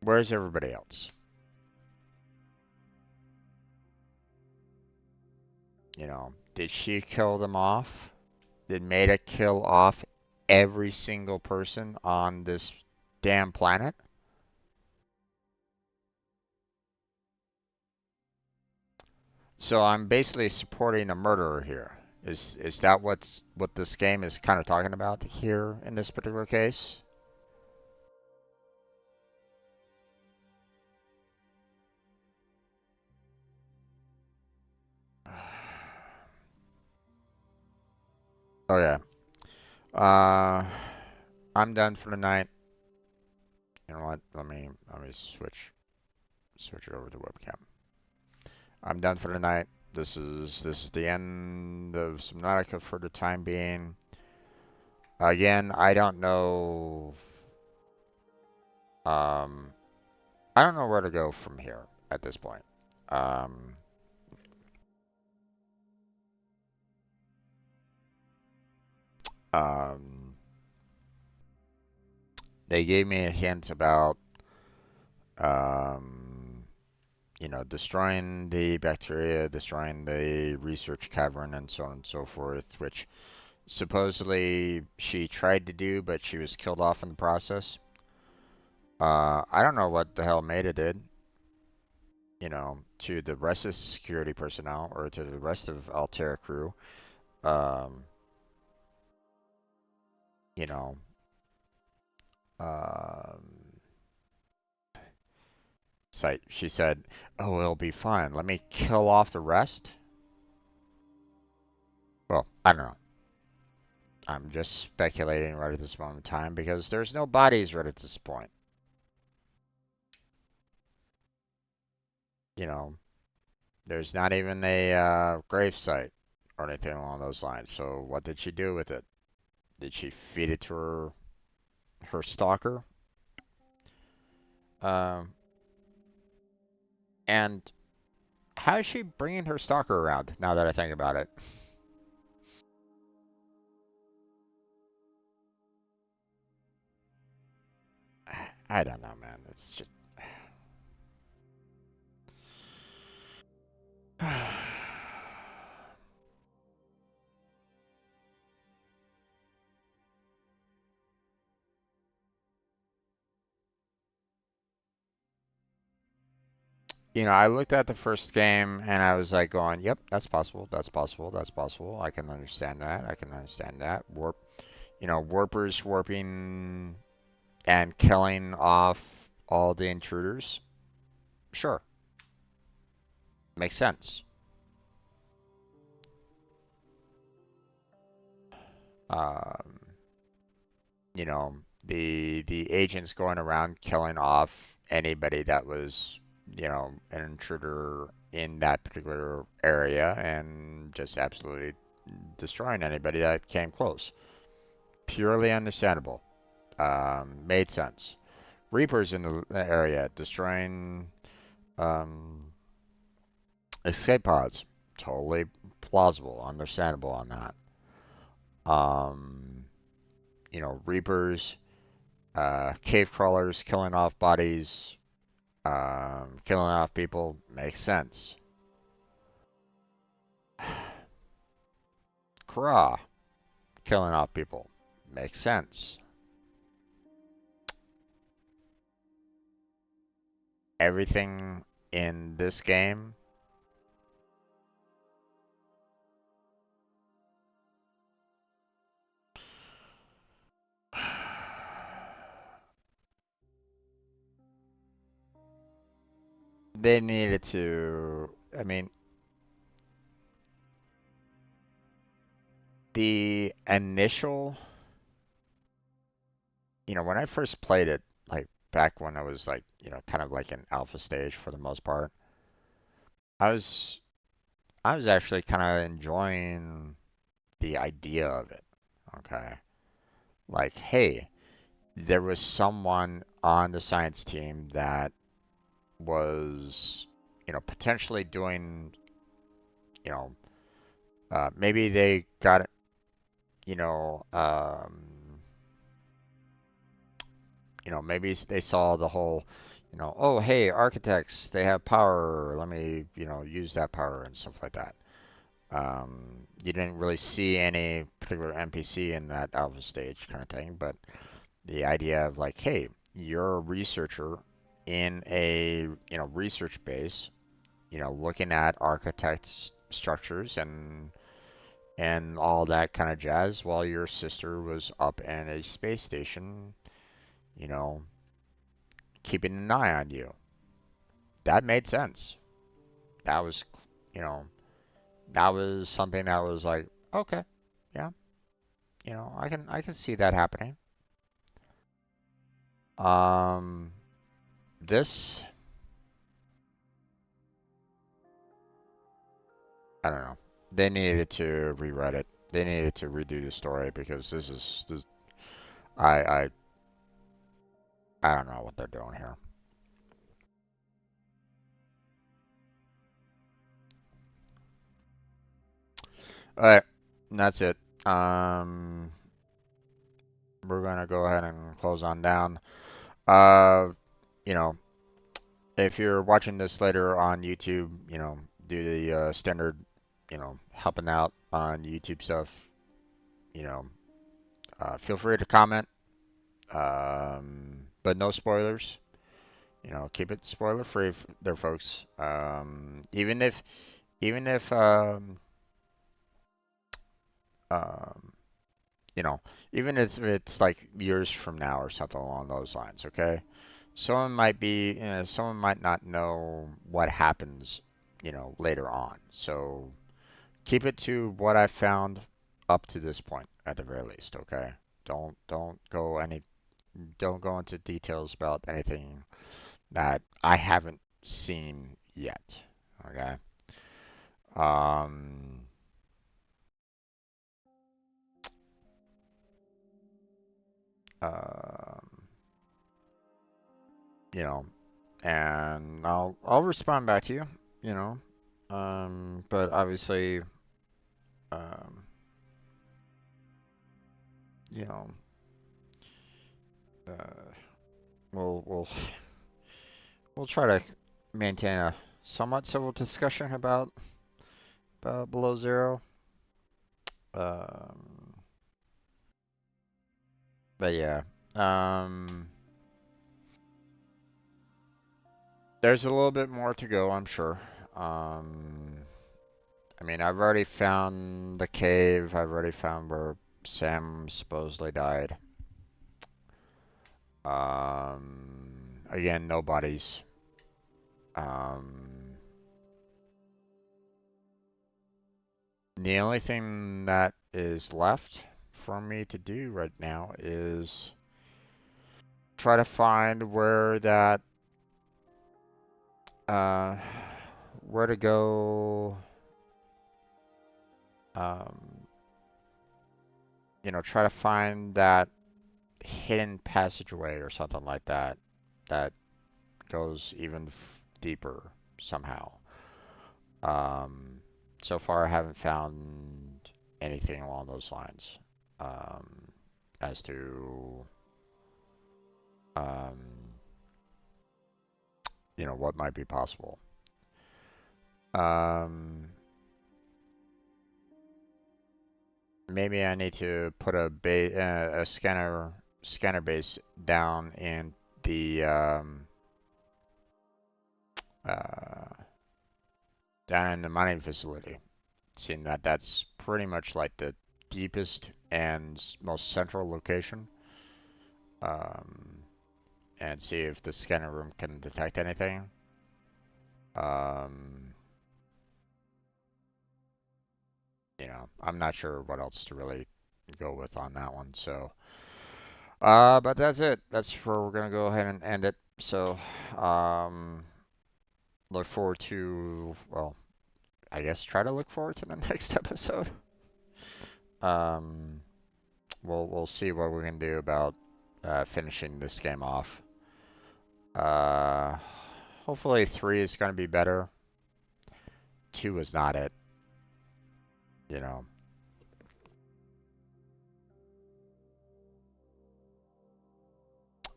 Where's everybody else? You know, did she kill them off? Did Maida kill off every single person on this damn planet? So I'm basically supporting a murderer here. Is that what this game is kind of talking about here in this particular case? Okay. I'm done for the night. You know what? Let me switch it over to webcam. I'm done for the night. This is the end of Subnautica for the time being. Again, I don't know. I don't know where to go from here at this point. Um, um, they gave me a hint about, um, you know, destroying the bacteria, destroying the research cavern, and so on and so forth, which supposedly she tried to do, but she was killed off in the process. I don't know what the hell Maida did, you know, to the rest of the security personnel or to the rest of Altera crew. Um, you know, um, she said, "Oh, it'll be fine. Let me kill off the rest." Well, I don't know. I'm just speculating right at this moment in time because there's no bodies right at this point. You know, There's not even a grave site or anything along those lines. So what did she do with it? Did she feed it to her stalker? Um, and how is she bringing her stalker around? Now that I think about it, I don't know, man. It's just. I looked at the first game and I was like going, "Yep, that's possible. That's possible. That's possible. I can understand that. I can understand that." Warpers warping and killing off all the intruders. Sure, makes sense. Um, you know, the agents going around killing off anybody that was, an intruder in that particular area and just absolutely destroying anybody that came close. Purely understandable. Made sense. Reapers in the area destroying um, escape pods. Totally plausible, understandable on that. Um, Reapers, cave crawlers killing off bodies, killing off people makes sense. Kra killing off people makes sense. Everything in this game, they needed to. I mean, the initial, when I first played it, like back when I was like, kind of like in alpha stage for the most part, I was I was actually kind of enjoying the idea of it. Okay. Like, hey, there was someone on the science team that was, potentially doing, you know, maybe they got, you know, um, maybe they saw the whole, oh, hey, architects, they have power. Let me, use that power and stuff like that. You didn't really see any particular NPC in that alpha stage kind of thing, but the idea of like, hey, you're a researcher in a research base, looking at architect structures and all that kind of jazz, while your sister was up in a space station, you know, keeping an eye on you. That made sense. That was, you know, that was something that was like, okay, yeah, I can see that happening. Um, this, I don't know. They needed to rewrite it. They needed to redo the story because this. I I I don't know what they're doing here. All right, and that's it. Um, we're gonna go ahead and close on down. Uh, you know, if you're watching this later on YouTube, do the standard, helping out on YouTube stuff. You know, feel free to comment, but no spoilers. Keep it spoiler free there, folks. Even if um, you know, even if it's like years from now or something along those lines, okay? Someone might not know what happens, later on. So keep it to what I found up to this point, at the very least, okay? Don't go into details about anything that I haven't seen yet, okay? Um, um, you know, and I'll respond back to you, you know. But obviously, um, you know, uh, we'll we'll try to maintain a somewhat civil discussion about below zero. Um, but yeah, um, there's a little bit more to go, I'm sure. Um, I mean, I've already found the cave. I've already found where Sam supposedly died. Again, no bodies. Um, the only thing that is left for me to do right now is try to find uh, where to go, um, try to find that hidden passageway or something like that that goes even deeper somehow. Um, so far, I haven't found anything along those lines um, as to um, what might be possible. Um, maybe I need to put a scanner base down in the uh, down in the mining facility, seeing that that's pretty much like the deepest and most central location. Um, and see if the scanner room can detect anything. Um, I'm not sure what else to really go with on that one. So, but that's it. That's where we're gonna go ahead and end it. So, um, look forward to, well, I guess try to look forward to the next episode. Um, we'll see what we can do about finishing this game off. Uh, hopefully 3 is gonna be better. 2 is not it. You know.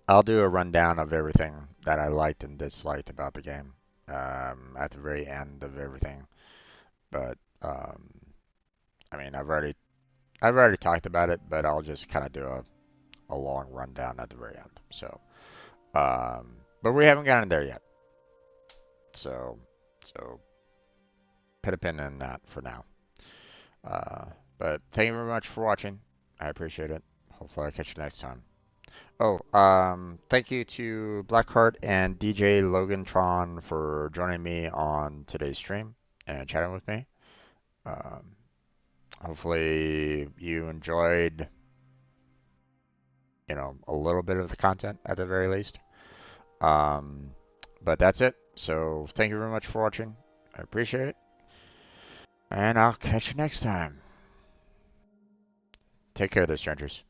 I'll do a rundown of everything that I liked and disliked about the game at the very end of everything. But I mean, I've already talked about it, but I'll just kind of do a long rundown at the very end. So, but we haven't gotten there yet. So put a pin in that for now. Uh, but thank you very much for watching. I appreciate it. Hopefully, I'll catch you next time. Oh, thank you to Blackheart and DJ Logantron for joining me on today's stream and chatting with me. Um, hopefully you enjoyed, a little bit of the content at the very least. Um, but that's it. So thank you very much for watching. I appreciate it. And I'll catch you next time. Take care there, strangers.